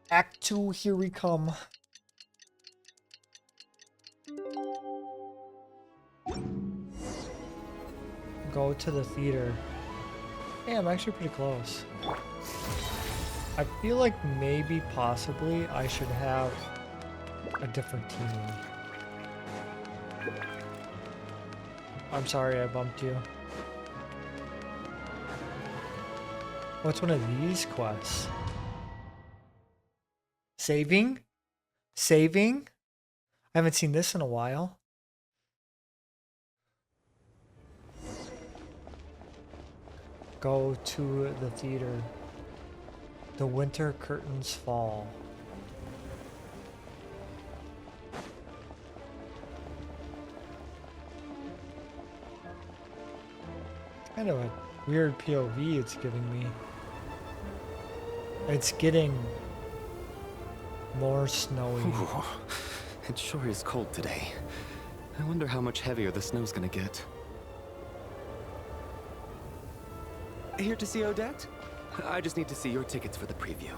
Act 2, here we come. Go to the theater. Yeah, I'm actually pretty close. I feel like maybe, possibly, I should have a different team. I'm sorry I bumped you. What's one of these quests? Saving? Saving? I haven't seen this in a while. Go to the theater. The winter curtains fall. Kind of a weird POV it's giving me. It's getting more snowy. Ooh, it sure is cold today. I wonder how much heavier the snow's gonna get. Here to see Odette? I just need to see your tickets for the preview.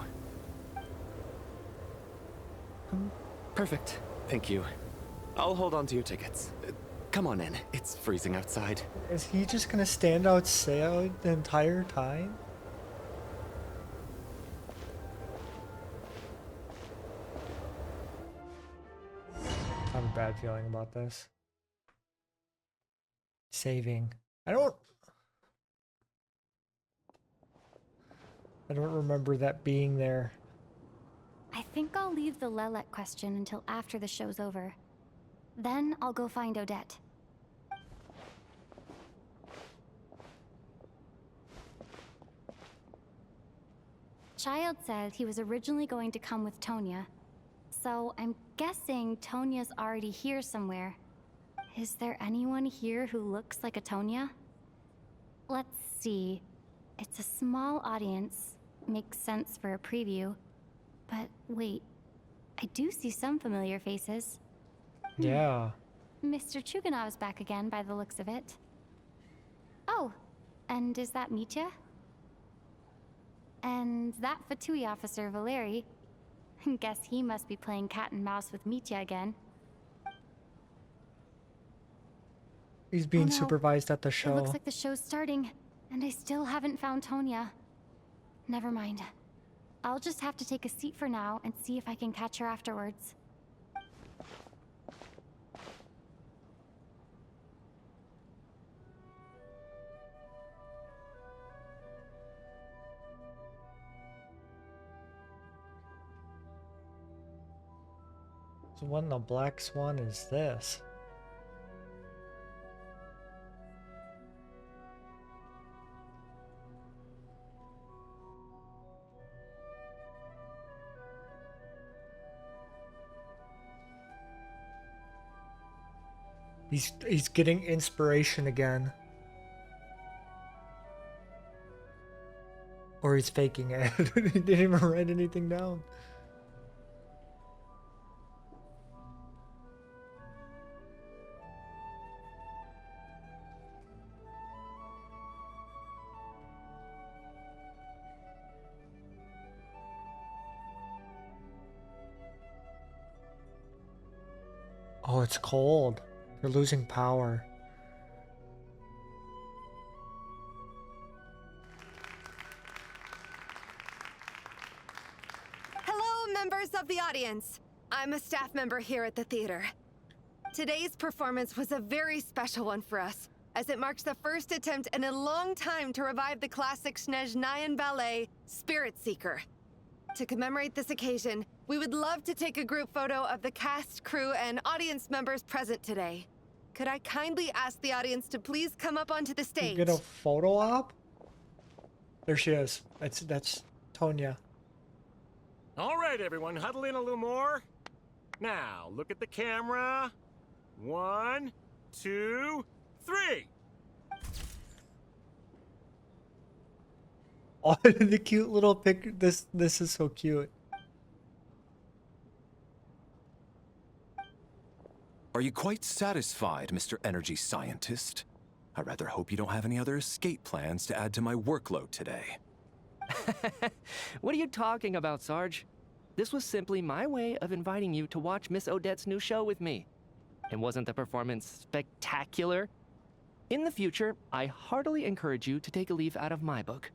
Perfect. Thank you. I'll hold on to your tickets. Come on in. It's freezing outside. Is he just gonna stand outside the entire time? I have a bad feeling about this. Saving. I don't remember that being there. I think I'll leave the Lelek question until after the show's over. Then I'll go find Odette. Child said he was originally going to come with Tonya. So I'm guessing Tonya's already here somewhere. Is there anyone here who looks like a Tonya? Let's see. It's a small audience. Makes sense for a preview. But wait, I do see some familiar faces. Yeah. Mr. Chuganov's back again by the looks of it. Oh, and is that Mitya? And that Fatui officer, Valeri. Guess he must be playing cat and mouse with Mitya again. He's being Oh no. supervised at the show. It looks like the show's starting, and I still haven't found Tonya. Never mind. I'll just have to take a seat for now and see if I can catch her afterwards. So what in the Black Swan is this? He's getting inspiration again. Or he's faking it. He didn't even write anything down. Oh, it's cold. They're losing power. Hello, members of the audience. I'm a staff member here at the theater. Today's performance was a very special one for us, as it marks the first attempt in a long time to revive the classic Snezhnayan ballet, Spirit Seeker. To commemorate this occasion, we would love to take a group photo of the cast, crew, and audience members present today. Could I kindly ask the audience to please come up onto the stage? You get a photo op? There she is. That's Tonya. All right, everyone, huddle in a little more. Now, look at the camera. 1, 2, 3. Oh, the cute little pic. This is so cute. Are you quite satisfied, Mr. Energy Scientist? I rather hope you don't have any other escape plans to add to my workload today. What are you talking about, Sarge? This was simply my way of inviting you to watch Miss Odette's new show with me. And wasn't the performance spectacular? In the future, I heartily encourage you to take a leaf out of my book.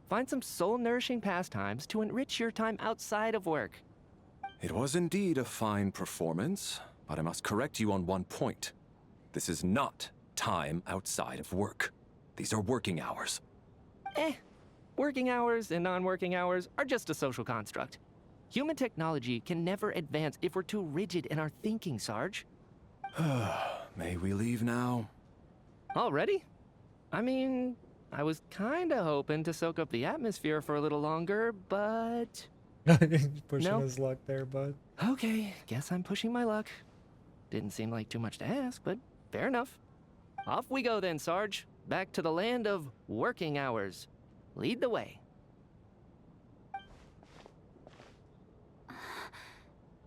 Find some soul-nourishing pastimes to enrich your time outside of work. It was indeed a fine performance, but I must correct you on one point. This is not time outside of work. These are working hours. Working hours and non-working hours are just a social construct. Human technology can never advance if we're too rigid in our thinking, Sarge. May we leave now? Already? I mean, I was kinda hoping to soak up the atmosphere for a little longer, but... Pushing Nope. his luck there, bud. Okay, guess I'm pushing my luck. Didn't seem like too much to ask, but fair enough. Off we go then, Sarge. Back to the land of working hours. Lead the way.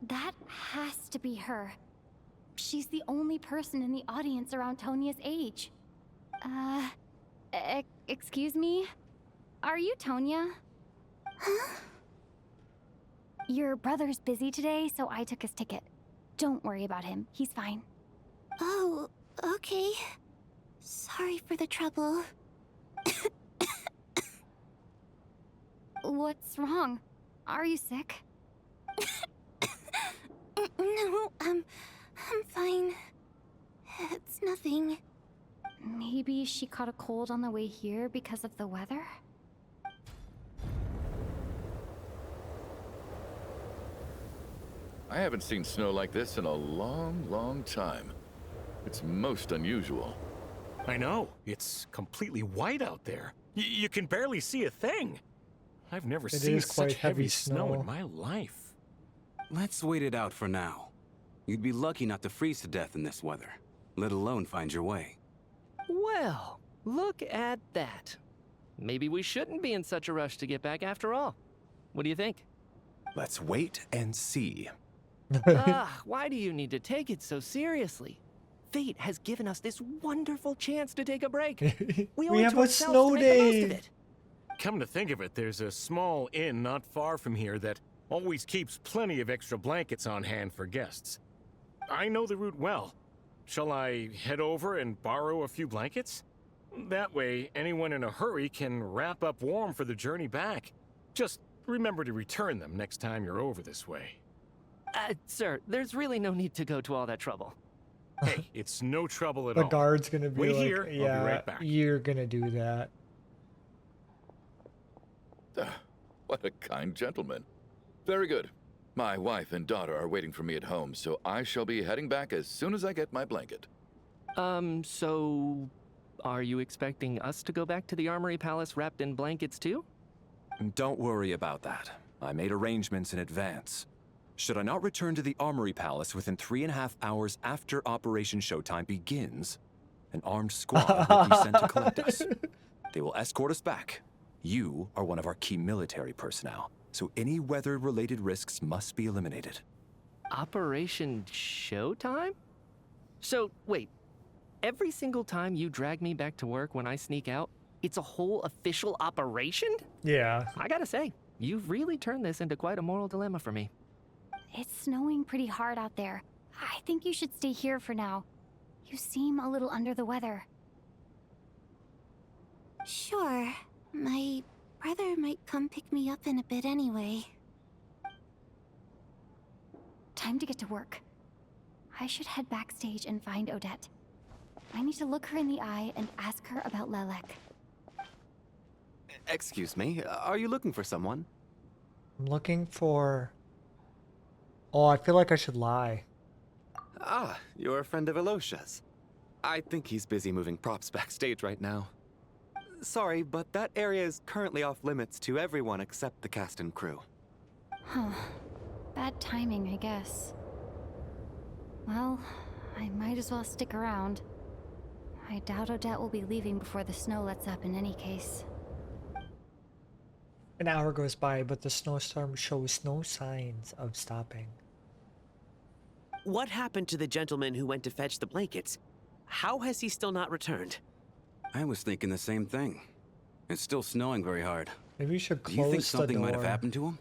That has to be her. She's the only person in the audience around Tonia's age. Excuse me? Are you Tonia? Huh? Your brother's busy today, so I took his ticket. Don't worry about him. He's fine. Oh, okay. Sorry for the trouble. What's wrong? Are you sick? No, I'm fine. It's nothing. Maybe she caught a cold on the way here because of the weather? I haven't seen snow like this in a long, long time. It's most unusual. I know. It's completely white out there. You can barely see a thing. I've never seen is quite such heavy heavy snow snow. in my life. Let's wait it out for now. You'd be lucky not to freeze to death in this weather, let alone find your way. Well, look at that. Maybe we shouldn't be in such a rush to get back after all. What do you think? Let's wait and see. Why do you need to take it so seriously? Fate has given us this wonderful chance to take a break. We owe it have to a ourselves snow to make the most of day. it. Come to think of it, there's a small inn not far from here that always keeps plenty of extra blankets on hand for guests. I know the route well. Shall I head over and borrow a few blankets? That way, anyone in a hurry can wrap up warm for the journey back. Just remember to return them next time you're over this way. Sir, there's really no need to go to all that trouble. Hey, it's no trouble at The all. guard's gonna be Wait like, here, I'll be yeah, right back." you're gonna do that. What a kind gentleman. Very good. My wife and daughter are waiting for me at home, so I shall be heading back as soon as I get my blanket. So... Are you expecting us to go back to the Armory Palace wrapped in blankets too? Don't worry about that. I made arrangements in advance. Should I not return to the Armory Palace within 3.5 hours after Operation Showtime begins, an armed squad will be sent to collect us. They will escort us back. You are one of our key military personnel, so any weather-related risks must be eliminated. Operation Showtime? So, wait. Every single time you drag me back to work when I sneak out, it's a whole official operation? Yeah. I gotta say, you've really turned this into quite a moral dilemma for me. It's snowing pretty hard out there. I think you should stay here for now. You seem a little under the weather. Sure. My brother might come pick me up in a bit anyway. Time to get to work. I should head backstage and find Odette. I need to look her in the eye and ask her about Lelek. Excuse me, are you looking for someone? I'm looking for... Oh, I feel like I should lie. Ah, you're a friend of Elosha's. I think he's busy moving props backstage right now. Sorry, but that area is currently off limits to everyone except the cast and crew. Huh. Bad timing, I guess. Well, I might as well stick around. I doubt Odette will be leaving before the snow lets up in any case. An hour goes by, but the snowstorm shows no signs of stopping. What happened to the gentleman who went to fetch the blankets? How has he still not returned? I was thinking the same thing. It's still snowing very hard. Maybe you should Do close you think the something door. might have happened to him?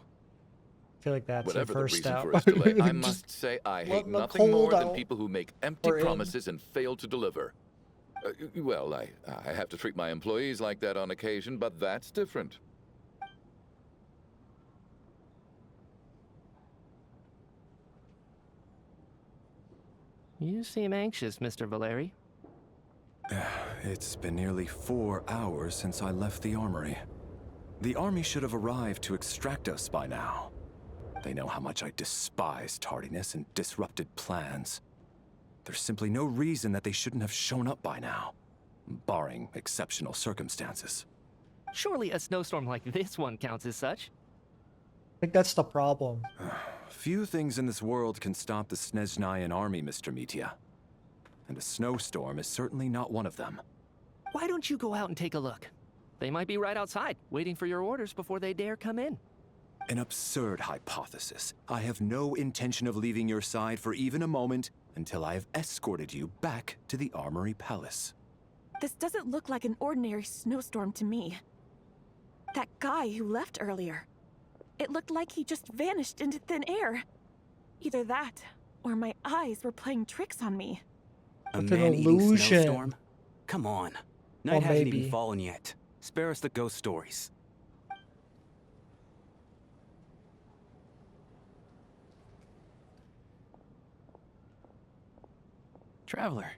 feel like that's Whatever the the first reason step. for his delay, I Just must say I let hate the nothing more cold than out. people who make empty We're in. promises and fail to deliver. Well, I have to treat my employees like that on occasion, but that's different. You seem anxious, Mr. Valeri. It's been nearly 4 hours since I left the armory. The army should have arrived to extract us by now. They know how much I despise tardiness and disrupted plans. There's simply no reason that they shouldn't have shown up by now, barring exceptional circumstances. Surely a snowstorm like this one counts as such. I think that's the problem. Few things in this world can stop the Snezhnayan army, Mr. Mitya. And a snowstorm is certainly not one of them. Why don't you go out and take a look? They might be right outside, waiting for your orders before they dare come in. An absurd hypothesis. I have no intention of leaving your side for even a moment until I have escorted you back to the Armory Palace. This doesn't look like an ordinary snowstorm to me. That guy who left earlier. It looked like he just vanished into thin air. Either that, or my eyes were playing tricks on me. A It's an man-eating illusion. snowstorm? Come on. Night Or hasn't maybe. even fallen yet. Spare us the ghost stories. Traveler,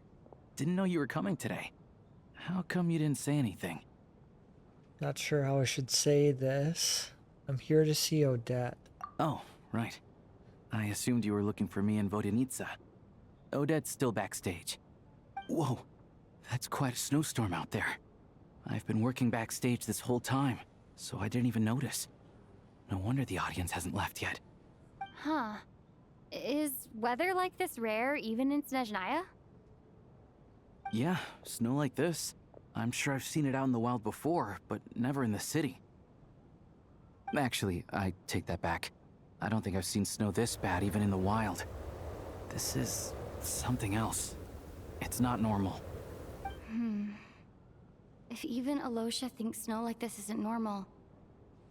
didn't know you were coming today. How come you didn't say anything? Not sure how I should say this. I'm here to see Odette. Oh, right. I assumed you were looking for me and Vodyanitsa. Odette's still backstage. Whoa, that's quite a snowstorm out there. I've been working backstage this whole time, so I didn't even notice. No wonder the audience hasn't left yet. Huh. Is weather like this rare even in Snezhnaya? Yeah, snow like this. I'm sure I've seen it out in the wild before, but never in the city. Actually, I take that back. I don't think I've seen snow this bad even in the wild. This is something else. It's not normal. If even Alosha thinks snow like this isn't normal,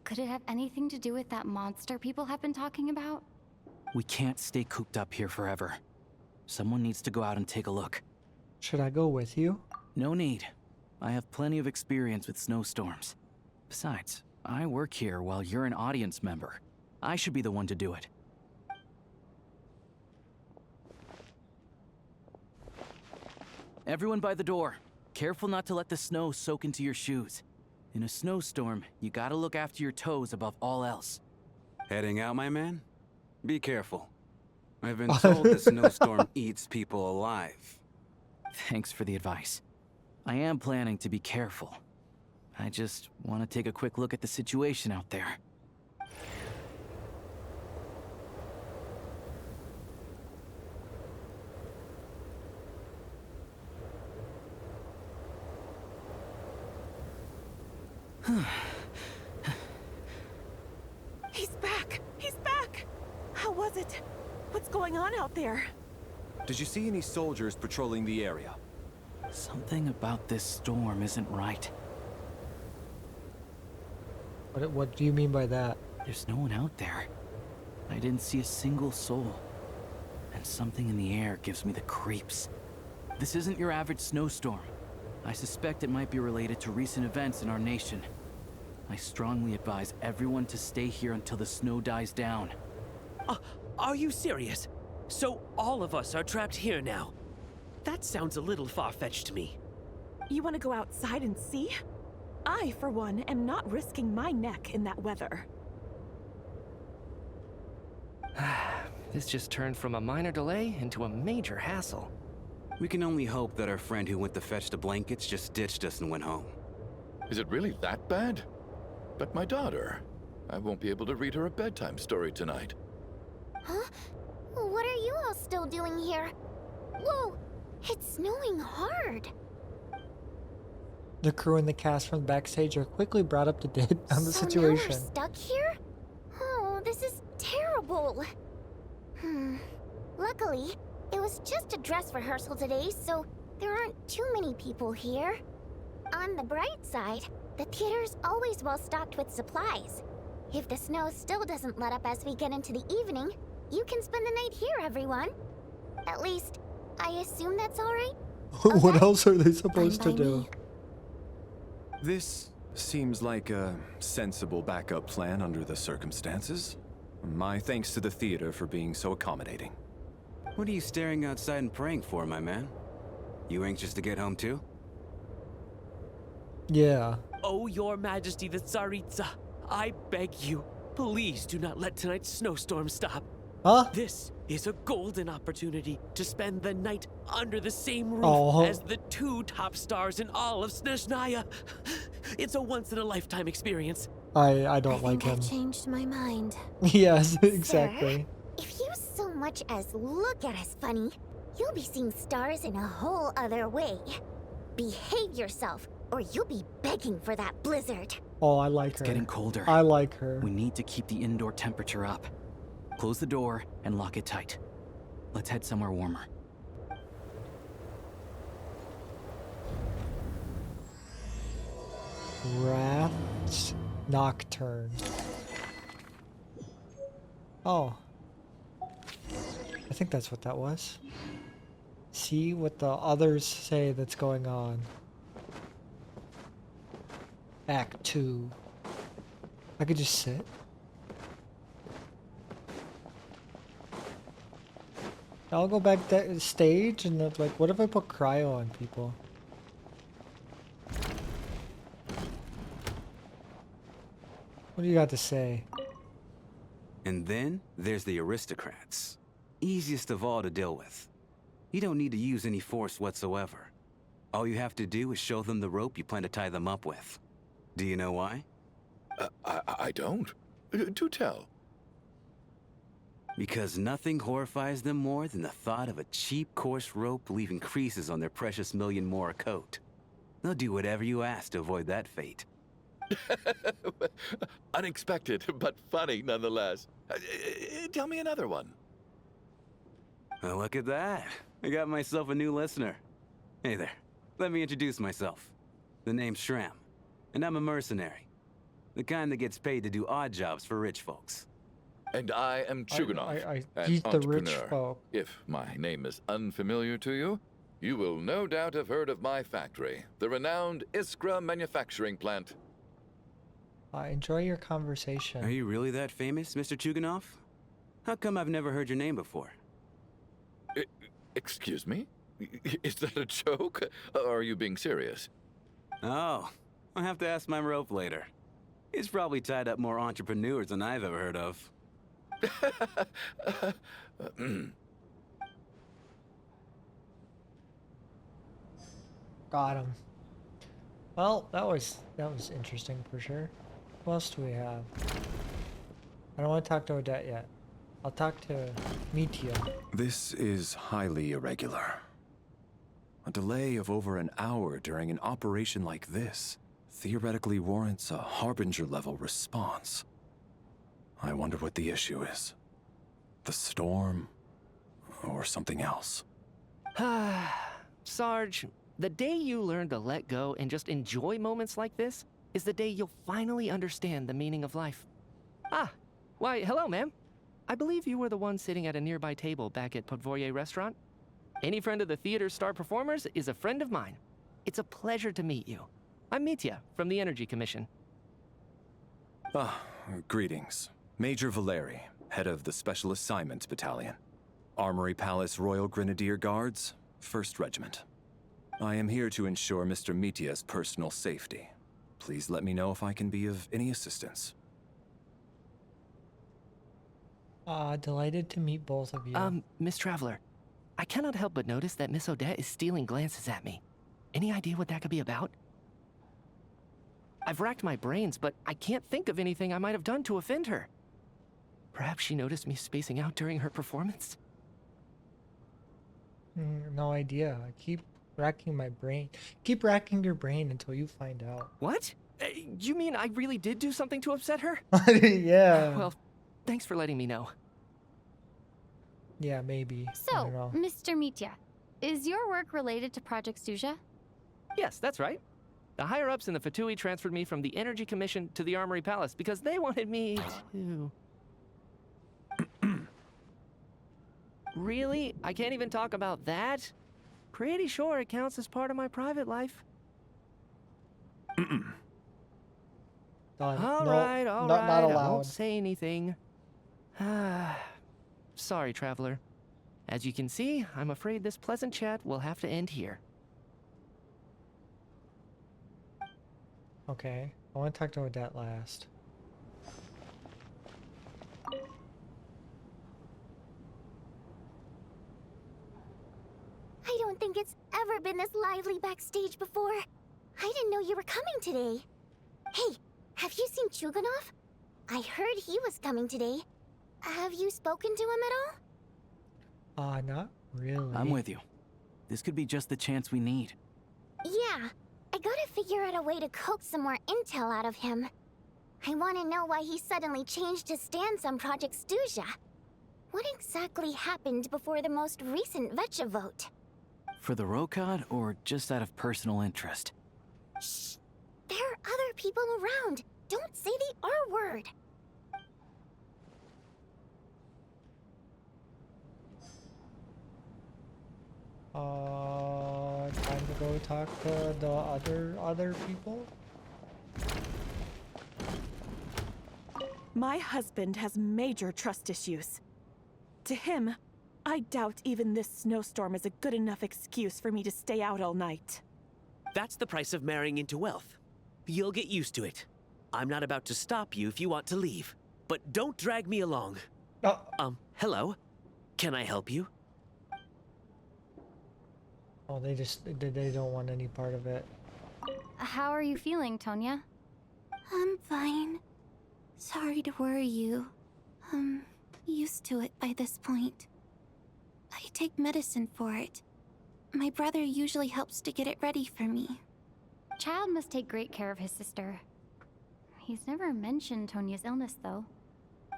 could it have anything to do with that monster people have been talking about? We can't stay cooped up here forever. Someone needs to go out and take a look. Should I go with you? No need. I have plenty of experience with snowstorms. Besides, I work here while you're an audience member. I should be the one to do it. Everyone by the door. Careful not to let the snow soak into your shoes. In a snowstorm, you gotta look after your toes above all else. Heading out, my man? Be careful. I've been told the snowstorm eats people alive. Thanks for the advice. I am planning to be careful. I just want to take a quick look at the situation out there. He's back! He's back! How was it? What's going on out there? Did you see any soldiers patrolling the area? Something about this storm isn't right. What do you mean by that? There's no one out there. I didn't see a single soul. And something in the air gives me the creeps. This isn't your average snowstorm. I suspect it might be related to recent events in our nation. I strongly advise everyone to stay here until the snow dies down. Are you serious? So all of us are trapped here now? That sounds a little far-fetched to me. You want to go outside and see? I, for one, am not risking my neck in that weather. This just turned from a minor delay into a major hassle. We can only hope that our friend who went to fetch the blankets just ditched us and went home. Is it really that bad? But my daughter, I won't be able to read her a bedtime story tonight. Huh? What are you all still doing here? Whoa! It's snowing hard. The crew and the cast from the backstage are quickly brought up to date on the So situation. now we're stuck here? Oh, this is terrible. Luckily, it was just a dress rehearsal today, so there aren't too many people here. On the bright side, the theater's always well stocked with supplies. If the snow still doesn't let up as we get into the evening, you can spend the night here, everyone. At least, I assume that's alright? What else are they Fine supposed by to do? me. This seems like a sensible backup plan under the circumstances. My thanks to the theater for being so accommodating. What are you staring outside and praying for, my man? You anxious to get home too? Yeah. Oh, Your Majesty the Tsaritsa, I beg you, please do not let tonight's snowstorm stop. Huh? This is a golden opportunity to spend the night under the same roof Oh. as the 2 top stars in all of Snezhnaya. It's a once-in-a-lifetime experience. I don't like him. I changed my mind. Yes, exactly. If you so much as look at us funny, you'll be seeing stars in a whole other way. Behave yourself, or you'll be begging for that blizzard. Oh, I like It's her. getting colder. I like her. We need to keep the indoor temperature up. Close the door and lock it tight. Let's head somewhere warmer. Wraith Nocturne. Oh. I think that's what that was. See what the others say that's going on. Act 2. I could just sit. I'll go back that stage and like, what if I put cryo on people? What do you got to say? And then there's the aristocrats. Easiest of all to deal with. You don't need to use any force whatsoever. All you have to do is show them the rope you plan to tie them up with. Do you know why? I don't. Do tell. Because nothing horrifies them more than the thought of a cheap, coarse rope leaving creases on their precious million more coat. They'll do whatever you ask to avoid that fate. Unexpected, but funny nonetheless. Tell me another one. Well, look at that. I got myself a new listener. Hey there. Let me introduce myself. The name's Shram, and I'm a mercenary. The kind that gets paid to do odd jobs for rich folks. And I am Chuganov, I an eat the rich entrepreneur. folk. If my name is unfamiliar to you, you will no doubt have heard of my factory, the renowned Iskra manufacturing plant. Enjoy your conversation. Are you really that famous, Mr. Chuganov? How come I've never heard your name before? Excuse me? Is that a joke? Or are you being serious? Oh, I'll have to ask my rope later. It's probably tied up more entrepreneurs than I've ever heard of. Got him. Well, that was interesting for sure. What else do we have? I don't want to talk to Odette yet. I'll talk to Mitya. This is highly irregular. A delay of over an hour during an operation like this theoretically warrants a Harbinger-level response. I wonder what the issue is. The storm, or something else. Sarge, the day you learn to let go and just enjoy moments like this is the day you'll finally understand the meaning of life. Ah, why, hello, ma'am. I believe you were the one sitting at a nearby table back at Podvorye Restaurant. Any friend of the theater's star performers is a friend of mine. It's a pleasure to meet you. I'm Mitya from the Energy Commission. Greetings. Major Valeri, head of the Special Assignments Battalion. Armory Palace Royal Grenadier Guards, 1st Regiment. I am here to ensure Mr. Mitya's personal safety. Please let me know if I can be of any assistance. Delighted to meet both of you. Miss Traveler, I cannot help but notice that Miss Odette is stealing glances at me. Any idea what that could be about? I've racked my brains, but I can't think of anything I might have done to offend her. Perhaps she noticed me spacing out during her performance? No idea. I keep racking my brain. Keep racking your brain until you find out. What? You mean I really did do something to upset her? Yeah. Well, thanks for letting me know. Yeah, maybe. I So, don't know. Mr. Mitya, is your work related to Project Suja? Yes, that's right. The higher-ups in the Fatui transferred me from the Energy Commission to the Armory Palace because they wanted me to... Really? I can't even talk about that? Pretty sure it counts as part of my private life. Done. All No, right, not I allowed. won't say anything. Sorry, traveler. As you can see, I'm afraid this pleasant chat will have to end here. Okay, I want to talk to Odette last. I don't think it's ever been this lively backstage before. I didn't know you were coming today. Hey, have you seen Chuganov? I heard he was coming today. Have you spoken to him at all? Not really. I'm with you. This could be just the chance we need. Yeah, I gotta figure out a way to coax some more intel out of him. I want to know why he suddenly changed his stance on Project Stuzha. What exactly happened before the most recent Vetcha vote? For the Rokad, or just out of personal interest? Shh! There are other people around. Don't say the R word. Time to go talk to the other people? My husband has major trust issues. To him, I doubt even this snowstorm is a good enough excuse for me to stay out all night. That's the price of marrying into wealth. You'll get used to it. I'm not about to stop you if you want to leave. But don't drag me along. Hello? Can I help you? Oh, they don't want any part of it. How are you feeling, Tonya? I'm fine. Sorry to worry you. I'm used to it by this point. I take medicine for it. My brother usually helps to get it ready for me. Child must take great care of his sister. He's never mentioned Tonya's illness, though.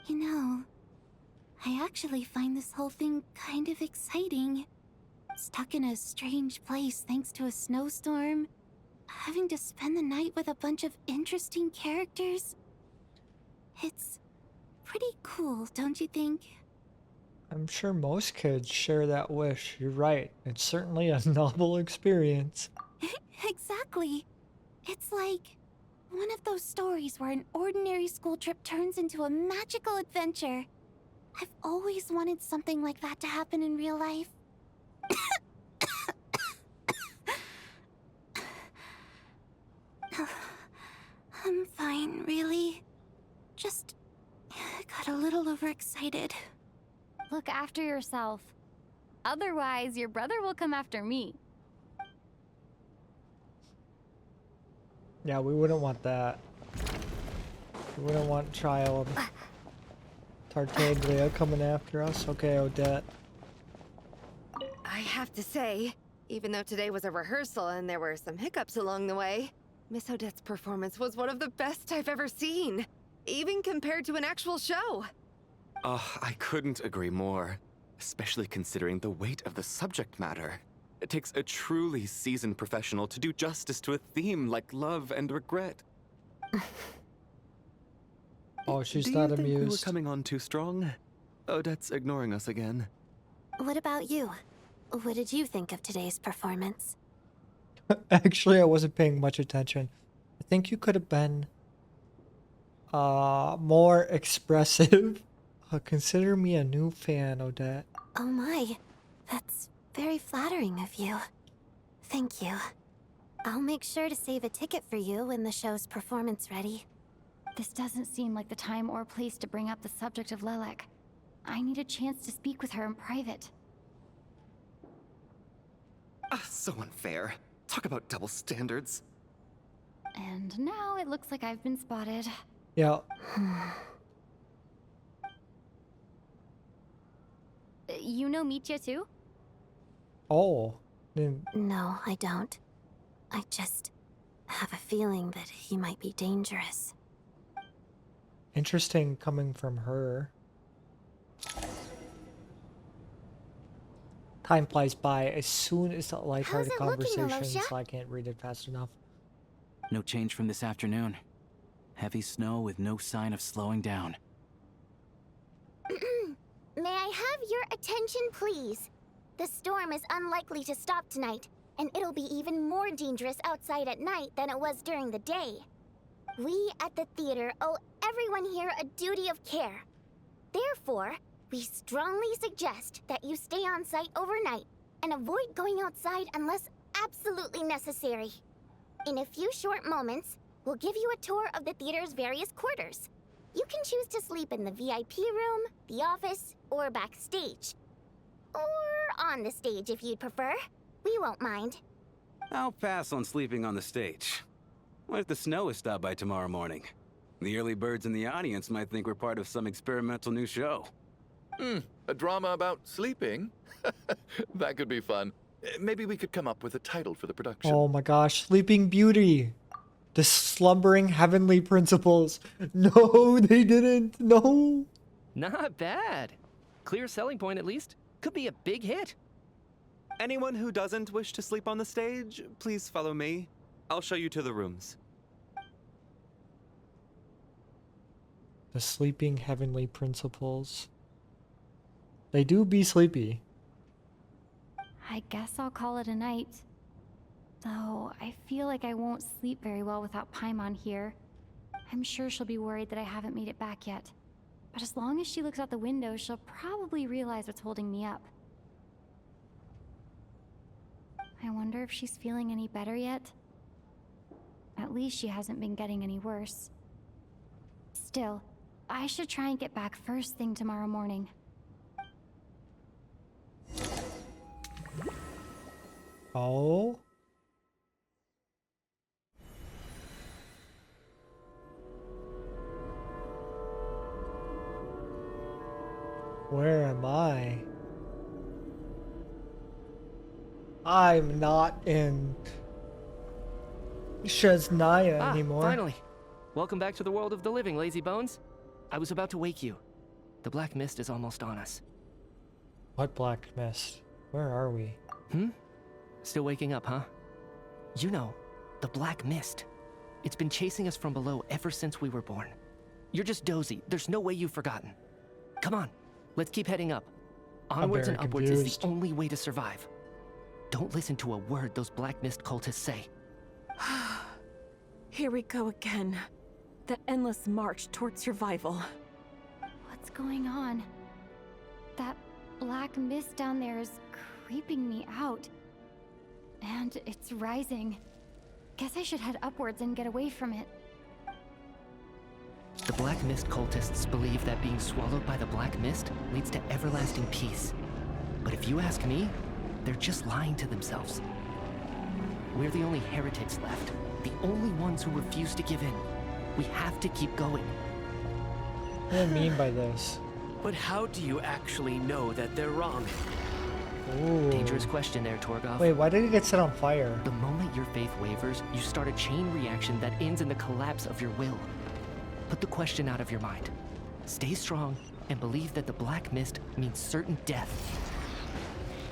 You know, I actually find this whole thing kind of exciting. Stuck in a strange place thanks to a snowstorm. Having to spend the night with a bunch of interesting characters. It's pretty cool, don't you think? I'm sure most kids share that wish. You're right. It's certainly a novel experience. Exactly. It's like one of those stories where an ordinary school trip turns into a magical adventure. I've always wanted something like that to happen in real life. I'm fine, really. Just got a little overexcited. Look after yourself. Otherwise, your brother will come after me. Yeah, we wouldn't want that. We wouldn't want child Tartaglia coming after us. Okay, Odette. I have to say, even though today was a rehearsal and there were some hiccups along the way, Miss Odette's performance was one of the best I've ever seen, even compared to an actual show. I couldn't agree more, especially considering the weight of the subject matter. It takes a truly seasoned professional to do justice to a theme like love and regret. Oh, she's Do not you think we were amused. coming on too strong? Odette's ignoring us again. What about you? What did you think of today's performance? Actually, I wasn't paying much attention. I think you could have been more expressive. Consider me a new fan, Odette. Oh my, that's very flattering of you. Thank you. I'll make sure to save a ticket for you when the show's performance ready. This doesn't seem like the time or place to bring up the subject of Lelek. I need a chance to speak with her in private. So unfair. Talk about double standards. And now it looks like I've been spotted. Yeah. You know Mitya too? Oh. No, I don't. I just have a feeling that he might be dangerous. Interesting coming from her. Time flies by as soon as the lighthearted How's it looking, conversation, Alosha? so I can't read it fast enough. No change from this afternoon. Heavy snow with no sign of slowing down. May I have your attention, please? The storm is unlikely to stop tonight, and it'll be even more dangerous outside at night than it was during the day. We at the theater owe everyone here a duty of care. Therefore, we strongly suggest that you stay on site overnight and avoid going outside unless absolutely necessary. In a few short moments, we'll give you a tour of the theater's various quarters. You can choose to sleep in the VIP room, the office, or backstage. Or on the stage if you'd prefer. We won't mind. I'll pass on sleeping on the stage. What if the snow is stopped by tomorrow morning? The early birds in the audience might think we're part of some experimental new show. A drama about sleeping? That could be fun. Maybe we could come up with a title for the production. Oh my gosh, Sleeping Beauty. The slumbering heavenly principles. No, they didn't. No. Not bad. Clear selling point at least. Could be a big hit. Anyone who doesn't wish to sleep on the stage, please follow me. I'll show you to the rooms. The sleeping heavenly principles. They do be sleepy. I guess I'll call it a night. Though I feel like I won't sleep very well without Paimon here. I'm sure she'll be worried that I haven't made it back yet. But as long as she looks out the window, she'll probably realize what's holding me up. I wonder if she's feeling any better yet? At least she hasn't been getting any worse. Still, I should try and get back first thing tomorrow morning. Oh? Where am I? I'm not in Snezhnaya anymore. Finally. Welcome back to the world of the living, lazy bones. I was about to wake you. The black mist is almost on us. What black mist? Where are we? Still waking up, huh? You know, the black mist. It's been chasing us from below ever since we were born. You're just dozy. There's no way you've forgotten. Come on, let's keep heading up. Onwards and upwards is the only way to survive. Don't listen to a word those black mist cultists say. Here we go again. The endless march towards survival. What's going on? That black mist down there is creeping me out. And it's rising. Guess I should head upwards and get away from it. The black mist cultists believe that being swallowed by the black mist leads to everlasting peace. But if you ask me, they're just lying to themselves. We're the only heretics left. The only ones who refuse to give in. We have to keep going. What do you mean by this? But how do you actually know that they're wrong? Ooh. Dangerous question there, Torgoth. Wait, why did it get set on fire? The moment your faith wavers, you start a chain reaction that ends in the collapse of your will. Put the question out of your mind. Stay strong and believe that the black mist means certain death.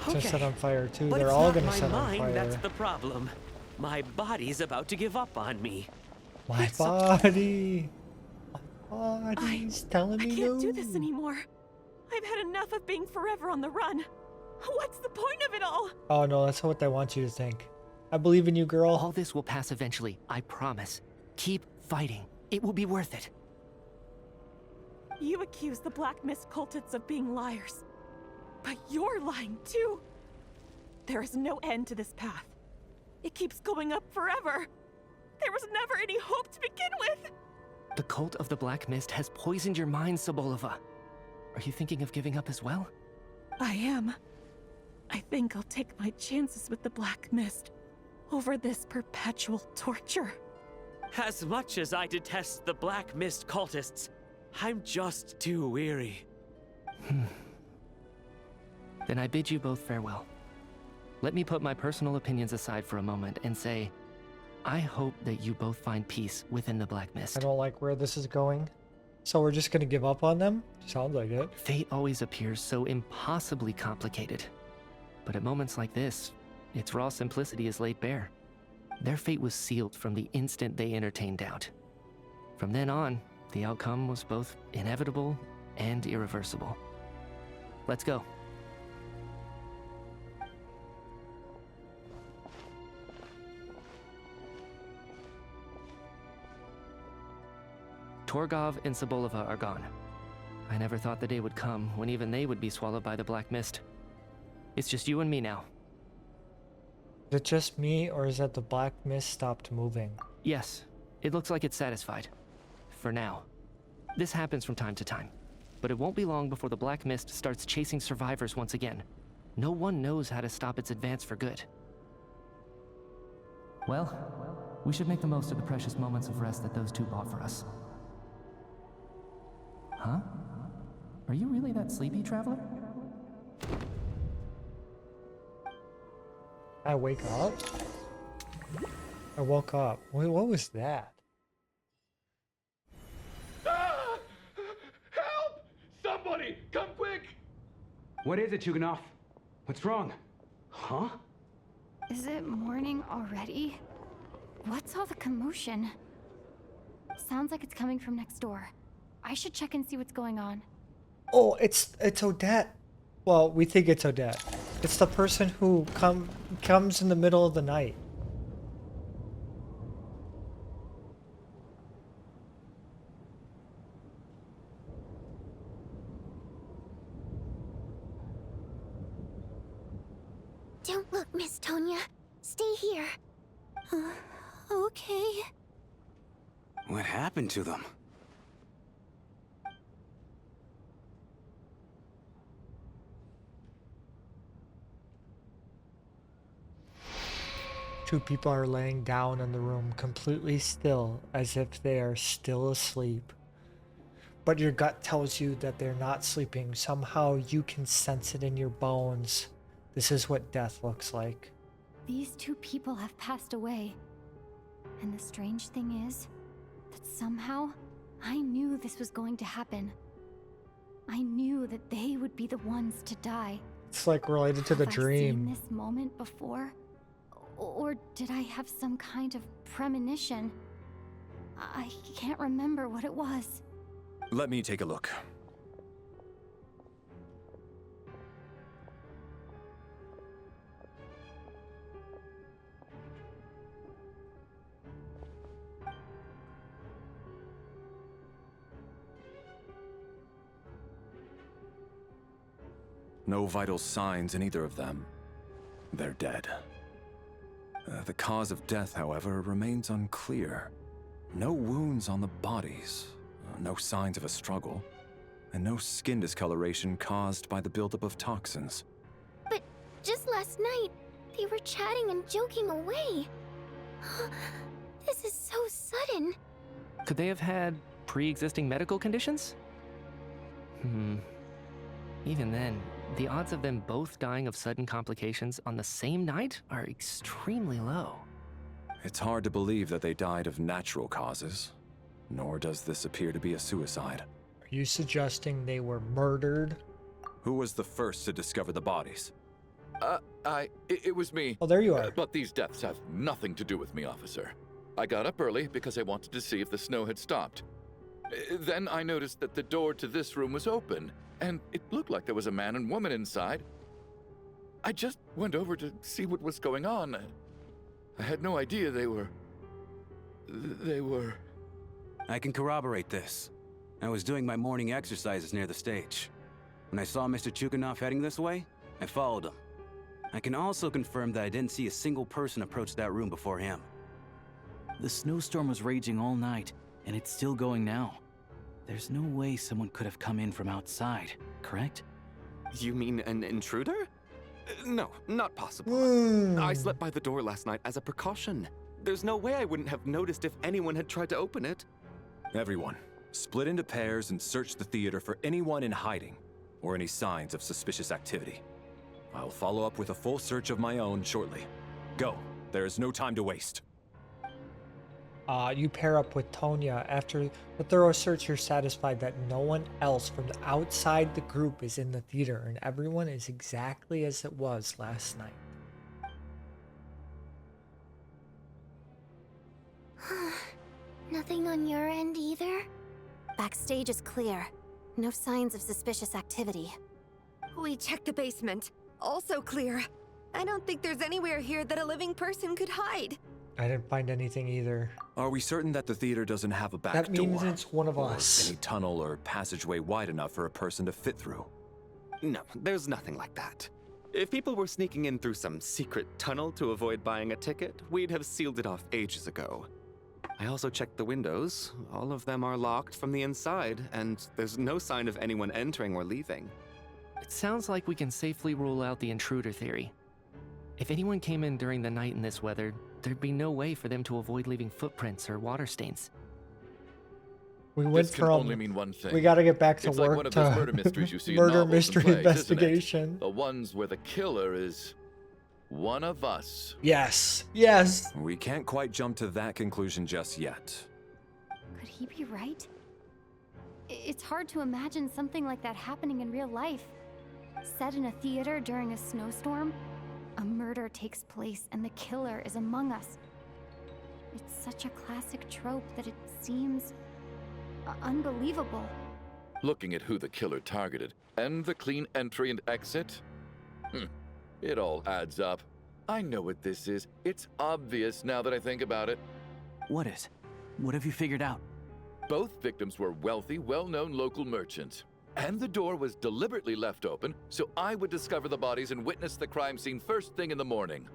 It's set on fire too. But They're it's all not gonna my set on mind fire. that's the problem. My body's about to give up on me. My body. My body's telling me I can't no. do this anymore. I've had enough of being forever on the run. What's the point of it all? Oh no, that's what they want you to think. I believe in you, girl. All this will pass eventually, I promise. Keep fighting. It will be worth it. You accuse the Black Mist cultists of being liars. But you're lying too. There is no end to this path. It keeps going up forever. There was never any hope to begin with. The cult of the Black Mist has poisoned your mind, Sobolova. Are you thinking of giving up as well? I am. I think I'll take my chances with the Black Mist over this perpetual torture. As much as I detest the Black Mist cultists, I'm just too weary. Then I bid you both farewell. Let me put my personal opinions aside for a moment and say, I hope that you both find peace within the Black Mist. I don't like where this is going. So we're just gonna give up on them? Sounds like it. Fate always appears so impossibly complicated. But at moments like this, its raw simplicity is laid bare. Their fate was sealed from the instant they entertained doubt. From then on, the outcome was both inevitable and irreversible. Let's go. Torgov and Sobolova are gone. I never thought the day would come when even they would be swallowed by the black mist. It's just you and me now. Is it just me, or is that the black mist stopped moving? Yes, it looks like it's satisfied. For now. This happens from time to time, but it won't be long before the black mist starts chasing survivors once again. No one knows how to stop its advance for good. Well, we should make the most of the precious moments of rest that those two bought for us. Huh? Are you really that sleepy, traveler? I wake up? I woke up. Wait, what was that? Ah! Help! Somebody, come quick! What is it, Chuganov? What's wrong? Huh? Is it morning already? What's all the commotion? Sounds like it's coming from next door. I should check and see what's going on. Oh, it's Odette. Well, we think it's Odette. It's the person who comes in the middle of the night. Don't look, Miss Tonya. Stay here. Okay. What happened to them? Two people are laying down in the room, completely still, as if they are still asleep. But your gut tells you that they're not sleeping. Somehow you can sense it in your bones. This is what death looks like. These two people have passed away. And the strange thing is that somehow I knew this was going to happen. I knew that they would be the ones to die. It's like related to the Have dream. I seen this moment before? Or did I have some kind of premonition? I can't remember what it was. Let me take a look. No vital signs in either of them. They're dead. The cause of death, however, remains unclear. No wounds on the bodies, no signs of a struggle, and no skin discoloration caused by the buildup of toxins. But just last night, they were chatting and joking away. This is so sudden. Could they have had pre-existing medical conditions? Even then, the odds of them both dying of sudden complications on the same night are extremely low. It's hard to believe that they died of natural causes, nor does this appear to be a suicide. Are you suggesting they were murdered? Who was the first to discover the bodies? It was me. Oh, there you are. But these deaths have nothing to do with me, officer. I got up early because I wanted to see if the snow had stopped. Then I noticed that the door to this room was open, and it looked like there was a man and woman inside. I just went over to see what was going on. I had no idea they were... I can corroborate this. I was doing my morning exercises near the stage. When I saw Mr. Chuganov heading this way, I followed him. I can also confirm that I didn't see a single person approach that room before him. The snowstorm was raging all night, and it's still going now. There's no way someone could have come in from outside, correct? You mean an intruder? No, not possible. I slept by the door last night as a precaution. There's no way I wouldn't have noticed if anyone had tried to open it. Everyone, split into pairs and search the theater for anyone in hiding or any signs of suspicious activity. I'll follow up with a full search of my own shortly. Go. There is no time to waste. You pair up with Tonya. After the thorough search, you're satisfied that no one else from the outside the group is in the theater, and everyone is exactly as it was last night. Nothing on your end either? Backstage is clear. No signs of suspicious activity. We checked the basement. Also clear. I don't think there's anywhere here that a living person could hide. I didn't find anything either. Are we certain that the theater doesn't have a back That door? means it's one of or us. any tunnel or passageway wide enough for a person to fit through? No, there's nothing like that. If people were sneaking in through some secret tunnel to avoid buying a ticket, we'd have sealed it off ages ago. I also checked the windows. All of them are locked from the inside, and there's no sign of anyone entering or leaving. It sounds like we can safely rule out the intruder theory. If anyone came in during the night in this weather, there'd be no way for them to avoid leaving footprints or water stains. We went This can from, only mean one thing. we gotta get back to It's work like one of to those murder mysteries you see in murder novels and mystery plays, isn't it? investigation. The ones where the killer is one of us. Yes, yes. We can't quite jump to that conclusion just yet. Could he be right? It's hard to imagine something like that happening in real life. Set in a theater during a snowstorm, a murder takes place and the killer is among us. It's such a classic trope that it seems unbelievable. Looking at who the killer targeted and the clean entry and exit, it all adds up. I know what this is. It's obvious now that I think about it. What is? What have you figured out? Both victims were wealthy, well-known local merchants. And the door was deliberately left open so I would discover the bodies and witness the crime scene first thing in the morning.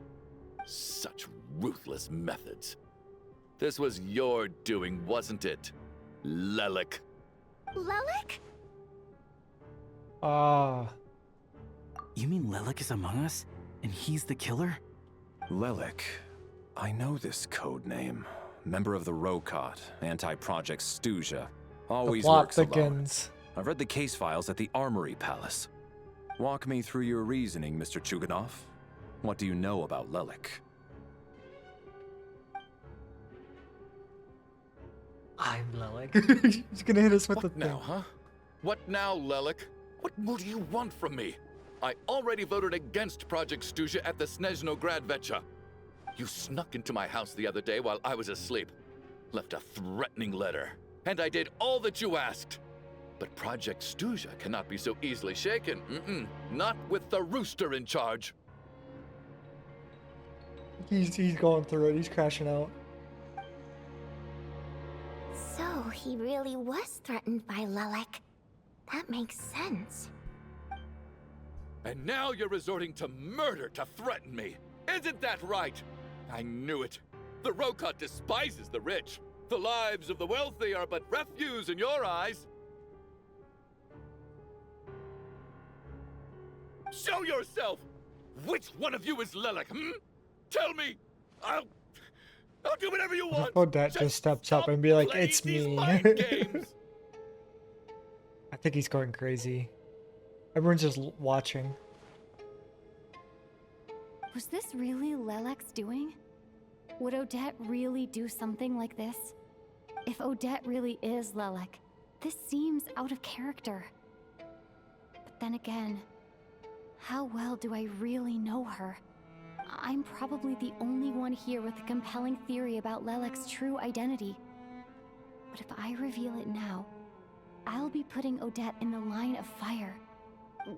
Such ruthless methods. This was your doing, wasn't it, Lelik? Lelik? You mean Lelik is among us? And he's the killer? Lelik. I know this code name. Member of the Rokot, anti-Project Snezhnaya. Always The plot works alone. begins. I've read the case files at the Armory Palace. Walk me through your reasoning, Mr. Chuganov. What do you know about Lelik? I'm Lelik. He's gonna hit us with What the now, thing. huh? What now, Lelik? What more do you want from me? I already voted against Project Snezhnaya at the Snezhnaya Gradvecha. You snuck into my house the other day while I was asleep. Left a threatening letter. And I did all that you asked. But Project Snezhnaya cannot be so easily shaken. Not with the rooster in charge. He's going through it. He's crashing out. So he really was threatened by Lelik. That makes sense. And now you're resorting to murder to threaten me. Isn't that right? I knew it. The Rokot despises the rich. The lives of the wealthy are but refuse in your eyes. Show yourself! Which one of you is Lelik, Tell me! I'll do whatever you want! Odette just steps up and be like, it's me. I think he's going crazy. Everyone's just watching. Was this really Lelik's doing? Would Odette really do something like this? If Odette really is Lelik, this seems out of character. But then again, how well do I really know her? I'm probably the only one here with a compelling theory about Lelik's true identity. But if I reveal it now, I'll be putting Odette in the line of fire.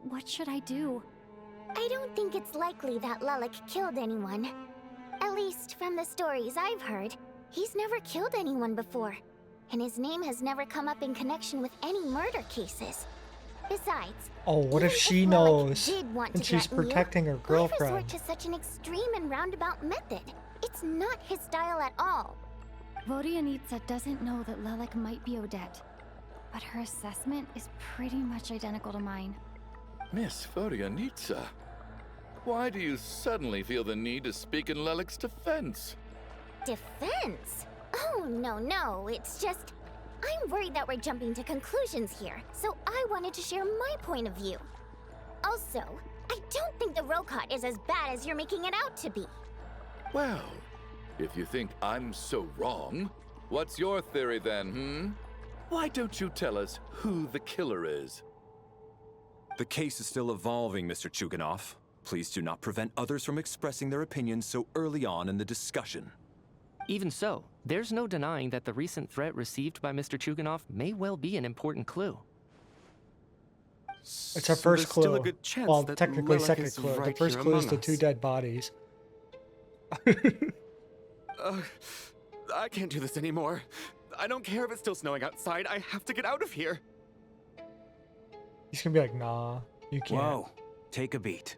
What should I do? I don't think it's likely that Lelik killed anyone. At least from the stories I've heard, he's never killed anyone before. And his name has never come up in connection with any murder cases. Besides, Oh, what if even she Lelik knows? did want And to she's threaten you, protecting her why girlfriend. resort to such an extreme and roundabout method? It's not his style at all. Vodianitsa doesn't know that Lelik might be Odette, but her assessment is pretty much identical to mine. Miss Vodianitsa, why do you suddenly feel the need to speak in Lelik's defense? Defense? Oh, no, it's just... I'm worried that we're jumping to conclusions here, so I wanted to share my point of view. Also, I don't think the Rokot is as bad as you're making it out to be. Well, if you think I'm so wrong, what's your theory then, Why don't you tell us who the killer is? The case is still evolving, Mr. Chuganov. Please do not prevent others from expressing their opinions so early on in the discussion. Even so, there's no denying that the recent threat received by Mr. Chuganov may well be an important clue. It's our So first there's clue. still a good chance Well, that technically Lilith second is clue. right The first here clue is among the 2 us. dead bodies. I can't do this anymore. I don't care if it's still snowing outside. I have to get out of here. He's gonna be like, nah, you can't. Whoa, take a beat.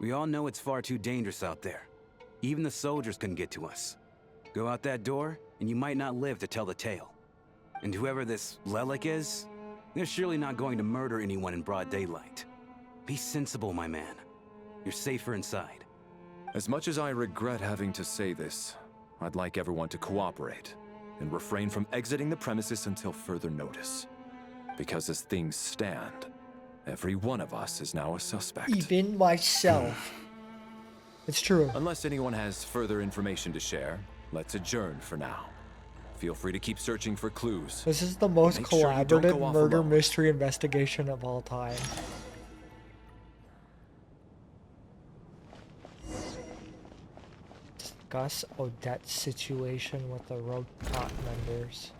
We all know it's far too dangerous out there. Even the soldiers couldn't get to us. Go out that door, and you might not live to tell the tale. And whoever this Lelik is, they're surely not going to murder anyone in broad daylight. Be sensible, my man. You're safer inside. As much as I regret having to say this, I'd like everyone to cooperate and refrain from exiting the premises until further notice. Because as things stand, every one of us is now a suspect. Even myself. It's true. Unless anyone has further information to share, let's adjourn for now. Feel free to keep searching for clues. This is the most Make sure you don't collaborative go off murder alone. mystery investigation of all time. Discuss Odette's situation with the road cop members.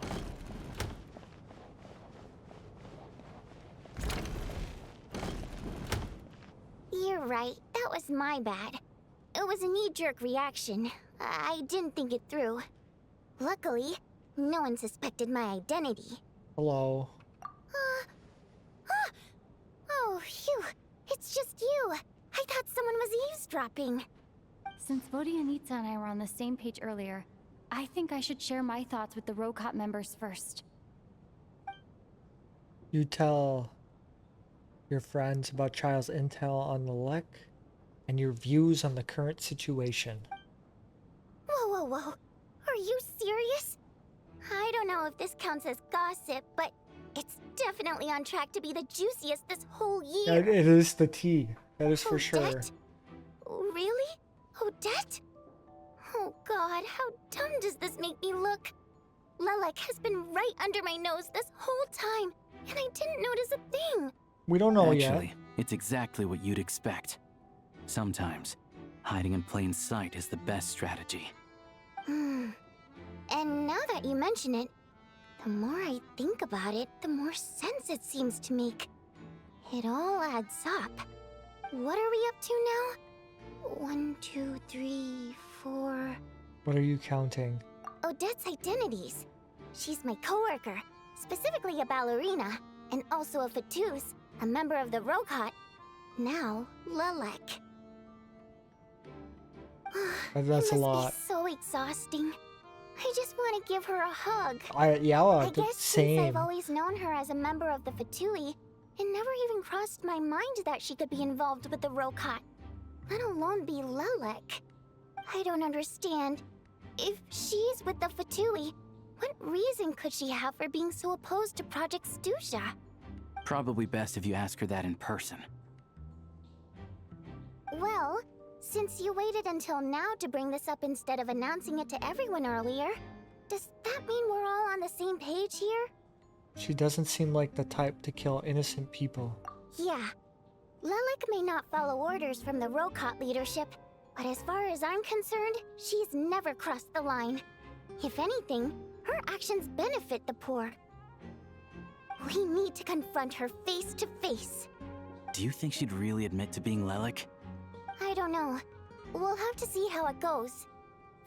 You're right. That was my bad. It was a knee-jerk reaction. I didn't think it through. Luckily, no one suspected my identity. Hello. Oh, phew. It's just you. I thought someone was eavesdropping. Since Vodianitsa and I were on the same page earlier, I think I should share my thoughts with the Rokot members first. You tell your friends about Child's intel on the Lek and your views on the current situation. Whoa, whoa, whoa. Are you serious? I don't know if this counts as gossip, but it's definitely on track to be the juiciest this whole year. It is the tea. That is for sure. Odette? Really? Odette? Oh god, how dumb does this make me look? Lelek has been right under my nose this whole time, and I didn't notice a thing. We don't know Actually, yet. it's exactly what you'd expect. Sometimes, hiding in plain sight is the best strategy. And now that you mention it, the more I think about it, the more sense it seems to make. It all adds up. What are we up to now? 1, 2, 3, 4... What are you counting? Odette's identities. She's my coworker, specifically a ballerina, and also a Fatuz, a member of the Rokot. Now, Lelek. That's it must a lot. Be so exhausting. I just want to give her a hug. I guess since same. I've always known her as a member of the Fatui, it never even crossed my mind that she could be involved with the Rokot, let alone be Lelek. I don't understand. If she's with the Fatui, what reason could she have for being so opposed to Project Stusha? Probably best if you ask her that in person. Well, since you waited until now to bring this up instead of announcing it to everyone earlier, does that mean we're all on the same page here? She doesn't seem like the type to kill innocent people. Yeah. Lelek may not follow orders from the Rokot leadership, but as far as I'm concerned, she's never crossed the line. If anything, her actions benefit the poor. We need to confront her face to face. Do you think she'd really admit to being Lelek? I don't know. We'll have to see how it goes.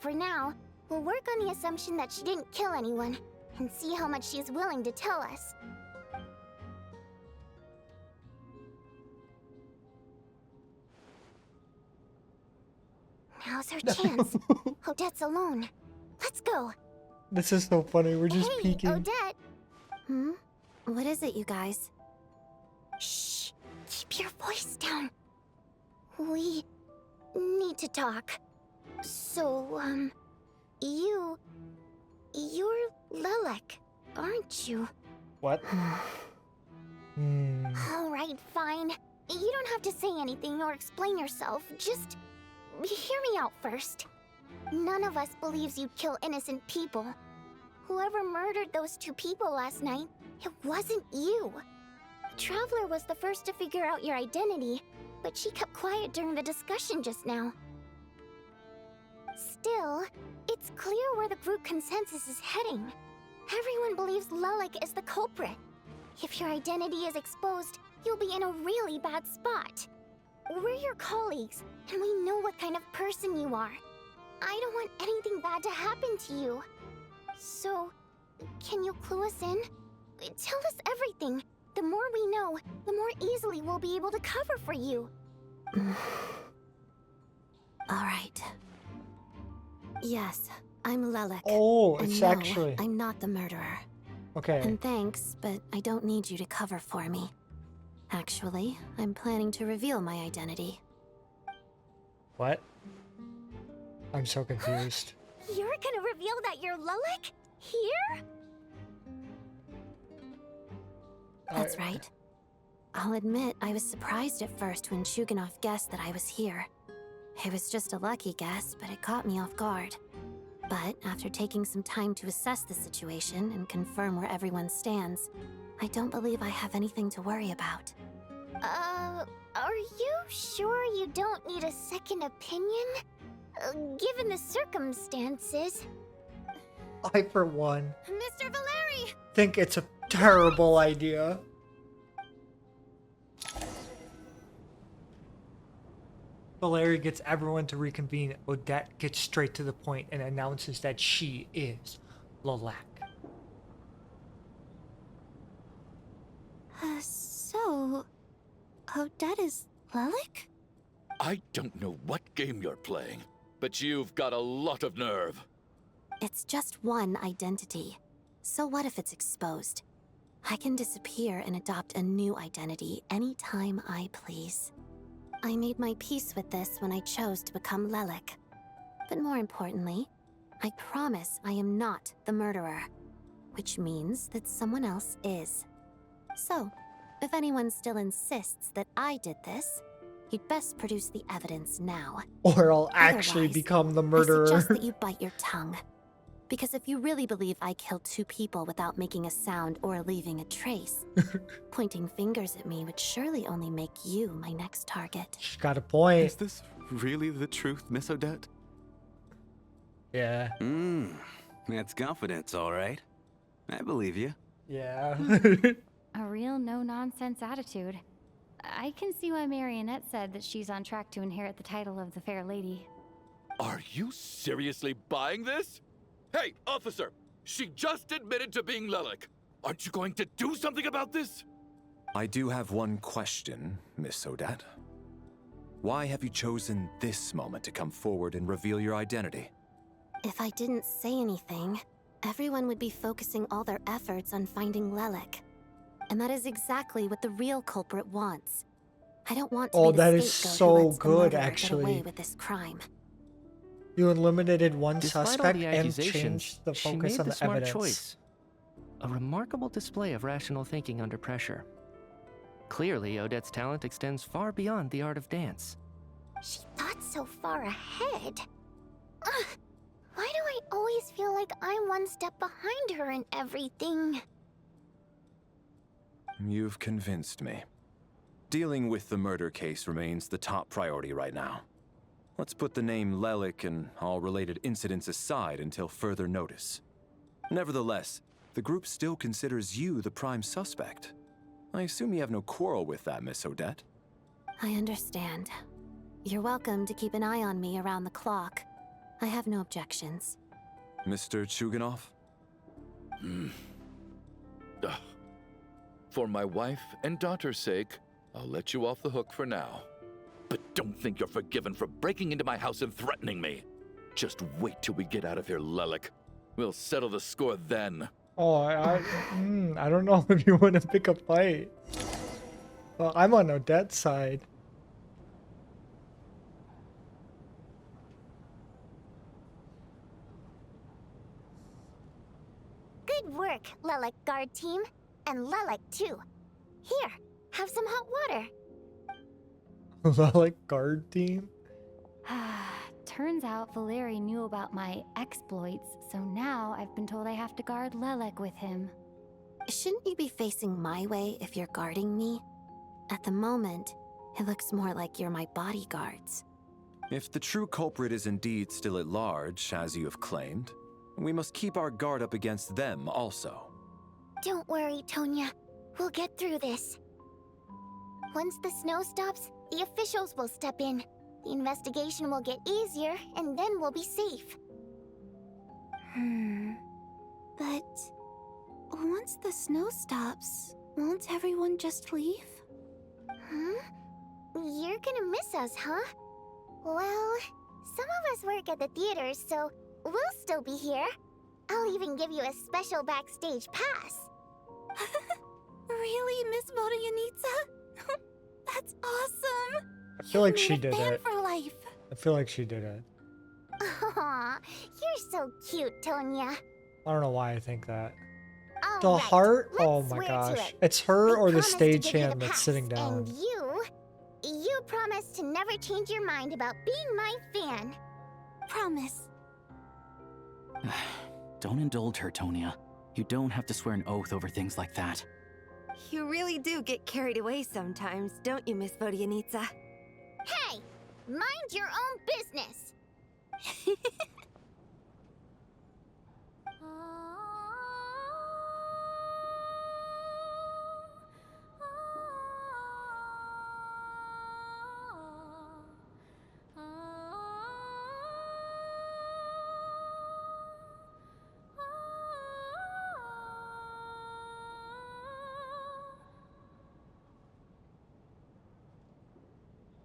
For now, we'll work on the assumption that she didn't kill anyone, and see how much she's willing to tell us. Now's her chance. Odette's alone. Let's go. This is so funny. We're just Hey, peeking. Odette! What is it, you guys? Shh! Keep your voice down. We need to talk. So, you're Lelek, aren't you? What? Alright, fine. You don't have to say anything or explain yourself. Just hear me out first. None of us believes you'd kill innocent people. Whoever murdered those 2 people last night, it wasn't you. Traveler was the first to figure out your identity, but she kept quiet during the discussion just now. Still, it's clear where the group consensus is heading. Everyone believes Lelik is the culprit. If your identity is exposed, you'll be in a really bad spot. We're your colleagues, and we know what kind of person you are. I don't want anything bad to happen to you. So, can you clue us in? Tell us everything. The more we know, the more easily we'll be able to cover for you. Alright. Yes, I'm Lelik. Oh, and it's no, actually... I'm not the murderer. Okay. And thanks, but I don't need you to cover for me. Actually, I'm planning to reveal my identity. What? I'm so confused. You're gonna reveal that you're Lelik? Here? That's right. I'll admit, I was surprised at first when Chuganov guessed that I was here. It was just a lucky guess, but it caught me off guard. But after taking some time to assess the situation and confirm where everyone stands, I don't believe I have anything to worry about. Are you sure you don't need a second opinion? Given the circumstances. I, for one, Mr. Valeri! think it's a terrible idea. Valeri gets everyone to reconvene. Odette gets straight to the point and announces that she is Lelik. So... Odette is Lelik? I don't know what game you're playing, but you've got a lot of nerve. It's just one identity. So what if it's exposed? I can disappear and adopt a new identity anytime I please. I made my peace with this when I chose to become Lelik. But more importantly, I promise I am not the murderer, which means that someone else is. So, if anyone still insists that I did this, you'd best produce the evidence now. Or I'll actually Otherwise, become the I murderer. suggest that you bite your tongue. Because if you really believe I killed 2 people without making a sound or leaving a trace, pointing fingers at me would surely only make you my next target. She's got a point. Is this really the truth, Miss Odette? Yeah. That's confidence, all right. I believe you. Yeah. A real no-nonsense attitude. I can see why Marionette said that she's on track to inherit the title of the Fair Lady. Are you seriously buying this? Hey, officer! She just admitted to being Lelik. Aren't you going to do something about this? I do have one question, Miss Odette. Why have you chosen this moment to come forward and reveal your identity? If I didn't say anything, everyone would be focusing all their efforts on finding Lelik. And that is exactly what the real culprit wants. I don't want to be the that is scapegoat so who lets the good, murderer actually. get away with this crime. You eliminated one Despite all suspect the and accusations, changed the she focus made on the the smart evidence. choice. A remarkable display of rational thinking under pressure. Clearly, Odette's talent extends far beyond the art of dance. She thought so far ahead. Ugh, why do I always feel like I'm one step behind her in everything? You've convinced me. Dealing with the murder case remains the top priority right now. Let's put the name Lelik and all related incidents aside until further notice. Nevertheless, the group still considers you the prime suspect. I assume you have no quarrel with that, Miss Odette? I understand. You're welcome to keep an eye on me around the clock. I have no objections. Mr. Chuganov? For my wife and daughter's sake, I'll let you off the hook for now. But don't think you're forgiven for breaking into my house and threatening me. Just wait till we get out of here, Lelik. We'll settle the score then. Oh, I don't know if you want to pick a fight. Well, I'm on Odette's side. Good work, Lelik guard team. And Lelik too. Here, have some hot water. Lelik guard team? Turns out Valeri knew about my exploits, so now I've been told I have to guard Lelik with him. Shouldn't you be facing my way if you're guarding me? At the moment, it looks more like you're my bodyguards. If the true culprit is indeed still at large, as you have claimed, we must keep our guard up against them also. Don't worry, Tonya. We'll get through this. Once the snow stops, the officials will step in. The investigation will get easier, and then we'll be safe. But once the snow stops, won't everyone just leave? You're gonna miss us, huh? Well, some of us work at the theaters, so we'll still be here. I'll even give you a special backstage pass. Really, Miss Vodyanitsa? That's awesome! I feel like she did it. For life. I feel like she did it. Aw, you're so cute, Tonya. I don't know why I think that. All The right, heart? let's Oh my swear to gosh. it. It's her I or the promise to give you stagehand the that's pass, sitting down. And you promise to never change your mind about being my fan. Promise. Don't indulge her, Tonya. You don't have to swear an oath over things like that. You really do get carried away sometimes, don't you, Miss Vodyanitsa? Hey! Mind your own business!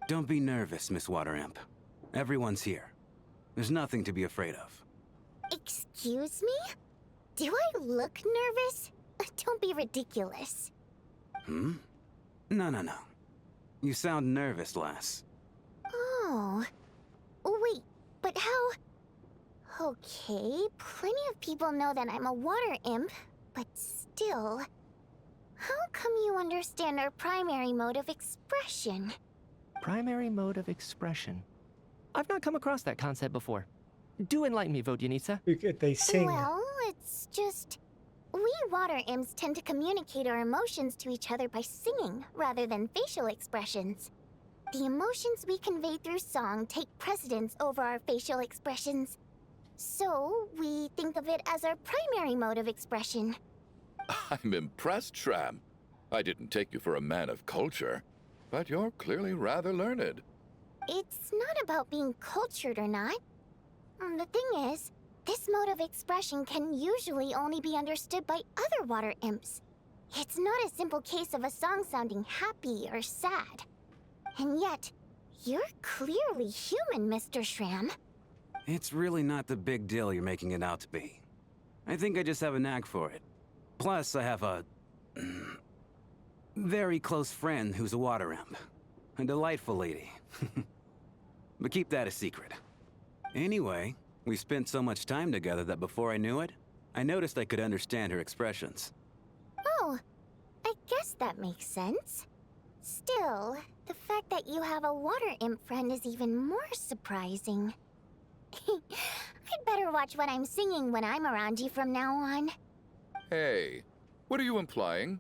Don't be nervous, Miss Water Imp. Everyone's here. There's nothing to be afraid of. Excuse me? Do I look nervous? Don't be ridiculous. No. You sound nervous, lass. Oh. Wait, but how... Okay, plenty of people know that I'm a water imp, but still... How come you understand our primary mode of expression? Primary mode of expression. I've not come across that concept before. Do enlighten me, Vodyanitsa. They sing. Well, it's just... We water imps tend to communicate our emotions to each other by singing, rather than facial expressions. The emotions we convey through song take precedence over our facial expressions. So, we think of it as our primary mode of expression. I'm impressed, Shram. I didn't take you for a man of culture, but you're clearly rather learned. It's not about being cultured or not. The thing is, this mode of expression can usually only be understood by other water imps. It's not a simple case of a song sounding happy or sad. And yet, you're clearly human, Mr. Shram. It's really not the big deal you're making it out to be. I think I just have a knack for it. Plus, I have a... very close friend who's a water imp. A delightful lady. But keep that a secret. Anyway, we spent so much time together that before I knew it, I noticed I could understand her expressions. Oh, I guess that makes sense. Still, the fact that you have a water imp friend is even more surprising. I'd better watch what I'm singing when I'm around you from now on. Hey, what are you implying?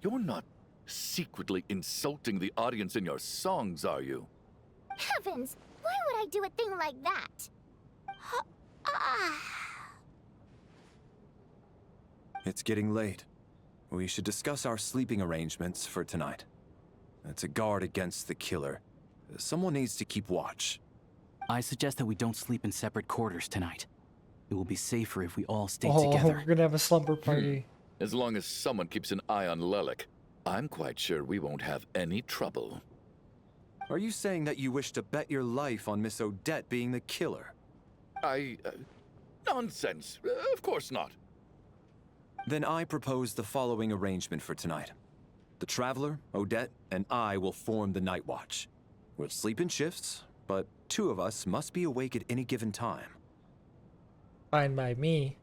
You're not secretly insulting the audience in your songs, are you? Heavens! Why would I do a thing like that? It's getting late. We should discuss our sleeping arrangements for tonight. To guard against the killer, someone needs to keep watch. I suggest that we don't sleep in separate quarters tonight. It will be safer if we all stay Oh, together. we're gonna have a slumber party. As long as someone keeps an eye on Lelik, I'm quite sure we won't have any trouble. Are you saying that you wish to bet your life on Miss Odette being the killer? Nonsense. Of course not. Then I propose the following arrangement for tonight. The Traveler, Odette, and I will form the Night Watch. We'll sleep in shifts, but two of us must be awake at any given time. Fine by me.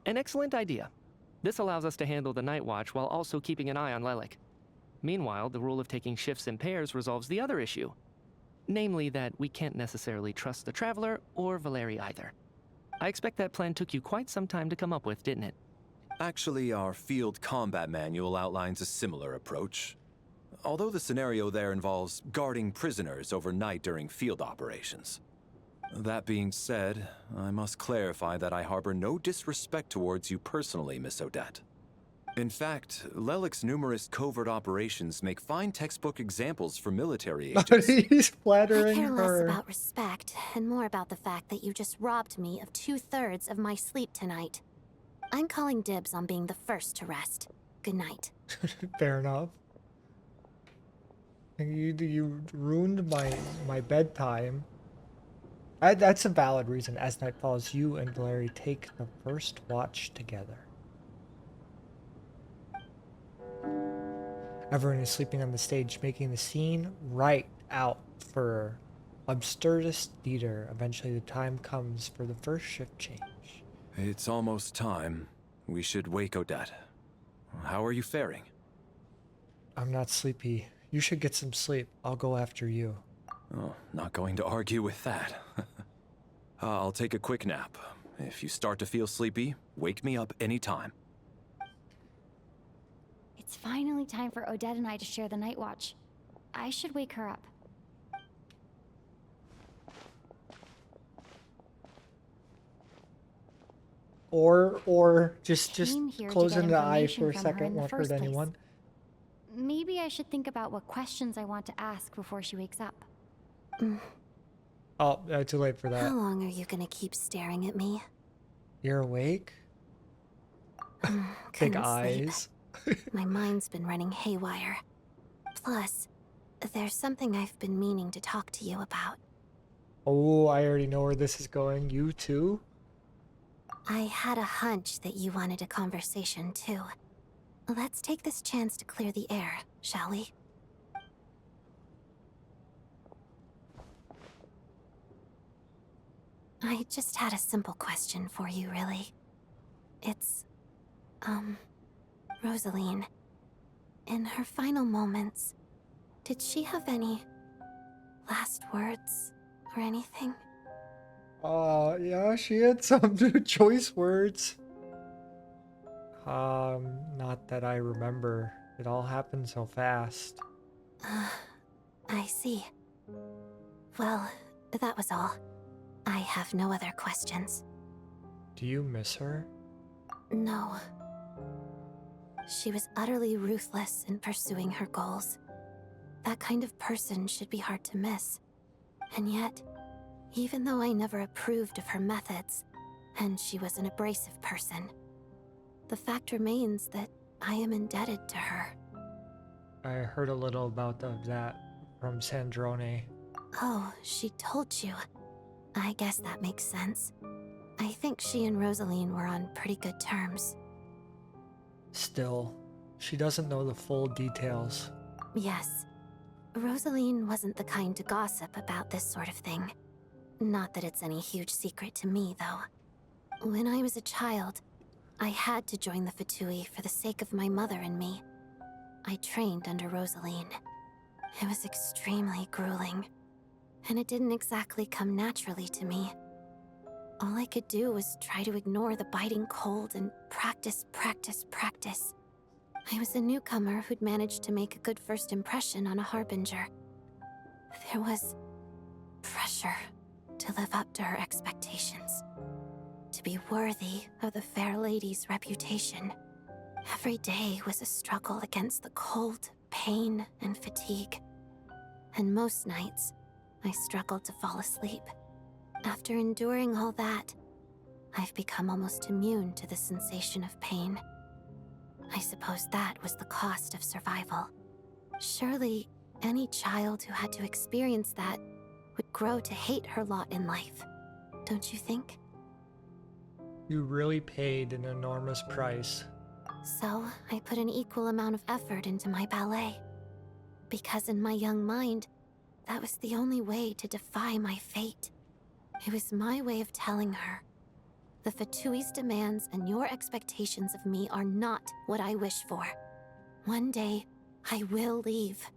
An excellent idea. This allows us to handle the night watch while also keeping an eye on Lelik. Meanwhile, the rule of taking shifts in pairs resolves the other issue. Namely that we can't necessarily trust the Traveler or Valeri either. I expect that plan took you quite some time to come up with, didn't it? Actually, our field combat manual outlines a similar approach. although the scenario there involves guarding prisoners overnight during field operations. That being said, I must clarify that I harbor no disrespect towards you personally, Miss Odette. In fact, Lelik's numerous covert operations make fine textbook examples for military agents. He's I flattering care less her. about respect and more about the fact that you just robbed me of 2/3 of my sleep tonight. I'm calling dibs on being the first to rest. Good night. Fair enough. You ruined my bedtime. That's a valid reason. As night falls, you and Larry take the first watch together. Everyone is sleeping on the stage, making the scene right out for absurdist theater. Eventually, the time comes for the first shift change. It's almost time. We should wake Odette. How are you faring? I'm not sleepy. You should get some sleep. I'll go after you. Oh, not going to argue with that. I'll take a quick nap. If you start to feel sleepy, wake me up anytime. It's finally time for Odette and I to share the night watch. I should wake her up. Or just Came here to closing get the eye information for a from her in second the won't hurt first place. anyone. Maybe I should think about what questions I want to ask before she wakes up. Oh, too late for How that. long are you gonna keep staring at me? You're awake? Big Couldn't sleep. eyes. My mind's been running haywire. Plus, there's something I've been meaning to talk to you about. Oh, I already know where this is going. You too? I had a hunch that you wanted a conversation too. Let's take this chance to clear the air, shall we? I just had a simple question for you, really. It's, Rosaline. In her final moments, did she have any last words or anything? Yeah, she had some choice words. Not that I remember. It all happened so fast. I see. Well, that was all. I have no other questions. Do you miss her? No. She was utterly ruthless in pursuing her goals. That kind of person should be hard to miss. And yet, even though I never approved of her methods, and she was an abrasive person, the fact remains that I am indebted to her. I heard a little about that from Sandrone. Oh, she told you. I guess that makes sense. I think she and Rosaline were on pretty good terms. Still, she doesn't know the full details. Yes. Rosaline wasn't the kind to gossip about this sort of thing. Not that it's any huge secret to me, though. When I was a child, I had to join the Fatui for the sake of my mother and me. I trained under Rosaline. It was extremely grueling, and it didn't exactly come naturally to me. All I could do was try to ignore the biting cold and practice, practice, practice. I was a newcomer who'd managed to make a good first impression on a harbinger. There was pressure to live up to her expectations, to be worthy of the fair lady's reputation. Every day was a struggle against the cold, pain, and fatigue. And most nights, I struggled to fall asleep. After enduring all that, I've become almost immune to the sensation of pain. I suppose that was the cost of survival. Surely, any child who had to experience that would grow to hate her lot in life, don't you think? You really paid an enormous price. So, I put an equal amount of effort into my ballet. Because in my young mind, that was the only way to defy my fate. It was my way of telling her, the Fatui's demands and your expectations of me are not what I wish for. One day, I will leave.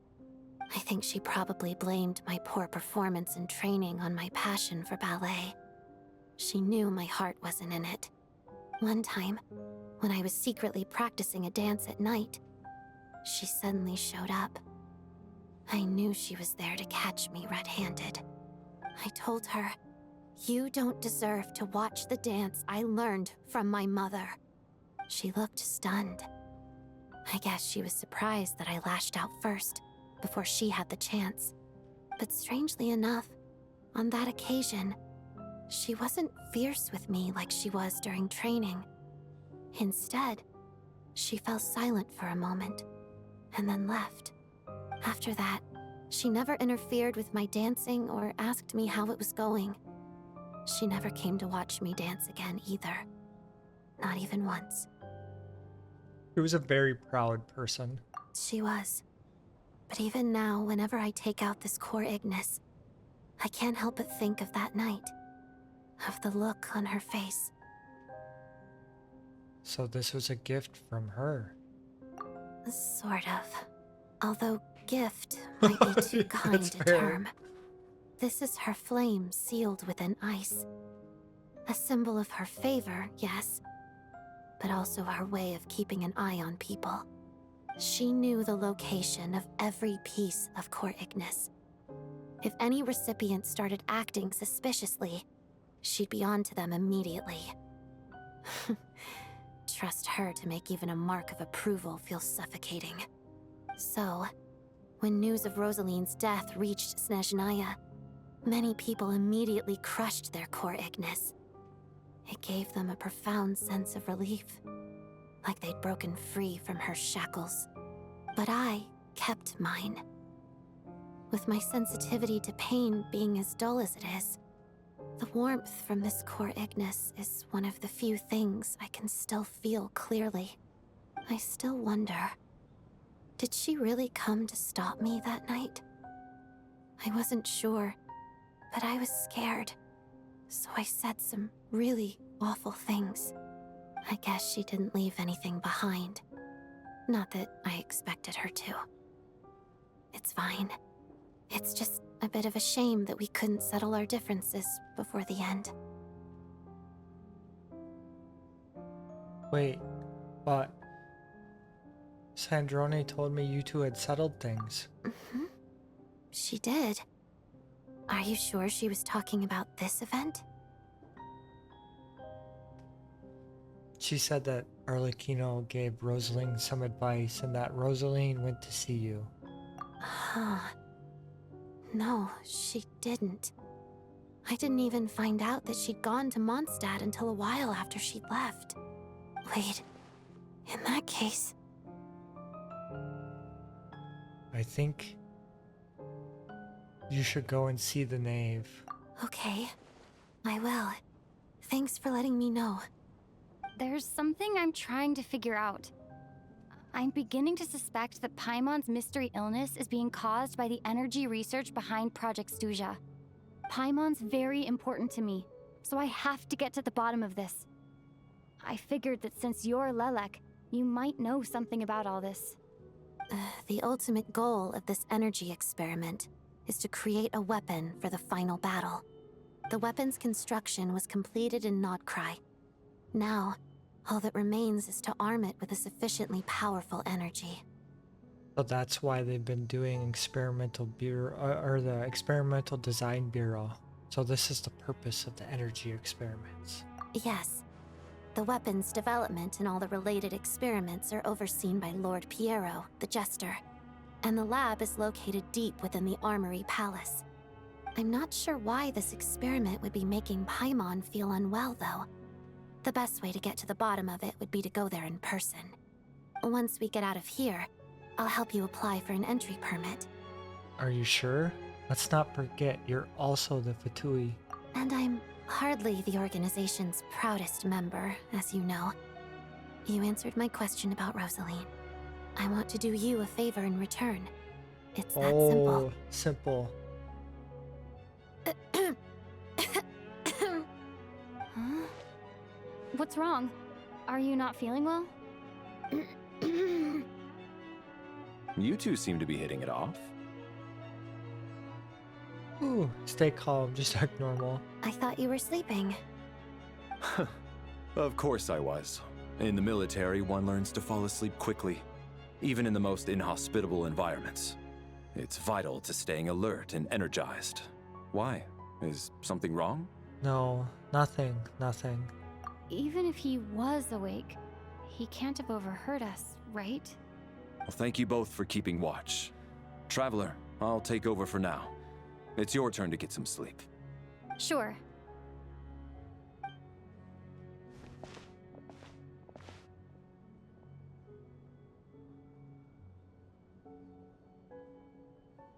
I think she probably blamed my poor performance in training on my passion for ballet. She knew my heart wasn't in it. One time, when I was secretly practicing a dance at night, she suddenly showed up. I knew she was there to catch me red-handed. I told her, "You don't deserve to watch the dance I learned from my mother." She looked stunned. I guess she was surprised that I lashed out first, before she had the chance. But strangely enough, on that occasion, she wasn't fierce with me like she was during training. Instead, she fell silent for a moment, and then left. After that, she never interfered with my dancing or asked me how it was going. She never came to watch me dance again either. Not even once. He was a very proud person. She was. But even now, whenever I take out this core Ignis, I can't help but think of that night. Of the look on her face. So this was a gift from her. Sort of. Although gift might be too kind a fair. term. This is her flame sealed within ice. A symbol of her favor, yes, but also her way of keeping an eye on people. She knew the location of every piece of core Ignis. If any recipient started acting suspiciously, she'd be on to them immediately. Trust her to make even a mark of approval feel suffocating. So, when news of Rosaline's death reached Snezhnaya, many people immediately crushed their core Ignis. It gave them a profound sense of relief, like they'd broken free from her shackles. But I kept mine. With my sensitivity to pain being as dull as it is, the warmth from this core Ignis is one of the few things I can still feel clearly. I still wonder, did she really come to stop me that night? I wasn't sure, but I was scared, so I said some really awful things. I guess she didn't leave anything behind. Not that I expected her to. It's fine. It's just a bit of a shame that we couldn't settle our differences before the end. Wait, but Sandrone told me you two had settled things. Mm-hmm. She did. Are you sure she was talking about this event? She said that Arlecchino gave Rosaline some advice and that Rosaline went to see you. Huh. No, she didn't. I didn't even find out that she'd gone to Mondstadt until a while after she'd left. Wait, in that case... I think you should go and see the Knave. Okay, I will. Thanks for letting me know. There's something I'm trying to figure out. I'm beginning to suspect that Paimon's mystery illness is being caused by the energy research behind Project Stuja. Paimon's very important to me, so I have to get to the bottom of this. I figured that since you're Lelek, you might know something about all this. The ultimate goal of this energy experiment is to create a weapon for the final battle. The weapon's construction was completed in Nocturne. Now, all that remains is to arm it with a sufficiently powerful energy. So that's why they've been doing experimental bureau, or the experimental design bureau. So this is the purpose of the energy experiments. Yes. The weapon's development and all the related experiments are overseen by Lord Piero, the Jester. And the lab is located deep within the Armory Palace. I'm not sure why this experiment would be making Paimon feel unwell, though. The best way to get to the bottom of it would be to go there in person. Once we get out of here, I'll help you apply for an entry permit. Are you sure? Let's not forget, you're also the Fatui. And I'm hardly the organization's proudest member, as you know. You answered my question about Rosaline. I want to do you a favor in return. It's that simple. Simple. Huh? What's wrong? Are you not feeling well? You two seem to be hitting it off. Ooh, stay calm, just act normal. I thought you were sleeping. Of course I was. In the military, one learns to fall asleep quickly, even in the most inhospitable environments. It's vital to staying alert and energized. Why? Is something wrong? No, nothing, nothing. Even if he was awake, he can't have overheard us, right? Well, thank you both for keeping watch. Traveler, I'll take over for now. It's your turn to get some sleep. Sure.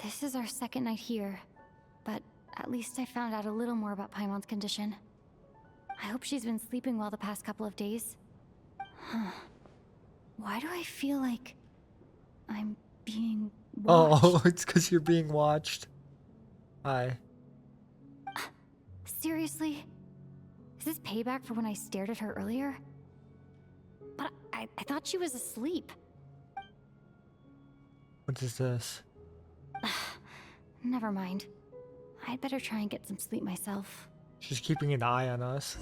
This is our second night here, but at least I found out a little more about Paimon's condition. I hope she's been sleeping well the past couple of days. Huh. Why do I feel like I'm being watched? Oh, it's because you're being watched. Hi. Seriously? Is this payback for when I stared at her earlier? But I thought she was asleep. What is this? Never mind. I'd better try and get some sleep myself. She's keeping an eye on us.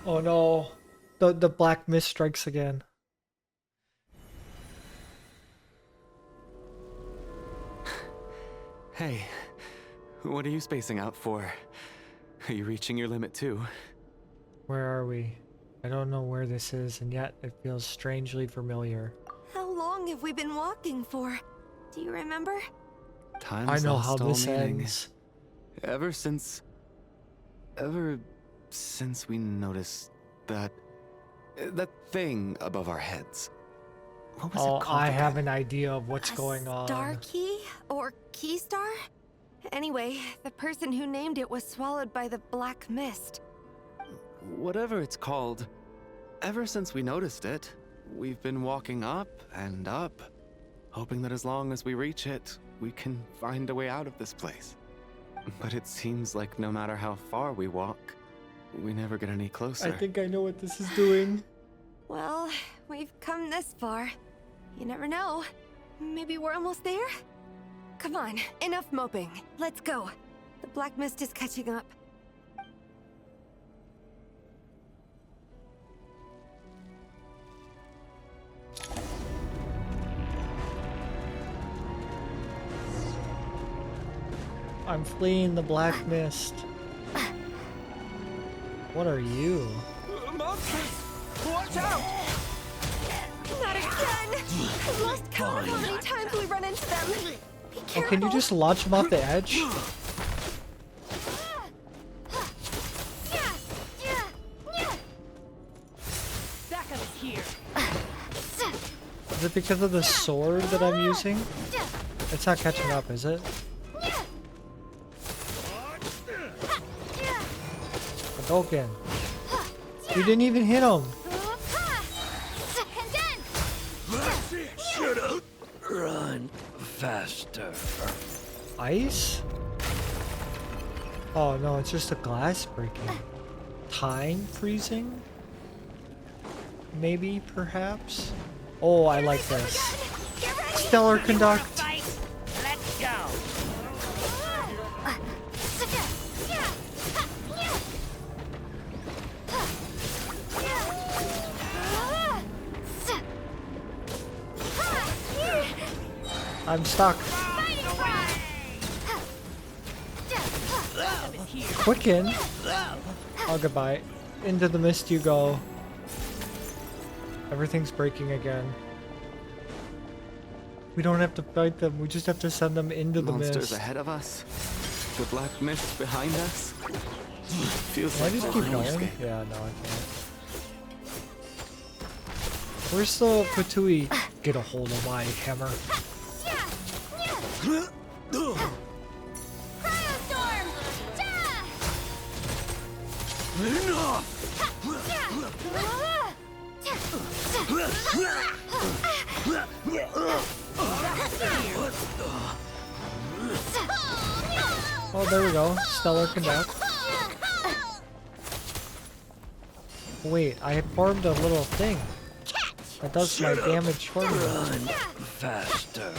Oh no. The black mist strikes again. Hey, what are you spacing out for? Are you reaching your limit too? Where are we? I don't know where this is, and yet it feels strangely familiar. How long have we been walking for? Do you remember? I know how this ends. Ever since we noticed that thing above our heads. What was it called? I have an idea of what's going on. Star key? Or key star? Anyway, the person who named it was swallowed by the black mist. Whatever it's called, ever since we noticed it, we've been walking up and up, hoping that as long as we reach it, we can find a way out of this place. But it seems like no matter how far we walk, we never get any closer. I think I know what this is doing. Well, we've come this far. You never know. Maybe we're almost there? Come on, enough moping. Let's go. The black mist is catching up. I'm fleeing the black mist. What are you? Monsters! Watch out! Not again! I lost count of how many times we run into them. Be careful. Oh, can you just launch them off the edge? Backup is here. Is it because of the sword that I'm using? It's not catching up, is it? Hadouken. You didn't even hit him. Shut up. Run faster. Ice? Oh no, it's just the glass breaking. Time freezing? Maybe, perhaps? Oh, I like this. Stellar Conduct. Let's go! I'm stuck. Quicken. Oh, goodbye. Into the mist you go. Everything's breaking again. We don't have to fight them. We just have to send them into the mist. Monsters ahead of us. The black mist behind us. Feels Can I like just there's keep no going? escape. Yeah, no, I can't. Where's the Fatui? Get a hold of my hammer. Oh, there we go. Stellar Conduct. Wait, I had farmed a little thing. That does my damage for me. Run faster.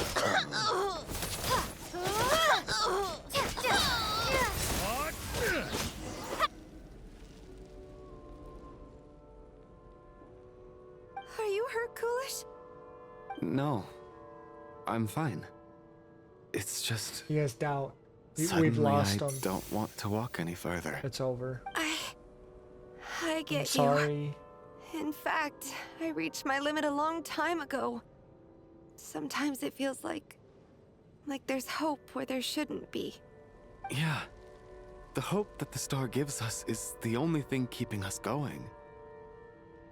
Are you hurt, Coolish? No, I'm fine. It's just... He has doubt. Suddenly, We've lost I him. don't want to walk any further. It's over. I get I'm sorry. you. In fact, I reached my limit a long time ago. Sometimes it feels like there's hope where there shouldn't be. Yeah. The hope that the star gives us is the only thing keeping us going.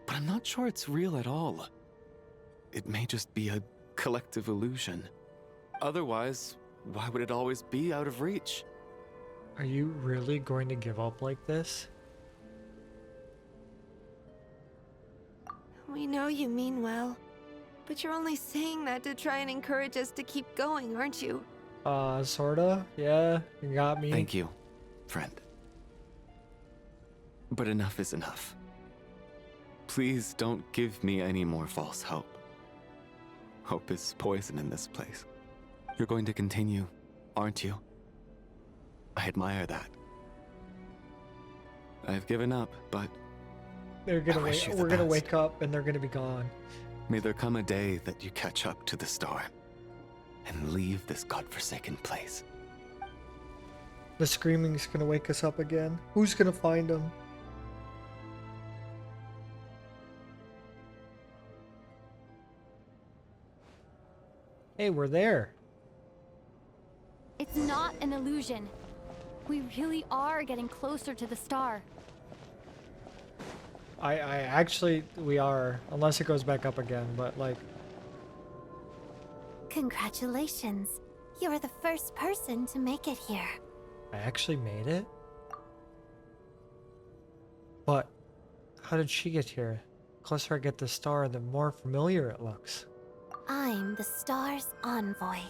But I'm not sure it's real at all. It may just be a collective illusion. Otherwise, why would it always be out of reach? Are you really going to give up like this? We know you mean well, but you're only saying that to try and encourage us to keep going, aren't you? Sorta. Yeah, you got me. Thank you, friend. But enough is enough. Please don't give me any more false hope. Hope is poison in this place. You're going to continue, aren't you? I admire that. I've given up, but They're gonna I wish wait. you the We're gonna best. wake up and they're gonna be gone. May there come a day that you catch up to the star and leave this godforsaken place. The screaming's gonna wake us up again. Who's gonna find them? Hey, we're there. It's not an illusion. We really are getting closer to the star. I actually, we are. Unless it goes back up again, but like... Congratulations. You are the first person to make it here. I actually made it? But how did she get here? The closer I get to the star, the more familiar it looks. I'm the star's envoy.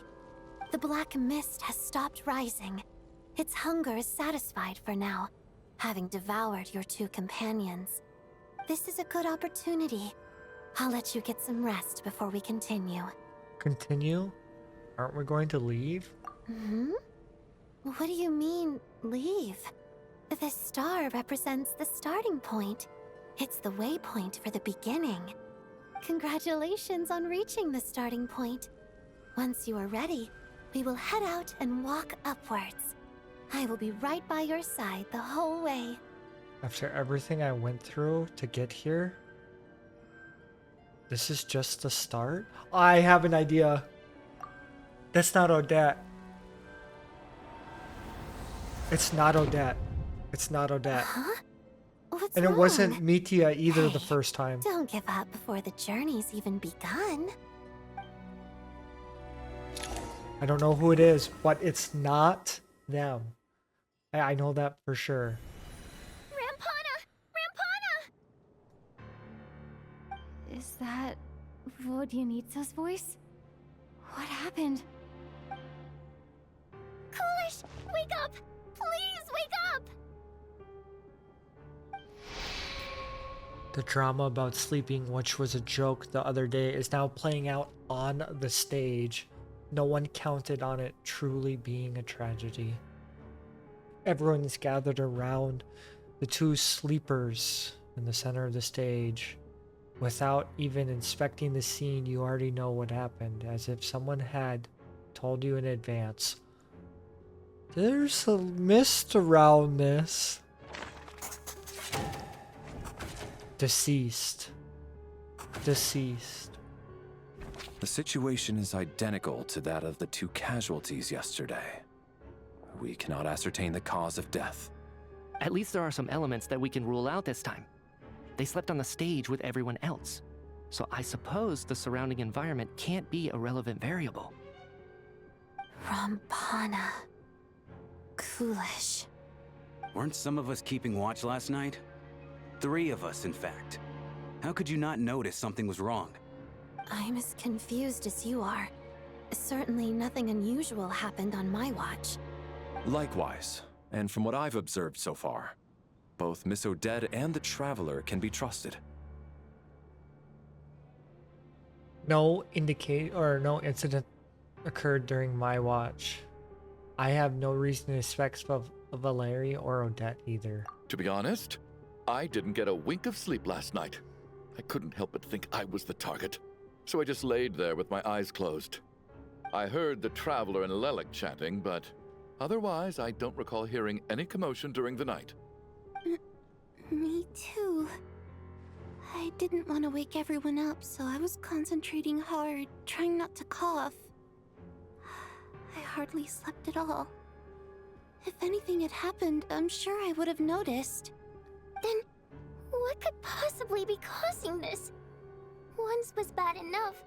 The black mist has stopped rising. Its hunger is satisfied for now, having devoured your two companions. This is a good opportunity. I'll let you get some rest before we continue. Continue? Aren't we going to leave? Hmm? What do you mean, leave? The star represents the starting point. It's the waypoint for the beginning. Congratulations on reaching the starting point. Once you are ready, we will head out and walk upwards. I will be right by your side the whole way. After everything I went through to get here? This is just the start? I have an idea. That's not Odette. It's not Odette. It's not Odette. Huh? What's And it wrong? wasn't Mitia either the Hey, first time. Don't give up before the journey's even begun. I don't know who it is, but it's not them. I know that for sure. Rampana! Rampana! Is that Vodyanitsa's voice? What happened? Coolish! Wake up! Please wake up! The drama about sleeping, which was a joke the other day, is now playing out on the stage. No one counted on it truly being a tragedy. Everyone is gathered around the two sleepers in the center of the stage. Without even inspecting the scene, you already know what happened, as if someone had told you in advance. There's a mist around this. Deceased. Deceased. The situation is identical to that of the two casualties yesterday. We cannot ascertain the cause of death. At least there are some elements that we can rule out this time. They slept on the stage with everyone else. So I suppose the surrounding environment can't be a relevant variable. Rampana. Coolish. Weren't some of us keeping watch last night? 3 of us, in fact. How could you not notice something was wrong? I'm as confused as you are. Certainly nothing unusual happened on my watch. Likewise, and from what I've observed so far, both Miss Odette and the Traveler can be trusted. No incident occurred during my watch. I have no reason to suspect of Valerie or Odette either. To be honest, I didn't get a wink of sleep last night. I couldn't help but think I was the target. So I just laid there with my eyes closed. I heard the Traveler and Lelik chatting, but otherwise I don't recall hearing any commotion during the night. Me too. I didn't want to wake everyone up, so I was concentrating hard, trying not to cough. I hardly slept at all. If anything had happened, I'm sure I would have noticed. Then, what could possibly be causing this? Once was bad enough.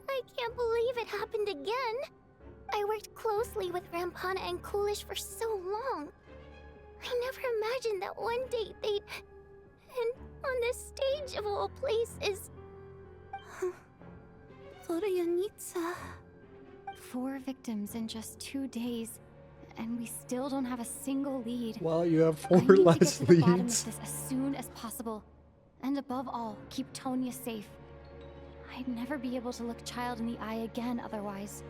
I can't believe it happened again. I worked closely with Rampana and Coolish for so long. I never imagined that one day they'd... And on this stage of all places... Florianitsa... 4 victims in just 2 days, and we still don't have a single lead. Well, you have 4 I need less to get to the bottom of leads. this as soon as possible. And above all, keep Tonya safe. I'd never be able to look Child in the eye again otherwise.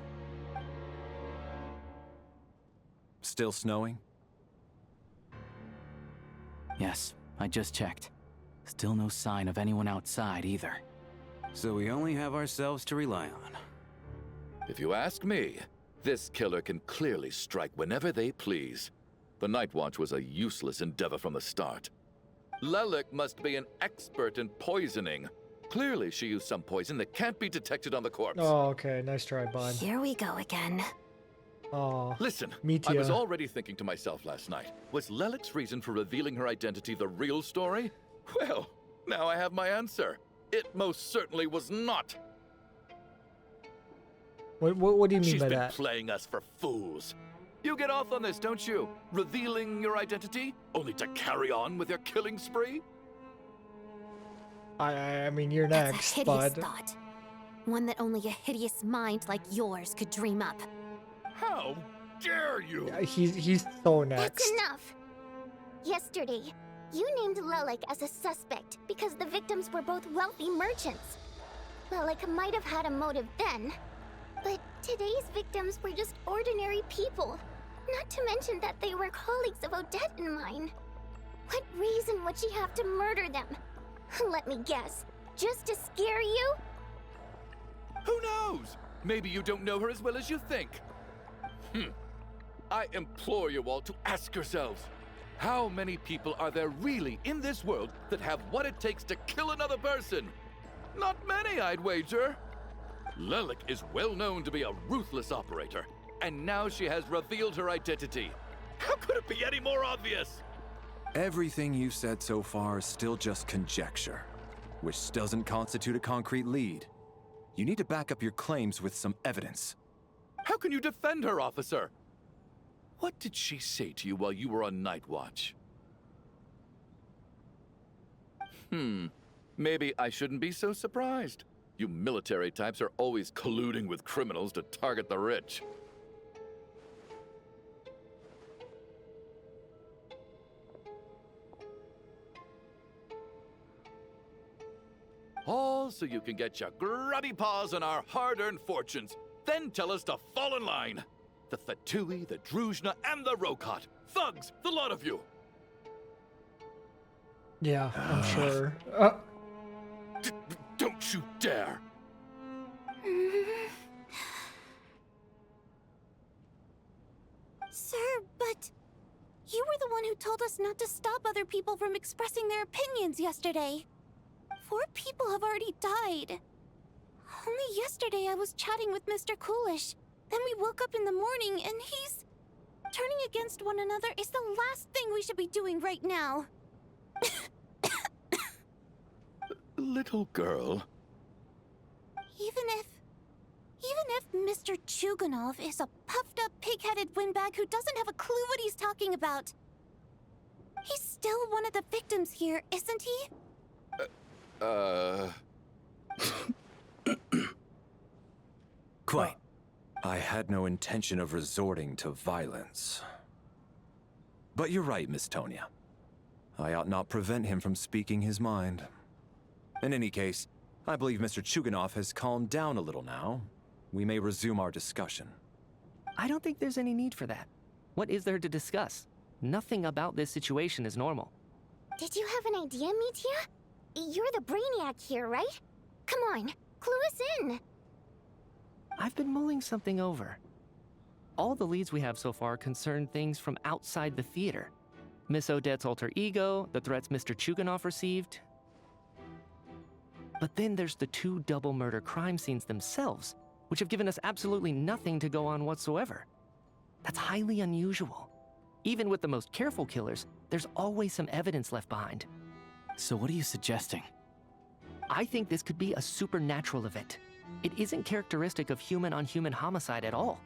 Still snowing? Yes, I just checked. Still no sign of anyone outside either. So we only have ourselves to rely on. If you ask me, this killer can clearly strike whenever they please. The Night Watch was a useless endeavor from the start. Lelik must be an expert in poisoning. Clearly she used some poison that can't be detected on the corpse. Oh, okay. Nice try, bud. Here we go again. Oh, Listen, Metia. I was already thinking to myself last night, was Lelik's reason for revealing her identity the real story? Well, now I have my answer. It most certainly was not. What do you mean She's by been that? playing us for fools. You get off on this, don't you? Revealing your identity, only to carry on with your killing spree? I mean, you're That's next, a hideous bud. thought. One that only a hideous mind like yours could dream up. How dare you? Yeah, he's so next. That's enough! Yesterday, you named Lelik as a suspect because the victims were both wealthy merchants. Lelik might have had a motive then, but today's victims were just ordinary people. Not to mention that they were colleagues of Odette and mine. What reason would she have to murder them? Let me guess, just to scare you? Who knows? Maybe you don't know her as well as you think. I implore you all to ask yourselves, how many people are there really in this world that have what it takes to kill another person? Not many, I'd wager. Lelik is well known to be a ruthless operator, and now she has revealed her identity. How could it be any more obvious? Everything you've said so far is still just conjecture, which doesn't constitute a concrete lead. You need to back up your claims with some evidence. How can you defend her, officer? What did she say to you while you were on Night Watch? Maybe I shouldn't be so surprised. You military types are always colluding with criminals to target the rich. All so you can get your grubby paws on our hard-earned fortunes. Then tell us to fall in line. The Fatui, the Druzhna, and the Rokot. Thugs, the lot of you. Yeah, I'm sure. Don't you dare. Sir, but... You were the one who told us not to stop other people from expressing their opinions yesterday. 4 people have already died. Only yesterday I was chatting with Mr. Coolish. Then we woke up in the morning and he's... Turning against one another is the last thing we should be doing right now. Little girl. Even if Mr. Chuganov is a puffed-up, pig-headed windbag who doesn't have a clue what he's talking about, he's still one of the victims here, isn't he? Quite. I had no intention of resorting to violence. But you're right, Miss Tonya. I ought not prevent him from speaking his mind. In any case, I believe Mr. Chuganov has calmed down a little now. We may resume our discussion. I don't think there's any need for that. What is there to discuss? Nothing about this situation is normal. Did you have an idea, Metia? You're the brainiac here, right? Come on, clue us in. I've been mulling something over. All the leads we have so far concern things from outside the theater. Miss Odette's alter ego, the threats Mr. Chuganov received. But then there's the 2 double murder crime scenes themselves, which have given us absolutely nothing to go on whatsoever. That's highly unusual. Even with the most careful killers, there's always some evidence left behind. So what are you suggesting? I think this could be a supernatural event. It isn't characteristic of human-on-human homicide at all.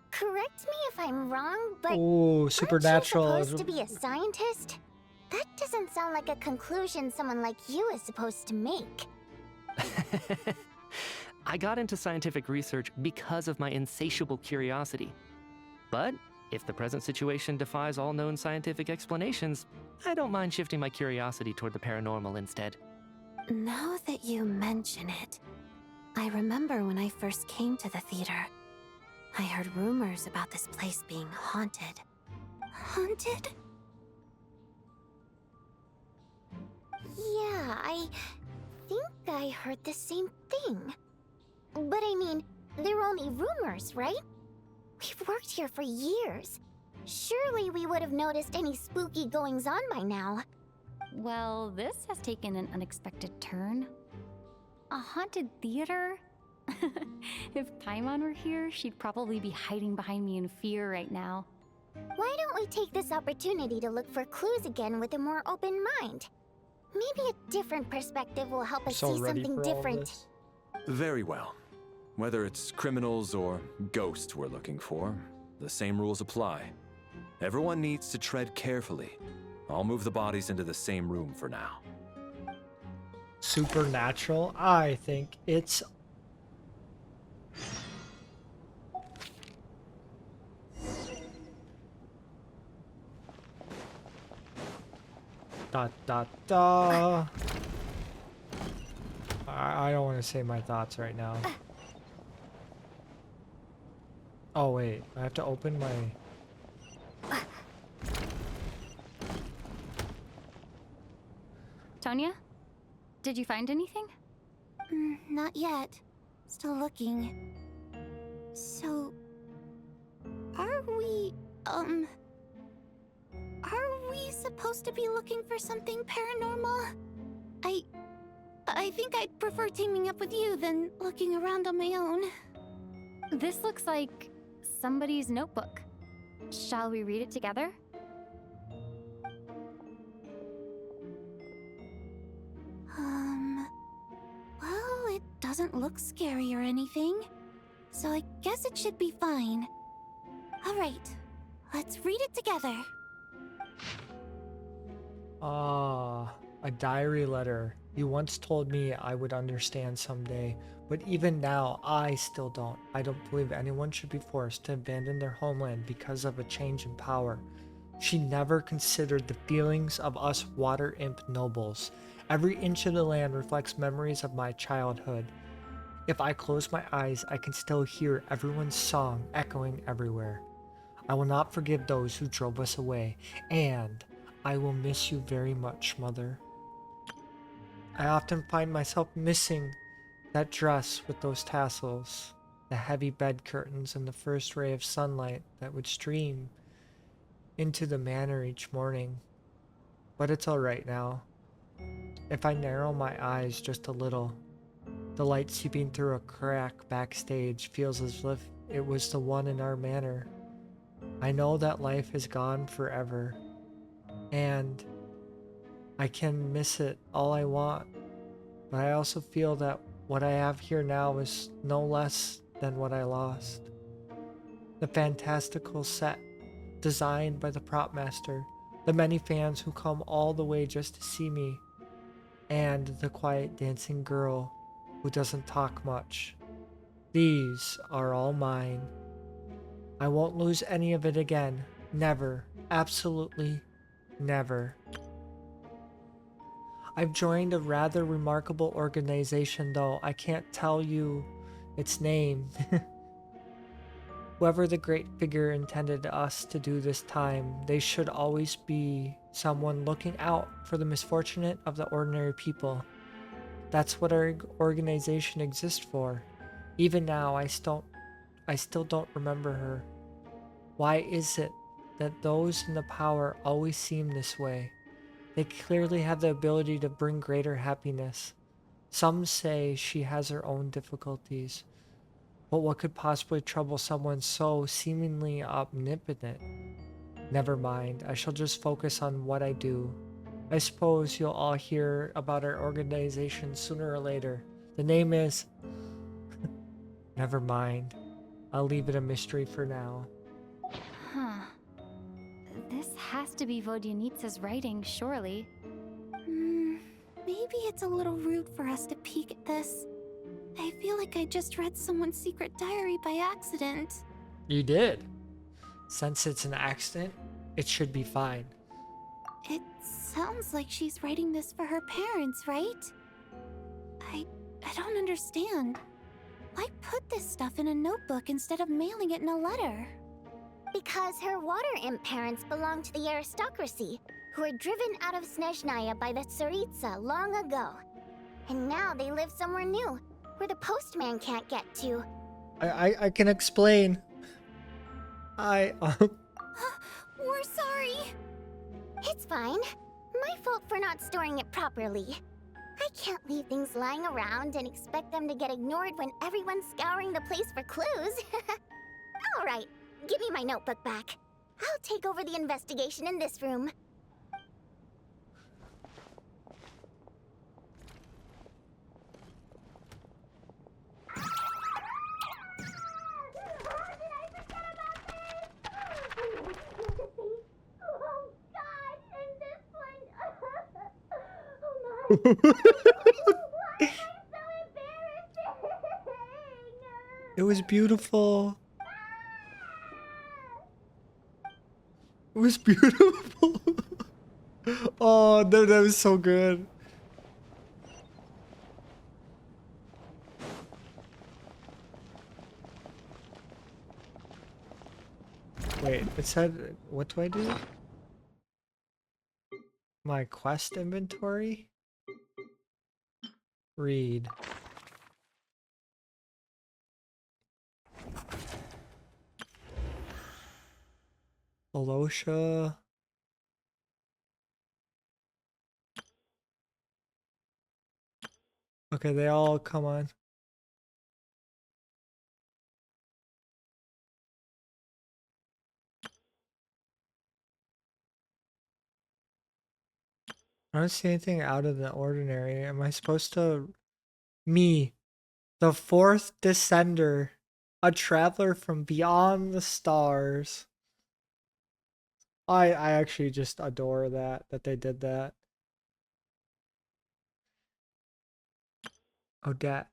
Correct me if I'm wrong, but Oh, supernatural. aren't you supposed to be a scientist? That doesn't sound like a conclusion someone like you is supposed to make. I got into scientific research because of my insatiable curiosity. But if the present situation defies all known scientific explanations, I don't mind shifting my curiosity toward the paranormal instead. Now that you mention it, I remember when I first came to the theater. I heard rumors about this place being haunted. Haunted? Yeah, I think I heard the same thing. But I mean, they're only rumors, right? We've worked here for years. Surely we would have noticed any spooky goings-on by now. Well, this has taken an unexpected turn. A haunted theater? If Paimon were here, she'd probably be hiding behind me in fear right now. Why don't we take this opportunity to look for clues again with a more open mind? Maybe a different perspective will help us see something different. Very well. Whether it's criminals or ghosts we're looking for, the same rules apply. Everyone needs to tread carefully. I'll move the bodies into the same room for now. Supernatural? I think it's... I don't want to say my thoughts right now. Oh wait, I have to open my... Tonya? Did you find anything? Not yet. Still looking. So... Are we supposed to be looking for something paranormal? I think I'd prefer teaming up with you than looking around on my own. This looks like somebody's notebook. Shall we read it together? Well, it doesn't look scary or anything, so I guess it should be fine. Alright, let's read it together. A diary letter. You once told me I would understand someday, but even now, I still don't. I don't believe anyone should be forced to abandon their homeland because of a change in power. She never considered the feelings of us water imp nobles. Every inch of the land reflects memories of my childhood. If I close my eyes, I can still hear everyone's song echoing everywhere. I will not forgive those who drove us away, and I will miss you very much, Mother. I often find myself missing that dress with those tassels, the heavy bed curtains, and the first ray of sunlight that would stream into the manor each morning. But it's alright now. If I narrow my eyes just a little, the light seeping through a crack backstage feels as if it was the one in our manor. I know that life is gone forever, and I can miss it all I want, but I also feel that what I have here now is no less than what I lost. The fantastical set designed by the prop master, the many fans who come all the way just to see me, and the quiet dancing girl who doesn't talk much. These are all mine. I won't lose any of it again. Never. Absolutely never. I've joined a rather remarkable organization, though I can't tell you its name. Whoever the great figure intended us to do this time, they should always be someone looking out for the misfortunate of the ordinary people. That's what our organization exists for. Even now, I still don't remember her. Why is it that those in the power always seem this way? They clearly have the ability to bring greater happiness. Some say she has her own difficulties. But what could possibly trouble someone so seemingly omnipotent? Never mind, I shall just focus on what I do. I suppose you'll all hear about our organization sooner or later. The name is... Never mind. I'll leave it a mystery for now. Huh. This has to be Vodyanitsa's writing, surely. Maybe it's a little rude for us to peek at this. I feel like I just read someone's secret diary by accident. You did. Since it's an accident, it should be fine. It sounds like she's writing this for her parents, right? I don't understand. Why put this stuff in a notebook instead of mailing it in a letter? Because her water imp parents belonged to the aristocracy, who were driven out of Snezhnaya by the Tsaritsa long ago. And now they live somewhere new, where the postman can't get to. I can explain. We're sorry. It's fine. My fault for not storing it properly. I can't leave things lying around and expect them to get ignored when everyone's scouring the place for clues. All right, give me my notebook back. I'll take over the investigation in this room. It was beautiful. It was beautiful. Oh, that was so good. Wait, it said, what do I do? My quest inventory? Read. Alosha. Okay, they all come on. I don't see anything out of the ordinary. Am I supposed to... Me, the fourth descender, a traveler from beyond the stars. I actually just adore that they did that. Odette.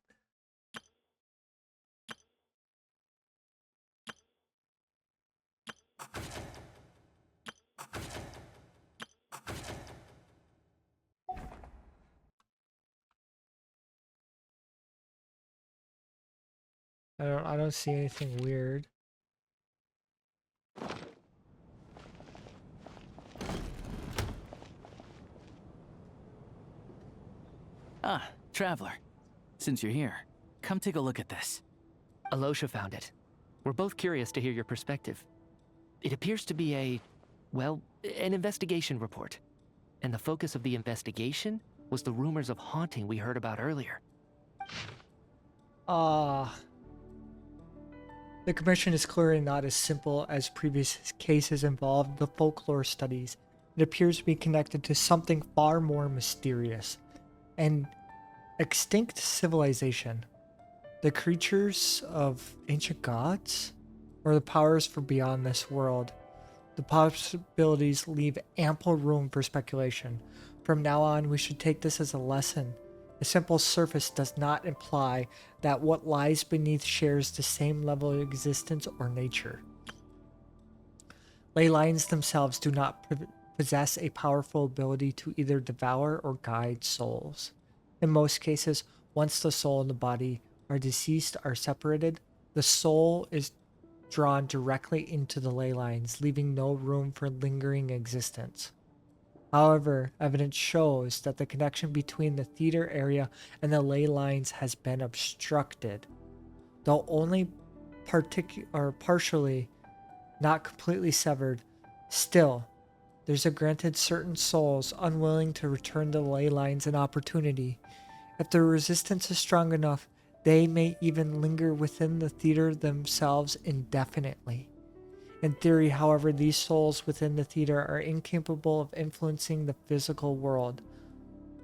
I don't see anything weird. Ah, traveler. Since you're here, come take a look at this. Alosha found it. We're both curious to hear your perspective. It appears to be well, an investigation report. And the focus of the investigation was the rumors of haunting we heard about earlier. The commission is clearly not as simple as previous cases involved the folklore studies. It appears to be connected to something far more mysterious. An extinct civilization. The creatures of ancient gods? Or the powers from beyond this world? The possibilities leave ample room for speculation. From now on, we should take this as a lesson. The simple surface does not imply that what lies beneath shares the same level of existence or nature. Ley lines themselves do not possess a powerful ability to either devour or guide souls. In most cases, once the soul and the body are deceased are separated, the soul is drawn directly into the ley lines, leaving no room for lingering existence. However, evidence shows that the connection between the theater area and the ley lines has been obstructed. though only partially, not completely severed. Still, there's a granted certain souls unwilling to return the ley lines an opportunity. If their resistance is strong enough, they may even linger within the theater themselves indefinitely. In theory, however, these souls within the theater are incapable of influencing the physical world.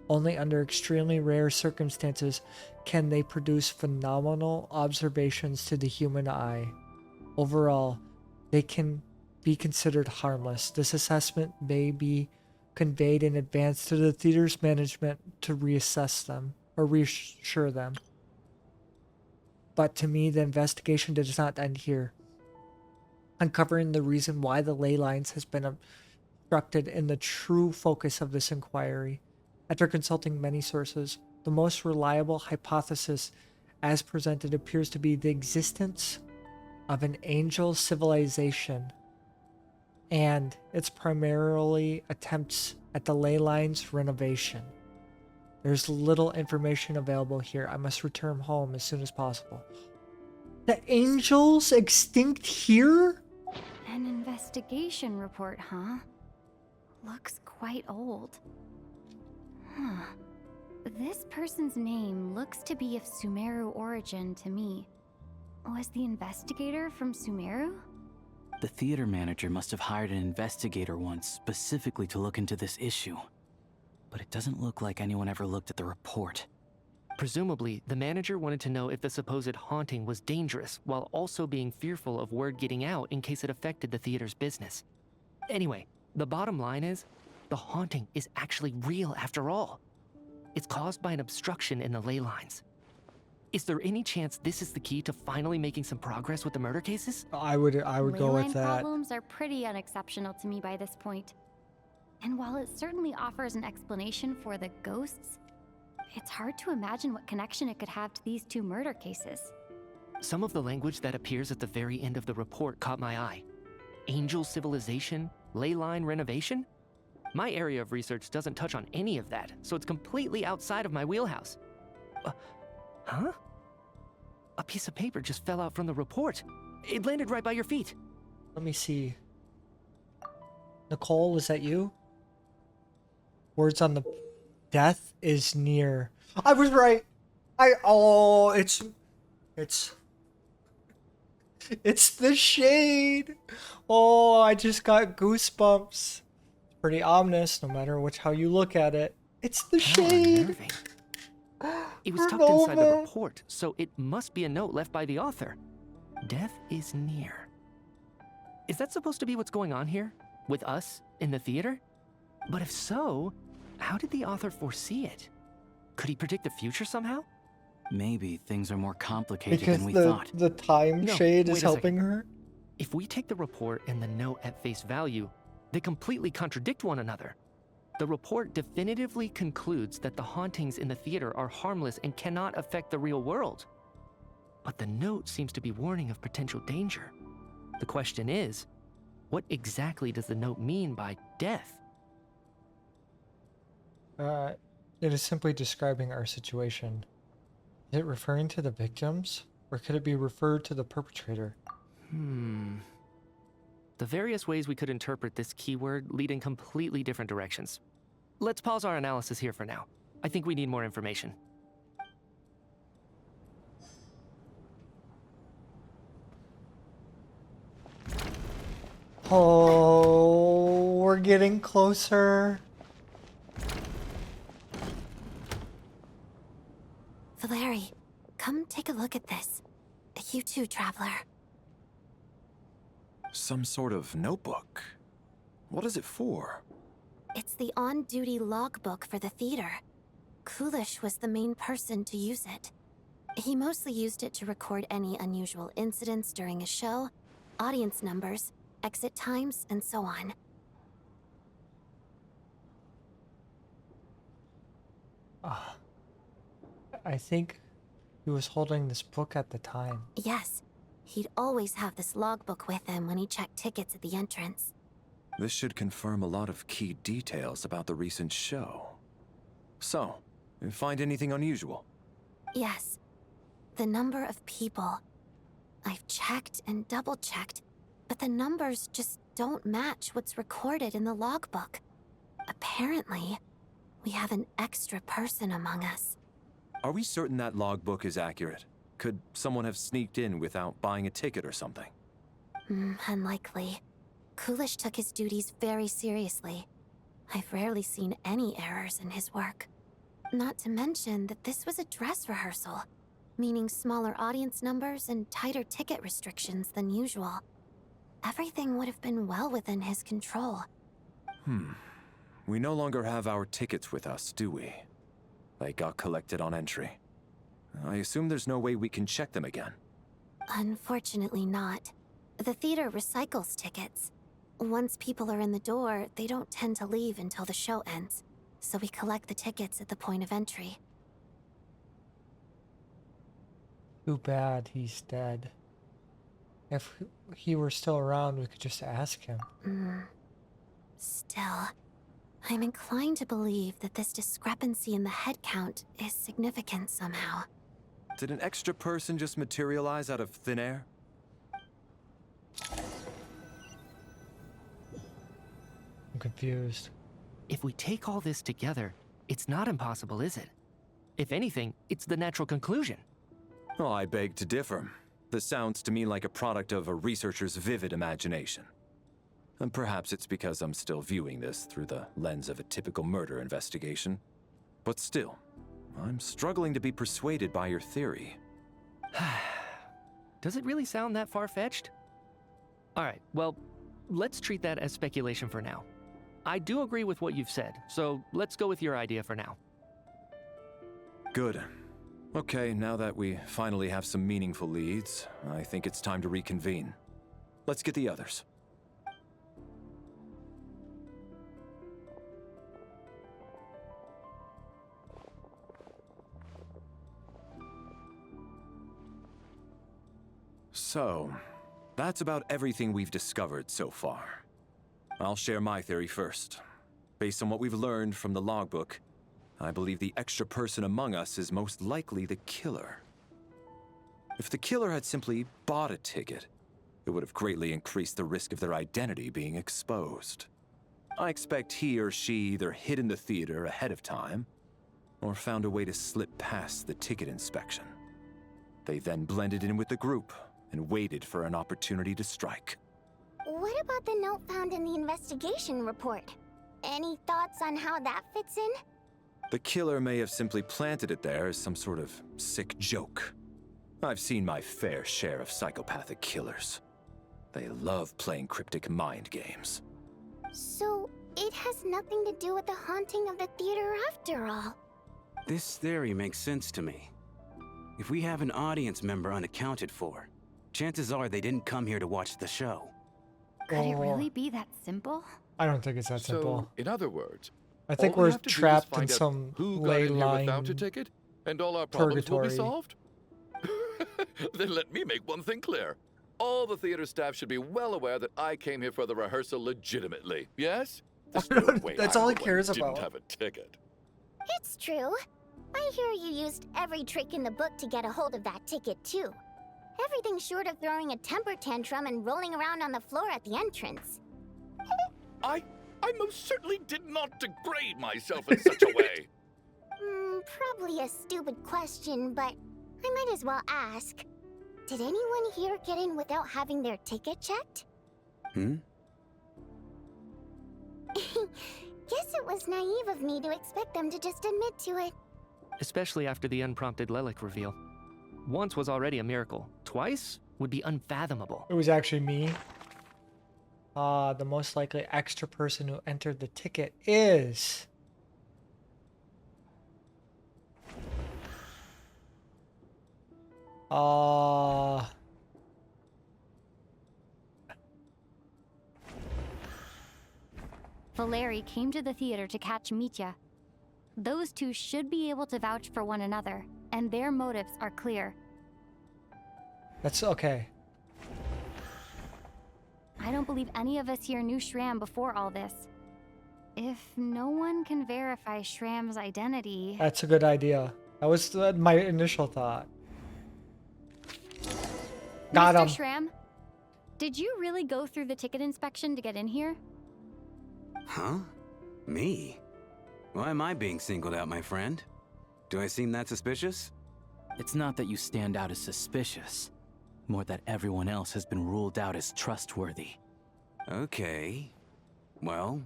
Only under extremely rare circumstances can they produce phenomenal observations to the human eye. Overall, they can be considered harmless. This assessment may be conveyed in advance to the theater's management to reassess them or reassure them. But to me, the investigation does not end here. Uncovering the reason why the ley lines has been obstructed in the true focus of this inquiry. After consulting many sources, the most reliable hypothesis as presented appears to be the existence of an angel civilization and its primarily attempts at the ley lines renovation. There's little information available here. I must return home as soon as possible. The angels extinct here? An investigation report, huh? Looks quite old. Huh. This person's name looks to be of Sumeru origin to me. Was the investigator from Sumeru? The theater manager must have hired an investigator once specifically to look into this issue. But it doesn't look like anyone ever looked at the report. Presumably, the manager wanted to know if the supposed haunting was dangerous, while also being fearful of word getting out in case it affected the theater's business. Anyway, the bottom line is, the haunting is actually real after all. It's caused by an obstruction in the ley lines. Is there any chance this is the key to finally making some progress with the murder cases? I would go with that. Problems are pretty unexceptional to me by this point. And while it certainly offers an explanation for the ghosts, it's hard to imagine what connection it could have to these two murder cases. Some of the language that appears at the very end of the report caught my eye. Angel civilization, ley line renovation? My area of research doesn't touch on any of that, so it's completely outside of my wheelhouse. Huh? A piece of paper just fell out from the report. It landed right by your feet. Let me see. Nicole, is that you? Words on the death is near. I was right. It's the shade. Oh, I just got goosebumps. Pretty ominous, no matter how you look at it. It's the shade. It was tucked inside the report, so it must be a note left by the author. Death is near. Is that supposed to be what's going on here? With us in the theater? But if so, how did the author foresee it? Could he predict the future somehow? Maybe things are more complicated because than we thought. The time shade is helping her? If we take the report and the note at face value, they completely contradict one another. The report definitively concludes that the hauntings in the theater are harmless and cannot affect the real world. But the note seems to be warning of potential danger. The question is, what exactly does the note mean by death? It is simply describing our situation. Is it referring to the victims, or could it be referred to the perpetrator? The various ways we could interpret this keyword lead in completely different directions. Let's pause our analysis here for now. I think we need more information. Oh, we're getting closer. Valeri, come take a look at this. You too, traveler. Some sort of notebook. What is it for? It's the on-duty logbook for the theater. Kulish was the main person to use it. He mostly used it to record any unusual incidents during a show, audience numbers, exit times, and so on. I think he was holding this book at the time. Yes, he'd always have this logbook with him when he checked tickets at the entrance. This should confirm a lot of key details about the recent show. So, you find anything unusual? Yes. The number of people, I've checked and double-checked, but the numbers just don't match what's recorded in the logbook. Apparently, we have an extra person among us. Are we certain that logbook is accurate? Could someone have sneaked in without buying a ticket or something? Unlikely. Coolish took his duties very seriously. I've rarely seen any errors in his work. Not to mention that this was a dress rehearsal, meaning smaller audience numbers and tighter ticket restrictions than usual. Everything would have been well within his control. We no longer have our tickets with us, do we? They got collected on entry. I assume there's no way we can check them again. Unfortunately not. The theater recycles tickets. Once people are in the door, they don't tend to leave until the show ends, so we collect the tickets at the point of entry. Too bad he's dead. If he were still around, we could just ask him. Still, I'm inclined to believe that this discrepancy in the head count is significant somehow. Did an extra person just materialize out of thin air? I'm confused. If we take all this together, it's not impossible, is it? If anything, it's the natural conclusion. Oh, I beg to differ. This sounds to me like a product of a researcher's vivid imagination. And perhaps it's because I'm still viewing this through the lens of a typical murder investigation. But still, I'm struggling to be persuaded by your theory. Does it really sound that far-fetched? Alright, well, let's treat that as speculation for now. I do agree with what you've said, so let's go with your idea for now. Good. Okay, now that we finally have some meaningful leads, I think it's time to reconvene. Let's get the others. So, that's about everything we've discovered so far. I'll share my theory first. Based on what we've learned from the logbook, I believe the extra person among us is most likely the killer. If the killer had simply bought a ticket, it would have greatly increased the risk of their identity being exposed. I expect he or she either hid in the theater ahead of time, or found a way to slip past the ticket inspection. They then blended in with the group and waited for an opportunity to strike. What about the note found in the investigation report? Any thoughts on how that fits in? The killer may have simply planted it there as some sort of sick joke. I've seen my fair share of psychopathic killers. They love playing cryptic mind games. So, it has nothing to do with the haunting of the theater after all. This theory makes sense to me. If we have an audience member unaccounted for, chances are they didn't come here to watch the show. Could it really be that simple? I don't think it's that simple. So, in other words, I think all we we're have to do is trapped in find out some who got ley in here line without a ticket, and all our problems will be purgatory. solved? Then let me make one thing clear. All the theater staff should be well aware that I came here for the rehearsal legitimately. Yes? There's no way That's I'm all he the one cares who didn't about. have a ticket. It's true. I hear you used every trick in the book to get a hold of that ticket, too. Everything short of throwing a temper tantrum and rolling around on the floor at the entrance. I most certainly did not degrade myself in such a way. Probably a stupid question, but I might as well ask. Did anyone here get in without having their ticket checked? Guess it was naive of me to expect them to just admit to it. Especially after the unprompted Lelik reveal. Once was already a miracle. Twice would be unfathomable. It was actually me. The most likely extra person who entered the ticket is... Valeri came to the theater to catch Mitya. Those two should be able to vouch for one another, and their motives are clear. That's okay. I don't believe any of us here knew Shram before all this. If no one can verify Shram's identity... That's a good idea. That was my initial thought. Got Mr. him. Shram, did you really go through the ticket inspection to get in here? Huh? Me? Why am I being singled out, my friend? Do I seem that suspicious? It's not that you stand out as suspicious, more that everyone else has been ruled out as trustworthy. Okay. Well,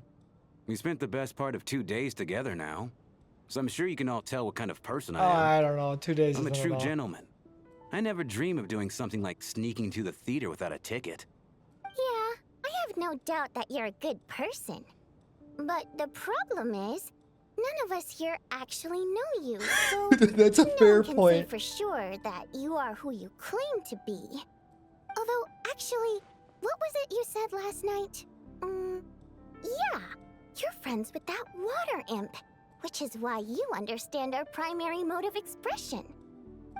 we spent the best part of 2 days together now, so I'm sure you can all tell what kind of person I am. I don't know. 2 days I'm a isn't true enough. gentleman. I never dream of doing something like sneaking to the theater without a ticket. Yeah, I have no doubt that you're a good person. But the problem is, none of us here actually know you, so That's a no fair one can point. say for sure that you are who you claim to be. Although, actually, what was it you said last night? Yeah, you're friends with that water imp, which is why you understand our primary mode of expression.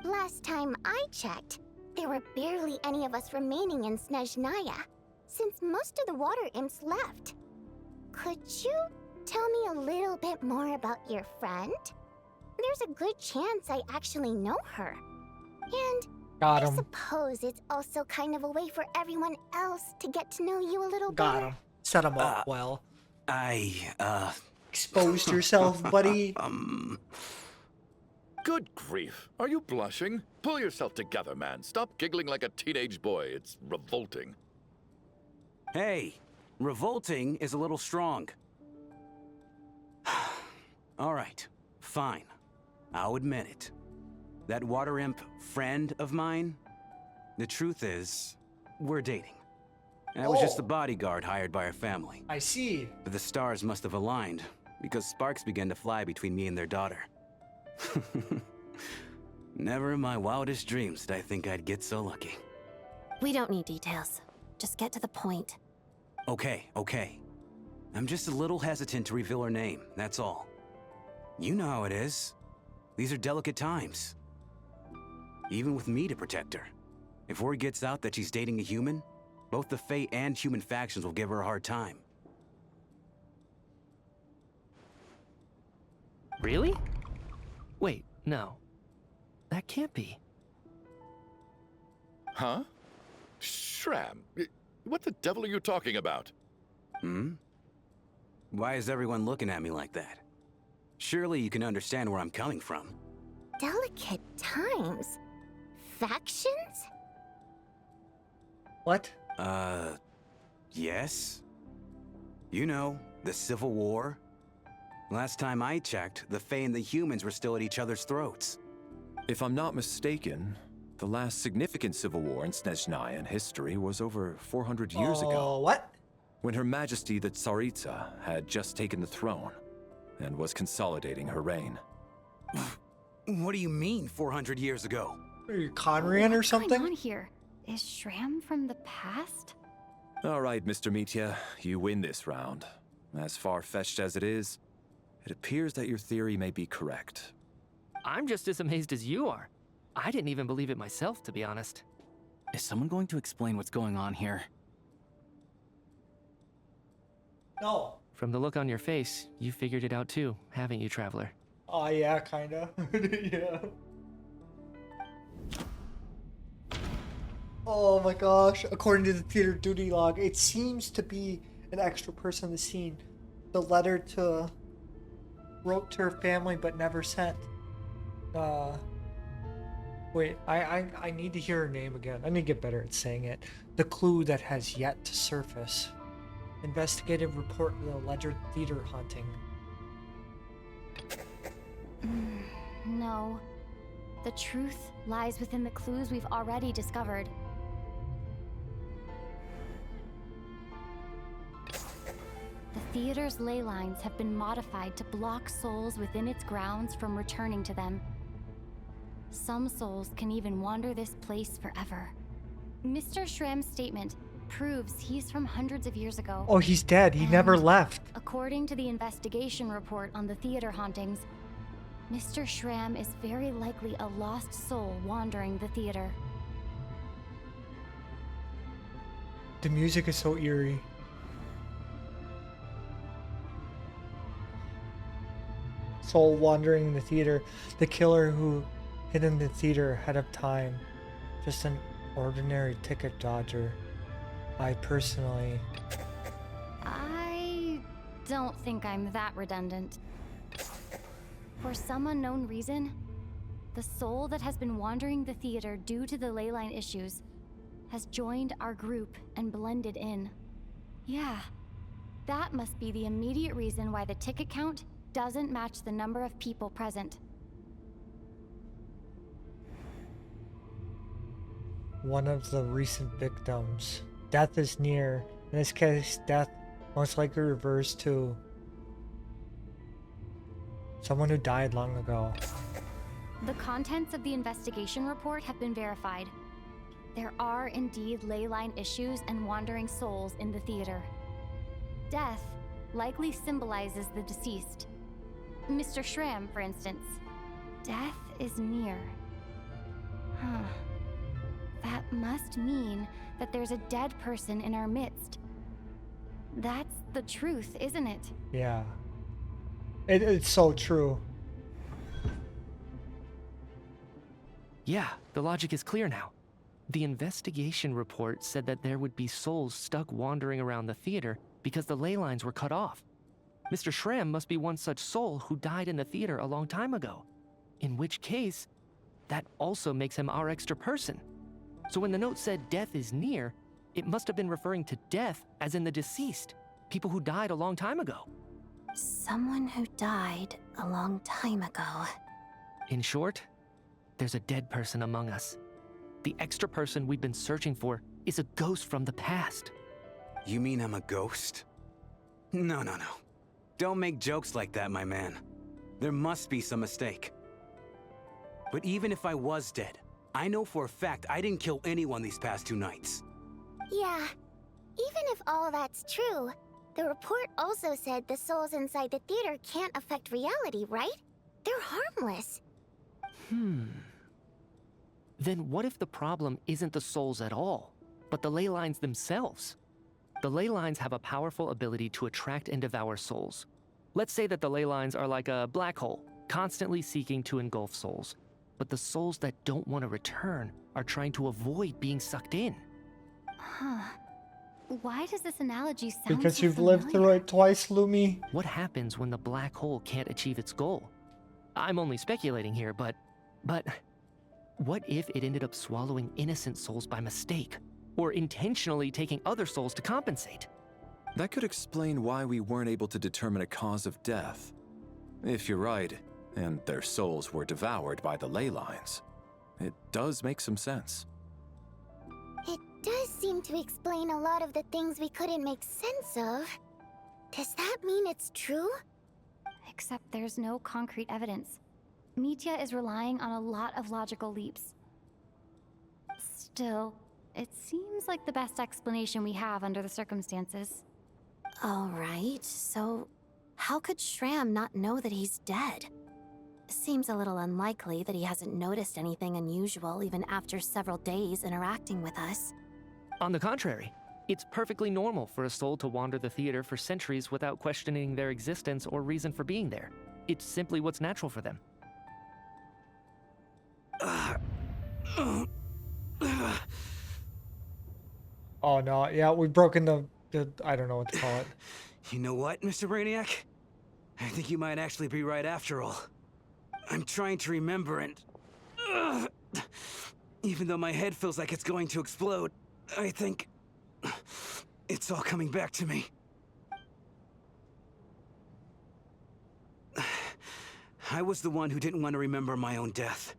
Last time I checked, there were barely any of us remaining in Snezhnaya, since most of the water imps left. Could you tell me a little bit more about your friend? There's a good chance I actually know her. And Got I him. suppose it's also kind of a way for everyone else to get to know you a little Got better. him. Set him up well. Exposed yourself, buddy. Good grief. Are you blushing? Pull yourself together, man. Stop giggling like a teenage boy. It's revolting. Hey, revolting is a little strong. All right, fine. I'll admit it. That water imp friend of mine, the truth is, we're dating. I was just the bodyguard hired by our family. I see. But the stars must have aligned, because sparks began to fly between me and their daughter. Never in my wildest dreams did I think I'd get so lucky. We don't need details. Just get to the point. Okay. I'm just a little hesitant to reveal her name, that's all. You know how it is. These are delicate times. Even with me to protect her. If word gets out that she's dating a human, both the Fae and human factions will give her a hard time. Really? Wait, no. That can't be. Huh? Shram, what the devil are you talking about? Why is everyone looking at me like that? Surely you can understand where I'm coming from. Delicate times? Factions? What? Yes? You know, the Civil War? Last time I checked, the Fae and the humans were still at each other's throats. If I'm not mistaken, the last significant civil war in Snezhnaya history was over 400 years ago. What? When Her Majesty the Tsaritsa had just taken the throne and was consolidating her reign. What do you mean, 400 years ago? Are you Conran or What's something? going on here? Is Shram from the past? All right, Mr. Mitya, you win this round. As far-fetched as it is, it appears that your theory may be correct. I'm just as amazed as you are. I didn't even believe it myself, to be honest. Is someone going to explain what's going on here? No. From the look on your face, you figured it out too, haven't you, Traveler? Oh, yeah, kinda. Yeah. Oh my gosh. According to the theater duty log, it seems to be an extra person in the scene. The letter wrote to her family but never sent. Wait, I need to hear her name again. I need to get better at saying it. The clue that has yet to surface. Investigative report of the alleged theater haunting. No. The truth lies within the clues we've already discovered. The theater's ley lines have been modified to block souls within its grounds from returning to them. Some souls can even wander this place forever. Mr. Shram's statement proves he's from hundreds of years ago. Oh, he's dead. He never left. According to the investigation report on the theater hauntings, Mr. Shram is very likely a lost soul wandering the theater. The music is so eerie. Soul wandering the theater. The killer who hid in the theater ahead of time. Just an Ordinary ticket dodger. I personally... I don't think I'm that redundant. For some unknown reason, the soul that has been wandering the theater due to the ley line issues has joined our group and blended in. Yeah, that must be the immediate reason why the ticket count doesn't match the number of people present. One of the recent victims. Death is near. In this case, death most likely refers to someone who died long ago. The contents of the investigation report have been verified. There are indeed ley line issues and wandering souls in the theater. Death likely symbolizes the deceased. Mr. Shram, for instance. Death is near. Huh. That must mean that there's a dead person in our midst. That's the truth, isn't it? Yeah. It's so true. Yeah, the logic is clear now. The investigation report said that there would be souls stuck wandering around the theater because the ley lines were cut off. Mr. Shram must be one such soul who died in the theater a long time ago. In which case, that also makes him our extra person. So when the note said death is near, it must have been referring to death as in the deceased, people who died a long time ago. Someone who died a long time ago. In short, there's a dead person among us. The extra person we've been searching for is a ghost from the past. You mean I'm a ghost? No. Don't make jokes like that, my man. There must be some mistake. But even if I was dead, I know for a fact I didn't kill anyone these past 2 nights. Yeah, even if all that's true, the report also said the souls inside the theater can't affect reality, right? They're harmless. Then what if the problem isn't the souls at all, but the ley lines themselves? The ley lines have a powerful ability to attract and devour souls. Let's say that the ley lines are like a black hole, constantly seeking to engulf souls. But the souls that don't want to return are trying to avoid being sucked in. Huh. Why does this analogy sound Because so you've familiar? lived through it twice, Lumi. What happens when the black hole can't achieve its goal? I'm only speculating here, but what if it ended up swallowing innocent souls by mistake? Or intentionally taking other souls to compensate? That could explain why we weren't able to determine a cause of death. If you're right, and their souls were devoured by the ley lines, it does make some sense. It does seem to explain a lot of the things we couldn't make sense of. Does that mean it's true? Except there's no concrete evidence. Mitya is relying on a lot of logical leaps. Still, it seems like the best explanation we have under the circumstances. All right, so how could Shram not know that he's dead? Seems a little unlikely that he hasn't noticed anything unusual even after several days interacting with us. On the contrary, it's perfectly normal for a soul to wander the theater for centuries without questioning their existence or reason for being there. It's simply what's natural for them. Oh no, yeah, we've broken the I don't know what to call it. You know what, Mr. Brainiac? I think you might actually be right after all. I'm trying to remember and... even though my head feels like it's going to explode, I think... it's all coming back to me. I was the one who didn't want to remember my own death,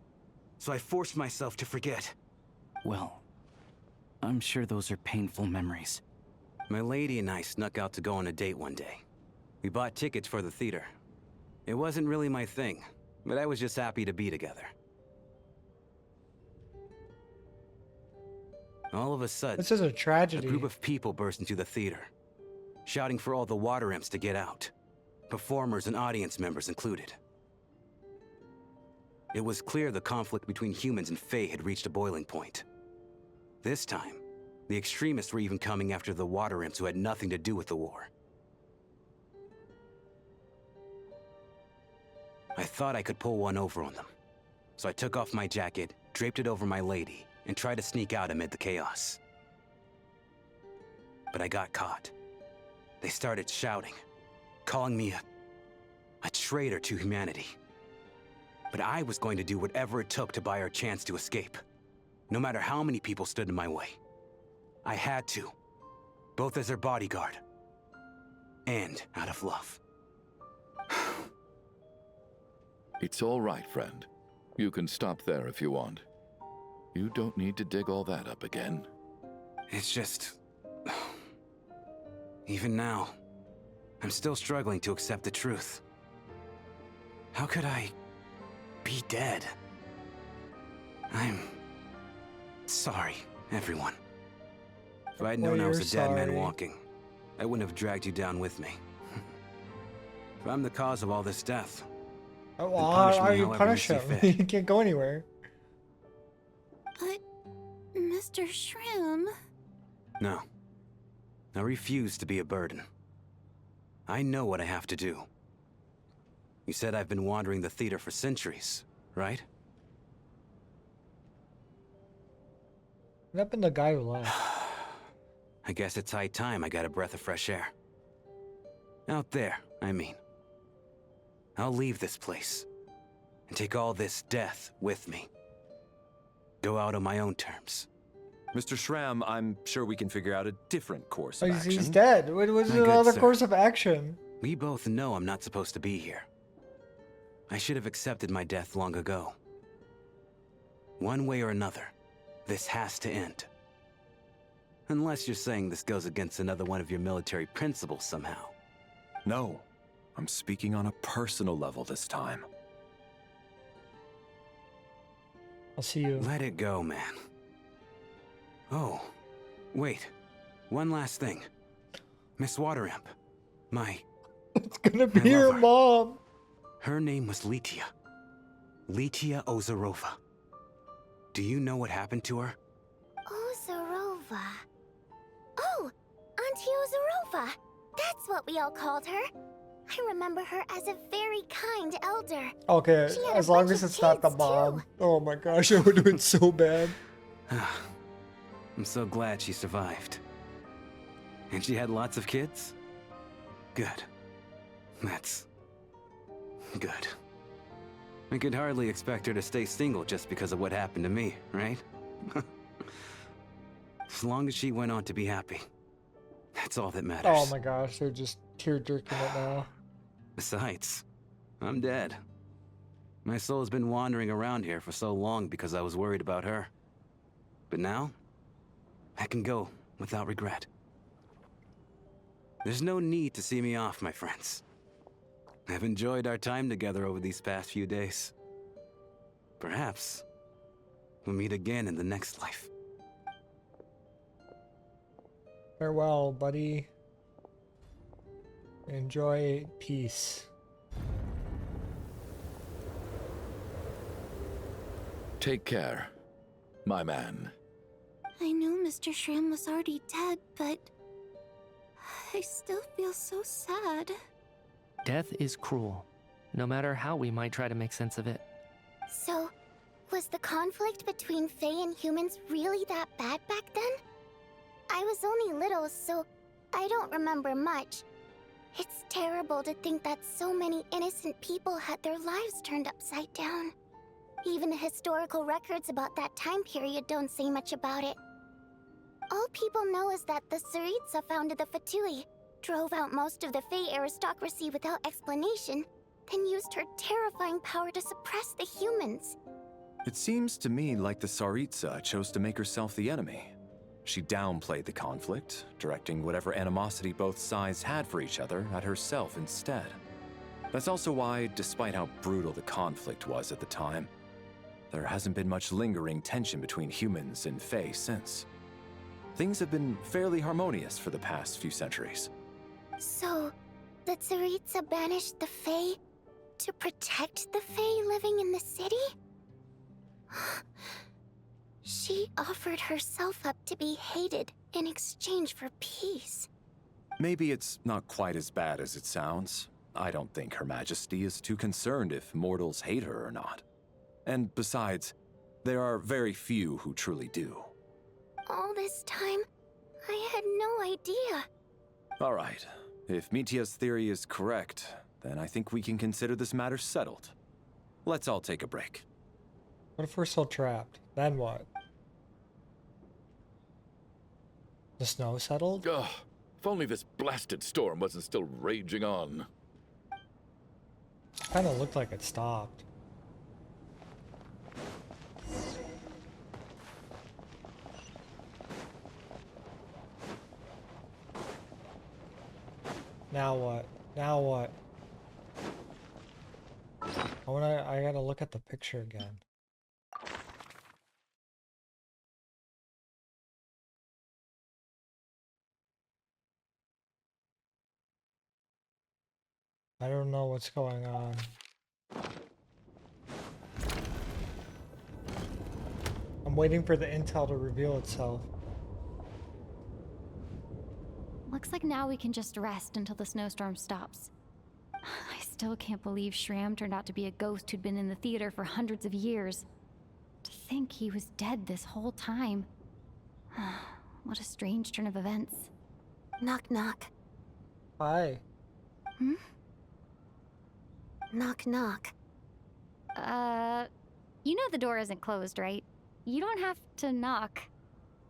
so I forced myself to forget. Well, I'm sure those are painful memories. My lady and I snuck out to go on a date one day. We bought tickets for the theater. It wasn't really my thing, but I was just happy to be together. All of a sudden, This is a tragedy. a group of people burst into the theater, shouting for all the water imps to get out, performers and audience members included. It was clear the conflict between humans and Fae had reached a boiling point. This time, the extremists were even coming after the water imps who had nothing to do with the war. I thought I could pull one over on them, so I took off my jacket, draped it over my lady, and tried to sneak out amid the chaos. But I got caught. They started shouting, calling me a traitor to humanity. But I was going to do whatever it took to buy her a chance to escape, no matter how many people stood in my way. I had to, both as her bodyguard and out of love. It's all right, friend. You can stop there if you want. You don't need to dig all that up again. It's just... Even now, I'm still struggling to accept the truth. How could I be dead? I'm sorry, everyone. If I'd known I was a dead man walking, I wouldn't have dragged you down with me. If I'm the cause of all this death, oh, well, how are you punish him? He can't go anywhere. But, Mr. Shroom... No. I refuse to be a burden. I know what I have to do. You said I've been wandering the theater for centuries, right? What happened to the guy who left? I guess it's high time I got a breath of fresh air. Out there, I mean. I'll leave this place and take all this death with me. Go out on my own terms. Mr. Shram, I'm sure we can figure out a different course of action. He's dead. What was the other course of action? We both know I'm not supposed to be here. I should have accepted my death long ago. One way or another, this has to end. Unless you're saying this goes against another one of your military principles somehow. No, I'm speaking on a personal level this time. I'll see you. Let it go, man. Oh, wait. One last thing. Miss Wateramp. It's gonna be your mom. Her name was Litia. Litia Ozarova. Do you know what happened to her? Ozarova. Oh, Auntie Ozarova. That's what we all called her. I remember her as a very kind elder. Okay, as long as it's not the mom. Too. Oh my gosh, I would have been so bad. I'm so glad she survived. And she had lots of kids? Good. That's... good. I could hardly expect her to stay single just because of what happened to me, right? As long as she went on to be happy. That's all that matters. Oh my gosh, they're just tear-jerking it now. Besides, I'm dead. My soul has been wandering around here for so long because I was worried about her. But now, I can go without regret. There's no need to see me off, my friends. I've enjoyed our time together over these past few days. Perhaps we'll meet again in the next life. Farewell, buddy. Enjoy peace. Take care, my man. I knew Mr. Shram was already dead, but... I still feel so sad. Death is cruel, no matter how we might try to make sense of it. So, was the conflict between Fae and humans really that bad back then? I was only little, so I don't remember much. It's terrible to think that so many innocent people had their lives turned upside down. Even the historical records about that time period don't say much about it. All people know is that the Tsaritsa founded the Fatui, drove out most of the Fae aristocracy without explanation, then used her terrifying power to suppress the humans. It seems to me like the Tsaritsa chose to make herself the enemy. She downplayed the conflict, directing whatever animosity both sides had for each other at herself instead. That's also why, despite how brutal the conflict was at the time, there hasn't been much lingering tension between humans and Fae since. Things have been fairly harmonious for the past few centuries. So, the Tsaritsa banished the Fae to protect the Fae living in the city? She offered herself up to be hated in exchange for peace. Maybe it's not quite as bad as it sounds. I don't think Her Majesty is too concerned if mortals hate her or not. And besides, There are very few who truly do. All this time, I had no idea. All right. If Mitya's theory is correct, then I think we can consider this matter settled. Let's all take a break. What if we're still trapped? Then what? The snow settled? Ugh, if only this blasted storm wasn't still raging on. Kinda looked like it stopped. Now what? Now what? I gotta look at the picture again. I don't know what's going on. I'm waiting for the intel to reveal itself. Looks like now we can just rest until the snowstorm stops. I still can't believe Shram turned out to be a ghost who'd been in the theater for hundreds of years. To think he was dead this whole time. What a strange turn of events. Knock knock. Hi. Hmm? Knock knock. You know the door isn't closed, right? You don't have to knock.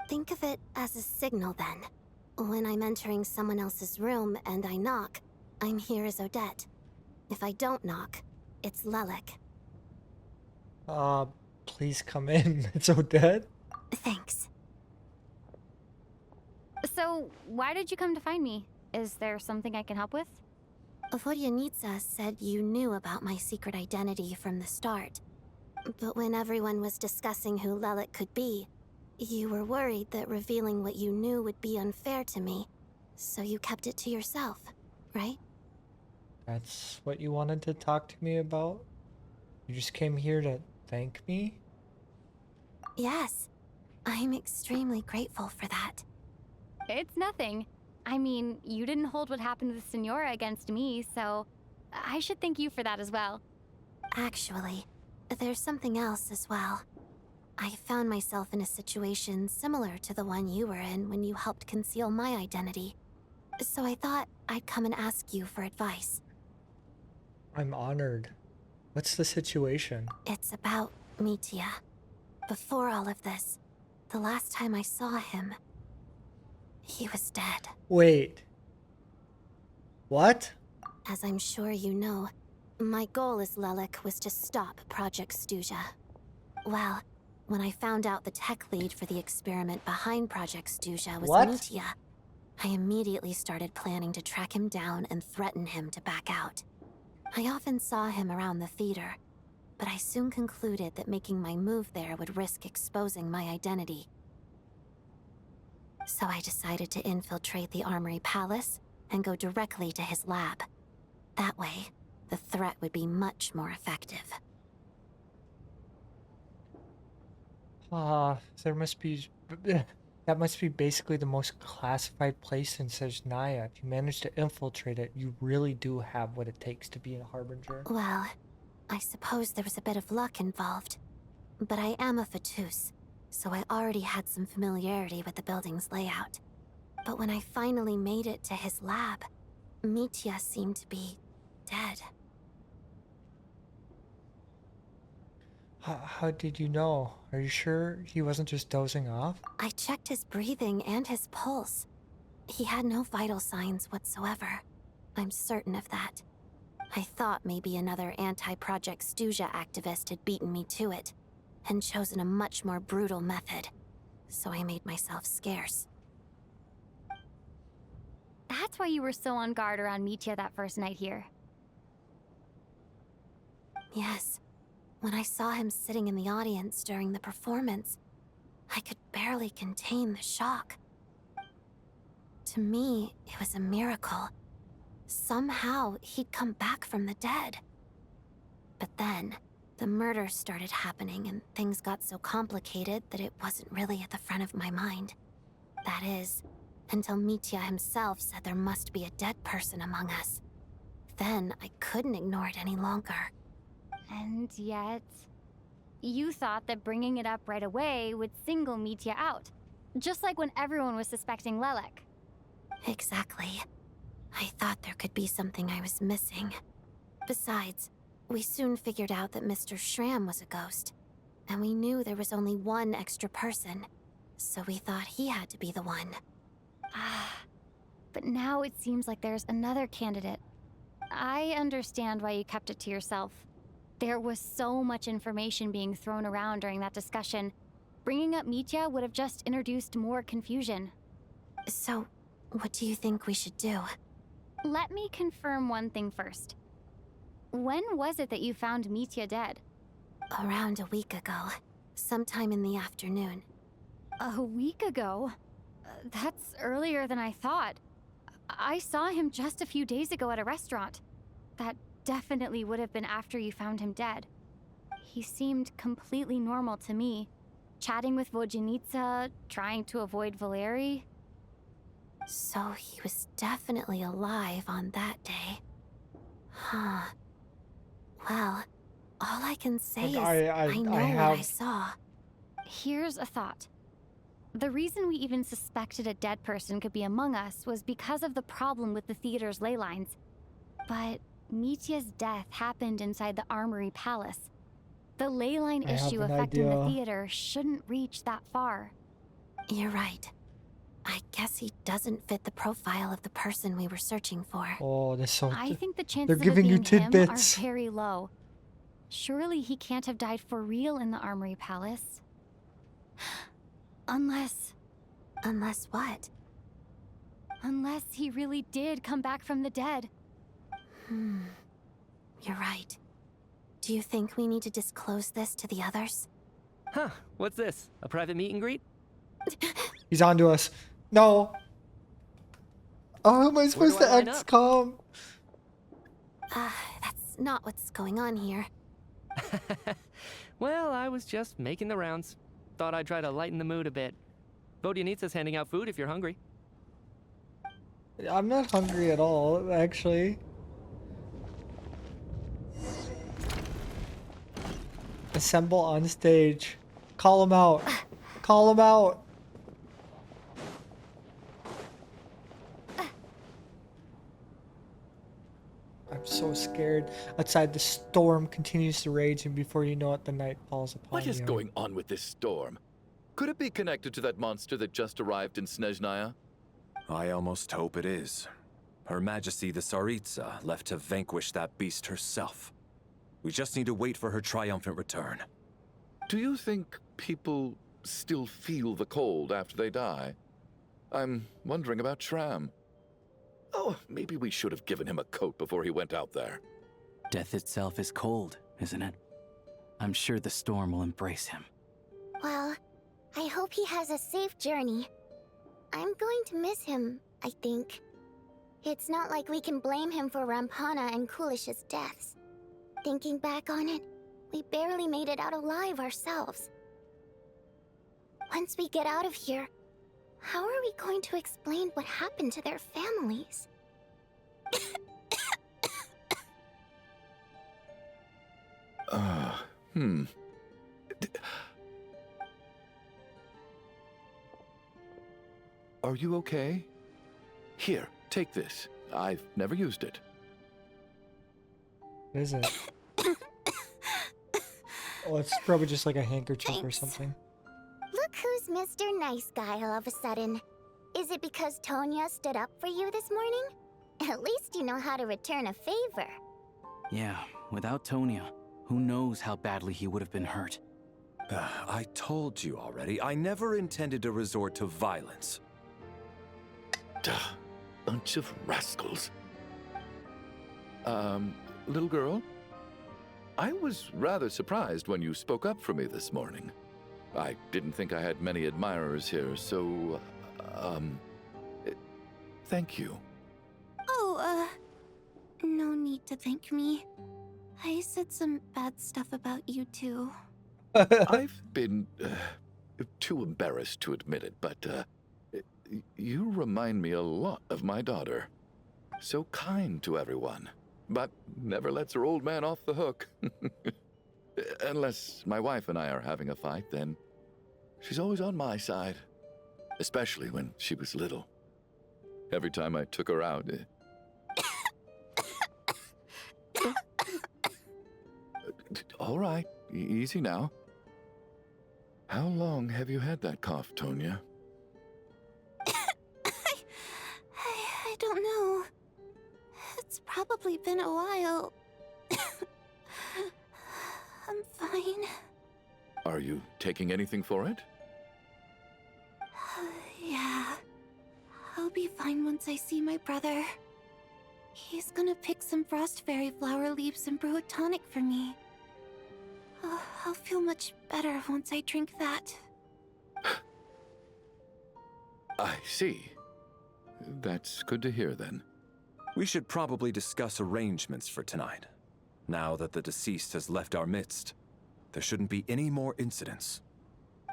Think of it as a signal then. When I'm entering someone else's room and I knock, I'm here as Odette. If I don't knock, it's Lelik. Please come in. It's Odette. Thanks. So, why did you come to find me? Is there something I can help with? Vodyanitsa said you knew about my secret identity from the start. But when everyone was discussing who Lelik could be, you were worried that revealing what you knew would be unfair to me. So you kept it to yourself, right? That's what you wanted to talk to me about? You just came here to thank me? Yes. I'm extremely grateful for that. It's nothing. I mean, you didn't hold what happened with Senora against me, so I should thank you for that as well. Actually, there's something else as well. I found myself in a situation similar to the one you were in when you helped conceal my identity. So I thought I'd come and ask you for advice. I'm honored. What's the situation? It's about Mitya. Before all of this, the last time I saw him, he was dead. Wait. What? As I'm sure you know, my goal as Lelik was to stop Project Stuzha. Well, when I found out the tech lead for the experiment behind Project Stuzha was Mitya, I immediately started planning to track him down and threaten him to back out. I often saw him around the theater, but I soon concluded that making my move there would risk exposing my identity. So I decided to infiltrate the Armory Palace and go directly to his lab. That way, the threat would be much more effective. There must be... That must be basically the most classified place in Snezhnaya. If you manage to infiltrate it, you really do have what it takes to be a Harbinger. Well, I suppose there was a bit of luck involved. But I am a Fatus, so I already had some familiarity with the building's layout. But when I finally made it to his lab, Mitya seemed to be dead. How did you know? Are you sure he wasn't just dozing off? I checked his breathing and his pulse. He had no vital signs whatsoever. I'm certain of that. I thought maybe another anti-Project Stuzha activist had beaten me to it, and chosen a much more brutal method. So I made myself scarce. That's why you were so on guard around Mitya that first night here. Yes. When I saw him sitting in the audience during the performance, I could barely contain the shock. To me, it was a miracle. Somehow, he'd come back from the dead. But then, the murders started happening and things got so complicated that it wasn't really at the front of my mind. That is, until Mitya himself said there must be a dead person among us. Then I couldn't ignore it any longer. And yet... You thought that bringing it up right away would single Mitya out, just like when everyone was suspecting Lelek. Exactly. I thought there could be something I was missing. Besides, we soon figured out that Mr. Shram was a ghost, and we knew there was only one extra person, so we thought he had to be the one. But now it seems like there's another candidate. I understand why you kept it to yourself. There was so much information being thrown around during that discussion. Bringing up Mitya would have just introduced more confusion. So, what do you think we should do? Let me confirm one thing first. When was it that you found Mitya dead? Around a week ago, sometime in the afternoon. A week ago? That's earlier than I thought. I saw him just a few days ago at a restaurant. That definitely would have been after you found him dead. He seemed completely normal to me, chatting with Vodjanitsa, trying to avoid Valeri. So he was definitely alive on that day. Huh. Well, all I can say is I know what I saw. Here's a thought. The reason we even suspected a dead person could be among us was because of the problem with the theater's ley lines. But Mitya's death happened inside the Armory Palace. The ley line issue affecting the theater shouldn't reach that far. You're right. I guess he doesn't fit the profile of the person we were searching for. Oh, they're so... I think the chances they're giving of you it being him tidbits. are very low. Surely he can't have died for real in the Armory Palace. Unless... Unless what? Unless he really did come back from the dead. You're right. Do you think we need to disclose this to the others? Huh, what's this? A private meet and greet? He's on to us. No. Oh, how am I supposed to XCOM? That's not what's going on here. Well, I was just making the rounds. Thought I'd try to lighten the mood a bit. Vodjanitsa's handing out food if you're hungry. I'm not hungry at all, actually. Assemble on stage. Call him out. Call him out. I'm so scared. Outside, the storm continues to rage, and before you know it, the night falls upon you. What is going on with this storm? Could it be connected to that monster that just arrived in Snezhnaya? I almost hope it is. Her Majesty the Tsaritsa left to vanquish that beast herself. We just need to wait for her triumphant return. Do you think people still feel the cold after they die? I'm wondering about Shram. Oh, maybe we should have given him a coat before he went out there. Death itself is cold, isn't it? I'm sure the storm will embrace him. Well, I hope he has a safe journey. I'm going to miss him, I think. It's not like we can blame him for Rampana and Kulish's deaths. Thinking back on it, we barely made it out alive ourselves. Once we get out of here, how are we going to explain what happened to their families? Are you okay? Here, take this. I've never used it. What is it? Oh, it's probably just like a handkerchief or Thanks. something. Look who's Mr. Nice Guy all of a sudden. Is it because Tonya stood up for you this morning? At least you know how to return a favor. Yeah, without Tonya, who knows how badly he would have been hurt. I told you already, I never intended to resort to violence. Duh, bunch of rascals. Little girl? I was rather surprised when you spoke up for me this morning. I didn't think I had many admirers here, so, thank you. Oh, no need to thank me. I said some bad stuff about you too. I've been too embarrassed to admit it, but you remind me a lot of my daughter. So kind to everyone, but never lets her old man off the hook. Unless my wife and I are having a fight, then she's always on my side. Especially when she was little. Every time I took her out... All right, easy now. How long have you had that cough, Tonya? I don't know. It's probably been a while. I'm fine. Are you taking anything for it? Yeah. I'll be fine once I see my brother. He's gonna pick some frost fairy flower leaves and brew a tonic for me. I'll feel much better once I drink that. I see. That's good to hear, then. We should probably discuss arrangements for tonight. Now that the deceased has left our midst, there shouldn't be any more incidents.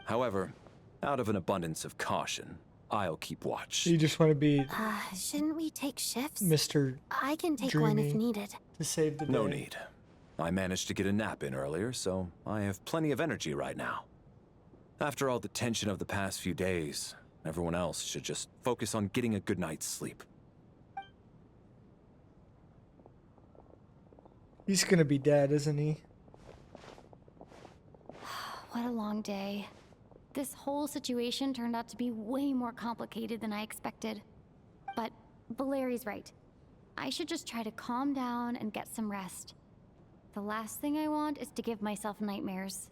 However, out of an abundance of caution, I'll keep watch. You just want to be Shouldn't we take shifts? Mr. I can take Dreamy one if needed. to save the day. No need. I managed to get a nap in earlier, so I have plenty of energy right now. After all the tension of the past few days, everyone else should just focus on getting a good night's sleep. He's gonna be dead, isn't he? What a long day. This whole situation turned out to be way more complicated than I expected. But Valeri's right. I should just try to calm down and get some rest. The last thing I want is to give myself nightmares.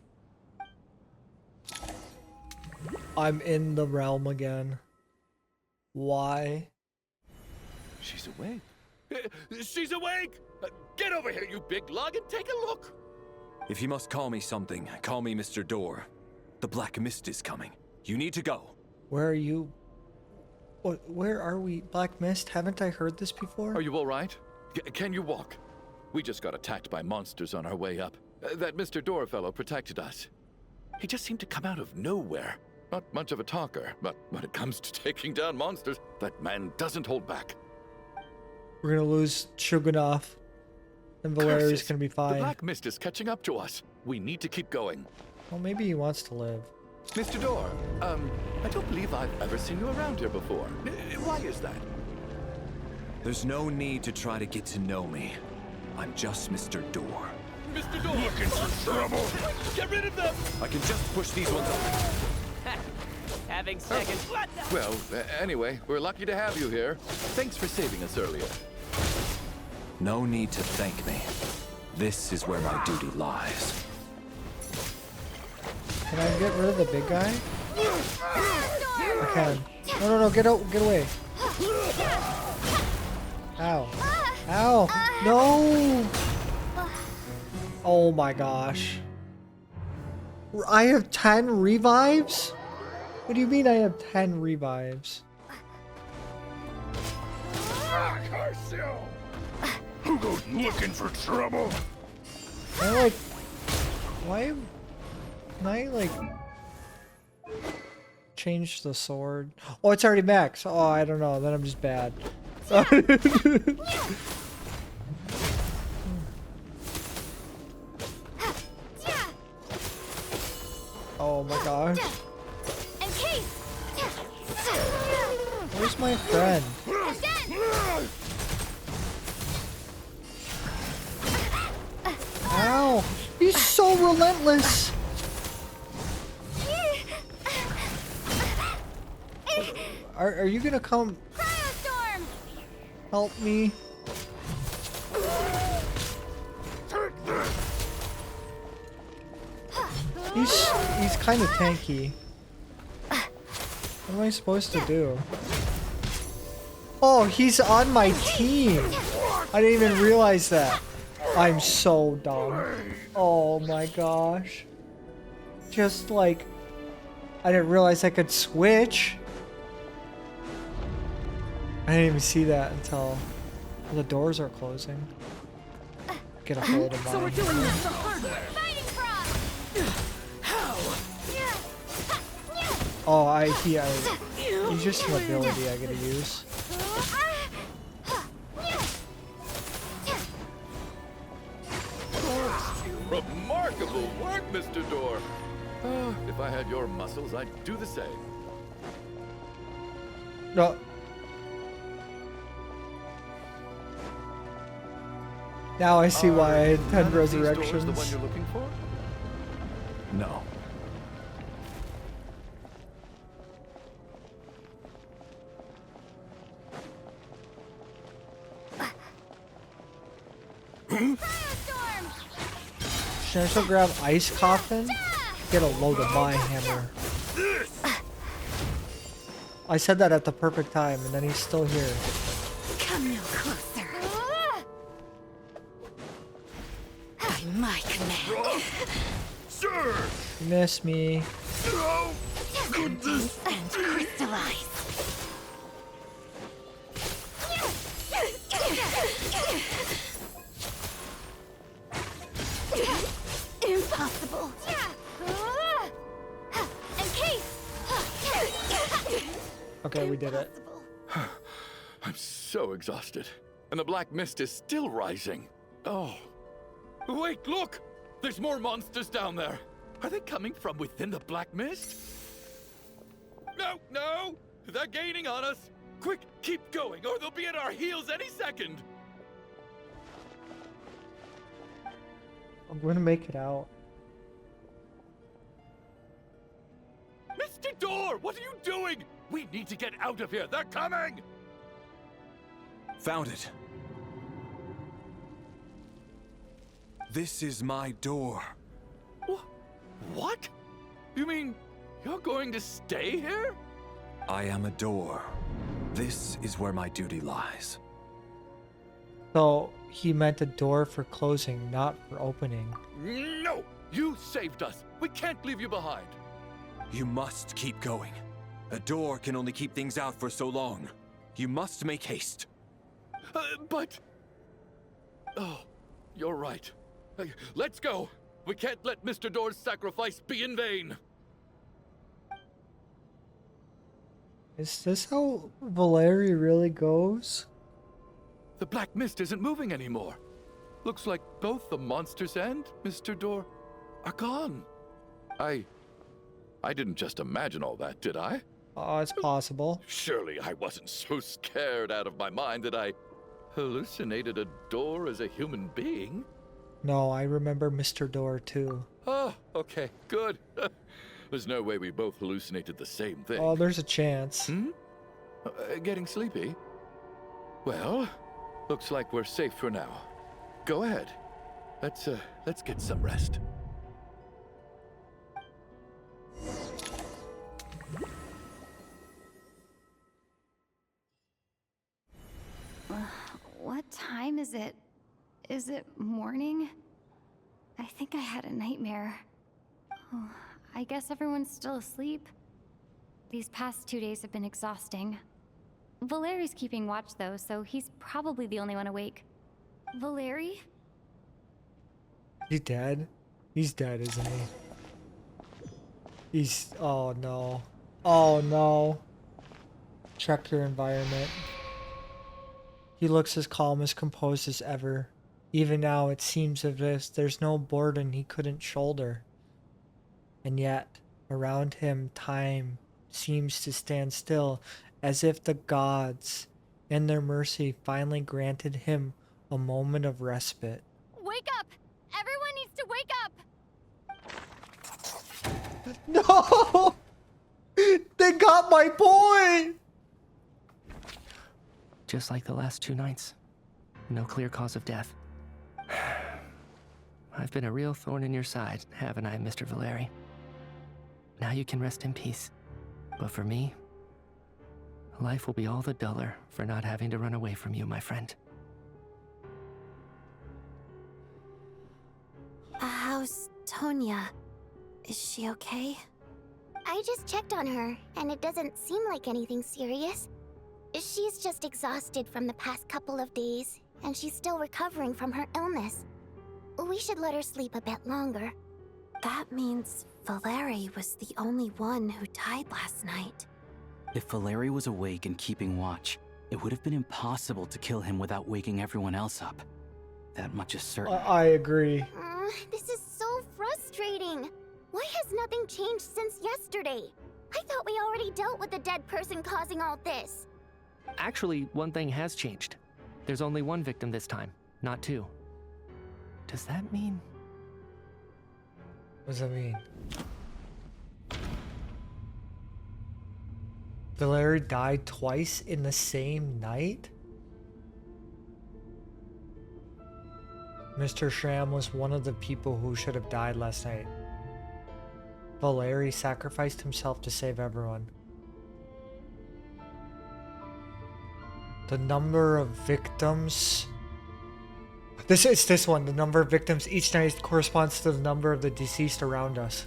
I'm in the realm again. Why? She's awake. She's awake! Get over here, you big lug, and take a look! If you must call me something, call me Mr. Door. The Black Mist is coming. You need to go. Where are you? Where are we? Black Mist? Haven't I heard this before? Are you all right? Can you walk? We just got attacked by monsters on our way up. That Mr. Door fellow protected us. He just seemed to come out of nowhere. Not much of a talker, but when it comes to taking down monsters, that man doesn't hold back. We're gonna lose Shugunov. And Valeri's Curses! gonna be The fine. Black Mist is catching up to us. We need to keep going. Well, maybe he wants to live. Mr. Door, I don't believe I've ever seen you around here before. Why is that? There's no need to try to get to know me. I'm just Mr. Door. Mr. Door! Looking for trouble! Get rid of them! I can just push these ones up. Having seconds. Well, anyway, we're lucky to have you here. Thanks for saving us earlier. No need to thank me. This is where my duty lies. Can I get rid of the big guy? I can. No, get out, get away. Ow. Ow. No! Oh my gosh. I have 10 revives? What do you mean I have 10 revives? Who goes looking for trouble? Why can I like change the sword? Oh, it's already max. Oh, I don't know. Then I'm just bad. Oh my gosh. Where's my friend? Ow! He's so relentless! Are you gonna come help me? He's kind of tanky. What am I supposed to do? Oh, he's on my team! I didn't even realize that. I'm so dumb. Oh my gosh. Just like... I didn't realize I could switch. I didn't even see that until the doors are closing. Get a hold of mine. So we're doing this the hard way. Oh, he's just an ability I gotta use. Remarkable work, Mr. Door. If I had your muscles, I'd do the same. No. Now I see why I had 10 resurrections. The one you're looking for? No. Should I still grab Ice Coffin? Get a load of my hammer. I said that at the perfect time, and then he's still here. Come no closer. By my command. Sir! Miss me. Condense and crystallize. Impossible. Okay, we did it. I'm so exhausted. And the black mist is still rising. Oh. Wait, look! There's more monsters down there. Are they coming from within the black mist? No, no! They're gaining on us! Quick, keep going, or they'll be at our heels any second! I'm gonna make it out. Mr. Door, what are you doing? We need to get out of here. They're coming! Found it. This is my door. What? You mean you're going to stay here? I am a door. This is where my duty lies. So he meant a door for closing, not for opening. No! You saved us. We can't leave you behind. You must keep going. A door can only keep things out for so long. You must make haste. But... Oh, you're right. Let's go. We can't let Mr. Door's sacrifice be in vain. Is this how Valeri really goes? The black mist isn't moving anymore. Looks like both the monsters and Mr. Door are gone. I didn't just imagine all that, did I? Oh, it's possible. Surely I wasn't so scared out of my mind that I hallucinated a door as a human being. No, I remember Mr. Door too. Oh, okay, good. There's no way we both hallucinated the same thing. Oh, there's a chance. Getting sleepy? Well, looks like we're safe for now. Go ahead. Let's get some rest. What time is it? Is it morning? I think I had a nightmare. Oh, I guess everyone's still asleep. These past 2 days have been exhausting. Valeri's keeping watch though, so he's probably the only one awake. Valeri? He's dead? He's dead, isn't he? He's... Oh no. Oh no. Check your environment. He looks as calm, as composed as ever. Even now, it seems as if there's no burden he couldn't shoulder. And yet, around him, time seems to stand still, as if the gods, in their mercy, finally granted him a moment of respite. Wake up! Everyone needs to wake up! No! They got my boy! Just like the last 2 nights. No clear cause of death. I've been a real thorn in your side, haven't I, Mr. Valeri? Now you can rest in peace. But for me, life will be all the duller for not having to run away from you, my friend. How's Tonya? Is she okay? I just checked on her, and it doesn't seem like anything serious. She's just exhausted from the past couple of days, and she's still recovering from her illness. We should let her sleep a bit longer. That means Valeri was the only one who died last night. If Valeri was awake and keeping watch, it would have been impossible to kill him without waking everyone else up. That much is certain. I agree. This is frustrating. Why has nothing changed since yesterday? I thought we already dealt with the dead person causing all this. Actually, one thing has changed. There's only one victim this time, not two. Does that mean... What does that mean? Valeri died twice in the same night? Mr. Shram was one of the people who should have died last night. Valeri sacrificed himself to save everyone. The number of victims... It's this one. The number of victims each night corresponds to the number of the deceased around us.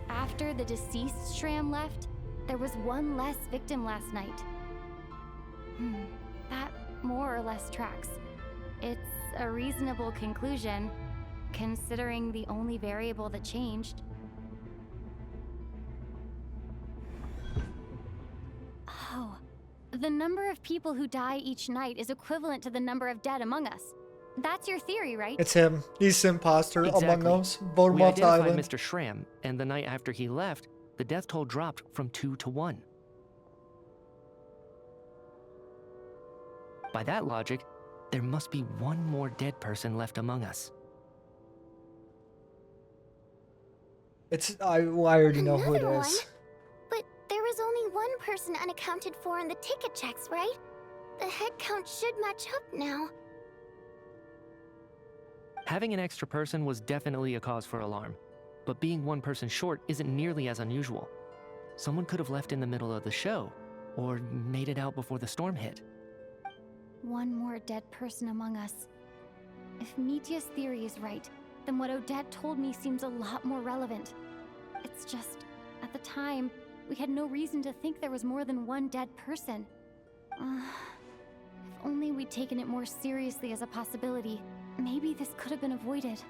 After the deceased Shram left, there was one less victim last night. That more or less tracks. It's a reasonable conclusion, considering the only variable that changed. Oh, the number of people who die each night is equivalent to the number of dead among us. That's your theory, right? It's him. He's the imposter among us. We Voldemort's identified Island. Mr. Shram, and the night after he left, the death toll dropped from 2 to 1. By that logic, there must be one more dead person left among us. I already know who it Another is. one? But there was only one person unaccounted for in the ticket checks, right? The head count should match up now. Having an extra person was definitely a cause for alarm, but being one person short isn't nearly as unusual. Someone could have left in the middle of the show, or made it out before the storm hit. One more dead person among us. If Mitya's theory is right, then what Odette told me seems a lot more relevant. It's just, at the time, we had no reason to think there was more than one dead person. If only we'd taken it more seriously as a possibility, maybe this could have been avoided.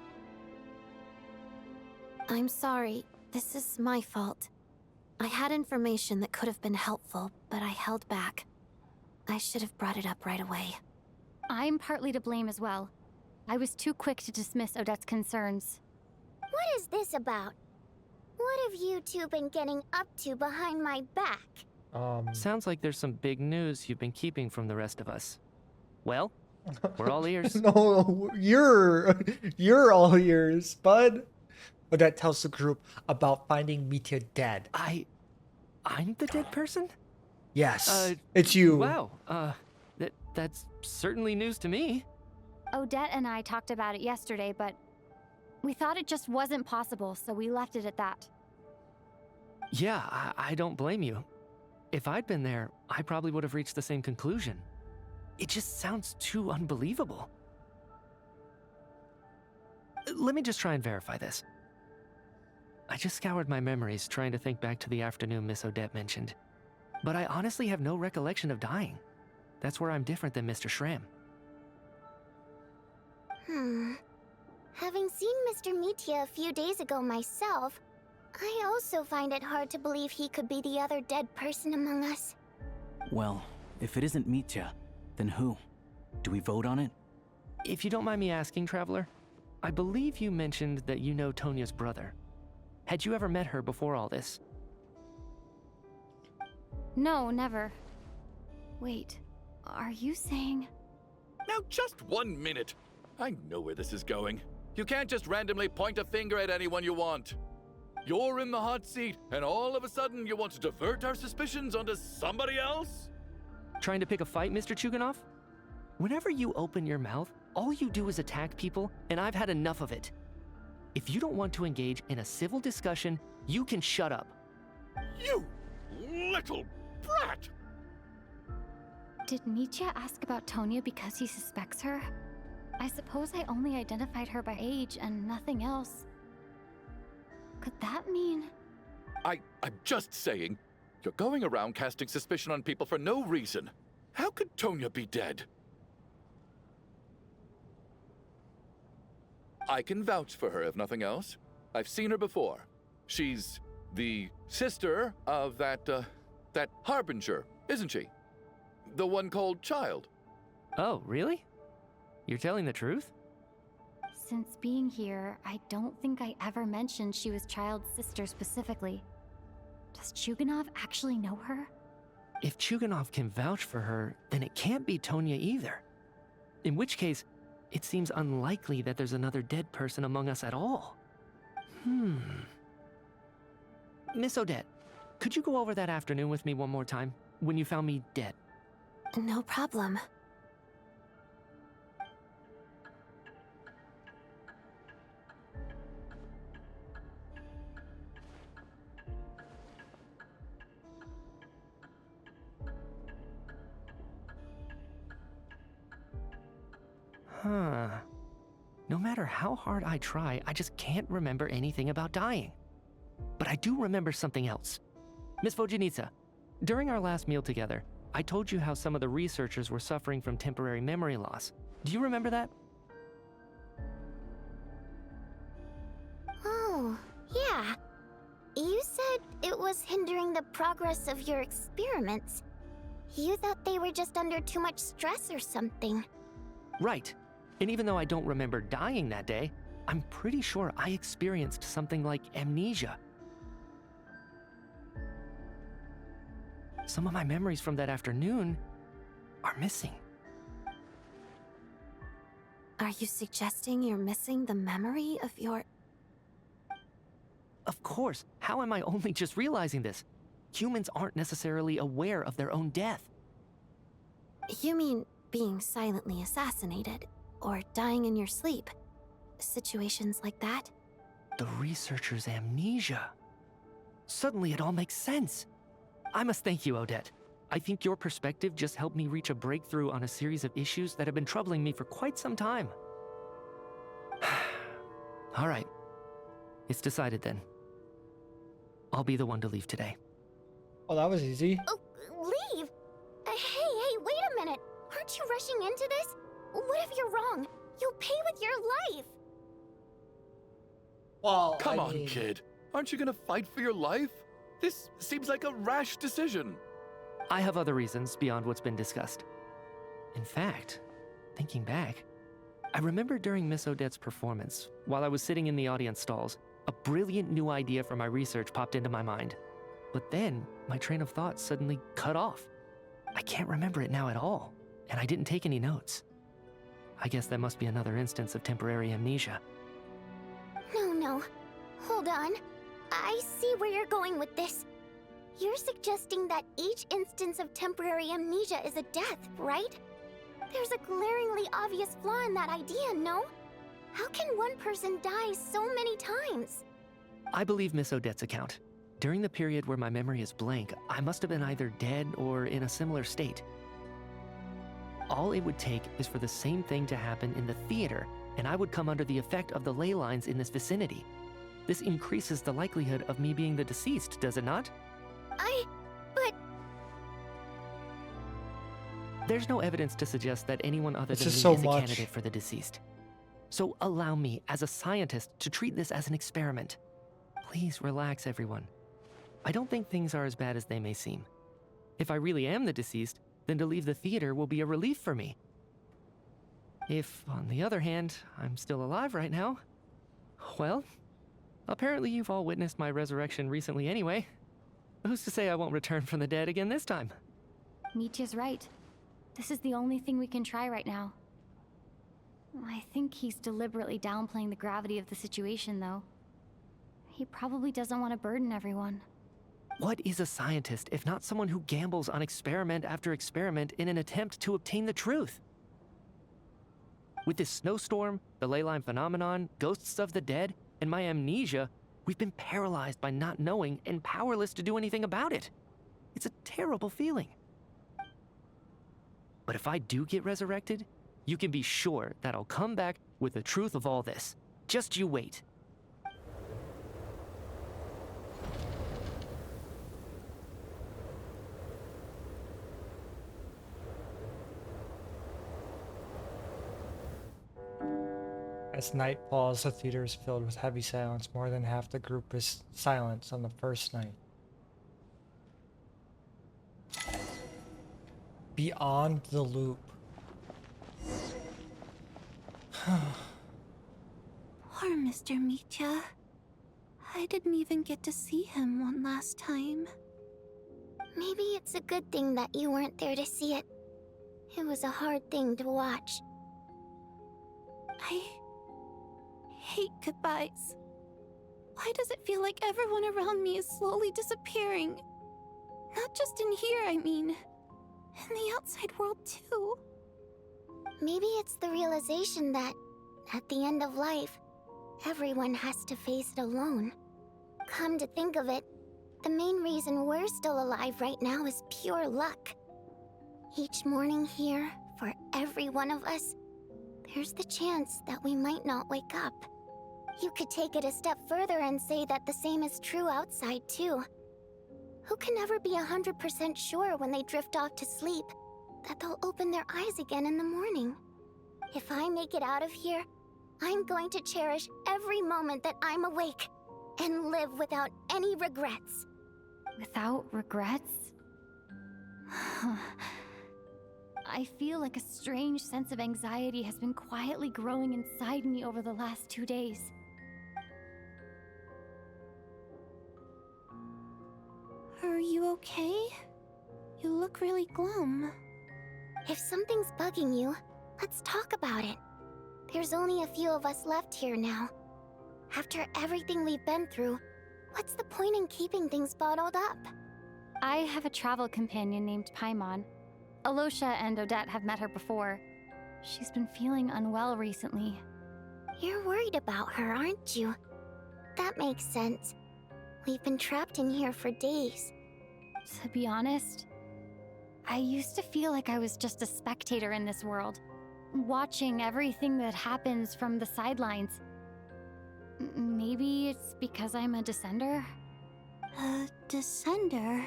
I'm sorry. This is my fault. I had information that could have been helpful, but I held back. I should have brought it up right away. I'm partly to blame as well. I was too quick to dismiss Odette's concerns. What is this about? What have you two been getting up to behind my back? Sounds like there's some big news you've been keeping from the rest of us. Well, we're all ears. No, you're all ears, bud. Odette tells the group about finding Mitya dead. I'm the dead person? Yes, it's you. Wow, that's certainly news to me. Odette and I talked about it yesterday, but we thought it just wasn't possible, so we left it at that. Yeah, I don't blame you. If I'd been there, I probably would have reached the same conclusion. It just sounds too unbelievable. Let me just try and verify this. I just scoured my memories trying to think back to the afternoon Miss Odette mentioned. But I honestly have no recollection of dying. That's where I'm different than Mr. Shram. Having seen Mr. Mitya a few days ago myself, I also find it hard to believe he could be the other dead person among us. Well, if it isn't Mitya, then who? Do we vote on it? If you don't mind me asking, Traveler, I believe you mentioned that you know Tonya's brother. Had you ever met her before all this? No, never. Wait, are you saying... Now just 1 minute. I know where this is going. You can't just randomly point a finger at anyone you want. You're in the hot seat, and all of a sudden you want to divert our suspicions onto somebody else? Trying to pick a fight, Mr. Chuganov? Whenever you open your mouth, all you do is attack people, and I've had enough of it. If you don't want to engage in a civil discussion, you can shut up. You little brat! Did Mitya ask about Tonya because he suspects her? I suppose I only identified her by age and nothing else. Could that mean... I'm just saying, you're going around casting suspicion on people for no reason. How could Tonya be dead? I can vouch for her, if nothing else. I've seen her before. She's the sister of that Harbinger, isn't she? The one called Child. Oh, really? You're telling the truth? Since being here, I don't think I ever mentioned she was Child's sister specifically. Does Chuganov actually know her? If Chuganov can vouch for her, then it can't be Tonya either. In which case, it seems unlikely that there's another dead person among us at all. Miss Odette, could you go over that afternoon with me one more time, when you found me dead? No problem. No matter how hard I try, I just can't remember anything about dying. But I do remember something else. Miss Vojanitsa, during our last meal together, I told you how some of the researchers were suffering from temporary memory loss. Do you remember that? Oh, yeah. You said it was hindering the progress of your experiments. You thought they were just under too much stress or something. Right. And even though I don't remember dying that day, I'm pretty sure I experienced something like amnesia. Some of my memories from that afternoon are missing. Are you suggesting you're missing the memory of your... Of course. How am I only just realizing this? Humans aren't necessarily aware of their own death. You mean being silently assassinated, or dying in your sleep? Situations like that? The researcher's amnesia. Suddenly it all makes sense. I must thank you, Odette. I think your perspective just helped me reach a breakthrough on a series of issues that have been troubling me for quite some time. All right. It's decided then. I'll be the one to leave today. Oh, that was easy. Oh, leave? Hey, wait a minute. Aren't you rushing into this? What if you're wrong? You'll pay with your life. Well, Come on, kid. Aren't you gonna fight for your life? This seems like a rash decision. I have other reasons beyond what's been discussed. In fact, thinking back, I remember during Miss Odette's performance, while I was sitting in the audience stalls, a brilliant new idea for my research popped into my mind. But then, my train of thought suddenly cut off. I can't remember it now at all, and I didn't take any notes. I guess that must be another instance of temporary amnesia. No. Hold on. I see where you're going with this. You're suggesting that each instance of temporary amnesia is a death, right? There's a glaringly obvious flaw in that idea, no? How can one person die so many times? I believe Miss Odette's account. During the period where my memory is blank, I must have been either dead or in a similar state. All it would take is for the same thing to happen in the theater, and I would come under the effect of the ley lines in this vicinity. This increases the likelihood of me being the deceased, does it not? But... There's no evidence to suggest that anyone other than me is a candidate for the deceased. So allow me, as a scientist, to treat this as an experiment. Please relax, everyone. I don't think things are as bad as they may seem. If I really am the deceased, then to leave the theater will be a relief for me. If, on the other hand, I'm still alive right now, well, apparently you've all witnessed my resurrection recently anyway. Who's to say I won't return from the dead again this time? Mitya's right. This is the only thing we can try right now. I think he's deliberately downplaying the gravity of the situation, though. He probably doesn't want to burden everyone. What is a scientist if not someone who gambles on experiment after experiment in an attempt to obtain the truth? With this snowstorm, the ley line phenomenon, ghosts of the dead, and my amnesia, we've been paralyzed by not knowing and powerless to do anything about it. It's a terrible feeling. But if I do get resurrected, you can be sure that I'll come back with the truth of all this. Just you wait. As night falls, the theater is filled with heavy silence. More than half the group is silent on the first night. Beyond the loop. Mr. Mitya. I didn't even get to see him one last time. Maybe it's a good thing that you weren't there to see it. It was a hard thing to watch. I hate goodbyes. Why does it feel like everyone around me is slowly disappearing? Not just in here, I mean. In the outside world, too. Maybe it's the realization that, at the end of life, everyone has to face it alone. Come to think of it, the main reason we're still alive right now is pure luck. Each morning here, for every one of us, there's the chance that we might not wake up. You could take it a step further and say that the same is true outside, too. Who can never be 100% sure when they drift off to sleep that they'll open their eyes again in the morning? If I make it out of here, I'm going to cherish every moment that I'm awake and live without any regrets. Without regrets? I feel like a strange sense of anxiety has been quietly growing inside me over the last 2 days. Are you okay? You look really glum. If something's bugging you, let's talk about it. There's only a few of us left here now. After everything we've been through, what's the point in keeping things bottled up? I have a travel companion named Paimon. Alosha and Odette have met her before. She's been feeling unwell recently. You're worried about her, aren't you? That makes sense. We've been trapped in here for days. To be honest, I used to feel like I was just a spectator in this world, watching everything that happens from the sidelines. Maybe it's because I'm a descender? A descender?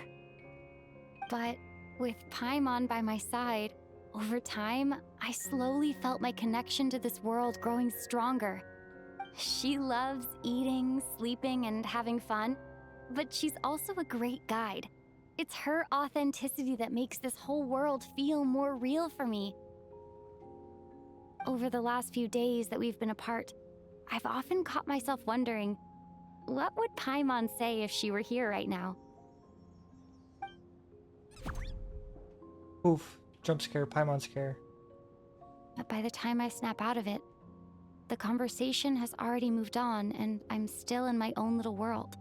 But with Paimon by my side, over time, I slowly felt my connection to this world growing stronger. She loves eating, sleeping, and having fun, but she's also a great guide. It's her authenticity that makes this whole world feel more real for me. Over the last few days that we've been apart, I've often caught myself wondering, what would Paimon say if she were here right now? Oof. Jump scare, Paimon scare. But by the time I snap out of it, the conversation has already moved on and I'm still in my own little world.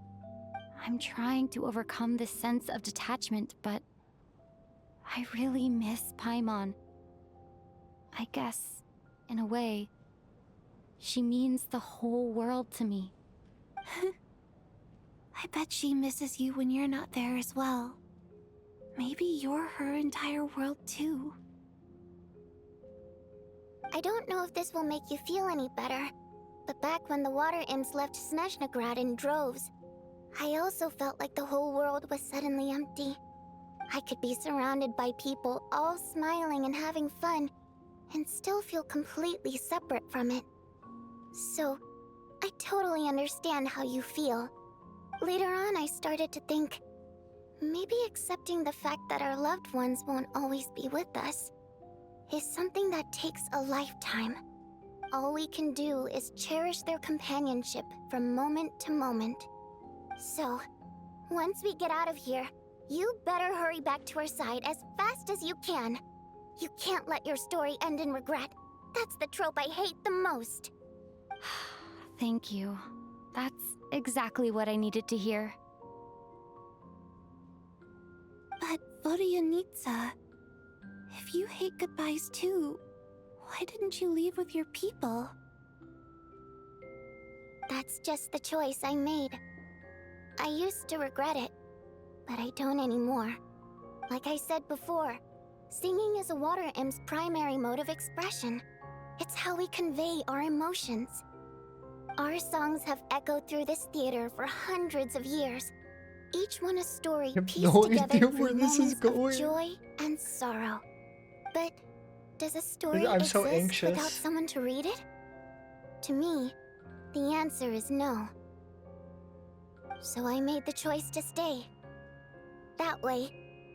I'm trying to overcome this sense of detachment, but I really miss Paimon. I guess, in a way, she means the whole world to me. I bet she misses you when you're not there as well. Maybe you're her entire world too. I don't know if this will make you feel any better, but back when the water imps left Snezhnaya in droves, I also felt like the whole world was suddenly empty. I could be surrounded by people all smiling and having fun, and still feel completely separate from it. So, I totally understand how you feel. Later on, I started to think, maybe accepting the fact that our loved ones won't always be with us is something that takes a lifetime. All we can do is cherish their companionship from moment to moment. So, once we get out of here, you better hurry back to our side as fast as you can. You can't let your story end in regret. That's the trope I hate the most. Thank you. That's exactly what I needed to hear. But Vodyanitsa, if you hate goodbyes too, why didn't you leave with your people? That's just the choice I made. I used to regret it, but I don't anymore. Like I said before, singing is a water imp's primary mode of expression. It's how we convey our emotions. Our songs have echoed through this theater for hundreds of years. Each one a story pieced no together idea through where this is moments going. of joy and sorrow. But does a story I'm exist so anxious. without someone to read it? To me, the answer is no. So I made the choice to stay. That way,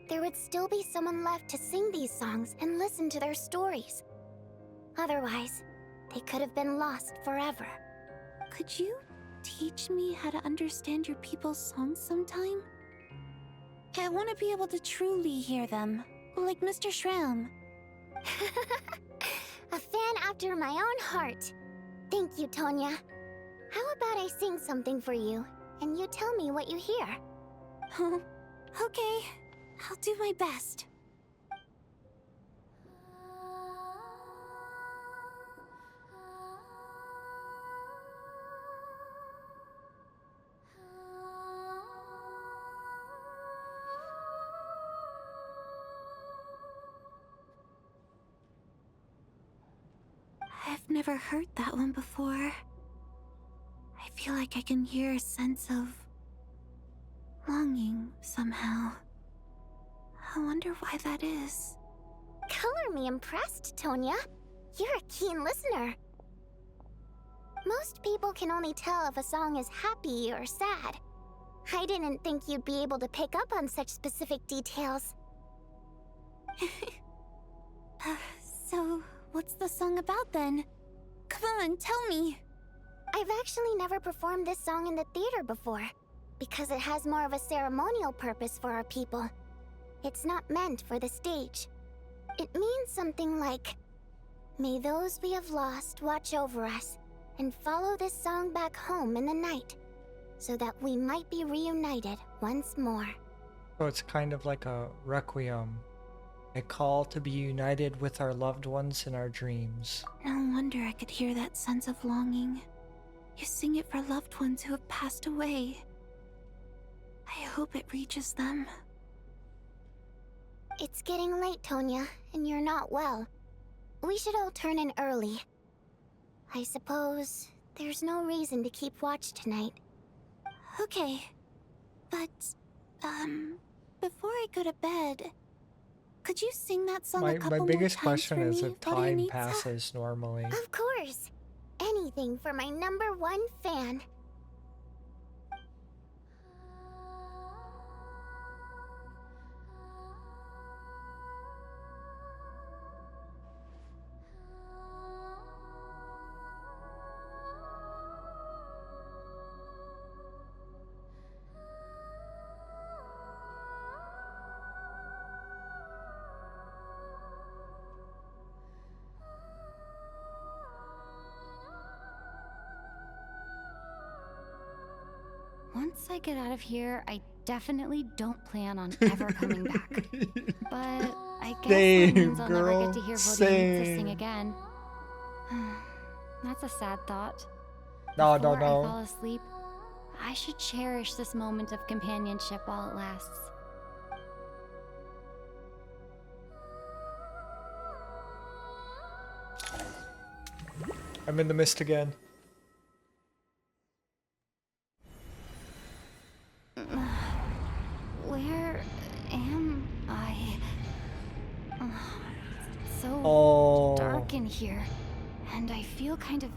there would still be someone left to sing these songs and listen to their stories. Otherwise, they could have been lost forever. Could you teach me how to understand your people's songs sometime? I want to be able to truly hear them, like Mr. Shram. A fan after my own heart. Thank you, Tonya. How about I sing something for you, and you tell me what you hear? Okay, I'll do my best. I've never heard that one before. I feel like I can hear a sense of longing somehow. I wonder why that is. Color me impressed, Tonya. You're a keen listener. Most people can only tell if a song is happy or sad. I didn't think you'd be able to pick up on such specific details. So, what's the song about then? Come on, tell me! I've actually never performed this song in the theater before, because it has more of a ceremonial purpose for our people. It's not meant for the stage. It means something like, "May those we have lost watch over us, and follow this song back home in the night, so that we might be reunited once more." So it's kind of like a requiem. A call to be united with our loved ones in our dreams. No wonder I could hear that sense of longing. You sing it for loved ones who have passed away. I hope it reaches them. It's getting late, Tonya, and you're not well. We should all turn in early. I suppose there's no reason to keep watch tonight. Okay, but, before I go to bed, could you sing that song a couple My biggest more times question for is me, if time Rodionita? passes normally. Of course. Anything for my #1 fan. Once I get out of here, I definitely don't plan on ever coming back. But I guess that means I'll never get to hear Rodionita sing again. That's a sad thought. No. Before I fall asleep, I should cherish this moment of companionship while it lasts. I'm in the mist again. Where am I? It's so dark in here, and I feel kind of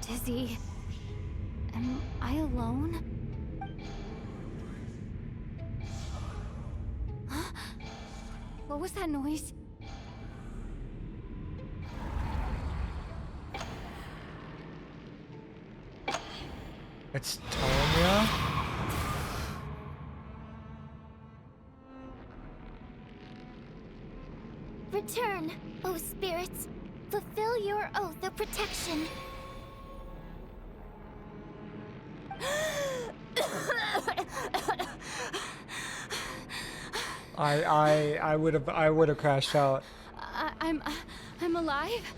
dizzy. Am I alone? Huh? What was that noise? It's Tonya? Return, O spirits. Fulfill your oath of protection. I would have crashed out. I'm alive?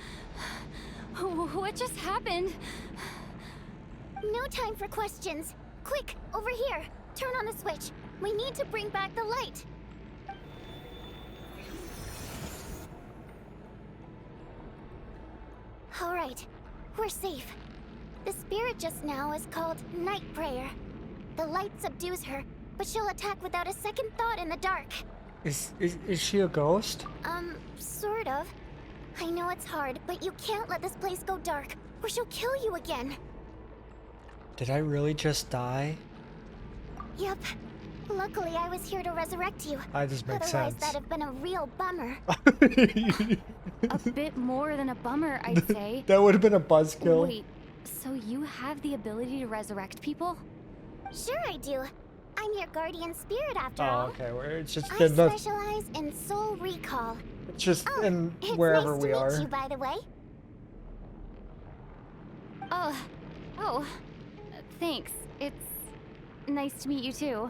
What just happened? No time for questions. Quick, over here. Turn on the switch. We need to bring back the light. All right, we're safe. The spirit just now is called Night Prayer. The light subdues her, but she'll attack without a second thought in the dark. Is she a ghost? Sort of. I know it's hard, but you can't let this place go dark, or she'll kill you again. Did I really just die? Yep. Luckily, I was here to resurrect you. This makes Otherwise, sense. that'd have been a real bummer. A bit more than a bummer, I'd say. That would have been a buzzkill. Wait, So you have the ability to resurrect people? Sure I do. I'm your guardian spirit after Oh, all. okay. It's just I the specialize in soul recall. it's just in It's wherever nice we to are. meet you, by the way. Oh, thanks. It's nice to meet you too.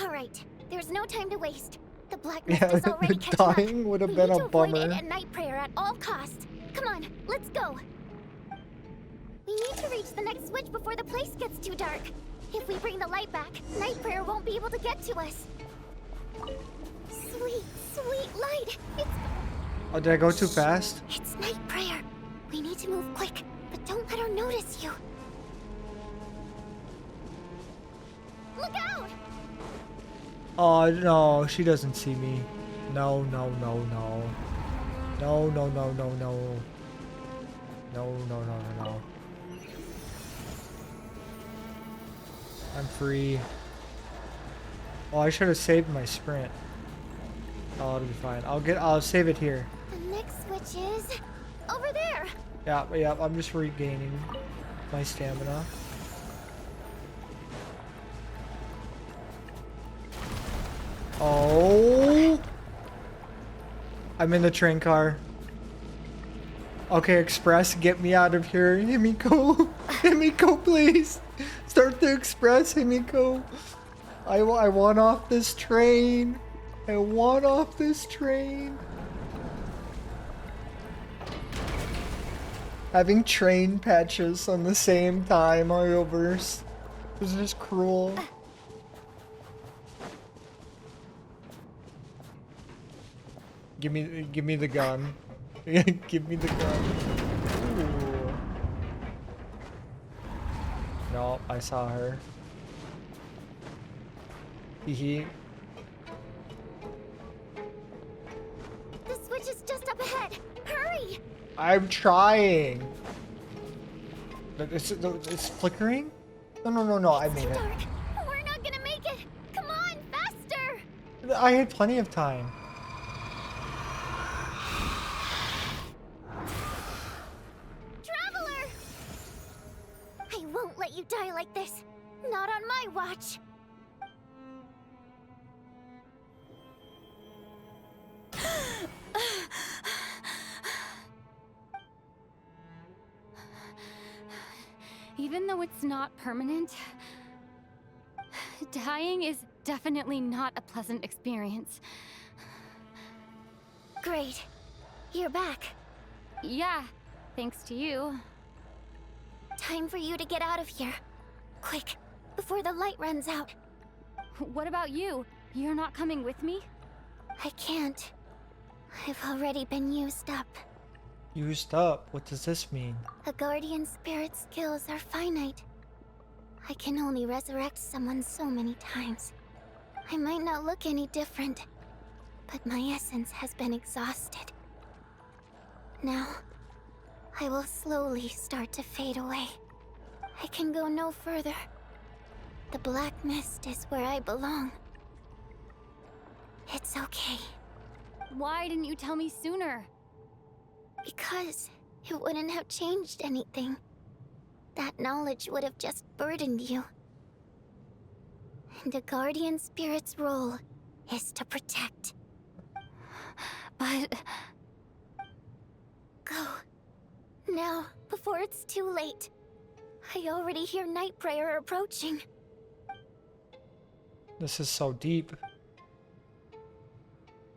All right, there's no time to waste. The black mist Yeah, is already catching up. dying would have We been need a to avoid bummer. it at night prayer at all costs. Come on, let's go. We need to reach the next switch before the place gets too dark. If we bring the light back, night prayer won't be able to get to us. Sweet, sweet light. Oh, did I go too fast? It's night prayer. We need to move quick, but don't let her notice you. Look out! Oh no, she doesn't see me. No, no, no, no. No, no, no, no, no. No, no, no, no, no. I'm free. Oh, I should have saved my sprint. Oh, it'll be fine. I'll save it here. The next switch is over there. Yeah, I'm just regaining my stamina. Oh! I'm in the train car. Okay, Express, get me out of here. Himiko! Himiko, please! Start the Express, Himiko! I want off this train! I want off this train! Having train patches on the same time, Arrowverse. This is just cruel. Give me the gun. Give me the gun. Ooh. No, I saw her. Hee. The switch is just up ahead. Hurry! I'm trying. But it's flickering? No, I made it. Dark. We're not gonna make it. Come on, faster! I had plenty of time. Traveler! I won't let you die like this. Not on my watch. Even though it's not permanent, dying is definitely not a pleasant experience. Great. You're back. Yeah, thanks to you. Time for you to get out of here. Quick, before the light runs out. What about you? You're not coming with me? I can't. I've already been used up. Used up? What does this mean? A guardian spirit's skills are finite. I can only resurrect someone so many times. I might not look any different, but my essence has been exhausted. Now, I will slowly start to fade away. I can go no further. The black mist is where I belong. It's okay. Why didn't you tell me sooner? Because it wouldn't have changed anything. That knowledge would have just burdened you. And a guardian spirit's role is to protect. But... Go. Now, before it's too late. I already hear night prayer approaching. This is so deep.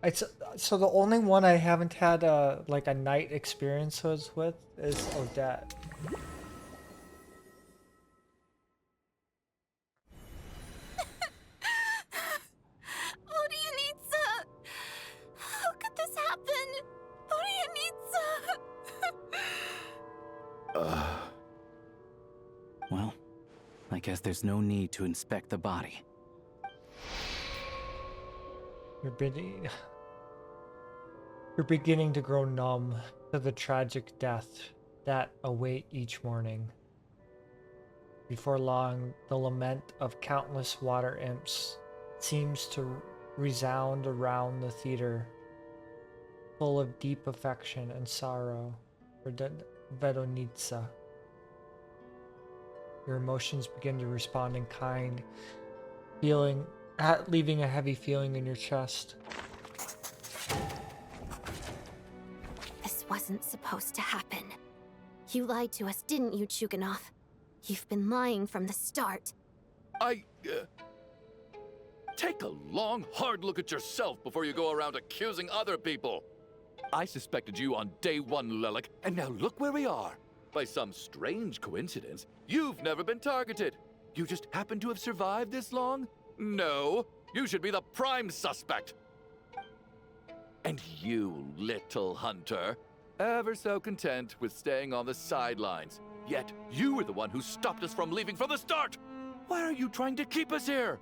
It's so the only one I haven't had a night experiences with is Odette. Odianitsa! How could this happen? Odianitsa! Well, I guess there's no need to inspect the body. You're beginning to grow numb to the tragic death that await each morning. Before long, the lament of countless water imps seems to resound around the theater, full of deep affection and sorrow for Vedonitsa. Your emotions begin to respond in kind, leaving a heavy feeling in your chest. This wasn't supposed to happen. You lied to us, didn't you, Chuganov? You've been lying from the start. Take a long, hard look at yourself before you go around accusing other people. I suspected you on day one, Lelik, and now look where we are. By some strange coincidence, you've never been targeted. You just happen to have survived this long? No, you should be the prime suspect. And you, little hunter, ever so content with staying on the sidelines. Yet, you were the one who stopped us from leaving from the start! Why are you trying to keep us here?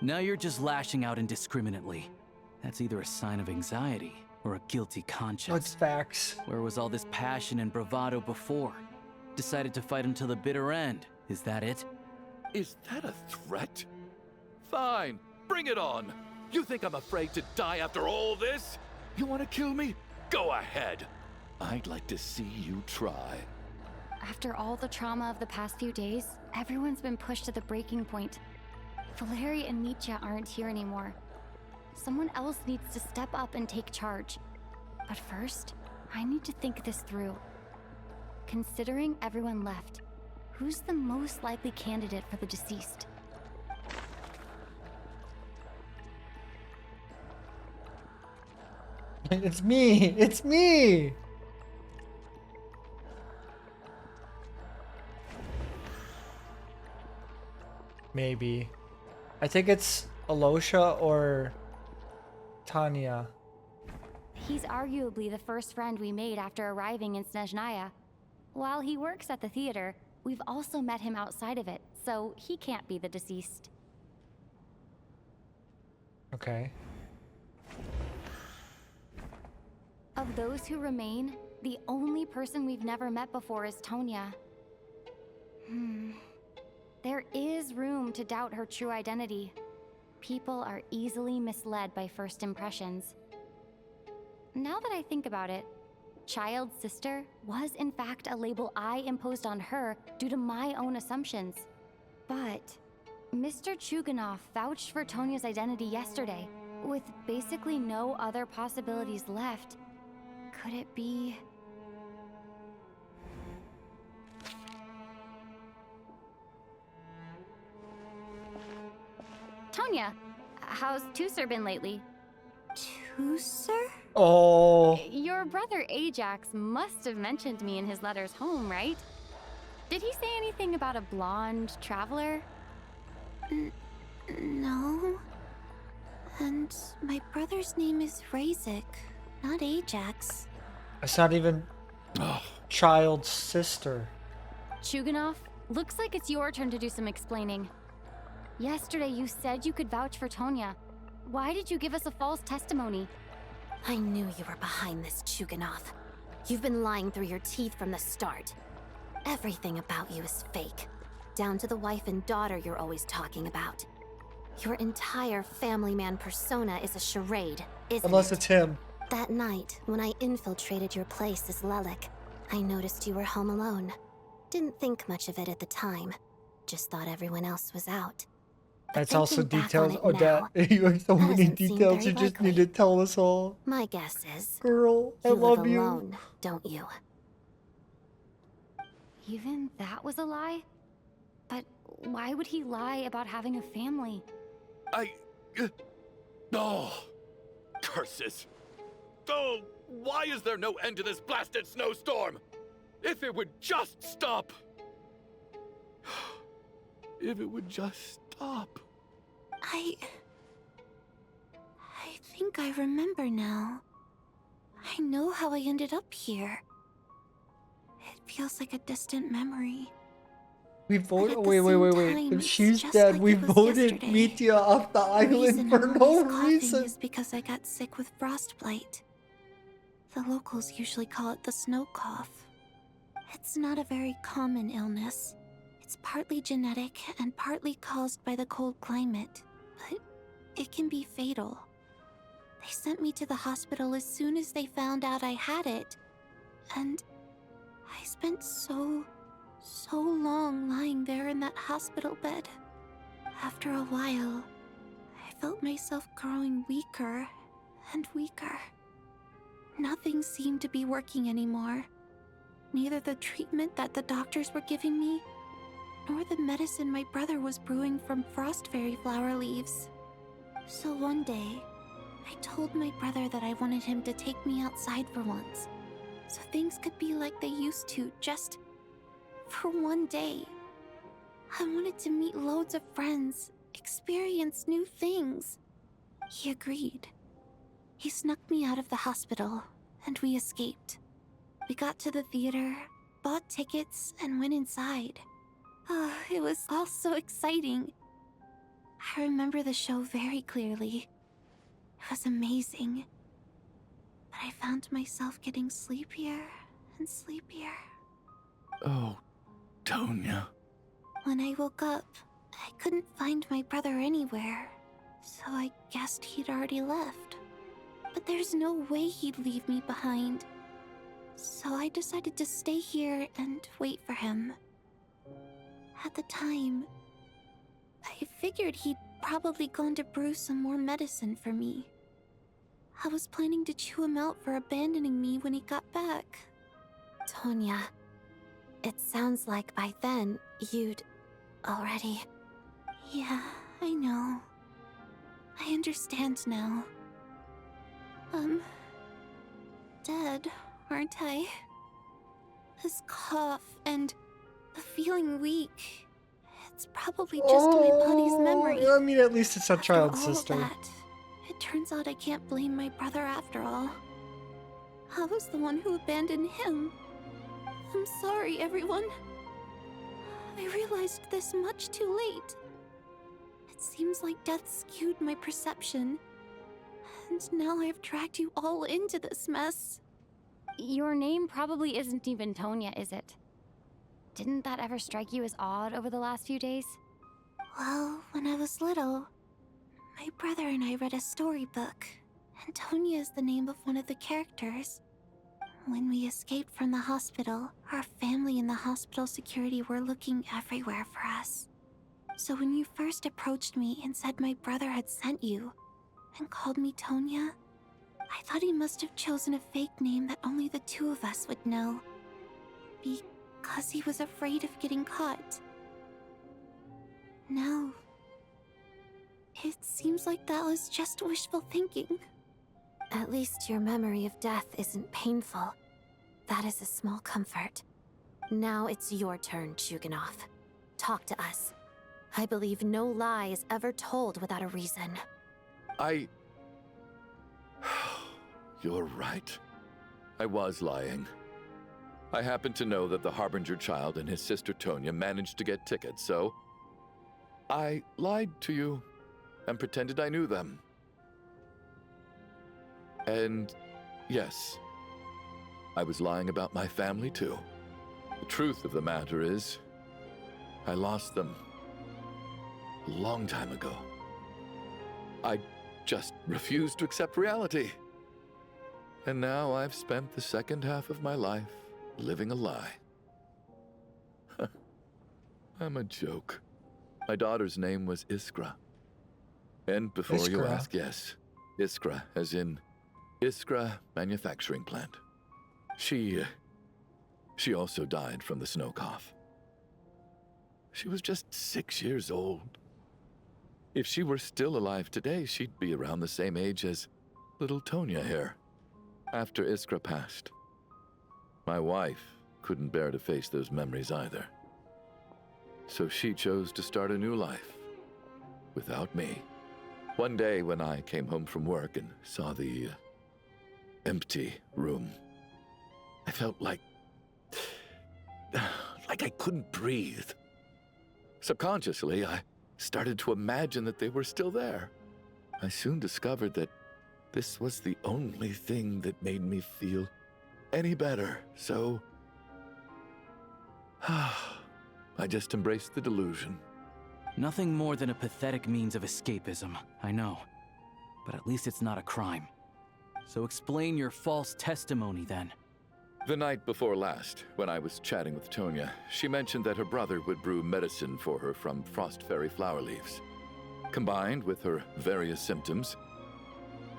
Now you're just lashing out indiscriminately. That's either a sign of anxiety or a guilty conscience. What's facts? Where was all this passion and bravado before? Decided to fight until the bitter end. Is that it? Is that a threat? Fine, bring it on. You think I'm afraid to die after all this? You want to kill me? Go ahead. I'd like to see you try. After all the trauma of the past few days, everyone's been pushed to the breaking point. Valeri and Mitya aren't here anymore. Someone else needs to step up and take charge. But first, I need to think this through. Considering everyone left, who's the most likely candidate for the deceased? It's me! It's me! Maybe. I think it's Alosha or Tanya. He's arguably the first friend we made after arriving in Snezhnaya. While he works at the theater, we've also met him outside of it, so he can't be the deceased. Okay. Of those who remain, the only person we've never met before is Tonya. There is room to doubt her true identity. People are easily misled by first impressions. Now that I think about it, Child's sister was in fact a label I imposed on her due to my own assumptions. But Mr. Chuganov vouched for Tonya's identity yesterday, with basically no other possibilities left. Could it be... Tonya, how's Tusser been lately? Tusser? Oh. Your brother Ajax must have mentioned me in his letters home, right? Did he say anything about a blonde traveler? No. And my brother's name is Razik, not Ajax. It's not even Child's sister. Chuganov, looks like it's your turn to do some explaining. Yesterday you said you could vouch for Tonya. Why did you give us a false testimony? I knew you were behind this, Chuganov. You've been lying through your teeth from the start. Everything about you is fake, down to the wife and daughter you're always talking about. Your entire family man persona is a charade, isn't Unless it? it's him. That night, when I infiltrated your place as Lelik, I noticed you were home alone. Didn't think much of it at the time. Just thought everyone else was out. That's also Thinking back on details. it Odette, now, you have so that many doesn't seem details. very You just likely. need to tell us all. My guess is, Girl, I you love live you. alone, don't you? Even that was a lie? But why would he lie about having a family? Oh, curses. Oh, why is there no end to this blasted snowstorm? If it would just stop. If it would just stop. I think I remember now. I know how I ended up here. It feels like a distant memory. We voted. at the Wait. same time, If she's just dead, like we it was voted yesterday. Mitya off the The island reason for I'm no always coughing reason. is because I got sick with frostbite. The locals usually call it the snow cough. It's not a very common illness. It's partly genetic and partly caused by the cold climate, but it can be fatal. They sent me to the hospital as soon as they found out I had it. And I spent so So long lying there in that hospital bed. After a while, I felt myself growing weaker and weaker. Nothing seemed to be working anymore. Neither the treatment that the doctors were giving me, nor the medicine my brother was brewing from frost fairy flower leaves. So one day, I told my brother that I wanted him to take me outside for once, so things could be like they used to, just for one day. I wanted to meet loads of friends, experience new things. He agreed. He snuck me out of the hospital, and we escaped. We got to the theater, bought tickets, and went inside. Oh, it was all so exciting. I remember the show very clearly. It was amazing. But I found myself getting sleepier and sleepier. Oh, Tonya. When I woke up, I couldn't find my brother anywhere, so I guessed he'd already left. But there's no way he'd leave me behind. So I decided to stay here and wait for him. At the time, I figured he'd probably gone to brew some more medicine for me. I was planning to chew him out for abandoning me when he got back. Tonya, it sounds like by then you'd already... Yeah, I know. I understand now. Dead, aren't I? This cough and the feeling weak. It's probably just my body's memory. I mean, at least it's a child After all sister. of that, it turns out I can't blame my brother after all. I was the one who abandoned him. I'm sorry, everyone. I realized this much too late. It seems like death skewed my perception. And now I've dragged you all into this mess. Your name probably isn't even Tonya, is it? Didn't that ever strike you as odd over the last few days? Well, when I was little, my brother and I read a storybook, and Tonya is the name of one of the characters. When we escaped from the hospital, our family and the hospital security were looking everywhere for us. So when you first approached me and said my brother had sent you, and called me Tonya, I thought he must have chosen a fake name that only the two of us would know. Because he was afraid of getting caught. Now, it seems like that was just wishful thinking. At least your memory of death isn't painful. That is a small comfort. Now it's your turn, Shuganov. Talk to us. I believe no lie is ever told without a reason. You're right. I was lying. I happen to know that the Harbinger child and his sister Tonya managed to get tickets, so I lied to you and pretended I knew them. And yes, I was lying about my family too. The truth of the matter is, I lost them a long time ago. I just refused to accept reality. And now I've spent the second half of my life living a lie. I'm a joke. My daughter's name was Iskra. And before you ask, yes, Iskra, as in Iskra Manufacturing Plant. She also died from the snow cough. She was just 6 years old. If she were still alive today, she'd be around the same age as little Tonya here. After Iskra passed, my wife couldn't bear to face those memories either. So she chose to start a new life without me. One day when I came home from work and saw the empty room, I felt like I couldn't breathe. Subconsciously, I started to imagine that they were still there. I soon discovered that this was the only thing that made me feel any better, so I just embraced the delusion. Nothing more than a pathetic means of escapism, I know. But at least it's not a crime. So explain your false testimony then. The night before last, when I was chatting with Tonya, she mentioned that her brother would brew medicine for her from frost fairy flower leaves. Combined with her various symptoms,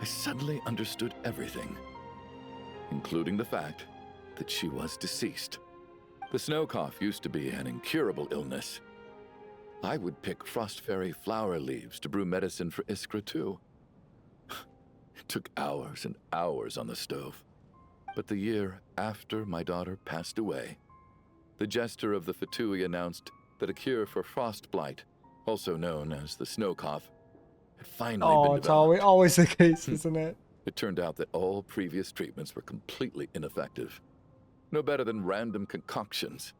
I suddenly understood everything, including the fact that she was deceased. The snow cough used to be an incurable illness. I would pick frost fairy flower leaves to brew medicine for Iskra too. It took hours and hours on the stove. But the year after my daughter passed away, the Jester of the Fatui announced that a cure for frost blight, also known as the snow cough, had finally been it's developed. always the case, isn't it? It turned out that all previous treatments were completely ineffective. No better than random concoctions.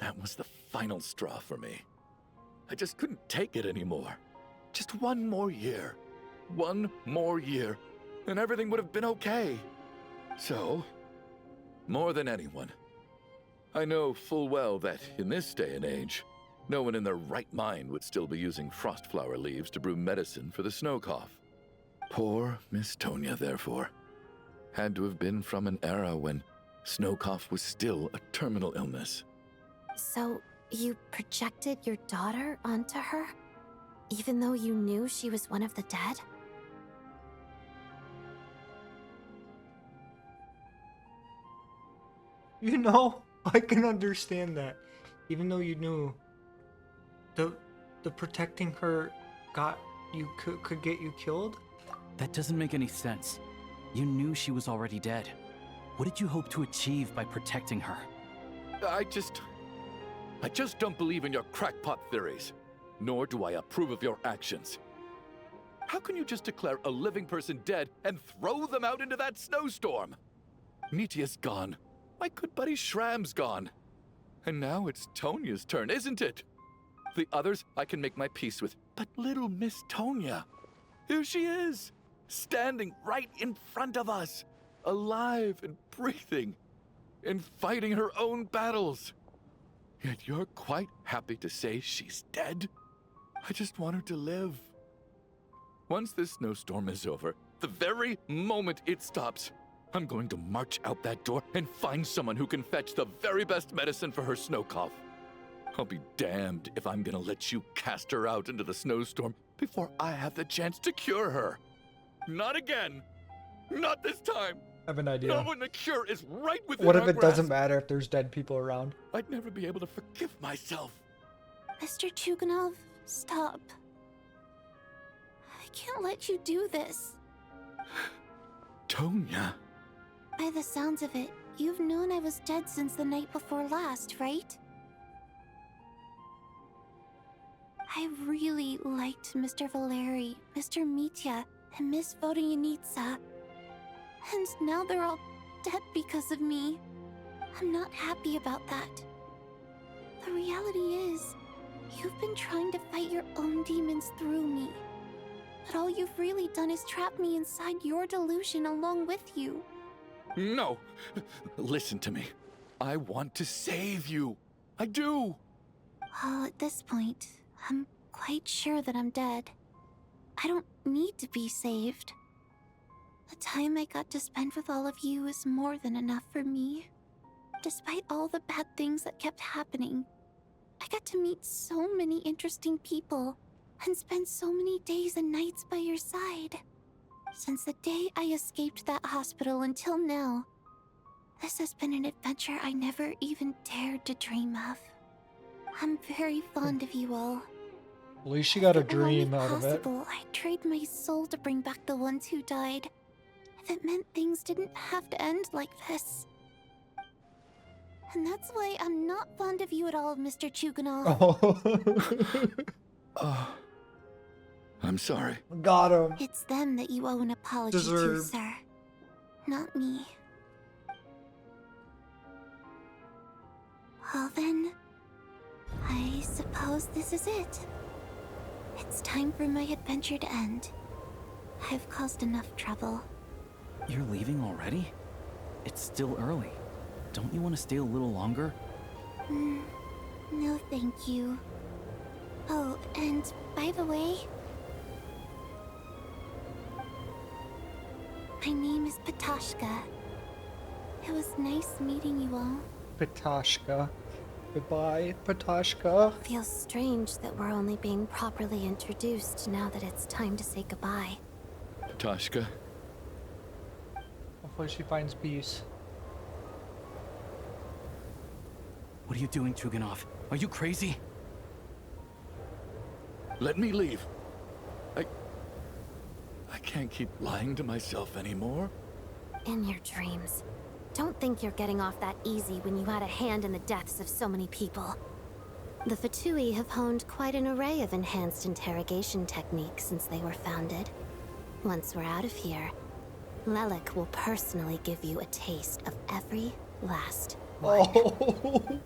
That was the final straw for me. I just couldn't take it anymore. Just one more year. One more year, and everything would have been okay. So, more than anyone, I know full well that in this day and age, no one in their right mind would still be using frost flower leaves to brew medicine for the snow cough. Poor Miss Tonya, therefore, had to have been from an era when snow cough was still a terminal illness. So, you projected your daughter onto her? Even though you knew she was one of the dead? You know, I can understand that. Even though you knew the protecting her could get you killed? That doesn't make any sense. You knew she was already dead. What did you hope to achieve by protecting her? I just don't believe in your crackpot theories, nor do I approve of your actions. How can you just declare a living person dead and throw them out into that snowstorm? Nitia's gone. My good buddy Shram's gone. And now it's Tonya's turn, isn't it? The others I can make my peace with, but little Miss Tonya, here she is, standing right in front of us, alive and breathing, and fighting her own battles. Yet you're quite happy to say she's dead? I just want her to live. Once this snowstorm is over, the very moment it stops, I'm going to march out that door and find someone who can fetch the very best medicine for her snow cough. I'll be damned if I'm gonna let you cast her out into the snowstorm before I have the chance to cure her. Not again. Not this time. I have an idea. Not when the cure is right within What if our it doesn't grasp. matter if there's dead people around? I'd never be able to forgive myself. Mr. Chuganov, stop. I can't let you do this. Tonya. By the sounds of it, you've known I was dead since the night before last, right? I really liked Mr. Valeri, Mr. Mitya, and Miss Vodyanitsa. And now they're all dead because of me. I'm not happy about that. The reality is, you've been trying to fight your own demons through me. But all you've really done is trap me inside your delusion along with you. No. Listen to me. I want to save you. I do. Well, at this point, I'm quite sure that I'm dead. I don't need to be saved. The time I got to spend with all of you is more than enough for me. Despite all the bad things that kept happening, I got to meet so many interesting people and spend so many days and nights by your side. Since the day I escaped that hospital until now, this has been an adventure I never even dared to dream of. I'm very fond of you all. At least she got a If it were only dream out of it. possible, I'd trade my soul to bring back the ones who died. If it meant things didn't have to end like this. And that's why I'm not fond of you at all, Mr. Chuganov. Oh. I'm sorry. Got him. It's them that you owe an apology to, Deserved. sir. Not me. Well then, I suppose this is it. It's time for my adventure to end. I've caused enough trouble. You're leaving already? It's still early. Don't you want to stay a little longer? No thank you. Oh, and by the way, my name is Patashka. It was nice meeting you all. Patoshka. Goodbye, Patoshka. Feels strange that we're only being properly introduced now that it's time to say goodbye. Toshka. Hopefully she finds peace. What are you doing, Chuganov? Are you crazy? Let me leave. I can't keep lying to myself anymore. In your dreams. Don't think you're getting off that easy when you had a hand in the deaths of so many people. The Fatui have honed quite an array of enhanced interrogation techniques since they were founded. Once we're out of here, Lelik will personally give you a taste of every last one. Oh.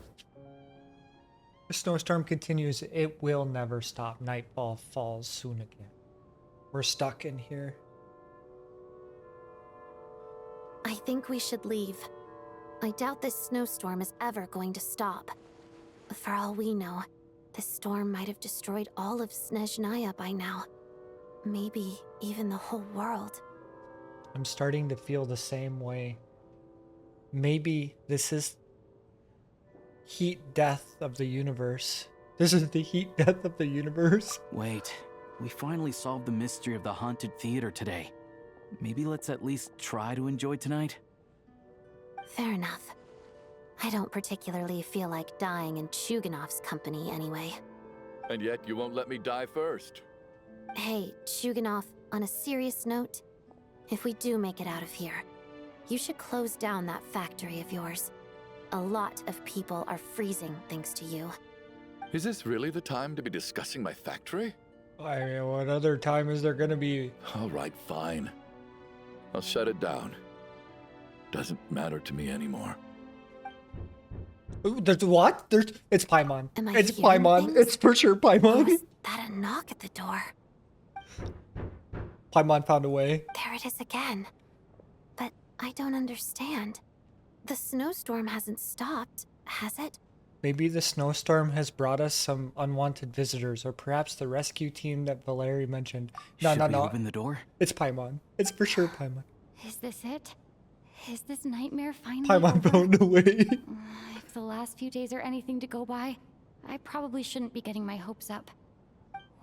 The snowstorm continues. It will never stop. Nightfall falls soon again. We're stuck in here. I think we should leave. I doubt this snowstorm is ever going to stop. For all we know, this storm might have destroyed all of Snezhnaya by now. Maybe even the whole world. I'm starting to feel the same way. Maybe this is heat death of the universe. This is the heat death of the universe. Wait, we finally solved the mystery of the haunted theater today. Maybe let's at least try to enjoy tonight? Fair enough. I don't particularly feel like dying in Chuganov's company anyway. And yet you won't let me die first. Hey, Chuganov, on a serious note, if we do make it out of here, you should close down that factory of yours. A lot of people are freezing thanks to you. Is this really the time to be discussing my factory? I mean, what other time is there gonna be? All right, fine. I'll shut it down. Doesn't matter to me anymore. Ooh, there's what? It's Paimon. It's hearing Paimon. things? It's for sure Paimon. Was that a knock at the door? Paimon found a way. There it is again. But I don't understand. The snowstorm hasn't stopped, has it? Maybe the snowstorm has brought us some unwanted visitors, or perhaps the rescue team that Valeri mentioned. No, Should we open the door? It's Paimon. It's for sure Paimon. Is this it? Is this nightmare finally Paimon over? found a way. If the last few days are anything to go by, I probably shouldn't be getting my hopes up.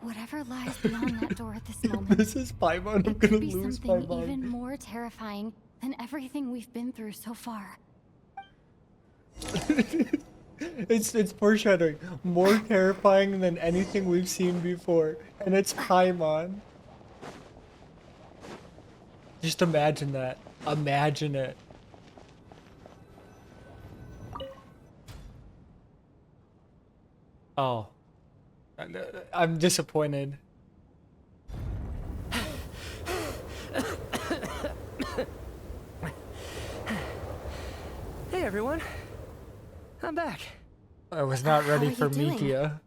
Whatever lies beyond that door at this moment, This is Paimon. I'm it gonna could be lose something Paimon. even more terrifying than everything we've been through so far. It's foreshadowing. More terrifying than anything we've seen before. And it's Paimon. Just imagine that. Imagine it. Oh. I'm disappointed. Hey everyone, I'm back. I was not How ready are you for doing? media.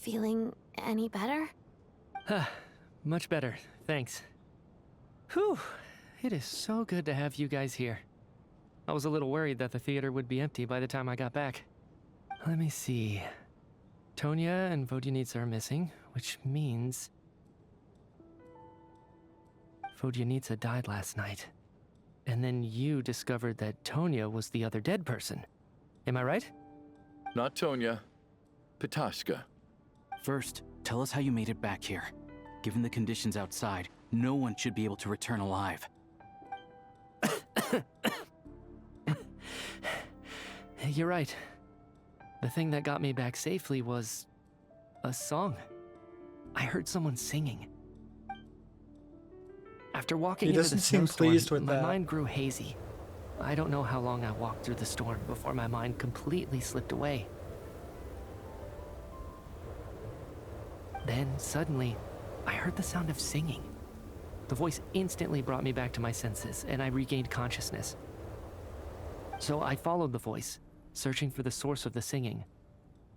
Feeling any better? Much better, thanks. Whew, it is so good to have you guys here. I was a little worried that the theater would be empty by the time I got back. Let me see. Tonya and Vodyanitsa are missing, which means Vodyanitsa died last night. And then you discovered that Tonya was the other dead person. Am I right? Not Tonya. Patoshka. First, tell us how you made it back here. Given the conditions outside, no one should be able to return alive. You're right. The thing that got me back safely was a song. I heard someone singing. After walking He into doesn't the seem snowstorm, pleased with my that. mind grew hazy. I don't know how long I walked through the storm before my mind completely slipped away. Then, suddenly, I heard the sound of singing. The voice instantly brought me back to my senses, and I regained consciousness. So I followed the voice, searching for the source of the singing.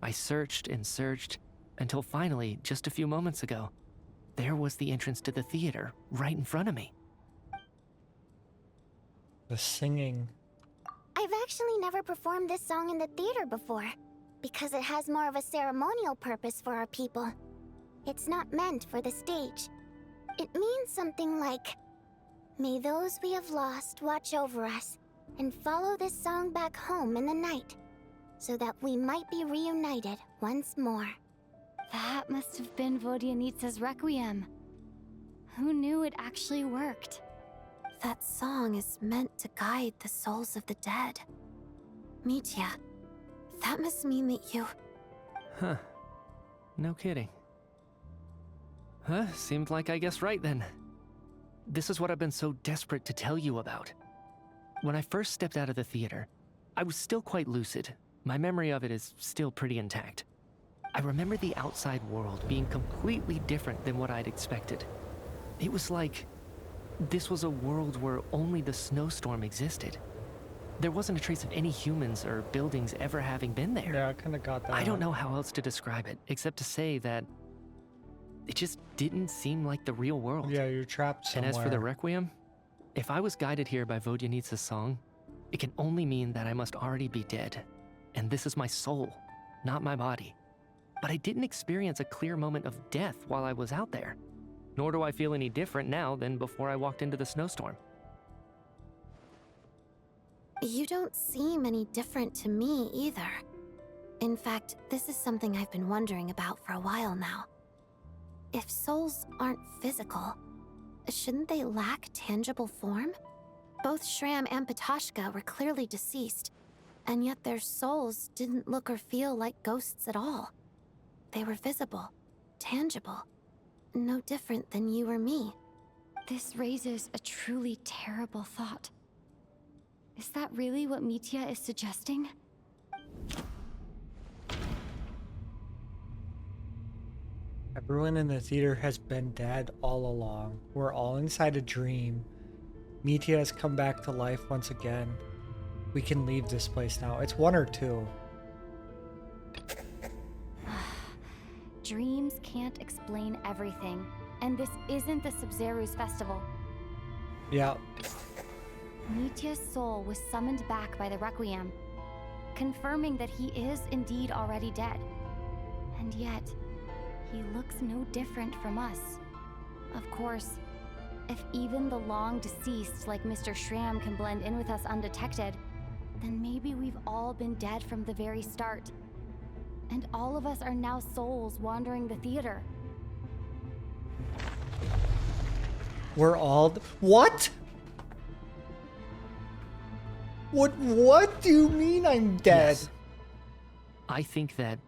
I searched and searched, until finally, just a few moments ago, there was the entrance to the theater, right in front of me. The singing. I've actually never performed this song in the theater before, because it has more of a ceremonial purpose for our people. It's not meant for the stage. It means something like, "May those we have lost watch over us. and follow this song back home in the night, so that we might be reunited once more. That must have been Vodyanitsa's Requiem. Who knew it actually worked? That song is meant to guide the souls of the dead. Mitya, that must mean that you... Huh. No kidding. Huh, seemed like I guessed right then. This is what I've been so desperate to tell you about. When I first stepped out of the theater, I was still quite lucid. My memory of it is still pretty intact. I remember the outside world being completely different than what I'd expected. It was like this was a world where only the snowstorm existed. There wasn't a trace of any humans or buildings ever having been there. Yeah, I kind of got that. I don't know how else to describe it, except to say that it just didn't seem like the real world. Yeah, you're trapped somewhere. And as for the Requiem, if I was guided here by Vodyanitsa's song, it can only mean that I must already be dead. And this is my soul, not my body. But I didn't experience a clear moment of death while I was out there. Nor do I feel any different now than before I walked into the snowstorm. You don't seem any different to me either. In fact, this is something I've been wondering about for a while now. If souls aren't physical, shouldn't they lack tangible form? Both Shram and Patoshka were clearly deceased, and yet their souls didn't look or feel like ghosts at all. They were visible, tangible, no different than you or me. This raises a truly terrible thought. Is that really what Mitya is suggesting? Everyone in the theater has been dead all along. We're all inside a dream. Mitya has come back to life once again. We can leave this place now. It's 1 or 2. Dreams can't explain everything, and this isn't the Sub-Zeru's festival. Yeah. Mitya's soul was summoned back by the Requiem, confirming that he is indeed already dead. And yet, he looks no different from us. Of course, if even the long deceased like Mr. Shram can blend in with us undetected, then maybe we've all been dead from the very start. And all of us are now souls wandering the theater. We're all... What? What do you mean I'm dead? Yes. I think that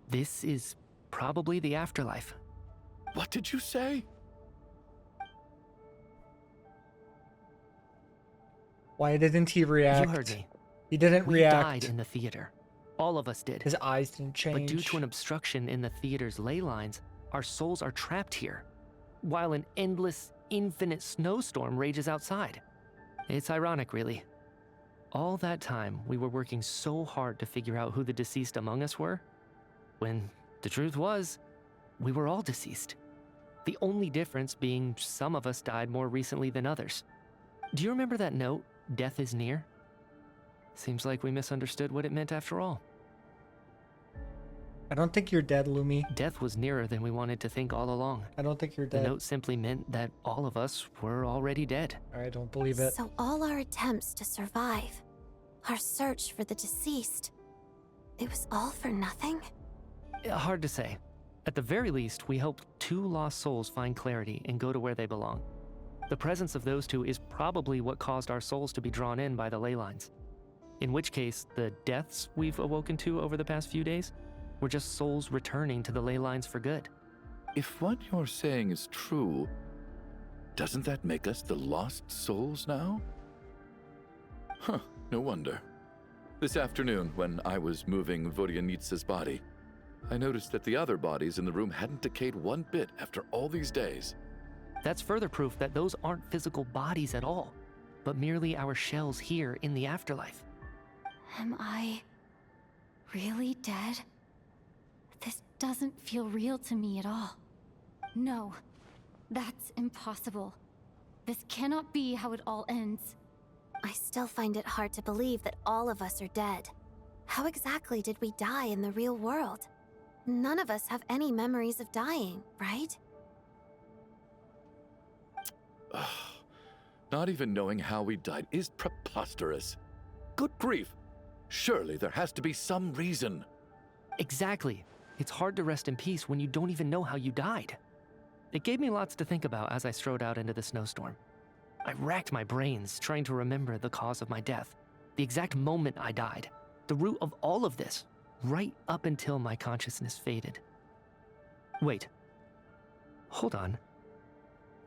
this is probably the afterlife. What did you say? Why didn't he react? You heard me. He didn't We react. died in the theater. All of us did. His eyes didn't change. But due to an obstruction in the theater's ley lines, our souls are trapped here, while an endless, infinite snowstorm rages outside. It's ironic, really. All that time, we were working so hard to figure out who the deceased among us were, when the truth was, we were all deceased. The only difference being some of us died more recently than others. Do you remember that note, "Death is near"? Seems like we misunderstood what it meant after all. I don't think you're dead, Lumi. Death was nearer than we wanted to think all along. I don't think you're The dead. note simply meant that all of us were already dead. I don't believe it. So all our attempts to survive, our search for the deceased, it was all for nothing? Hard to say. At the very least, we helped 2 lost souls find clarity and go to where they belong. The presence of those 2 is probably what caused our souls to be drawn in by the ley lines. In which case, the deaths we've awoken to over the past few days were just souls returning to the ley lines for good. If what you're saying is true, doesn't that make us the lost souls now? Huh, no wonder. This afternoon, when I was moving Vodyanitsa's body, I noticed that the other bodies in the room hadn't decayed one bit after all these days. That's further proof that those aren't physical bodies at all, but merely our shells here in the afterlife. Am I really dead? This doesn't feel real to me at all. No, that's impossible. This cannot be how it all ends. I still find it hard to believe that all of us are dead. How exactly did we die in the real world? None of us have any memories of dying, right? Not even knowing how he died is preposterous. Good grief. Surely there has to be some reason. Exactly. It's hard to rest in peace when you don't even know how you died. It gave me lots to think about as I strode out into the snowstorm. I racked my brains trying to remember the cause of my death, the exact moment I died, the root of all of this, right up until my consciousness faded. Wait. Hold on.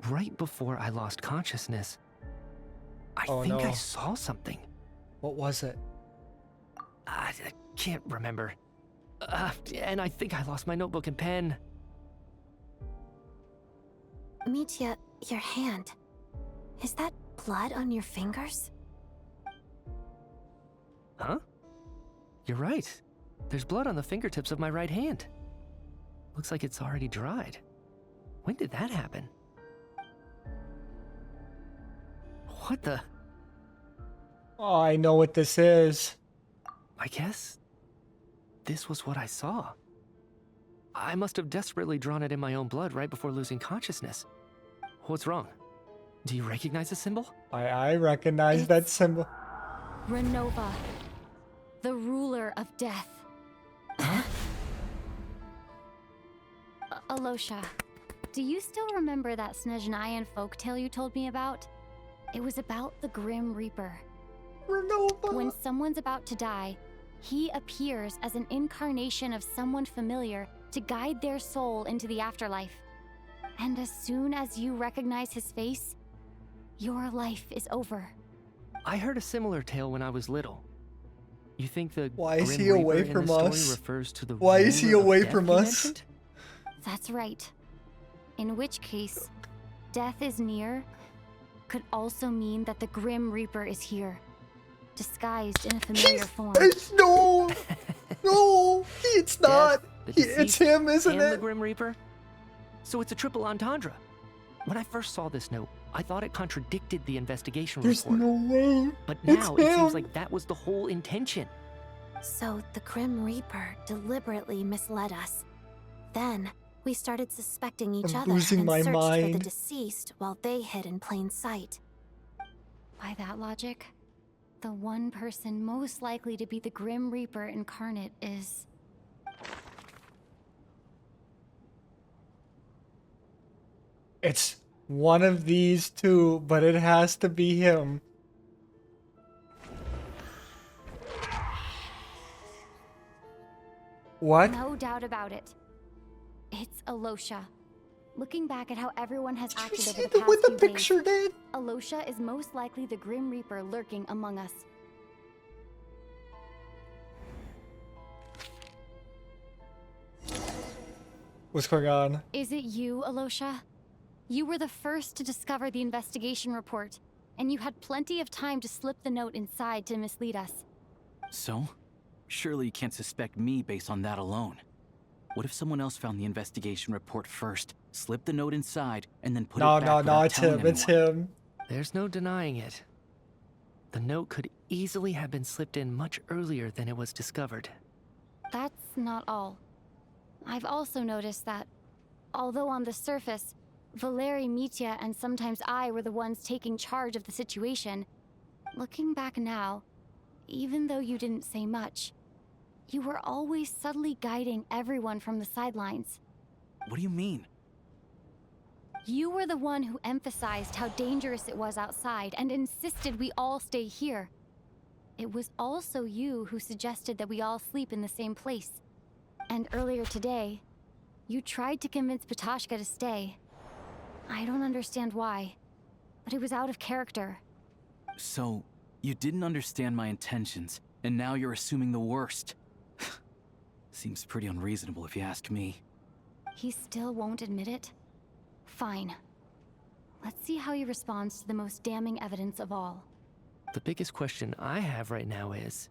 Right before I lost consciousness, I think I saw something. What was it? I can't remember. And I think I lost my notebook and pen. Mitya, your hand. Is that blood on your fingers? Huh? You're right. There's blood on the fingertips of my right hand. Looks like it's already dried. When did that happen? What the? Oh, I know what this is. I guess this was what I saw. I must have desperately drawn it in my own blood right before losing consciousness. What's wrong? Do you recognize the symbol? I recognize that symbol. Renova, the ruler of death. Huh? Alosha, do you still remember that Snezhnayan folktale you told me about? It was about the Grim Reaper. Renova. When someone's about to die, he appears as an incarnation of someone familiar to guide their soul into the afterlife. And as soon as you recognize his face, your life is over. I heard a similar tale when I was little. You think the Why is Grim he away Reaper in from this story us? refers to the Why is he ruler of away death from you us? mentioned? That's right. In which case, death is near could also mean that the Grim Reaper is here, disguised in a familiar form. No, no, it's not. Death, the It's him, isn't and it? the Grim Reaper? So it's a triple entendre. When I first saw this note, I thought it contradicted the investigation There's report. no way. But It's now it seems him. like that was the whole intention. So the Grim Reaper deliberately misled us. Then we started suspecting each I'm other losing and my searched for the mind. deceased while they hid in plain sight. By that logic, the one person most likely to be the Grim Reaper incarnate is... It's one of these two, but it has to be him. What? No doubt about it. It's Alosha. Looking back at how everyone has acted over the past With the few picture, days, Dad? Alosha is most likely the Grim Reaper lurking among us. What's going on? Is it you, Alosha? You were the first to discover the investigation report, and you had plenty of time to slip the note inside to mislead us. So? Surely you can't suspect me based on that alone. What if someone else found the investigation report first, slipped the note inside, and then put it back No, without it's telling him. It's anyone? him. There's no denying it. The note could easily have been slipped in much earlier than it was discovered. That's not all. I've also noticed that, although on the surface, Valeri, Mitya, and sometimes I were the ones taking charge of the situation, looking back now, even though you didn't say much, you were always subtly guiding everyone from the sidelines. What do you mean? You were the one who emphasized how dangerous it was outside and insisted we all stay here. It was also you who suggested that we all sleep in the same place. And earlier today, you tried to convince Patashka to stay. I don't understand why, but it was out of character. So, you didn't understand my intentions, and now you're assuming the worst. Seems pretty unreasonable if you ask me. He still won't admit it? Fine. Let's see how he responds to the most damning evidence of all. The biggest question I have right now is,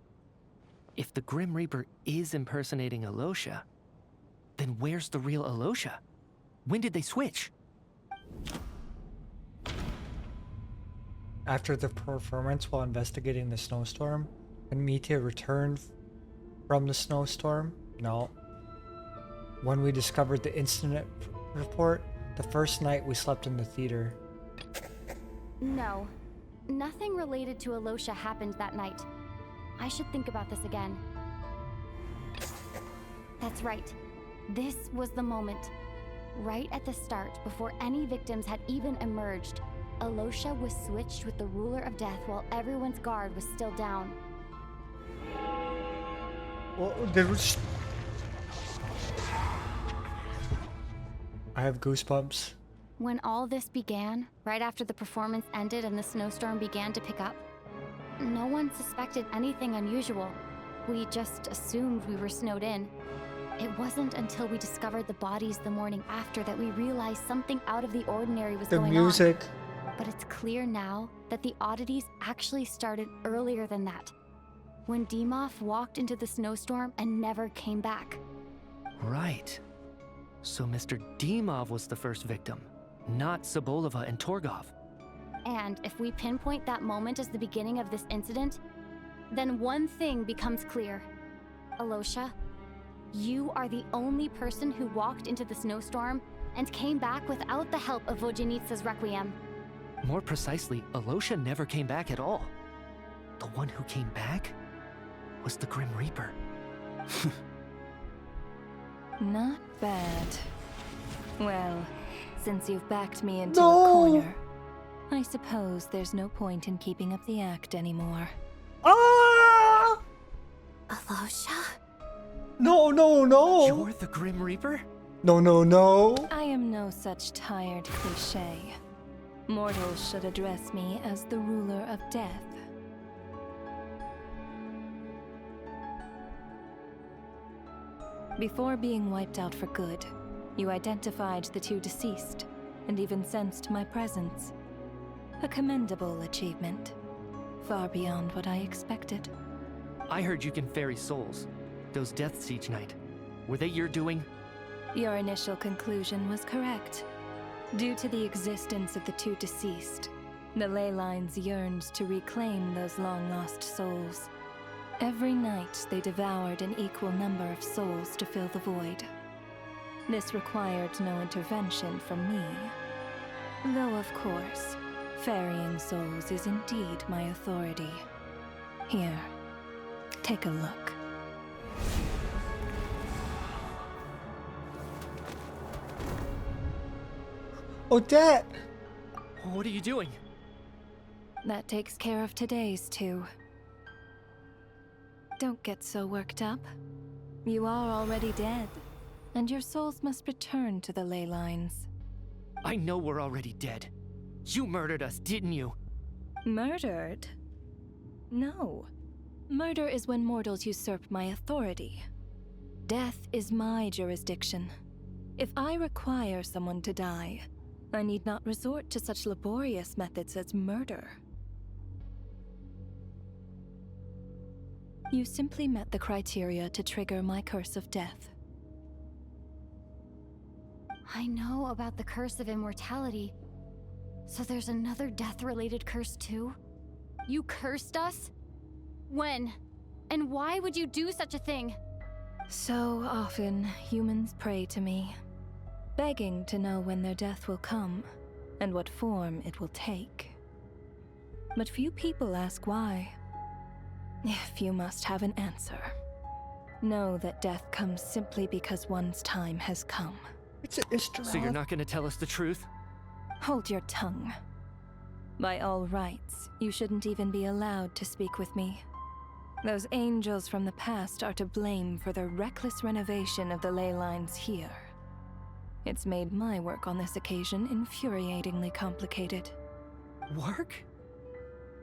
if the Grim Reaper is impersonating Alosha, then where's the real Alosha? When did they switch? After the performance while investigating the snowstorm, when Mitya returned from the snowstorm? No. When we discovered the incident report, the first night we slept in the theater. No, Nothing related to Alosha happened that night. I should think about this again. That's right. This was the moment. Right at the start, before any victims had even emerged, Alosha was switched with the Ruler of Death while everyone's guard was still down. Well, there was... I have goosebumps. When all this began, right after the performance ended and the snowstorm began to pick up, no one suspected anything unusual. We just assumed we were snowed in. It wasn't until we discovered the bodies the morning after that we realized something out of the ordinary was going on. The music. But it's clear now that the oddities actually started earlier than that, when Dimov walked into the snowstorm and never came back. Right. So Mr. Dimov was the first victim, not Sobolova and Torgov. And if we pinpoint that moment as the beginning of this incident, then one thing becomes clear. Alosha, you are the only person who walked into the snowstorm and came back without the help of Vojanitsa's Requiem. More precisely, Alosha never came back at all. The one who came back was the Grim Reaper. Not bad. Well, since you've backed me into a corner, I suppose there's no point in keeping up the act anymore. Ah! Alosha? No. You're the Grim Reaper? No. I am no such tired cliché. Mortals should address me as the Ruler of Death. Before being wiped out for good, you identified the two deceased, and even sensed my presence. A commendable achievement. Far beyond what I expected. I heard you can ferry souls. Those deaths each night. Were they your doing? Your initial conclusion was correct. Due to the existence of the two deceased, the ley lines yearned to reclaim those long-lost souls. Every night they devoured an equal number of souls to fill the void. This required no intervention from me. Though of course, ferrying souls is indeed my authority. Here, take a look. Odette! What are you doing? That takes care of today's two. Don't get so worked up. You are already dead, and your souls must return to the ley lines. I know we're already dead. You murdered us, didn't you? Murdered? No. Murder is when mortals usurp my authority. Death is my jurisdiction. If I require someone to die, I need not resort to such laborious methods as murder. You simply met the criteria to trigger my curse of death. I know about the curse of immortality. So there's another death-related curse too? You cursed us? When? And why would you do such a thing? So often, humans pray to me, begging to know when their death will come, and what form it will take. But few people ask why. If you must have an answer, know that death comes simply because one's time has come. So you're not going to tell us the truth? Hold your tongue. By all rights, you shouldn't even be allowed to speak with me. Those angels from the past are to blame for the reckless renovation of the ley lines here. It's made my work on this occasion infuriatingly complicated. Work?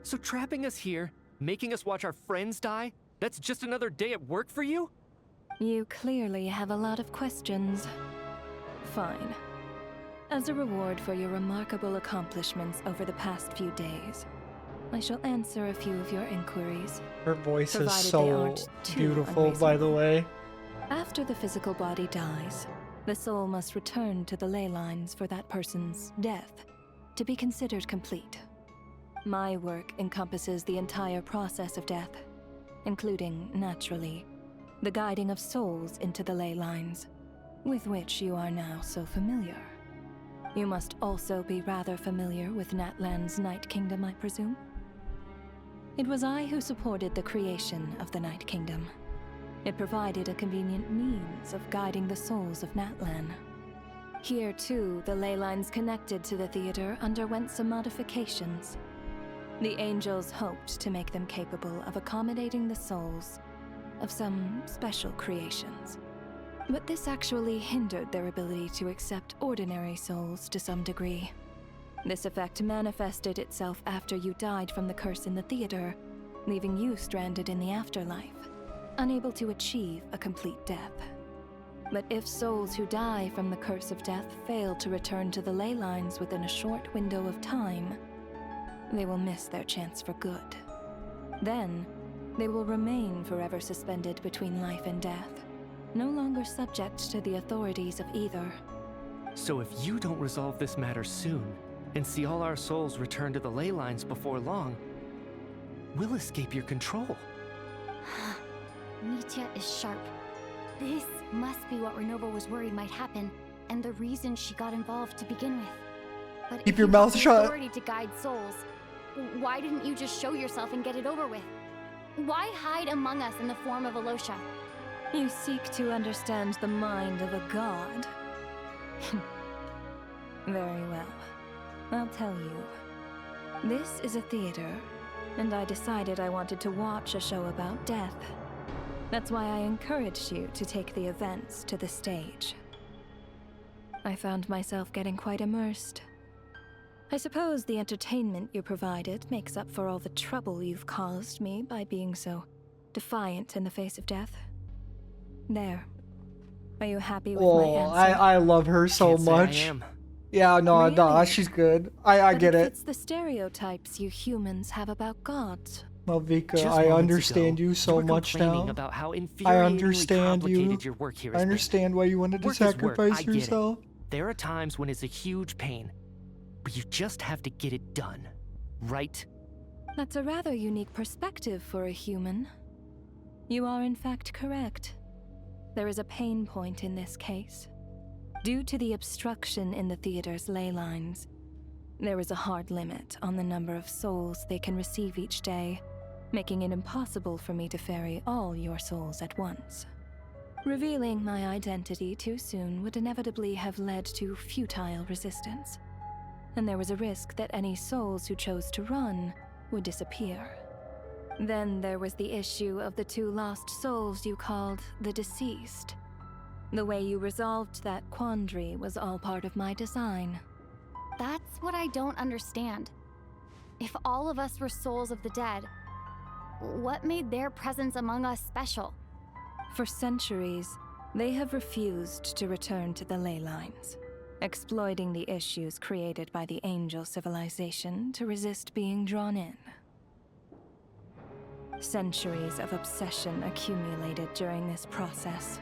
So trapping us here, making us watch our friends die, that's just another day at work for you? You clearly have a lot of questions. Fine. As a reward for your remarkable accomplishments over the past few days, I shall answer a few of your inquiries. Her voice is provided they so aren't too beautiful, by the unreasonable. way. After the physical body dies, the soul must return to the ley lines for that person's death to be considered complete. My work encompasses the entire process of death, including, naturally, the guiding of souls into the ley lines, with which you are now so familiar. You must also be rather familiar with Natlan's Night Kingdom, I presume? It was I who supported the creation of the Night Kingdom. It provided a convenient means of guiding the souls of Natlan. Here, too, the ley lines connected to the theater underwent some modifications. The angels hoped to make them capable of accommodating the souls of some special creations. But this actually hindered their ability to accept ordinary souls to some degree. This effect manifested itself after you died from the curse in the theater, leaving you stranded in the afterlife, unable to achieve a complete death. But if souls who die from the curse of death fail to return to the ley lines within a short window of time, they will miss their chance for good. Then, they will remain forever suspended between life and death, no longer subject to the authorities of either. So if you don't resolve this matter soon, and see all our souls return to the ley lines before long, we'll escape your control. Mitya is sharp. This must be what Renova was worried might happen, and the reason she got involved to begin with. But Keep your mouth shut. Authority to guide souls. Why didn't you just show yourself and get it over with? Why hide among us in the form of Alosha? You seek to understand the mind of a god. Very well. I'll tell you. This is a theater, and I decided I wanted to watch a show about death. That's why I encouraged you to take the events to the stage. I found myself getting quite immersed. I suppose the entertainment you provided makes up for all the trouble you've caused me by being so defiant in the face of death. There. Are you happy with my answer? I love her so Can't say much. I am. Yeah, no, Really? no, she's good. I get it. It's the stereotypes you humans have about gods. Malvika, Just I moments understand ago, you so were much complaining now. about how I infuriatingly understand you. complicated your work here I has been. understand why you wanted to Work is work, sacrifice I get it. yourself. There are times when it's a huge pain, but you just have to get it done, right? That's a rather unique perspective for a human. You are in fact correct. There is a pain point in this case. Due to the obstruction in the theater's ley lines, there is a hard limit on the number of souls they can receive each day, making it impossible for me to ferry all your souls at once. Revealing my identity too soon would inevitably have led to futile resistance, and there was a risk that any souls who chose to run would disappear. Then there was the issue of the 2 lost souls you called the deceased. The way you resolved that quandary was all part of my design. That's what I don't understand. If all of us were souls of the dead, what made their presence among us special? For centuries, they have refused to return to the ley lines, exploiting the issues created by the angel civilization to resist being drawn in. Centuries of obsession accumulated during this process.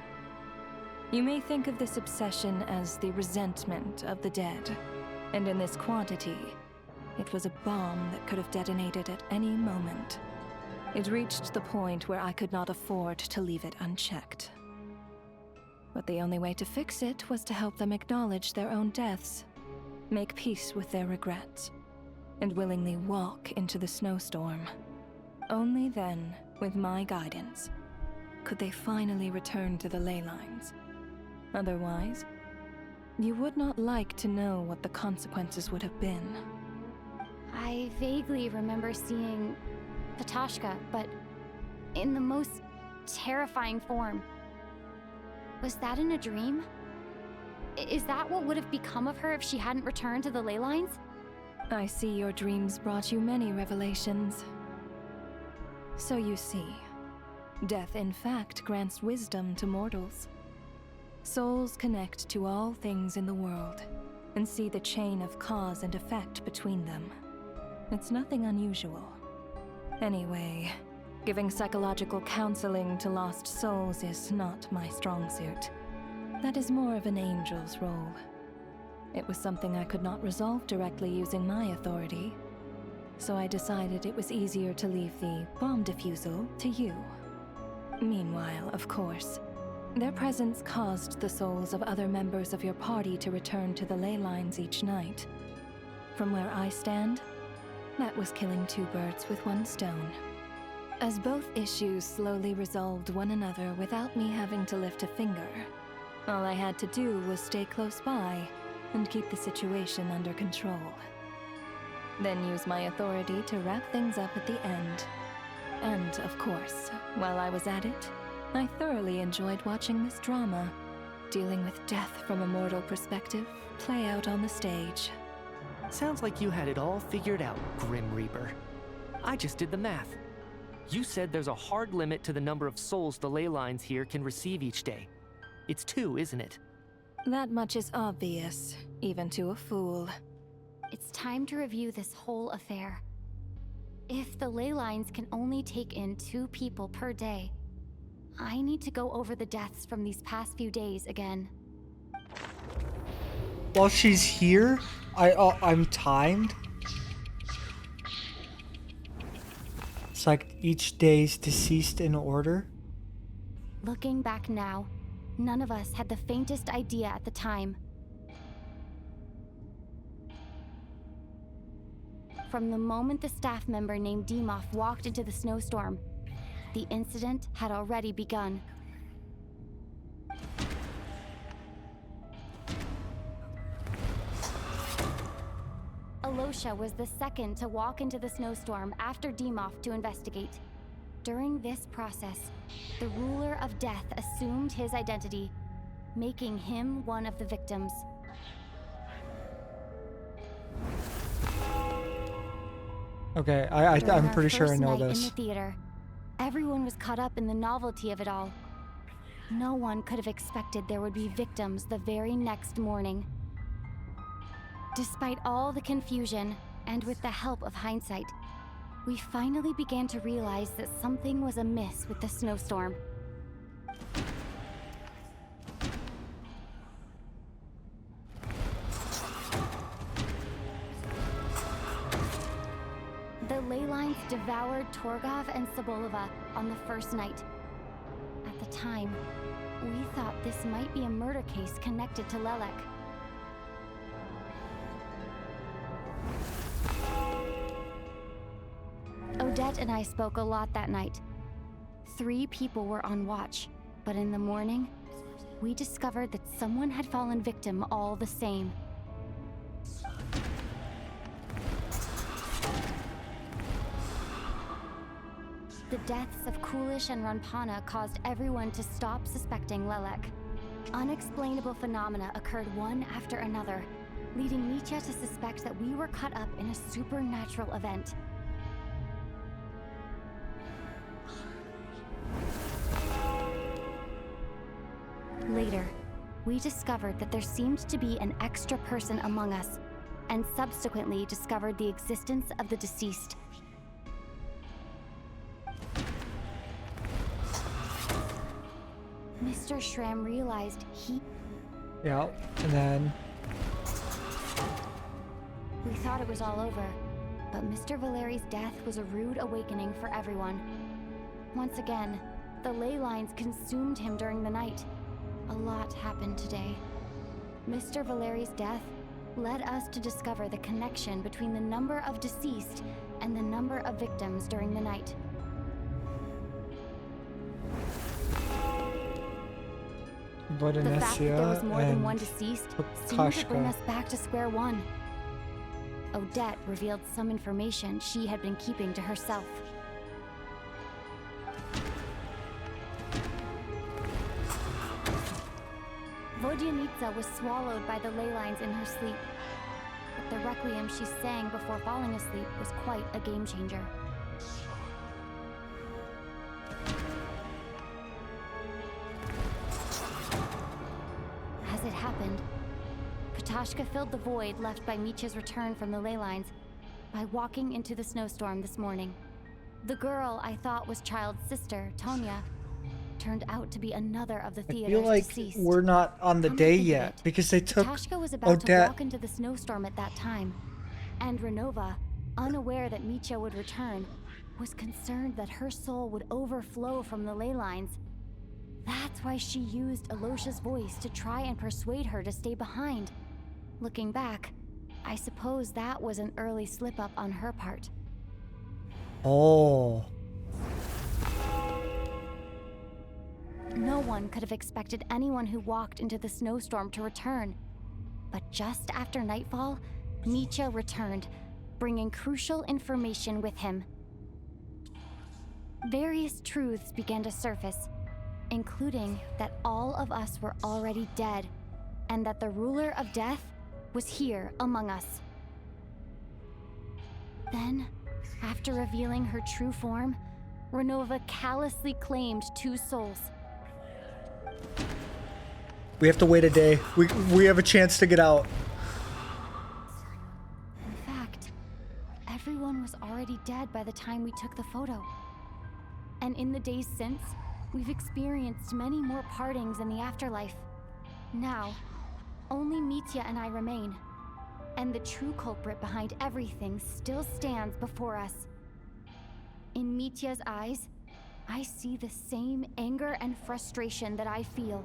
You may think of this obsession as the resentment of the dead, and in this quantity, it was a bomb that could have detonated at any moment. It reached the point where I could not afford to leave it unchecked. But the only way to fix it was to help them acknowledge their own deaths, make peace with their regrets, and willingly walk into the snowstorm. Only then, with my guidance, could they finally return to the ley lines. Otherwise, you would not like to know what the consequences would have been. I vaguely remember seeing Patashka, but in the most terrifying form. Was that in a dream? Is that what would have become of her if she hadn't returned to the ley lines? I see your dreams brought you many revelations. So you see, death in fact grants wisdom to mortals. Souls connect to all things in the world and see the chain of cause and effect between them. It's nothing unusual. Anyway, giving psychological counseling to lost souls is not my strong suit. That is more of an angel's role. It was something I could not resolve directly using my authority, so I decided it was easier to leave the bomb defusal to you. Meanwhile, of course, their presence caused the souls of other members of your party to return to the ley lines each night. From where I stand, that was killing 2 birds with 1 stone. As both issues slowly resolved one another without me having to lift a finger, all I had to do was stay close by and keep the situation under control. Then use my authority to wrap things up at the end. And, of course, while I was at it, I thoroughly enjoyed watching this drama, dealing with death from a mortal perspective, play out on the stage. Sounds like you had it all figured out, Grim Reaper. I just did the math. You said there's a hard limit to the number of souls the ley lines here can receive each day. It's 2, isn't it? That much is obvious, even to a fool. It's time to review this whole affair. If the ley lines can only take in 2 people per day, I need to go over the deaths from these past few days again. While she's here, I'm timed. It's like each day's deceased in order. Looking back now, none of us had the faintest idea at the time. From the moment the staff member named Demoff walked into the snowstorm, the incident had already begun. Alosha was the second to walk into the snowstorm after Demoff to investigate. During this process, the ruler of death assumed his identity, making him one of the victims. Okay, I'm pretty sure I know In the this. theater, everyone was caught up in the novelty of it all. No one could have expected there would be victims the very next morning. Despite all the confusion, and with the help of hindsight, we finally began to realize that something was amiss with the snowstorm. The ley lines devoured Torgov and Sobolova on the first night. At the time, we thought this might be a murder case connected to Lelek. Odette and I spoke a lot that night. 3 people were on watch, but in the morning, we discovered that someone had fallen victim all the same. The deaths of Kulish and Ranpana caused everyone to stop suspecting Lelek. Unexplainable phenomena occurred one after another, leading Mitya to suspect that we were caught up in a supernatural event. Later, we discovered that there seemed to be an extra person among us, and subsequently discovered the existence of the deceased. Mr. Schramm realized he... Yeah, and then... We thought it was all over, but Mr. Valeri's death was a rude awakening for everyone. Once again, the ley lines consumed him during the night. A lot happened today. Mr. Valeri's death led us to discover the connection between the number of deceased and the number of victims during the night. The fact that there was more than one deceased seemed to bring us back to square one. Odette revealed some information she had been keeping to herself. Vodyanitsa was swallowed by the ley lines in her sleep, but the requiem she sang before falling asleep was quite a game changer. As it happened, Patashka filled the void left by Mitya's return from the ley lines by walking into the snowstorm this morning. The girl I thought was Child's sister, Tonya, turned out to be another of the theater's I feel like deceased. we're not on the day yet because they took Patashka was about to Odette. walk into the snowstorm at that time, and Renova, unaware that Mitya would return, was concerned that her soul would overflow from the ley lines. That's why she used Alosha's voice to try and persuade her to stay behind. Looking back, I suppose that was an early slip-up on her part. Oh. No one could have expected anyone who walked into the snowstorm to return. But just after nightfall, Mitya returned, bringing crucial information with him. Various truths began to surface, including that all of us were already dead, and that the ruler of death was here among us. Then, after revealing her true form, Renova callously claimed 2 souls. We have to wait a day. We have a chance to get out. In fact, everyone was already dead by the time we took the photo. And in the days since, we've experienced many more partings in the afterlife. Now, only Mitya and I remain. And the true culprit behind everything still stands before us. In Mitya's eyes, I see the same anger and frustration that I feel.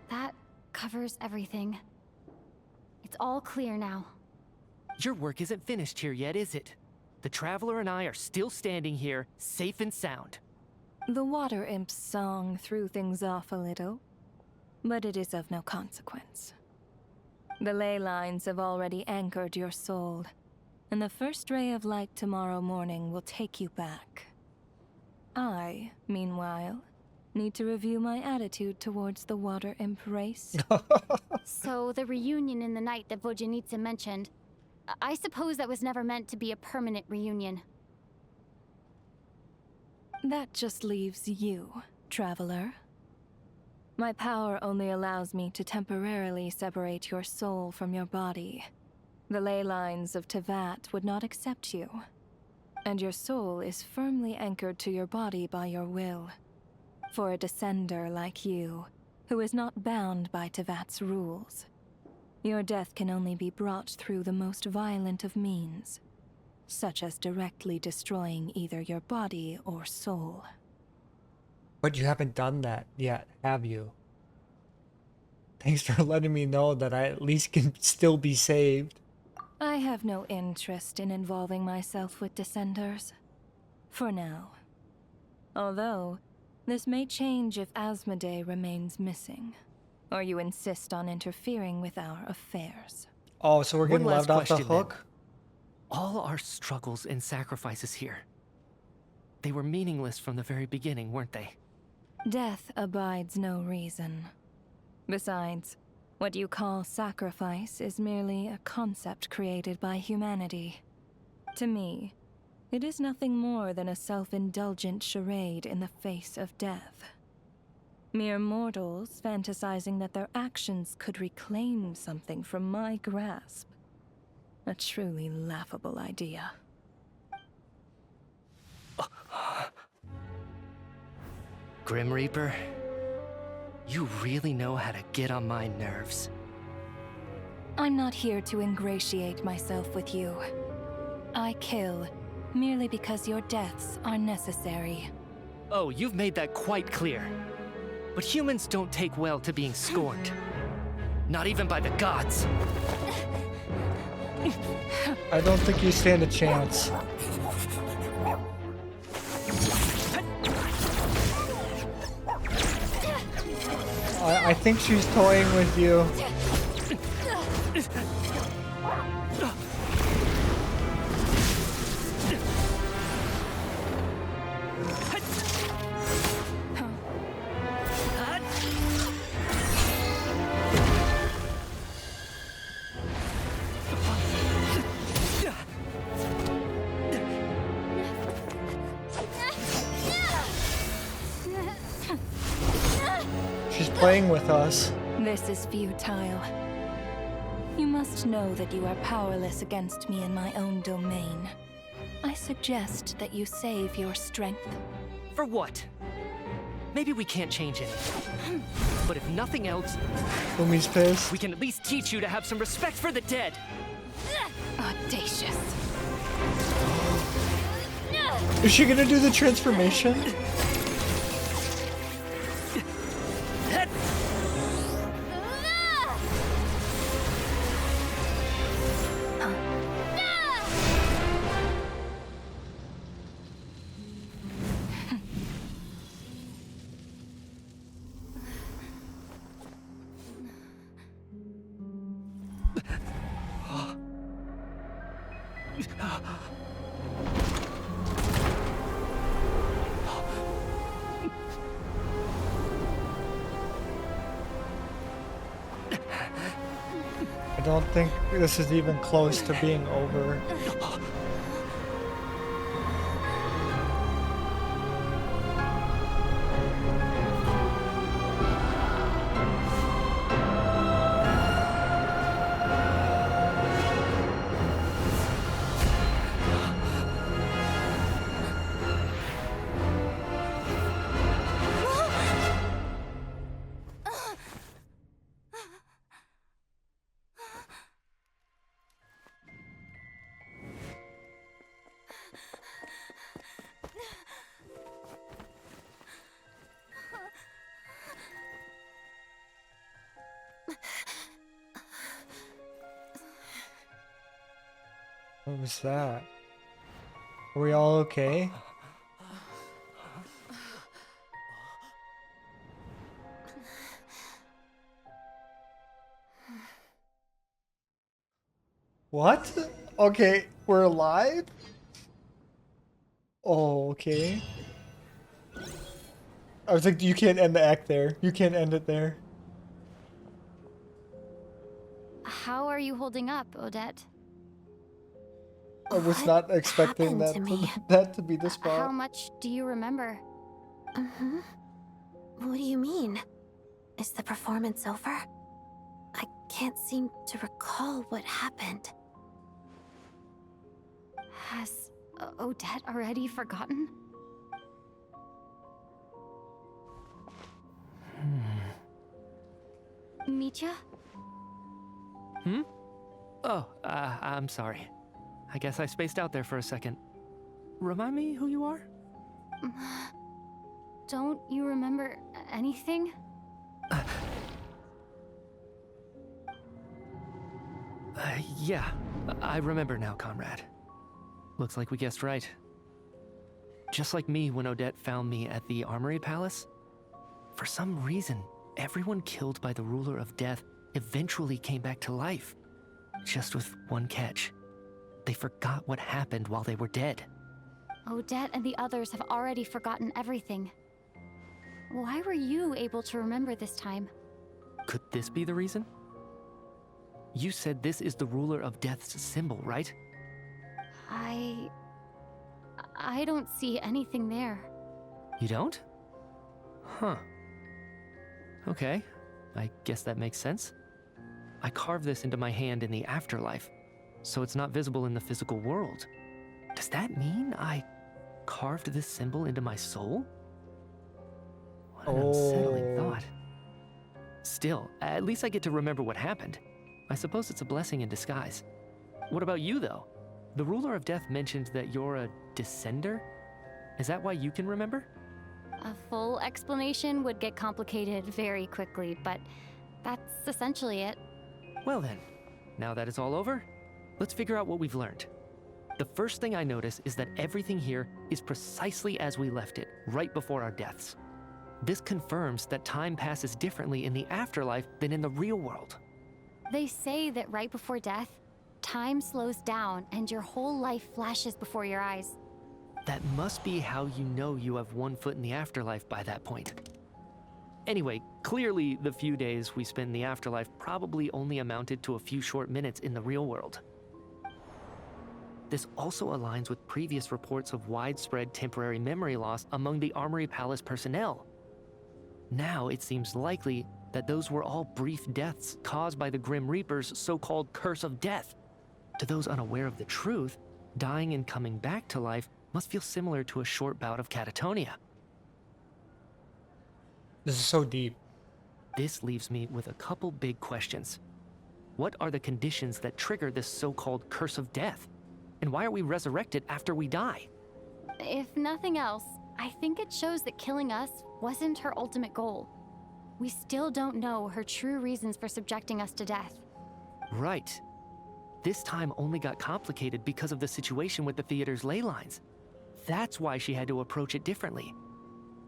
That covers everything. It's all clear now. Your work isn't finished here yet, is it? The Traveler and I are still standing here, safe and sound. The Water Imp's song threw things off a little, but it is of no consequence. The ley lines have already anchored your soul, and the first ray of light tomorrow morning will take you back. I, meanwhile, need to review my attitude towards the Water Imp race. So the reunion in the night that Vojanitsa mentioned, I suppose that was never meant to be a permanent reunion. That just leaves you, Traveler. My power only allows me to temporarily separate your soul from your body. The ley lines of Tevat would not accept you, and your soul is firmly anchored to your body by your will. For a descender like you, who is not bound by Tevat's rules, your death can only be brought through the most violent of means, such as directly destroying either your body or soul. But you haven't done that yet, have you? Thanks for letting me know that I at least can still be saved. I have no interest in involving myself with Descenders. For now. Although, this may change if Asmodee remains missing, or you insist on interfering with our affairs. Oh, so we're getting One left last off the question, then. hook? All our struggles and sacrifices here, they were meaningless from the very beginning, weren't they? Death abides no reason. Besides, what you call sacrifice is merely a concept created by humanity. To me, it is nothing more than a self-indulgent charade in the face of death. Mere mortals fantasizing that their actions could reclaim something from my grasp. A truly laughable idea. Grim Reaper, you really know how to get on my nerves. I'm not here to ingratiate myself with you. I kill merely because your deaths are necessary. Oh, you've made that quite clear. But humans don't take well to being scorned. Not even by the gods. I don't think you stand a chance. I think she's toying with you. She's playing with us. This is futile. You must know that you are powerless against me in my own domain. I suggest that you save your strength. For what? Maybe we can't change anything. But if nothing else, Umi's pissed. we can at least teach you to have some respect for the dead. Audacious. Is she gonna do the transformation? don't think this is even close to being over. What was that? Are we all okay? What? Okay, we're alive? Oh, okay. I was like, you can't end the act there. You can't end it there. How are you holding up, Odette? I was not expecting that to be the spot. How much do you remember? What do you mean? Is the performance over? I can't seem to recall what happened. Has Odette already forgotten? Mitya? Oh, I'm sorry. I guess I spaced out there for a second. Remind me who you are? Don't you remember anything? Yeah, I remember now, comrade. Looks like we guessed right. Just like me when Odette found me at the Armory Palace, for some reason, everyone killed by the Ruler of Death eventually came back to life. Just with one catch. They forgot what happened while they were dead. Odette and the others have already forgotten everything. Why were you able to remember this time? Could this be the reason? You said this is the Ruler of Death's symbol, right? I don't see anything there. You don't? Huh. Okay, I guess that makes sense. I carved this into my hand in the afterlife, so it's not visible in the physical world. Does that mean I carved this symbol into my soul? What an unsettling thought. Still, at least I get to remember what happened. I suppose it's a blessing in disguise. What about you, though? The Ruler of Death mentioned that you're a descender? Is that why you can remember? A full explanation would get complicated very quickly, but that's essentially it. Well then, now that it's all over, let's figure out what we've learned. The first thing I notice is that everything here is precisely as we left it, right before our deaths. This confirms that time passes differently in the afterlife than in the real world. They say that right before death, time slows down and your whole life flashes before your eyes. That must be how you know you have one foot in the afterlife by that point. Anyway, clearly the few days we spent in the afterlife probably only amounted to a few short minutes in the real world. This also aligns with previous reports of widespread temporary memory loss among the Armory Palace personnel. Now it seems likely that those were all brief deaths caused by the Grim Reaper's so-called curse of death. To those unaware of the truth, dying and coming back to life must feel similar to a short bout of catatonia. This is so deep. This leaves me with a couple big questions. What are the conditions that trigger this so-called curse of death? And why are we resurrected after we die? If nothing else, I think it shows that killing us wasn't her ultimate goal. We still don't know her true reasons for subjecting us to death. Right. This time only got complicated because of the situation with the theater's ley lines. That's why she had to approach it differently.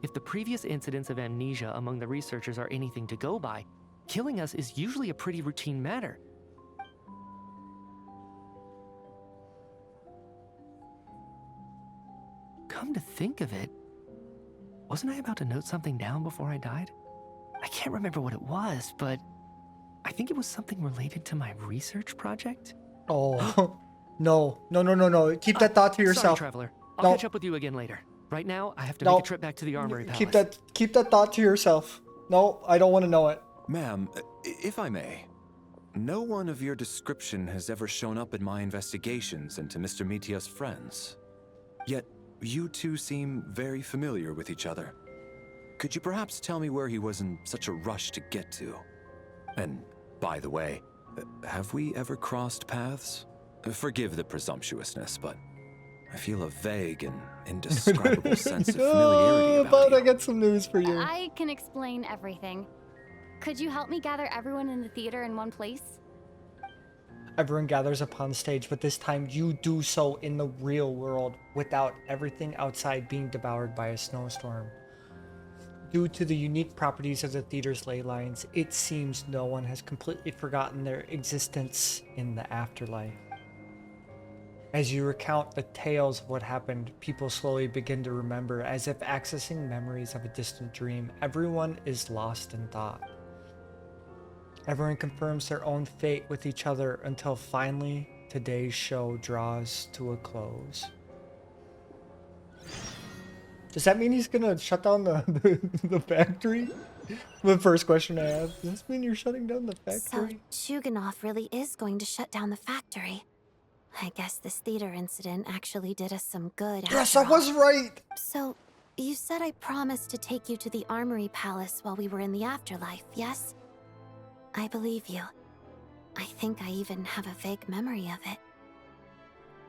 If the previous incidents of amnesia among the researchers are anything to go by, killing us is usually a pretty routine matter. Come to think of it, wasn't I about to note something down before I died? I can't remember what it was, but I think it was something related to my research project. Oh, no. Keep that thought to yourself. Sorry, Traveler. I'll catch up with you again later. Right now, I have to make a trip back to the Armory Palace. Keep that thought to yourself. No, I don't want to know it. Ma'am, if I may, no one of your description has ever shown up in my investigations into Mr. Mitia's friends. Yet, you two seem very familiar with each other. Could you perhaps tell me where he was in such a rush to get to? And, by the way, have we ever crossed paths? Forgive the presumptuousness, but I feel a vague and indescribable sense of familiarity about I got some news for you. I can explain everything. Could you help me gather everyone in the theater in one place? Everyone gathers upon stage, but this time you do so in the real world without everything outside being devoured by a snowstorm. Due to the unique properties of the theater's ley lines, it seems no one has completely forgotten their existence in the afterlife. As you recount the tales of what happened, people slowly begin to remember, as if accessing memories of a distant dream. Everyone is lost in thought. Everyone confirms their own fate with each other until finally today's show draws to a close. Does that mean he's gonna shut down the factory? The first question I have. Does this mean you're shutting down the factory? So, Chuganov really is going to shut down the factory. I guess this theater incident actually did us some good. Yes, I was right! So, you said I promised to take you to the Armory Palace while we were in the afterlife, yes? I believe you. I think I even have a vague memory of it.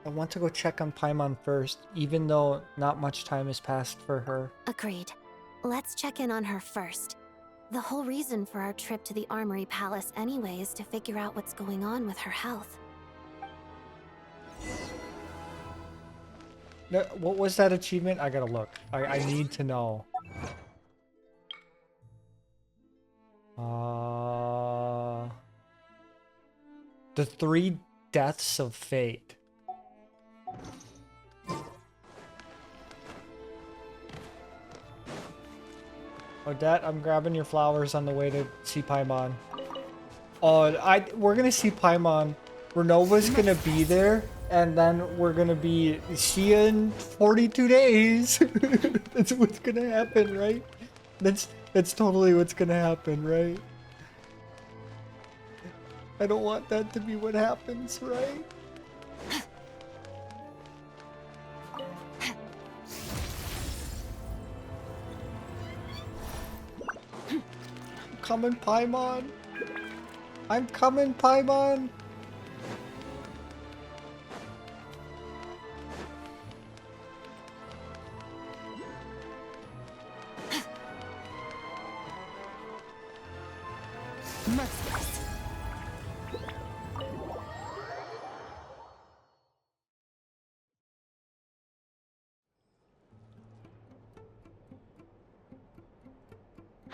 I want to go check on Paimon first, even though not much time has passed for her. Agreed. Let's check in on her first. The whole reason for our trip to the Armory Palace anyway is to figure out what's going on with her health. No, what was that achievement? I gotta look. I need to know. The 3 deaths of fate. Odette, I'm grabbing your flowers on the way to see Paimon. Oh, we're gonna see Paimon. Renova's gonna be there, and then we're gonna be see you in 42 days. That's what's gonna happen, right? That's totally what's gonna happen, right? I don't want that to be what happens, right? I'm coming, Paimon. I'm coming, Paimon. Merciless.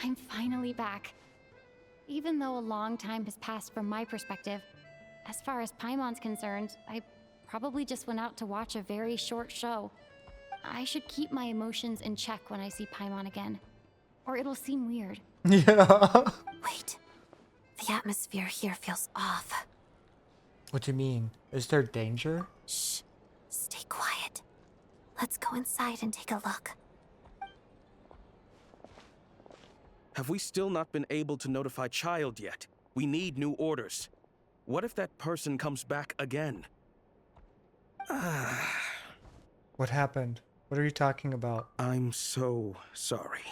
I'm finally back. Even though a long time has passed from my perspective, as far as Paimon's concerned, I probably just went out to watch a very short show. I should keep my emotions in check when I see Paimon again, or it'll seem weird. Yeah. Wait. The atmosphere here feels off. What do you mean? Is there danger? Shh. Stay quiet. Let's go inside and take a look. Have we still not been able to notify Child yet? We need new orders. What if that person comes back again? What happened? What are you talking about? I'm so sorry.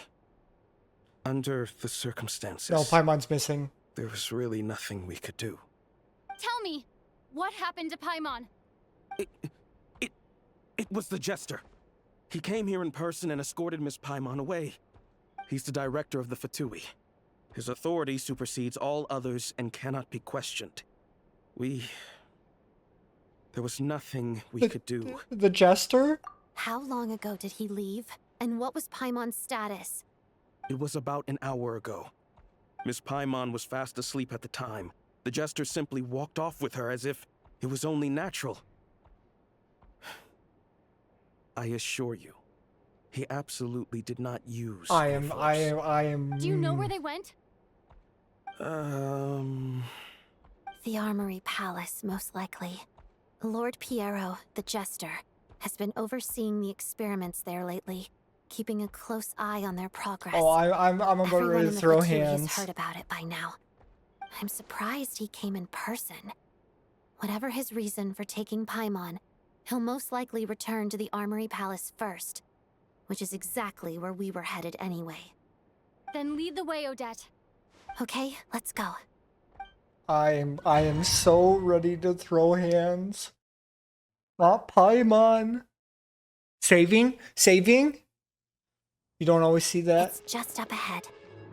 Under the circumstances... No, Paimon's missing. There was really nothing we could do. Tell me, what happened to Paimon? It was the Jester. He came here in person and escorted Miss Paimon away. He's the director of the Fatui. His authority supersedes all others and cannot be questioned. There was nothing we could do. The Jester? How long ago did he leave? And what was Paimon's status? It was about an hour ago. Miss Paimon was fast asleep at the time. The Jester simply walked off with her as if it was only natural. I assure you, he absolutely did not use I am. Do you know where they went? The Armory Palace, most likely. Lord Piero, the Jester, has been overseeing the experiments there lately, keeping a close eye on their progress. Oh, I'm about ready to throw hands. Has heard about it by now. I'm surprised he came in person. Whatever his reason for taking Paimon, he'll most likely return to the Armory Palace first, which is exactly where we were headed anyway. Then lead the way, Odette. Okay, let's go. I am so ready to throw hands. Not Paimon. Saving? You don't always see that? It's just up ahead.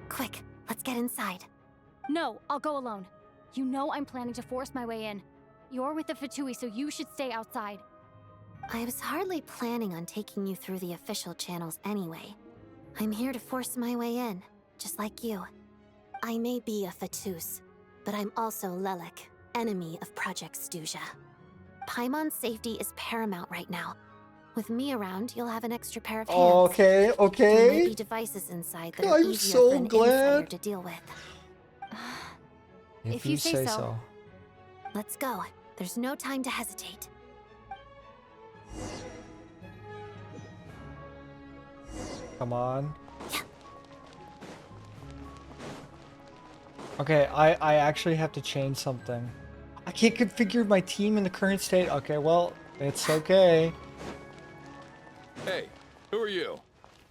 Quick, let's get inside. No, I'll go alone. You know I'm planning to force my way in. You're with the Fatui, so you should stay outside. I was hardly planning on taking you through the official channels anyway. I'm here to force my way in, just like you. I may be a Fatus, but I'm also Lelek, enemy of Project Stuzha. Paimon's safety is paramount right now. With me around, you'll have an extra pair of hands. Okay. There may be devices inside that are easier for an insider to deal with. If you say so. Let's go. There's no time to hesitate. Come on. Okay, I actually have to change something. I can't configure my team in the current state. Okay, well, it's okay. Hey, who are you?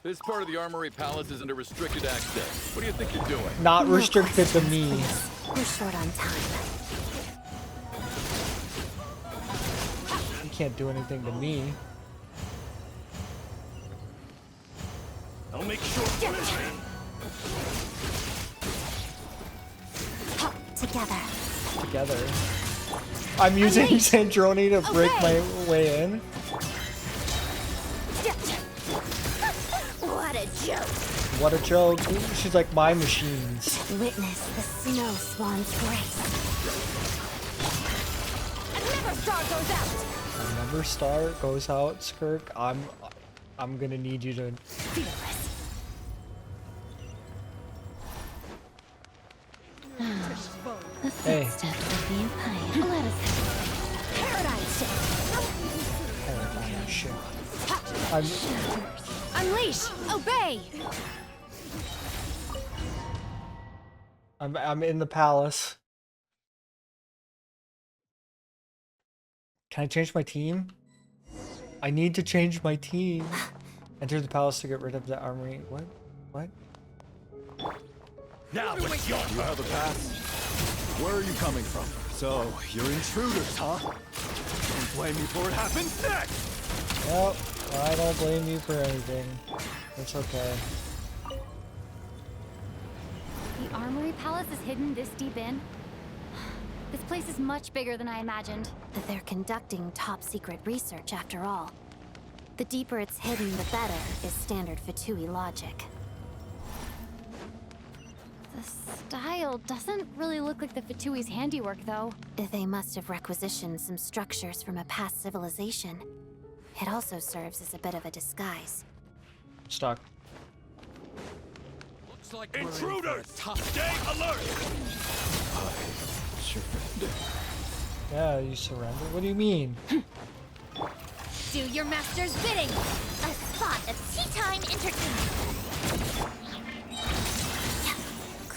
This part of the Armory Palace is under restricted access. What do you think you're doing? Not restricted to me. We're short on time. You can't do anything to me. I'll make sure. Together. I'm using Sandroni to break my way in. What a joke. What a joke. She's like my machines. Witness the snow swan's grace. Another star goes out. Another star goes out, Skirk. I'm gonna need you to. Hey. Let us paradise Paradigm shift. Unleash! Obey! I'm in the palace. Can I change my team? I need to change my team. Enter the palace to get rid of the armory. What? Now what's yours? You have a pass? Where are you coming from? So, you're intruders, huh? Don't blame me for what happens next! Well, I don't blame you for anything. It's okay. The Armory Palace is hidden this deep in? This place is much bigger than I imagined. They're conducting top-secret research, after all. The deeper it's hidden, the better, is standard Fatui logic. The style doesn't really look like the Fatui's handiwork, though. They must have requisitioned some structures from a past civilization. It also serves as a bit of a disguise. Stuck. Looks like intruders! Stay alert! Yeah, you surrender? What do you mean? Do your master's bidding! A spot of tea-time entertainment.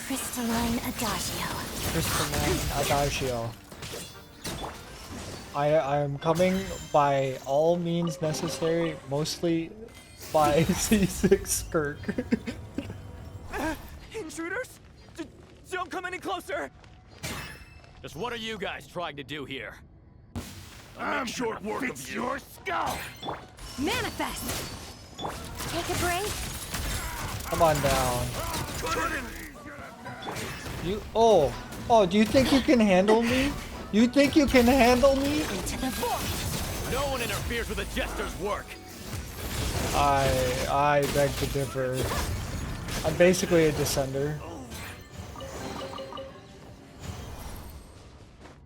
Crystalline Adagio. Crystalline Adagio. I am coming by all means necessary, mostly by C6 Skirk. Intruders? Don't come any closer! Just what are you guys trying to do here? I'm short work of your skull! Manifest! Take a break. Come on down. Oh, do you think you can handle me? You think you can handle me? Into the void! No one interferes with a jester's work! I beg to differ. I'm basically a descender.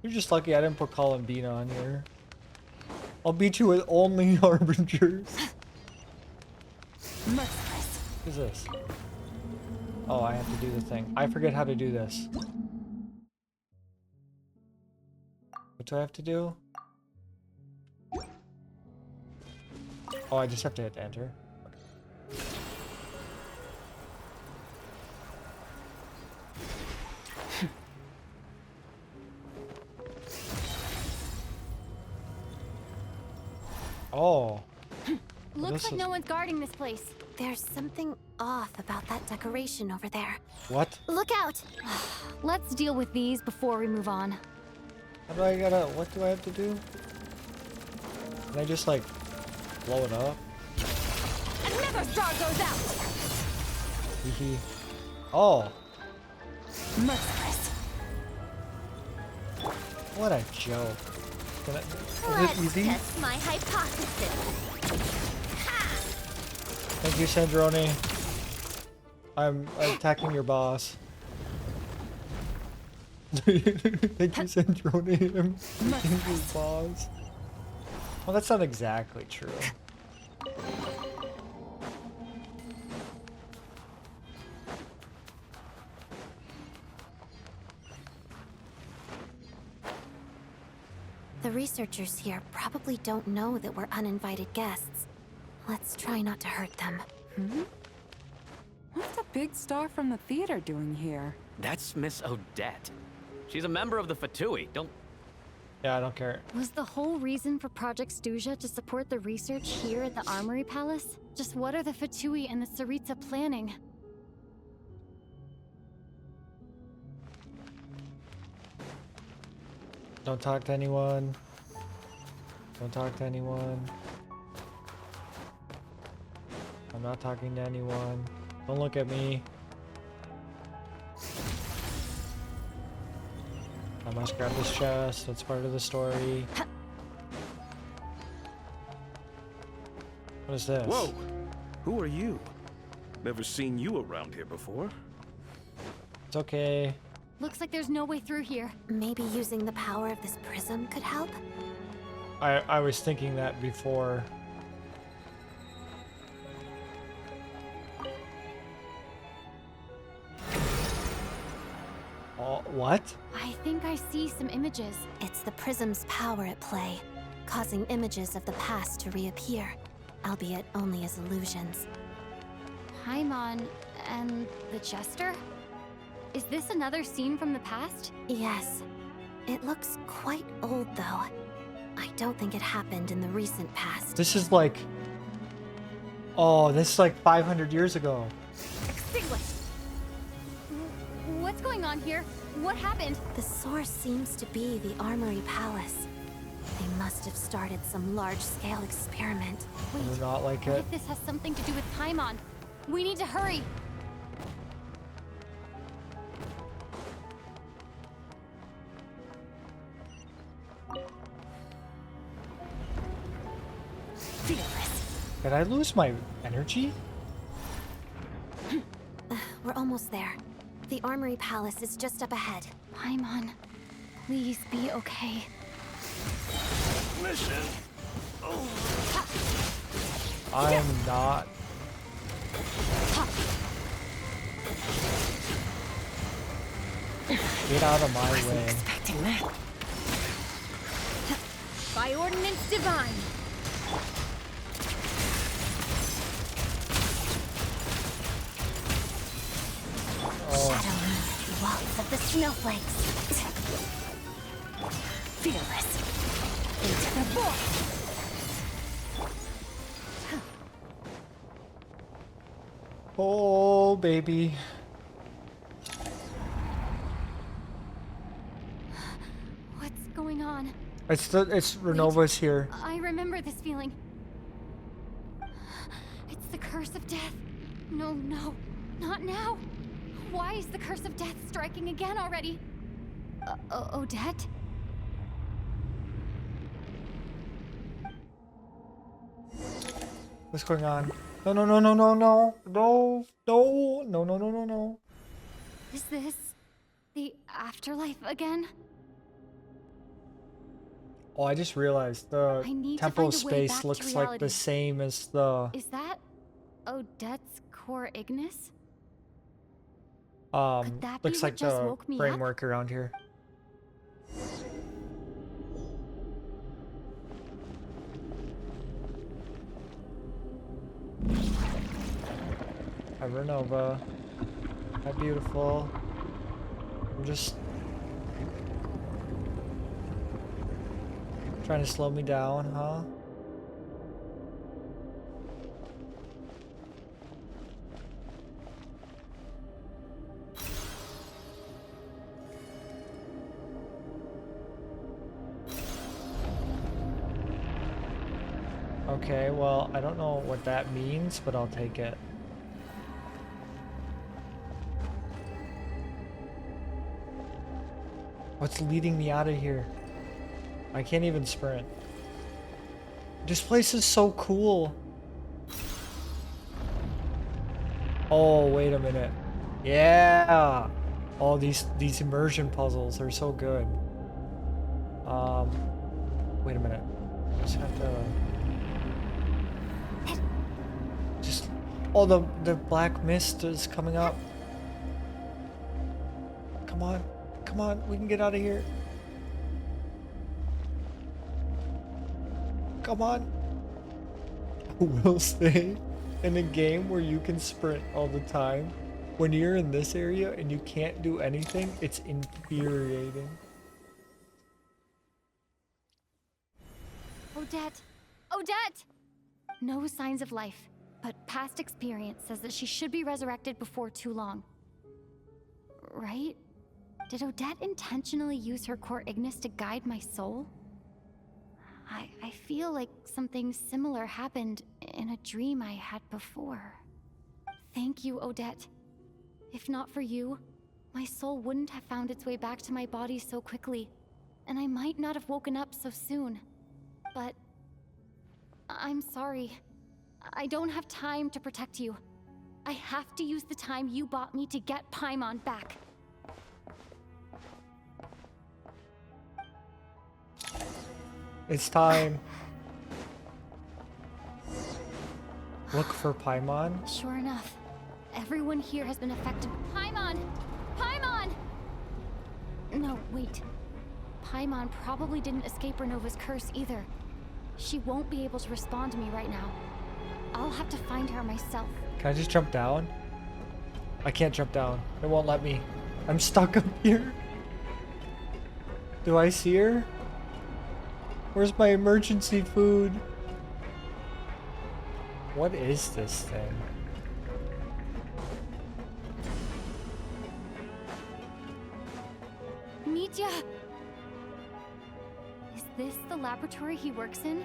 You're just lucky I didn't put Columbina on here. I'll beat you with only Harbingers. Merciless. What is this? Oh, I have to do the thing. I forget how to do this. What do I have to do? Oh, I just have to hit enter. Oh. Looks like no one's guarding this place. There's something off about that decoration over there. What? Look out! Let's deal with these before we move on. How do I gotta, what do I have to do? Can I just like blow it up? Another star goes out! Hehe. Oh. Merciless. What a joke. Is it easy? Test my hypothesis. Thank you, Sandrone. I'm attacking your boss. Thank you, Sandrone. I'm attacking your boss. Well, that's not exactly true. The researchers here probably don't know that we're uninvited guests. Let's try not to hurt them. What's the big star from the theater doing here? That's Miss Odette. She's a member of the Fatui. Don't... Yeah, I don't care. Was the whole reason for Project Stuja to support the research here at the Armory Palace? Just what are the Fatui and the Tsaritsa planning? Don't talk to anyone. Don't talk to anyone. I'm not talking to anyone. Don't look at me. I must grab this chest. That's part of the story. What is this? Whoa! Who are you? Never seen you around here before. It's okay. Looks like there's no way through here. Maybe using the power of this prism could help? I was thinking that before. Oh, what? I think I see some images. It's the prism's power at play, causing images of the past to reappear, albeit only as illusions. Paimon and the Jester? Is this another scene from the past? Yes. It looks quite old, though. I don't think it happened in the recent past. This is like... Oh, this is like 500 years ago. Extinguished! What's going on here? What happened? The source seems to be the Armory Palace. They must have started some large-scale experiment. I do not like What it. if this has something to do with Paimon? We need to hurry! Did I lose my energy? We're almost there. The Armory Palace is just up ahead. Paimon, please be okay. Mission. I'm not. Get out of my way. Expecting that. By ordinance divine. Shadow moon, walls of the snowflakes. Fearless. Into the void. Oh, baby. What's going on? It's Renova's here. I remember this feeling. It's the curse of death. No, not now. Why is the curse of death striking again already? Odette? What's going on? No, no, no, no, no, no, no, no, no, no, no, no, no. Is this the afterlife again? Oh, I just realized the I need to temple find a way space back to looks like reality. the same as the Is that Odette's core Ignis? that be looks what like just the woke me up? framework around here. Hi, Renova. Hi, beautiful. I'm just trying to slow me down, huh? Okay, well, I don't know what that means, but I'll take it. What's leading me out of here? I can't even sprint. This place is so cool. Oh, wait a minute. Yeah! Oh, these immersion puzzles are so good. Wait a minute. I just have to... Oh, the black mist is coming up. Come on. Come on, we can get out of here. Come on. We'll stay in a game where you can sprint all the time. When you're in this area and you can't do anything, it's infuriating. Odette! Odette! No signs of life, but past experience says that she should be resurrected before too long. Right? Did Odette intentionally use her core Ignis to guide my soul? I feel like something similar happened in a dream I had before. Thank you, Odette. If not for you, my soul wouldn't have found its way back to my body so quickly, and I might not have woken up so soon. But I'm sorry. I don't have time to protect you. I have to use the time you bought me to get Paimon back. It's time. Look for Paimon. Sure enough, everyone here has been affected. Paimon! Paimon! No, wait. Paimon probably didn't escape Renova's curse either. She won't be able to respond to me right now. I'll have to find her myself. Can I just jump down? I can't jump down. It won't let me. I'm stuck up here. Do I see her? Where's my emergency food? What is this thing? Mitya! Is this the laboratory he works in?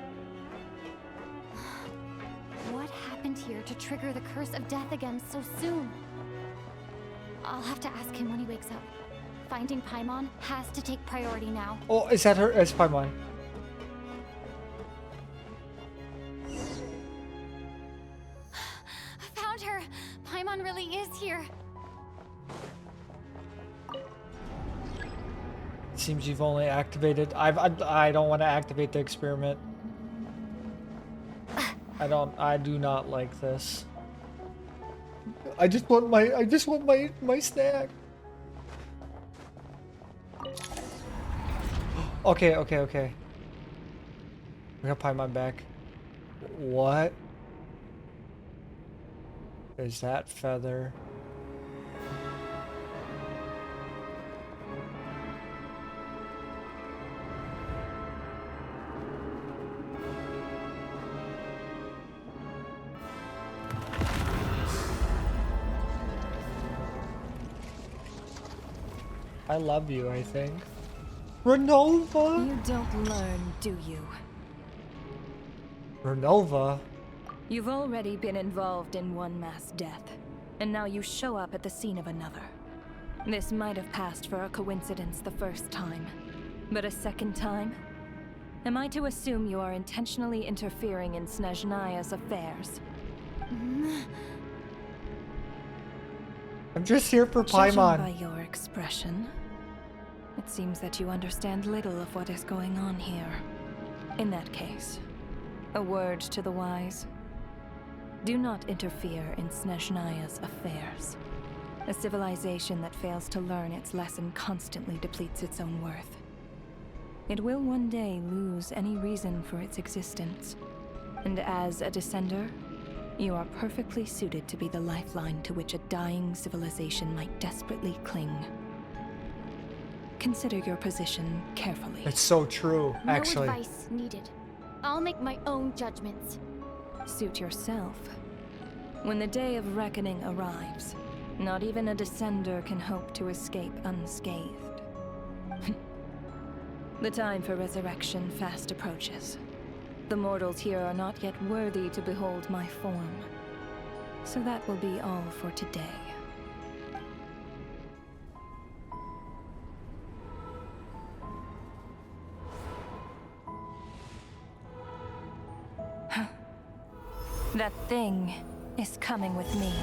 What happened here to trigger the curse of death again so soon? I'll have to ask him when he wakes up. Finding Paimon has to take priority now. Oh, is that her? It's Paimon. Found her! Paimon really is here. It seems you've only activated. I don't want to activate the experiment. I do not like this. I just want my snack. Okay. We got Paimon back. What is that feather? I love you, I think. Renova? You don't learn, do you? Renova? You've already been involved in one mass death, and now you show up at the scene of another. This might have passed for a coincidence the first time, but a second time? Am I to assume you are intentionally interfering in Snezhnaya's affairs? I'm just here for Judging Paimon. by your expression, it seems that you understand little of what is going on here. In that case, a word to the wise. Do not interfere in Snezhnaya's affairs. A civilization that fails to learn its lesson constantly depletes its own worth. It will one day lose any reason for its existence. And as a descender, You are perfectly suited to be the lifeline to which a dying civilization might desperately cling. Consider your position carefully. It's so true, actually. No advice needed. I'll make my own judgments. Suit yourself. When the day of reckoning arrives, not even a descender can hope to escape unscathed. The time for resurrection fast approaches. The mortals here are not yet worthy to behold my form. So that will be all for today. That thing is coming with me.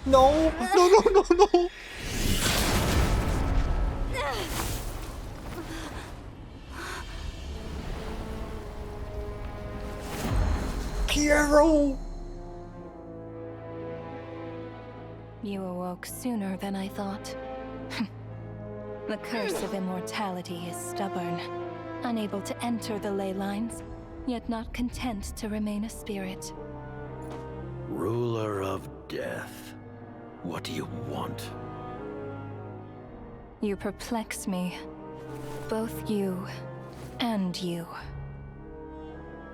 No, no. Piero! You awoke sooner than I thought. The curse of immortality is stubborn, unable to enter the ley lines, yet not content to remain a spirit. Ruler of death, what do you want? You perplex me. Both you and you.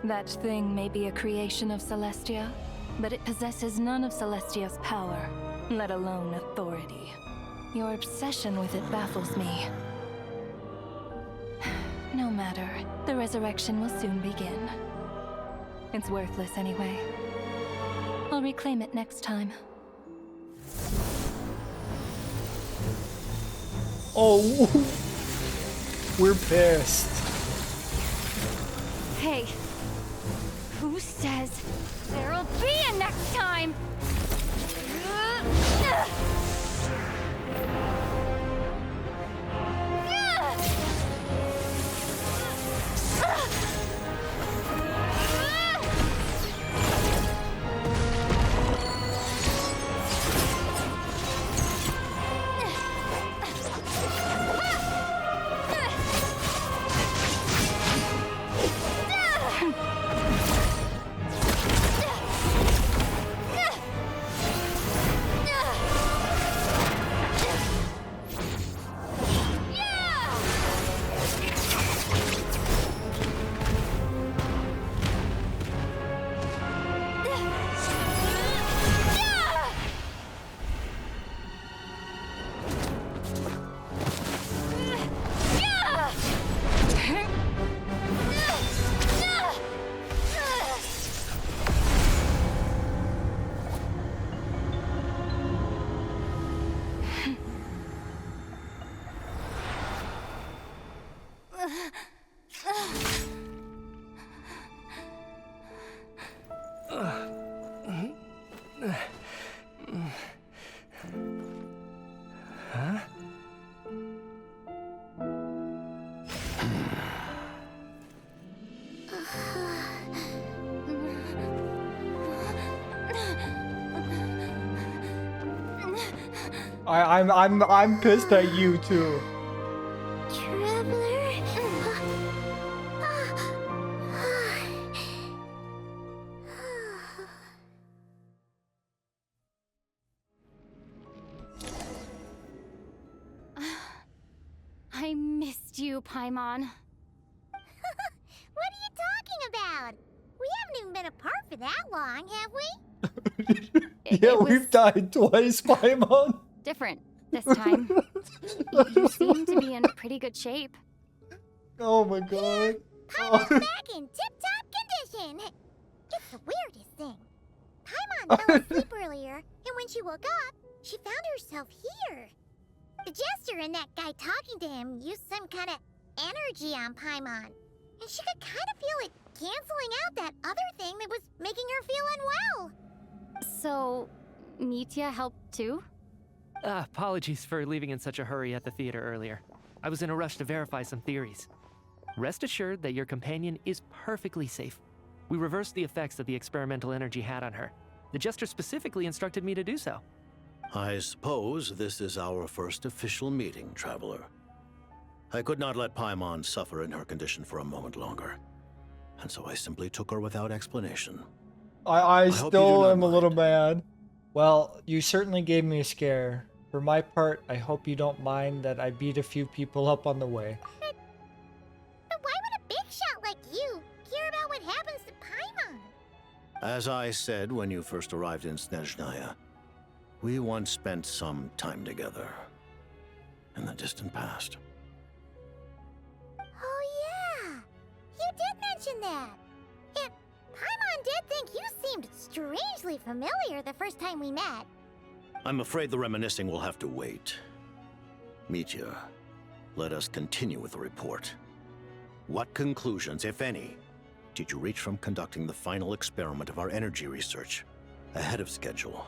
That thing may be a creation of Celestia, but it possesses none of Celestia's power, let alone authority. Your obsession with it baffles me. No matter, the resurrection will soon begin. It's worthless anyway. I'll reclaim it next time. Oh, we're pissed. Hey, who says there'll be a next time? Huh? I'm pissed at you too. Traveler? I missed you, Paimon. What are you talking about? We haven't even been apart for that long, have we? Yeah, we've died twice, Paimon. Different this time. You seem to be in pretty good shape. Oh my god. Paimon's back in tip-top condition. It's the weirdest thing. Paimon fell asleep earlier, and when she woke up, she found herself here. The Jester and that guy talking to him used some kind of energy on Paimon, and she could kind of feel it canceling out that other thing that was making her feel unwell. So, Mitya helped too? Apologies for leaving in such a hurry at the theater earlier. I was in a rush to verify some theories. Rest assured that your companion is perfectly safe. We reversed the effects that the experimental energy had on her. The Jester specifically instructed me to do so. I suppose this is our first official meeting, Traveler. I could not let Paimon suffer in her condition for a moment longer. and so I simply took her without explanation. I hope you do still not am a little mad. Well, you certainly gave me a scare. For my part, I hope you don't mind that I beat a few people up on the way. But why would a big shot like you care about what happens to Paimon? As I said when you first arrived in Snezhnaya, we once spent some time together in the distant past. Oh yeah, you did mention that. And Paimon did think you seemed strangely familiar the first time we met. I'm afraid the reminiscing will have to wait. Mitya, let us continue with the report. What conclusions, if any, did you reach from conducting the final experiment of our energy research ahead of schedule?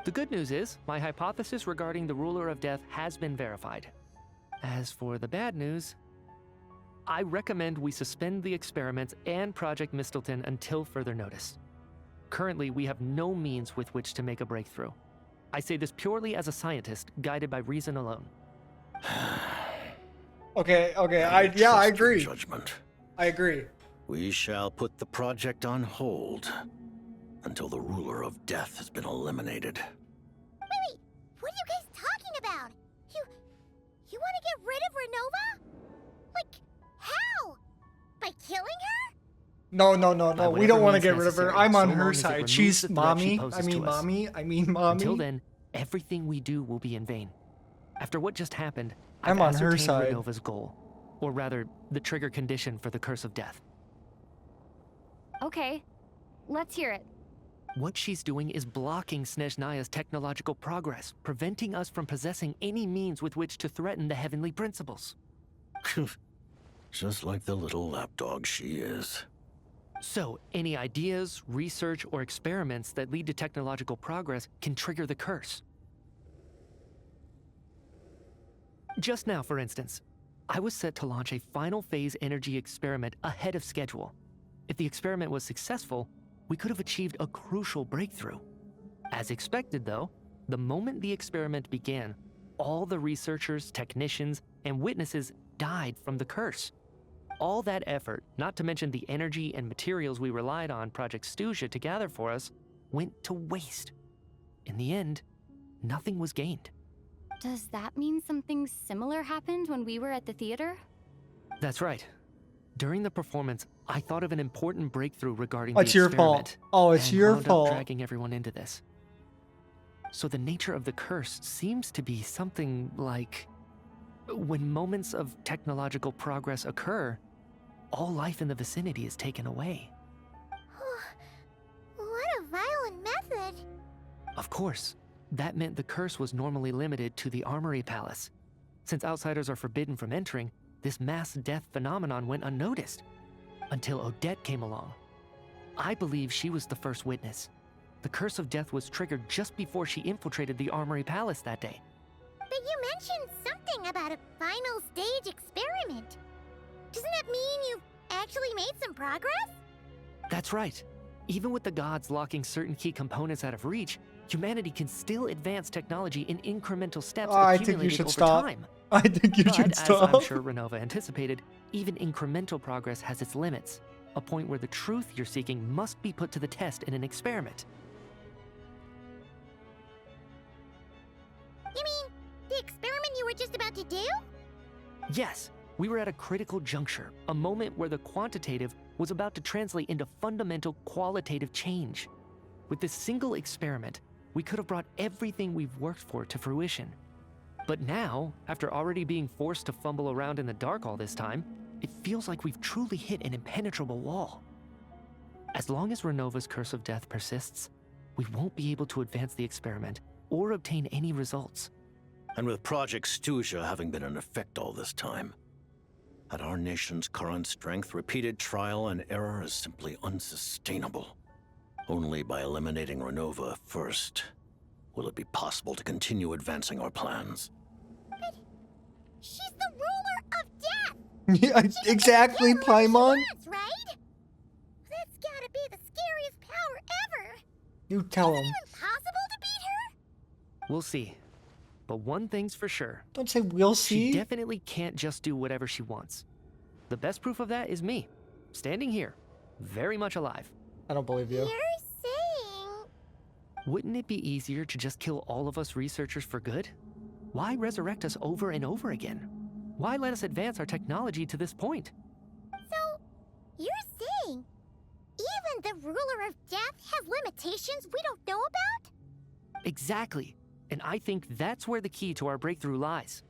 The good news is, my hypothesis regarding the Ruler of Death has been verified. As for the bad news, I recommend we suspend the experiments and Project Mistleton until further notice. Currently, we have no means with which to make a breakthrough. I say this purely as a scientist, guided by reason alone. Okay, I agree. Judgment. I agree. We shall put the project on hold until the Ruler of Death has been eliminated. Wait, what are you guys talking about? You want to get rid of Renova? Like, how? By killing her? No. We don't want to get rid of her. Necessary, I'm on so her long as it side. removes She's the threat mommy. she poses to us. I mean mommy. Until then, everything we do will be in vain. After what just happened, I'm I've on her ascertained side. Renova's goal, or rather, the trigger condition for the Curse of Death. Okay, let's hear it. What she's doing is blocking Snezhnaya's technological progress, preventing us from possessing any means with which to threaten the heavenly principles. Just like the little lapdog she is. So, any ideas, research, or experiments that lead to technological progress can trigger the curse. Just now, for instance, I was set to launch a final phase energy experiment ahead of schedule. If the experiment was successful, we could have achieved a crucial breakthrough. As expected, though, the moment the experiment began, all the researchers, technicians, and witnesses died from the curse. All that effort, not to mention the energy and materials we relied on Project Snezhnaya to gather for us, went to waste. In the end, nothing was gained. Does that mean something similar happened when we were at the theater? That's right. During the performance, I thought of an important breakthrough regarding It's the your experiment. fault. Oh, it's and your wound up fault. dragging everyone into this. So the nature of the curse seems to be something like when moments of technological progress occur, all life in the vicinity is taken away. What a violent method. Of course, that meant the curse was normally limited to the Armory Palace. Since outsiders are forbidden from entering, this mass death phenomenon went unnoticed. Until Odette came along. I believe she was the first witness. The Curse of Death was triggered just before she infiltrated the Armory Palace that day. But you mentioned something about a final stage experiment. Doesn't that mean you've actually made some progress? That's right. Even with the gods locking certain key components out of reach, humanity can still advance technology in incremental steps I think you accumulated should over stop. time. I think you should But, stop. as I'm sure Renova anticipated, even incremental progress has its limits, a point where the truth you're seeking must be put to the test in an experiment. You mean the experiment you were just about to do? Yes, we were at a critical juncture, a moment where the quantitative was about to translate into fundamental qualitative change. With this single experiment, we could have brought everything we've worked for to fruition. But now, after already being forced to fumble around in the dark all this time, it feels like we've truly hit an impenetrable wall. As long as Renova's Curse of Death persists, we won't be able to advance the experiment or obtain any results. And with Project Snezhnaya having been in effect all this time, at our nation's current strength, repeated trial and error is simply unsustainable. Only by eliminating Renova first will it be possible to continue advancing our plans. But she's the ruler of death! Yeah, exactly, Paimon. Right? That's gotta be the scariest power ever! You tell him. Possible to beat her? We'll see. But one thing's for sure. Don't say we'll see. She definitely can't just do whatever she wants. The best proof of that is me. standing here, very much alive. I don't believe you. You're saying... Wouldn't it be easier to just kill all of us researchers for good? Why resurrect us over and over again? Why let us advance our technology to this point? So, you're saying even the ruler of death has limitations we don't know about? Exactly. And I think that's where the key to our breakthrough lies.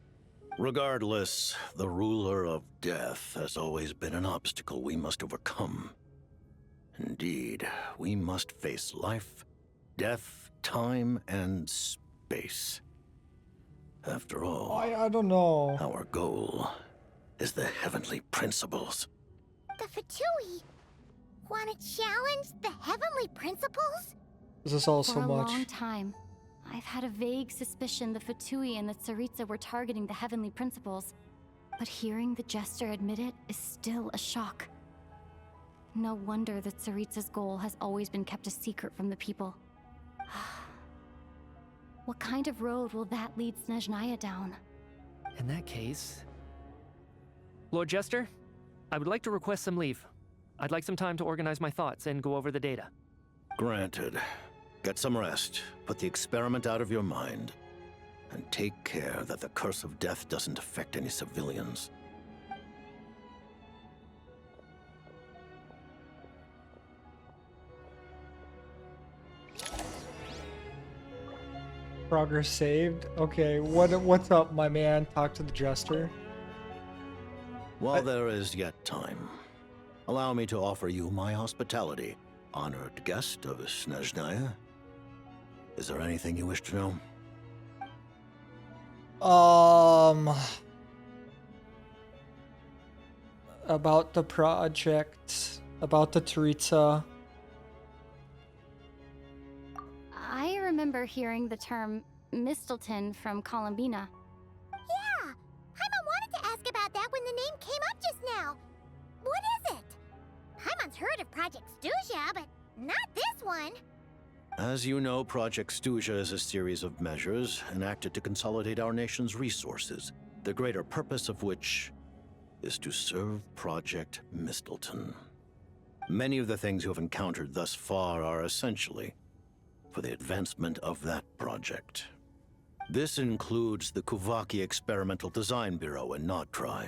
Regardless, the ruler of death has always been an obstacle we must overcome. Indeed, we must face life, death, time, and space. After all, I don't know. Our goal is the heavenly principles. The Fatui want to challenge the heavenly principles? This is all so For a much. long time, I've had a vague suspicion the Fatui and the Tsaritsa were targeting the heavenly principles. But hearing the Jester admit it is still a shock. No wonder that Tsaritsa's goal has always been kept a secret from the people. What kind of road will that lead Snezhnaya down? In that case... Lord Jester, I would like to request some leave. I'd like some time to organize my thoughts and go over the data. Granted. Get some rest, put the experiment out of your mind, and take care that the curse of death doesn't affect any civilians. Progress saved. Okay, what's up, my man? Talk to the Jester. While there is yet time, allow me to offer you my hospitality, honored guest of Snezhnaya. Is there anything you wish to know? About the project, about the Tsaritsa. I remember hearing the term Mistelton from Columbina. Yeah, Paimon wanted to ask about that when the name came up just now. What is it? Paimon's heard of Project Stuja, but not this one. As you know, Project Stuja is a series of measures enacted to consolidate our nation's resources, the greater purpose of which is to serve Project Mistelton. Many of the things you have encountered thus far are essentially for the advancement of that project. This includes the Kuvaki Experimental Design Bureau in Nocturne.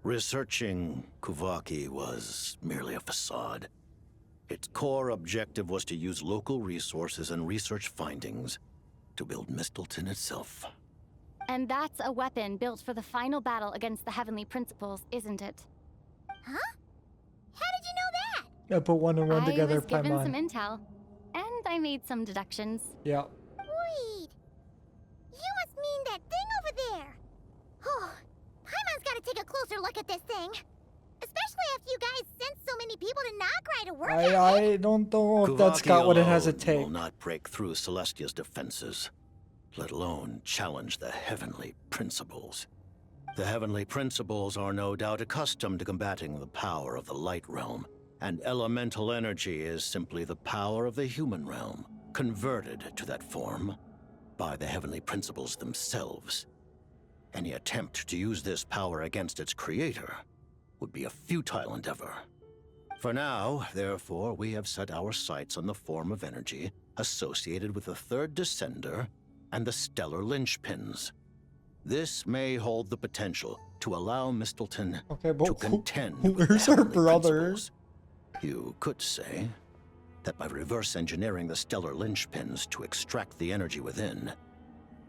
Researching Kuvaki was merely a facade. Its core objective was to use local resources and research findings to build Mistelton itself. And that's a weapon built for the final battle against the Heavenly Principles, isn't it? Huh? How did you know that? Yeah, put one and one together, I was given Paimon. some intel, and I made some deductions. Yeah. Wait. You must mean that thing over there. Oh, Paimon's gotta take a closer look at this thing. Especially after you guys sent so many people to Nocturne to work on it. I don't know if that's got what it has to Kuvaki take. will not break through Celestia's defenses, let alone challenge the heavenly principles. The heavenly principles are no doubt accustomed to combating the power of the light realm, and elemental energy is simply the power of the human realm, converted to that form by the heavenly principles themselves. Any attempt to use this power against its creator would be a futile endeavor. For now, therefore, we have set our sights on the form of energy associated with the third descender and the stellar linchpins. This may hold the potential to allow Mistelton to contend with the Where's her heavenly brother? principles. You could say that by reverse engineering the stellar linchpins to extract the energy within,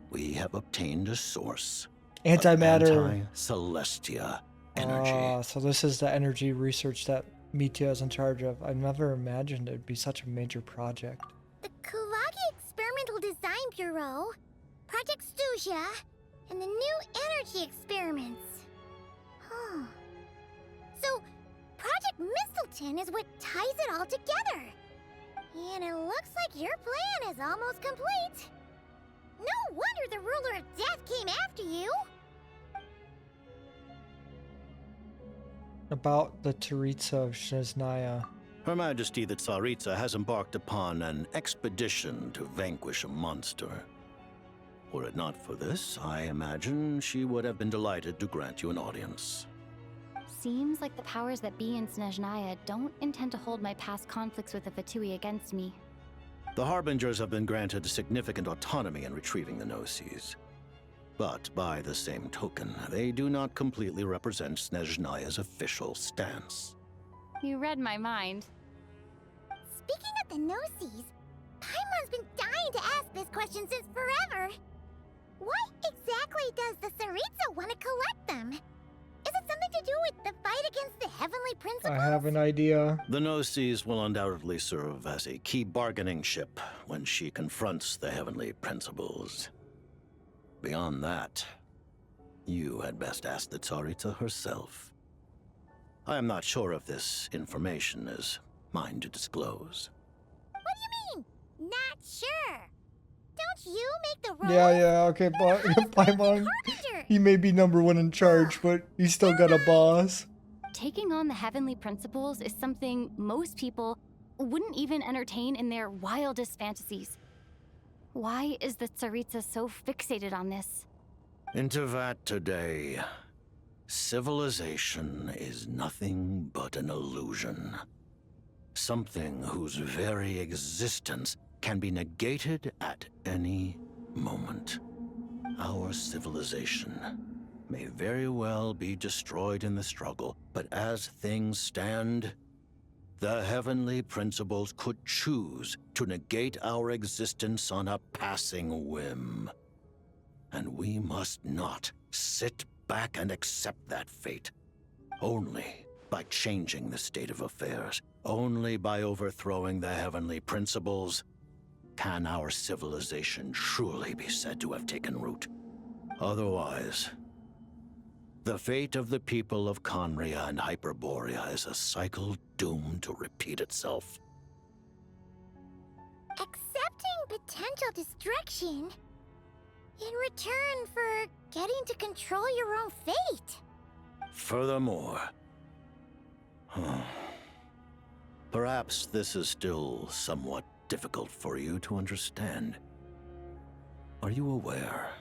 we have obtained a source of Antimatter. anti-Celestia energy. So this is the energy research that Mitya is in charge of. I never imagined it would be such a major project. The Kuvaki Experimental Design Bureau, Project Stuja, and the new energy experiments. Huh. So, Project Mistelton is what ties it all together. And it looks like your plan is almost complete. No wonder the ruler of death came after you. About the Tsaritsa of Snezhnaya. Her Majesty the Tsaritsa has embarked upon an expedition to vanquish a monster. Were it not for this, I imagine she would have been delighted to grant you an audience. seems like the powers that be in Snezhnaya don't intend to hold my past conflicts with the Fatui against me. The Harbingers have been granted significant autonomy in retrieving the Gnosis. But by the same token, they do not completely represent Snezhnaya's official stance. You read my mind. Speaking of the Gnosis, Paimon's been dying to ask this question since forever. Why exactly does the Tsaritsa want to collect them? Is it something to do with the fight against the Heavenly Principles? I have an idea. The Gnosis will undoubtedly serve as a key bargaining chip when she confronts the Heavenly Principles. Beyond that, you had best ask the Tsaritsa herself. I am not sure if this information is mine to disclose. What do you mean? Not sure. Don't you make the rules? Yeah, okay, but Paimon, he may be #1 in charge, but he's still got a boss. Taking on the Heavenly Principles is something most people wouldn't even entertain in their wildest fantasies. Why is the Tsaritsa so fixated on this? Intervat today. Civilization is nothing but an illusion. Something whose very existence can be negated at any moment. Our civilization may very well be destroyed in the struggle, but as things stand, the Heavenly Principles could choose to negate our existence on a passing whim. And we must not sit back and accept that fate. Only by changing the state of affairs, only by overthrowing the Heavenly Principles, can our civilization truly be said to have taken root. Otherwise, the fate of the people of Conria and Hyperborea is a cycle doomed to repeat itself. Accepting potential destruction in return for getting to control your own fate. Furthermore, perhaps this is still somewhat difficult for you to understand. Are you aware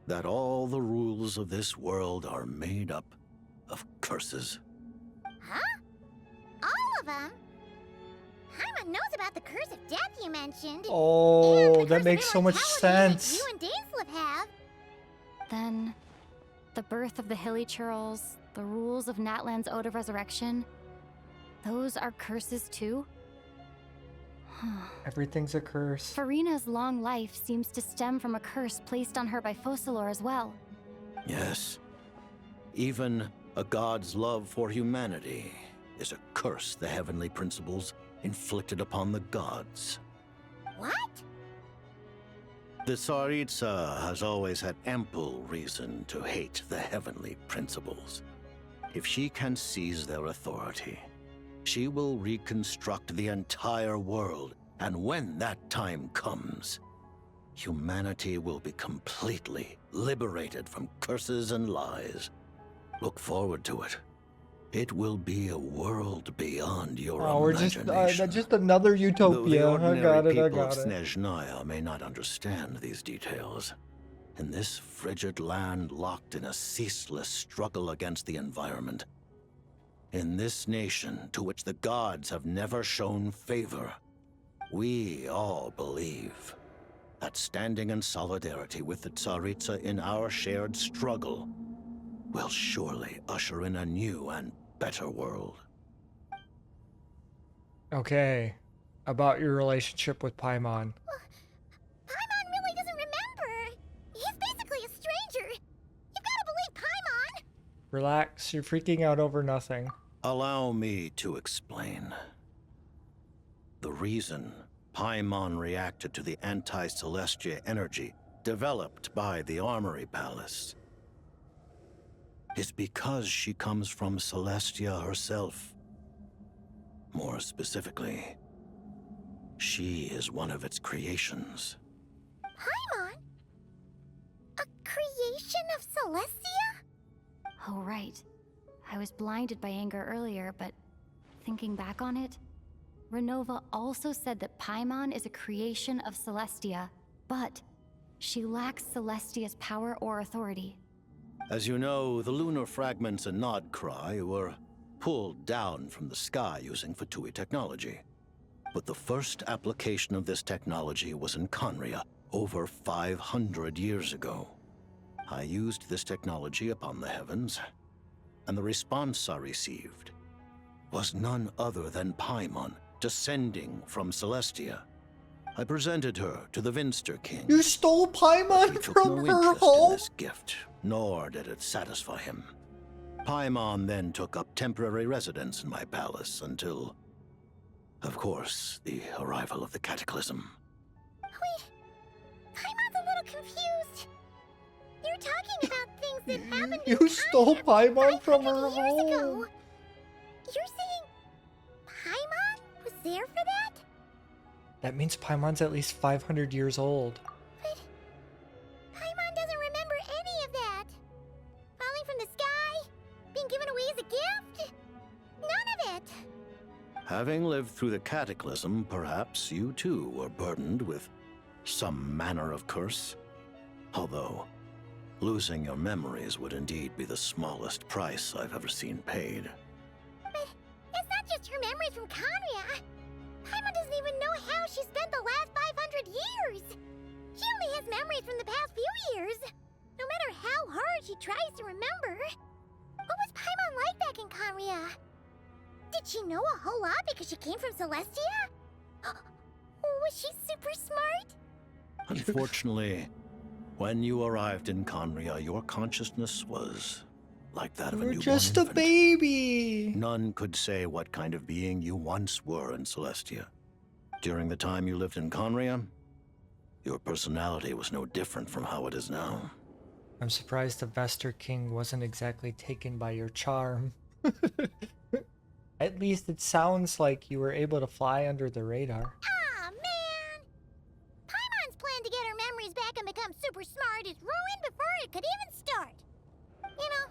that all the rules of this world are made up of curses? Huh? All of them? Paimon knows about the curse of death you mentioned. Oh, that makes so much sense. You and Dainsleif have. Then, the birth of the Hilly Churls, the rules of Natlan's Ode of Resurrection, those are curses too? Everything's a curse. Farina's long life seems to stem from a curse placed on her by Focalor as well. Yes. Even a god's love for humanity is a curse the Heavenly Principles inflicted upon the gods. What? The Tsaritsa has always had ample reason to hate the Heavenly Principles. If she can seize their authority, she will reconstruct the entire world, and when that time comes, humanity will be completely liberated from curses and lies. Look forward to it. It will be a world beyond your imagination. We're just another utopia. The ordinary I people got of it. Snezhnaya may not understand these details. In this frigid land locked in a ceaseless struggle against the environment, in this nation to which the gods have never shown favor, we all believe that standing in solidarity with the Tsaritsa in our shared struggle will surely usher in a new and better world. Okay, about your relationship with Paimon. Paimon really doesn't remember. He's basically a stranger. You gotta believe Paimon. Relax, you're freaking out over nothing. Allow me to explain. The reason Paimon reacted to the anti-Celestia energy developed by the Armory Palace is because she comes from Celestia herself. More specifically, she is one of its creations. Paimon? A creation of Celestia? Oh, right. I was blinded by anger earlier, but thinking back on it, Renova also said that Paimon is a creation of Celestia, but she lacks Celestia's power or authority. As you know, the lunar fragments in Nodcry were pulled down from the sky using Fatui technology. But the first application of this technology was in Conria over 500 years ago. I used this technology upon the heavens, and the response I received was none other than Paimon descending from Celestia. I presented her to the Vinster King. You stole Paimon from her home? In this gift, nor did it satisfy him. Paimon then took up temporary residence in my palace until, of course, the arrival of the Cataclysm. Wait, Paimon's a little confused. You're talking about things that happened in You stole Paimon from her years home. ago. You're saying Paimon was there for that? That means Paimon's at least 500 years old. But Paimon doesn't remember any of that. Falling from the sky? Being given away as a gift? None of it. Having lived through the Cataclysm, perhaps you too were burdened with some manner of curse. Although, losing your memories would indeed be the smallest price I've ever seen paid. But it's not just her memories from Conria. Paimon doesn't even know how she spent the last 500 years. She only has memories from the past few years. No matter how hard she tries to remember. What was Paimon like back in Conria? Did she know a whole lot because she came from Celestia? Was she super smart? Unfortunately, when you arrived in Conria, your consciousness was like that of a You're newborn just a infant. baby. None could say what kind of being you once were in Celestia. During the time you lived in Conria, your personality was no different from how it is now. I'm surprised the Vester King wasn't exactly taken by your charm. At least it sounds like you were able to fly under the radar. Aw, man! Paimon's plan to get her memories back and become super smart is ruined before it could even start. You know,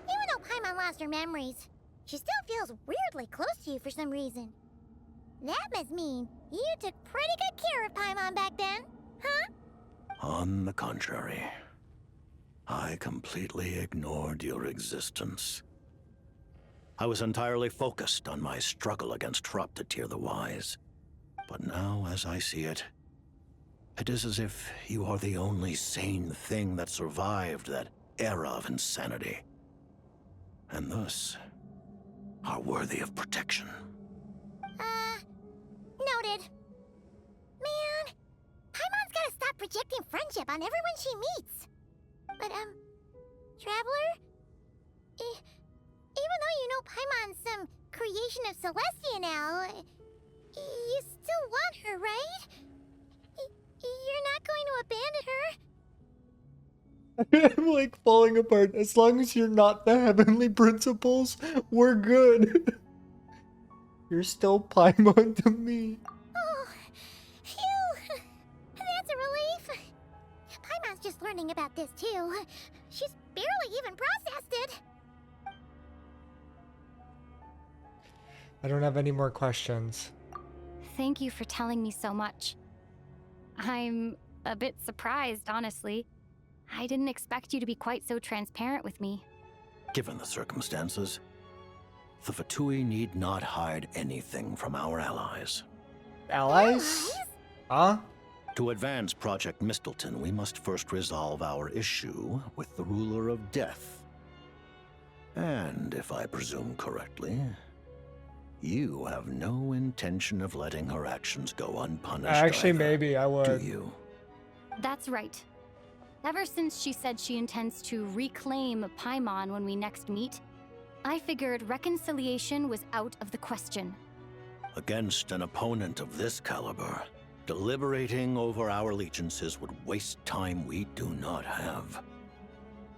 even though Paimon lost her memories, she still feels weirdly close to you for some reason. That must mean you took pretty good care of Paimon back then, huh? On the contrary, I completely ignored your existence. I was entirely focused on my struggle against Troptatir the Wise. But now, as I see it, it is as if you are the only sane thing that survived that era of insanity. And thus, are worthy of protection. Noted. Man, Paimon's gotta stop projecting friendship on everyone she meets. But, Traveler? Even though you know Paimon's some creation of Celestia now, you still want her, right? You're not going to abandon her? I'm like falling apart. As long as you're not the heavenly principles, we're good. You're still Paimon to me. Oh, phew! That's a relief. Paimon's just learning about this too. She's barely even processed it. I don't have any more questions. Thank you for telling me so much. I'm a bit surprised, honestly. I didn't expect you to be quite so transparent with me. Given the circumstances, the Fatui need not hide anything from our allies. Allies? Huh? To advance Project Mistleton, we must first resolve our issue with the Ruler of Death. And if I presume correctly, you have no intention of letting her actions go unpunished. Actually, either, maybe I would. do you? That's right. Ever since she said she intends to reclaim Paimon when we next meet, I figured reconciliation was out of the question. Against an opponent of this caliber, deliberating over our allegiances would waste time we do not have.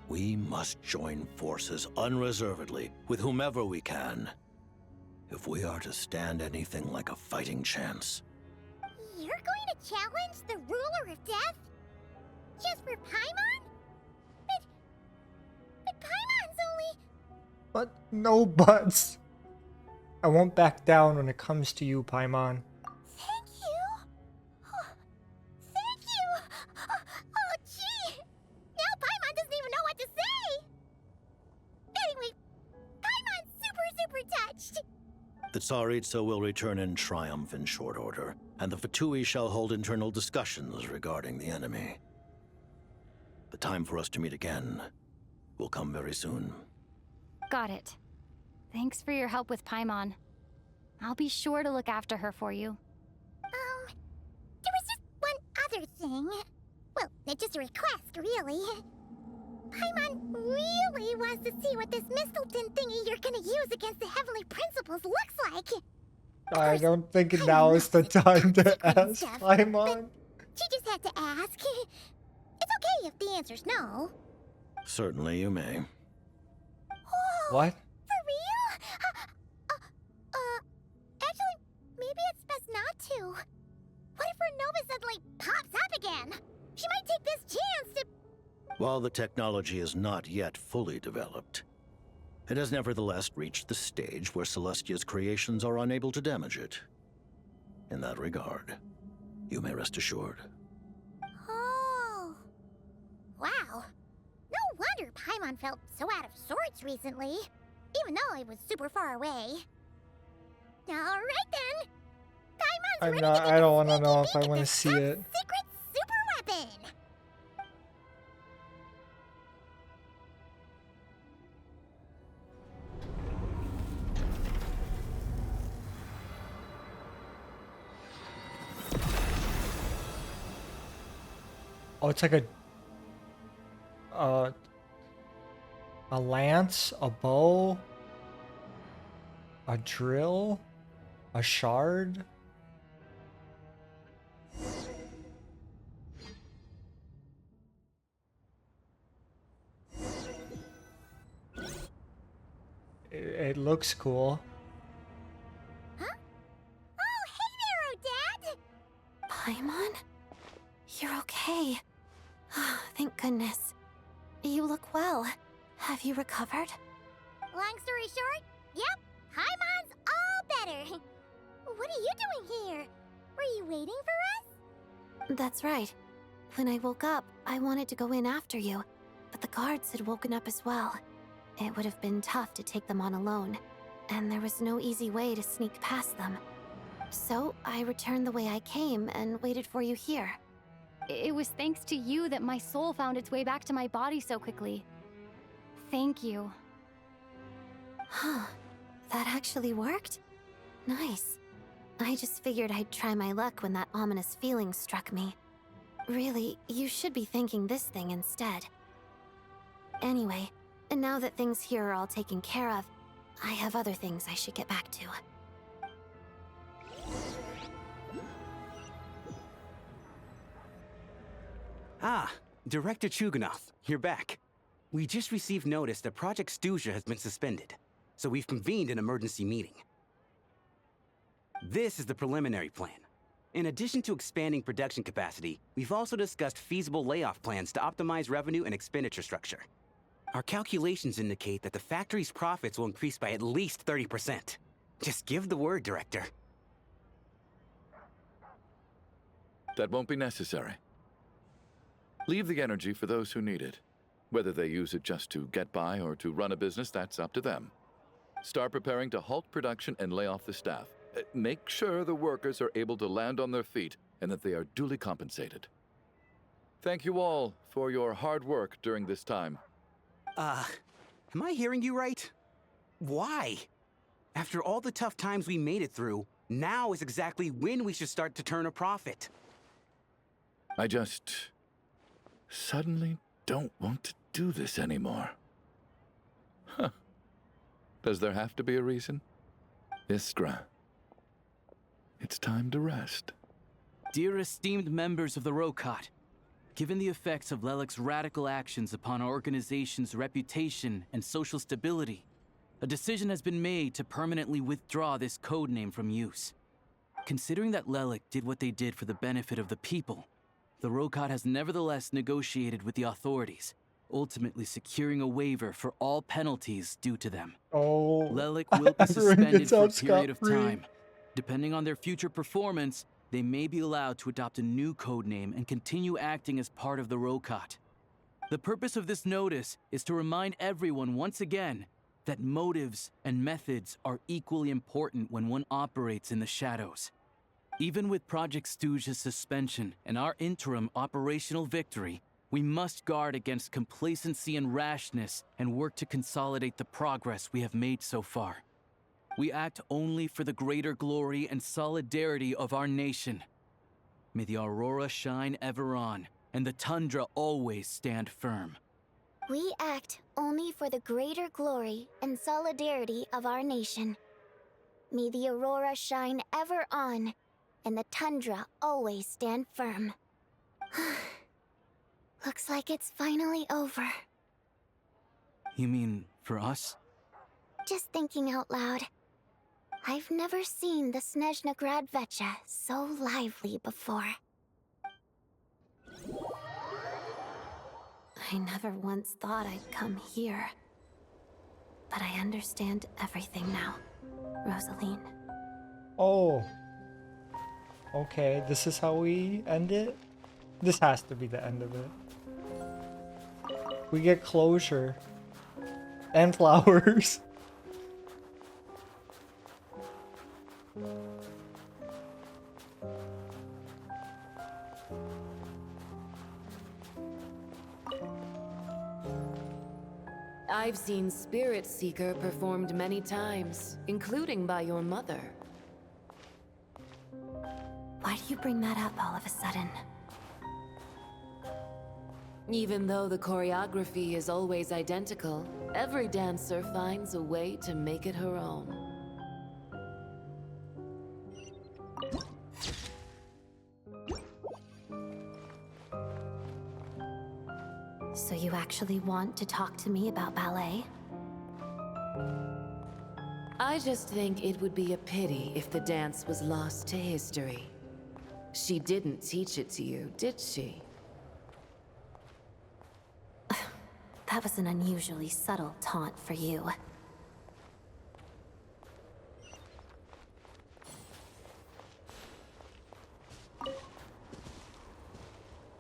We must join forces unreservedly with whomever we can, if we are to stand anything like a fighting chance. You're going to challenge the Ruler of Death? Just for Paimon? But Paimon's only... But no buts. I won't back down when it comes to you, Paimon. Thank you? Oh, thank you! Oh, gee! Now Paimon doesn't even know what to say! Anyway, Paimon's super The Tsaritsa will return in triumph in short order, and the Fatui shall hold internal discussions regarding the enemy. The time for us to meet again will come very soon. Got it. Thanks for your help with Paimon. I'll be sure to look after her for you. There was just one other thing. Well, it's just a request, really. Paimon really wants to see what this Mistleton thingy you're gonna use against the Heavenly Principles looks like. I don't think now is the time to ask Paimon. She just had to ask. It's okay if the answer's no. Certainly you may. What? For real? Actually, maybe it's best not to. What if her nova suddenly pops up again? She might take this chance to... While the technology is not yet fully developed, it has nevertheless reached the stage where Celestia's creations are unable to damage it. In that regard, you may rest assured. Oh. Wow. No wonder Paimon felt so out of sorts recently, even though it was super far away. Alright then. Paimon's I don't want to know if I want to see it. secret super weapon. Oh, it's like a lance, a bow, a drill, a shard. It looks cool. Huh? Oh, hey there, Odette! Paimon? You're okay. Thank goodness. You look well. Have you recovered? Long story short, yep, Paimon's all better. What are you doing here? Were you waiting for us? That's right. When I woke up, I wanted to go in after you, but the guards had woken up as well. It would have been tough to take them on alone, and there was no easy way to sneak past them. So I returned the way I came and waited for you here. It was thanks to you that my soul found its way back to my body so quickly. Thank you. Huh. That actually worked? Nice. I just figured I'd try my luck when that ominous feeling struck me. Really, you should be thanking this thing instead. Anyway, and now that things here are all taken care of, I have other things I should get back to. Ah, Director Chuganoth, you're back. We just received notice that Project Stuzha has been suspended, so we've convened an emergency meeting. This is the preliminary plan. In addition to expanding production capacity, we've also discussed feasible layoff plans to optimize revenue and expenditure structure. Our calculations indicate that the factory's profits will increase by at least 30%. Just give the word, Director. That won't be necessary. Leave the energy for those who need it. Whether they use it just to get by or to run a business, that's up to them. Start preparing to halt production and lay off the staff. Make sure the workers are able to land on their feet and that they are duly compensated. Thank you all for your hard work during this time. Am I hearing you right? Why? After all the tough times we made it through, now is exactly when we should start to turn a profit. I just suddenly don't want to do this anymore. Huh. Does there have to be a reason? Iskra, it's time to rest. Dear esteemed members of the Rokot, given the effects of Lelic's radical actions upon our organization's reputation and social stability, a decision has been made to permanently withdraw this codename from use. Considering that Lelic did what they did for the benefit of the people, the Rokot has nevertheless negotiated with the authorities, ultimately securing a waiver for all penalties due to them. Oh, Lelic will be suspended for a period of scot-free. time. Depending on their future performance, they may be allowed to adopt a new codename and continue acting as part of the Rokot. The purpose of this notice is to remind everyone once again that motives and methods are equally important when one operates in the shadows. Even with Project Stooge's suspension and our interim operational victory, we must guard against complacency and rashness and work to consolidate the progress we have made so far. We act only for the greater glory and solidarity of our nation. May the aurora shine ever on, and the tundra always stand firm. We act only for the greater glory and solidarity of our nation. May the aurora shine ever on, and the tundra always stand firm. Looks like it's finally over. You mean for us? Just thinking out loud. I've never seen the Snezhnaya so lively before. I never once thought I'd come here. But I understand everything now, Rosaline. Oh. Okay, this is how we end it? This has to be the end of it. We get closure. And flowers. I've seen Spirit Seeker performed many times, including by your mother. Why do you bring that up all of a sudden? Even though the choreography is always identical, every dancer finds a way to make it her own. So you actually want to talk to me about ballet? I just think it would be a pity if the dance was lost to history. She didn't teach it to you, did she? That was an unusually subtle taunt for you.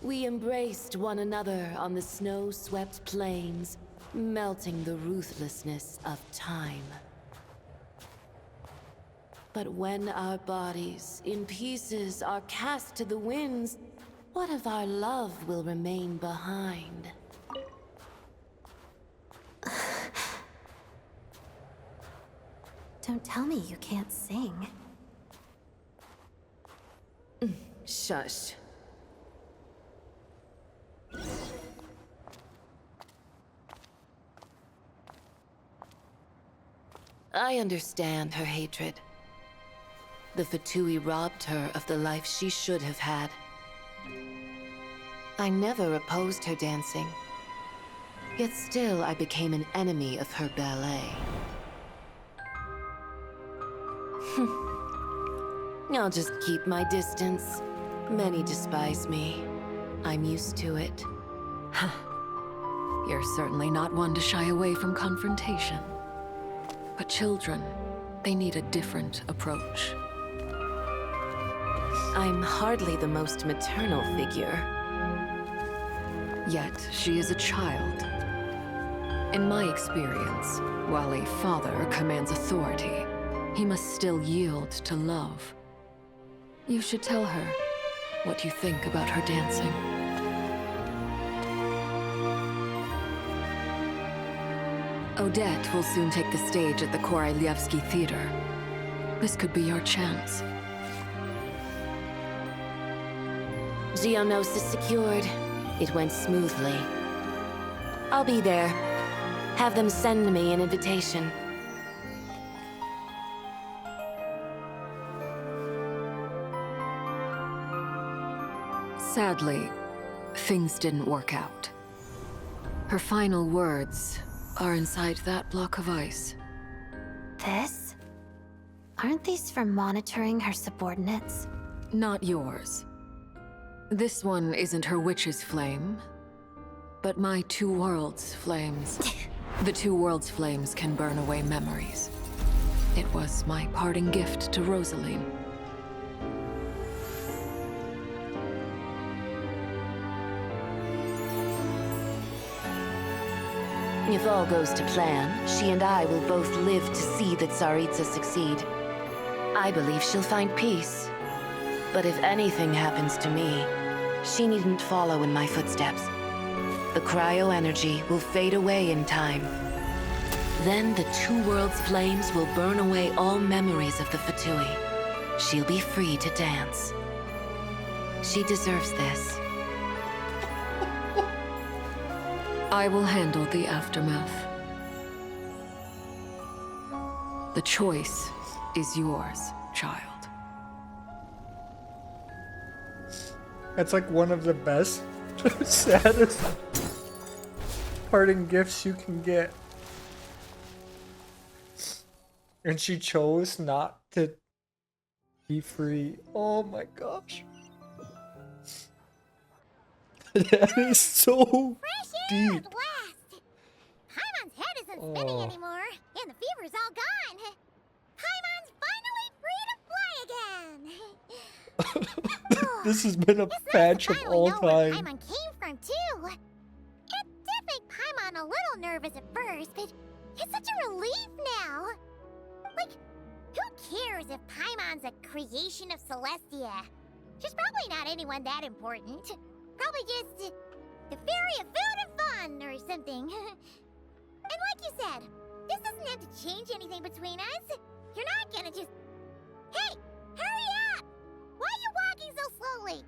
We embraced one another on the snow-swept plains, melting the ruthlessness of time. But when our bodies, in pieces, are cast to the winds, what of our love will remain behind? Don't tell me you can't sing. Shush. I understand her hatred. The Fatui robbed her of the life she should have had. I never opposed her dancing. Yet still I became an enemy of her ballet. I'll just keep my distance. Many despise me. I'm used to it. You're certainly not one to shy away from confrontation. But children, they need a different approach. I'm hardly the most maternal figure. Yet, she is a child. In my experience, while a father commands authority, he must still yield to love. You should tell her what you think about her dancing. Odette will soon take the stage at the Koralyevsky Theater. This could be your chance. Geonosis secured. It went smoothly. I'll be there. Have them send me an invitation. Sadly, things didn't work out. Her final words are inside that block of ice. This? Aren't these for monitoring her subordinates? Not yours. This one isn't her witch's flame, but my two worlds' flames. The two worlds' flames can burn away memories. It was my parting gift to Rosaline. If all goes to plan, she and I will both live to see the Tsaritsa succeed. I believe she'll find peace. But if anything happens to me, she needn't follow in my footsteps. The cryo energy will fade away in time. Then the two worlds' flames will burn away all memories of the Fatui. She'll be free to dance. She deserves this. I will handle the aftermath. The choice is yours, child. That's like one of the best, saddest parting gifts you can get. And she chose not to be free. Oh my gosh. That is so deep. Paimon's head isn't spinning anymore, and the fever's all gone. Paimon's finally free to fly again. This has been a patch of all time. Paimon came from too. It did make Paimon a little nervous at first, but it's such a relief now. Like, who cares if Paimon's a creation of Celestia? She's probably not anyone that important. Probably just the fairy of food and fun or something. And like you said, this doesn't have to change anything between us. You're not gonna just... Hey, hurry up! Why are you walking so slowly?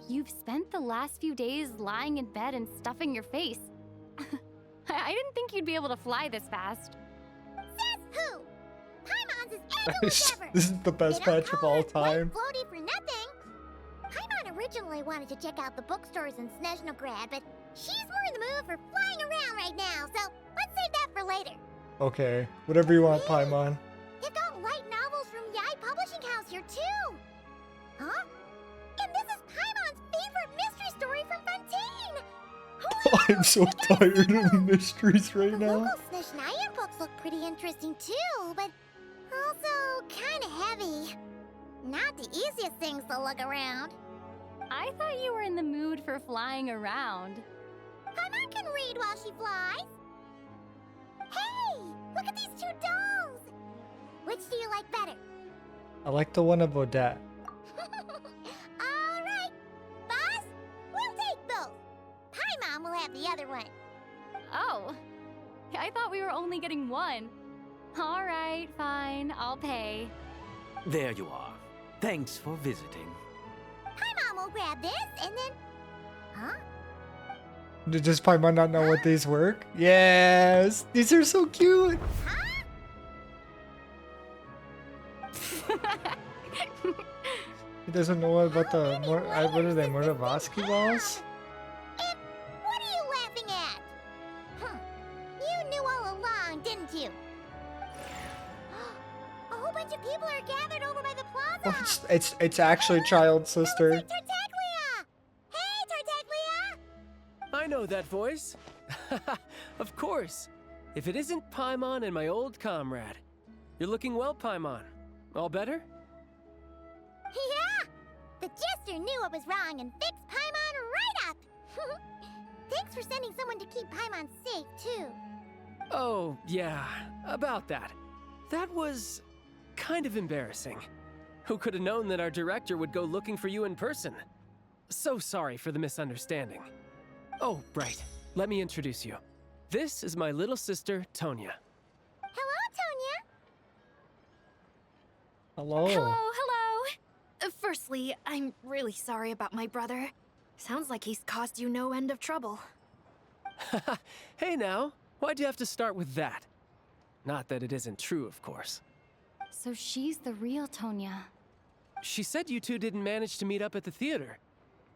You've spent the last few days lying in bed and stuffing your face. I didn't think you'd be able to fly this fast. Says who? Paimon's as agile as ever. This is the best patch of all time. Floaty for nothing. Paimon originally wanted to check out the bookstores in Snezhnaya, but she's more in the mood for flying around right now, so let's save that for later. Okay, whatever you want, Paimon. They've got light novels from Yai Publishing House here too. Huh? And this is Paimon's favorite mystery story from Fontaine. I'm so tired of mysteries right now. Local Snezhnaya books look pretty interesting too, but also kind of heavy. Not the easiest things to look around. I thought you were in the mood for flying around. Paimon can read while she flies. Hey, look at these two dolls. Which do you like better? I like the one of Odette. All right, boss, we'll take both. Paimon will have the other one. Oh, I thought we were only getting one. All right, fine, I'll pay. There you are. Thanks for visiting. Paimon will grab this and then... Huh? Does Paimon not know what these work? Yes! These are so cute! He doesn't know about the... what are they? Moravosky balls? And what are you laughing at? Huh. You knew all along, didn't you? A whole bunch of people are gathered over by the plaza. Oh, it's actually Child Sister. Tartaglia! Hey, Tartaglia! I know that voice. Of course. If it isn't Paimon and my old comrade. You're looking well, Paimon. All better? Yeah! The Jester knew what was wrong and fixed Paimon right up! Thanks for sending someone to keep Paimon safe, too. Oh, yeah. About that. That was... kind of embarrassing. Who could have known that our director would go looking for you in person? So sorry for the misunderstanding. Oh, right. Let me introduce you. This is my little sister, Tonya. Hello, Tonya. Hello. Hello, hello. Firstly, I'm really sorry about my brother. Sounds like he's caused you no end of trouble. Hey now, why'd you have to start with that? Not that it isn't true, of course. So she's the real Tonya. She said you two didn't manage to meet up at the theater.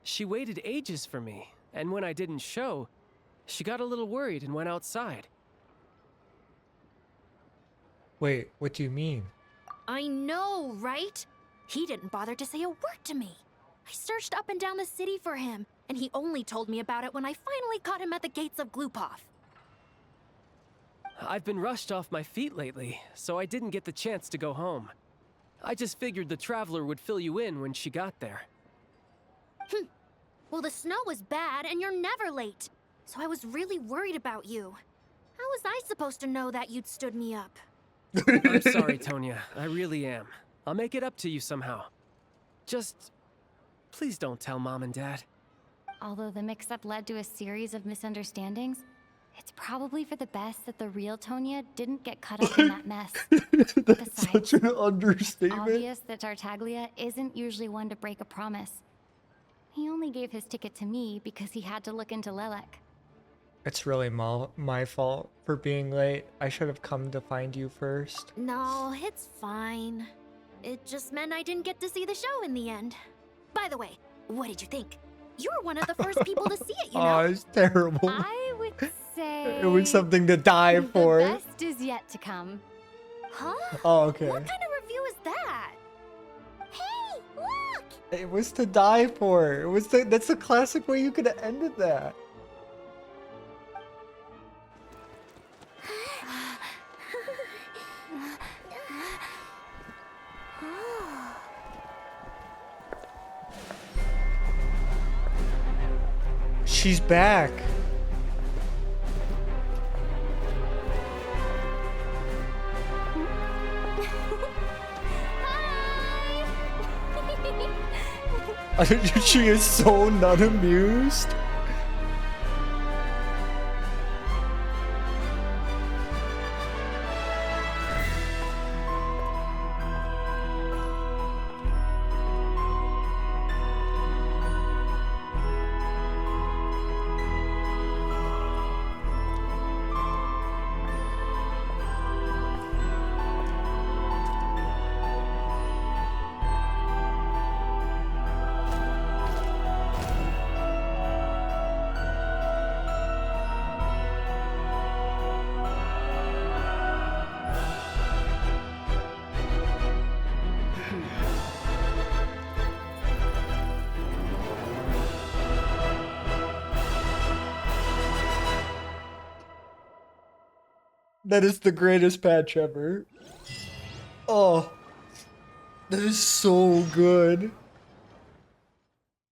She waited ages for me, and when I didn't show, she got a little worried and went outside. Wait, what do you mean? I know, right? He didn't bother to say a word to me. I searched up and down the city for him, and he only told me about it when I finally caught him at the gates of Glupov. I've been rushed off my feet lately, so I didn't get the chance to go home. I just figured the Traveler would fill you in when she got there. Well, the snow was bad, and you're never late. so I was really worried about you. How was I supposed to know that you'd stood me up? I'm sorry, Tonya. I really am. I'll make it up to you somehow. Just... please don't tell Mom and Dad. Although the mix-up led to a series of misunderstandings, it's probably for the best that the real Tonya didn't get caught up in that mess. That's such an understatement. Obvious that Tartaglia isn't usually one to break a promise. He only gave his ticket to me because he had to look into Lelek. It's really my fault for being late. I should have come to find you first. No, it's fine. It just meant I didn't get to see the show in the end. By the way, what did you think? You were one of the first people to see it, you know? Oh, it's terrible. I would say... It was something to die for. The best is yet to come. Huh? Oh, okay. What kind of review is that? Hey, look! It was to die for. It was that's the classic way you could have ended that. She's back. She is so not amused. That is the greatest patch ever. Oh, that is so good.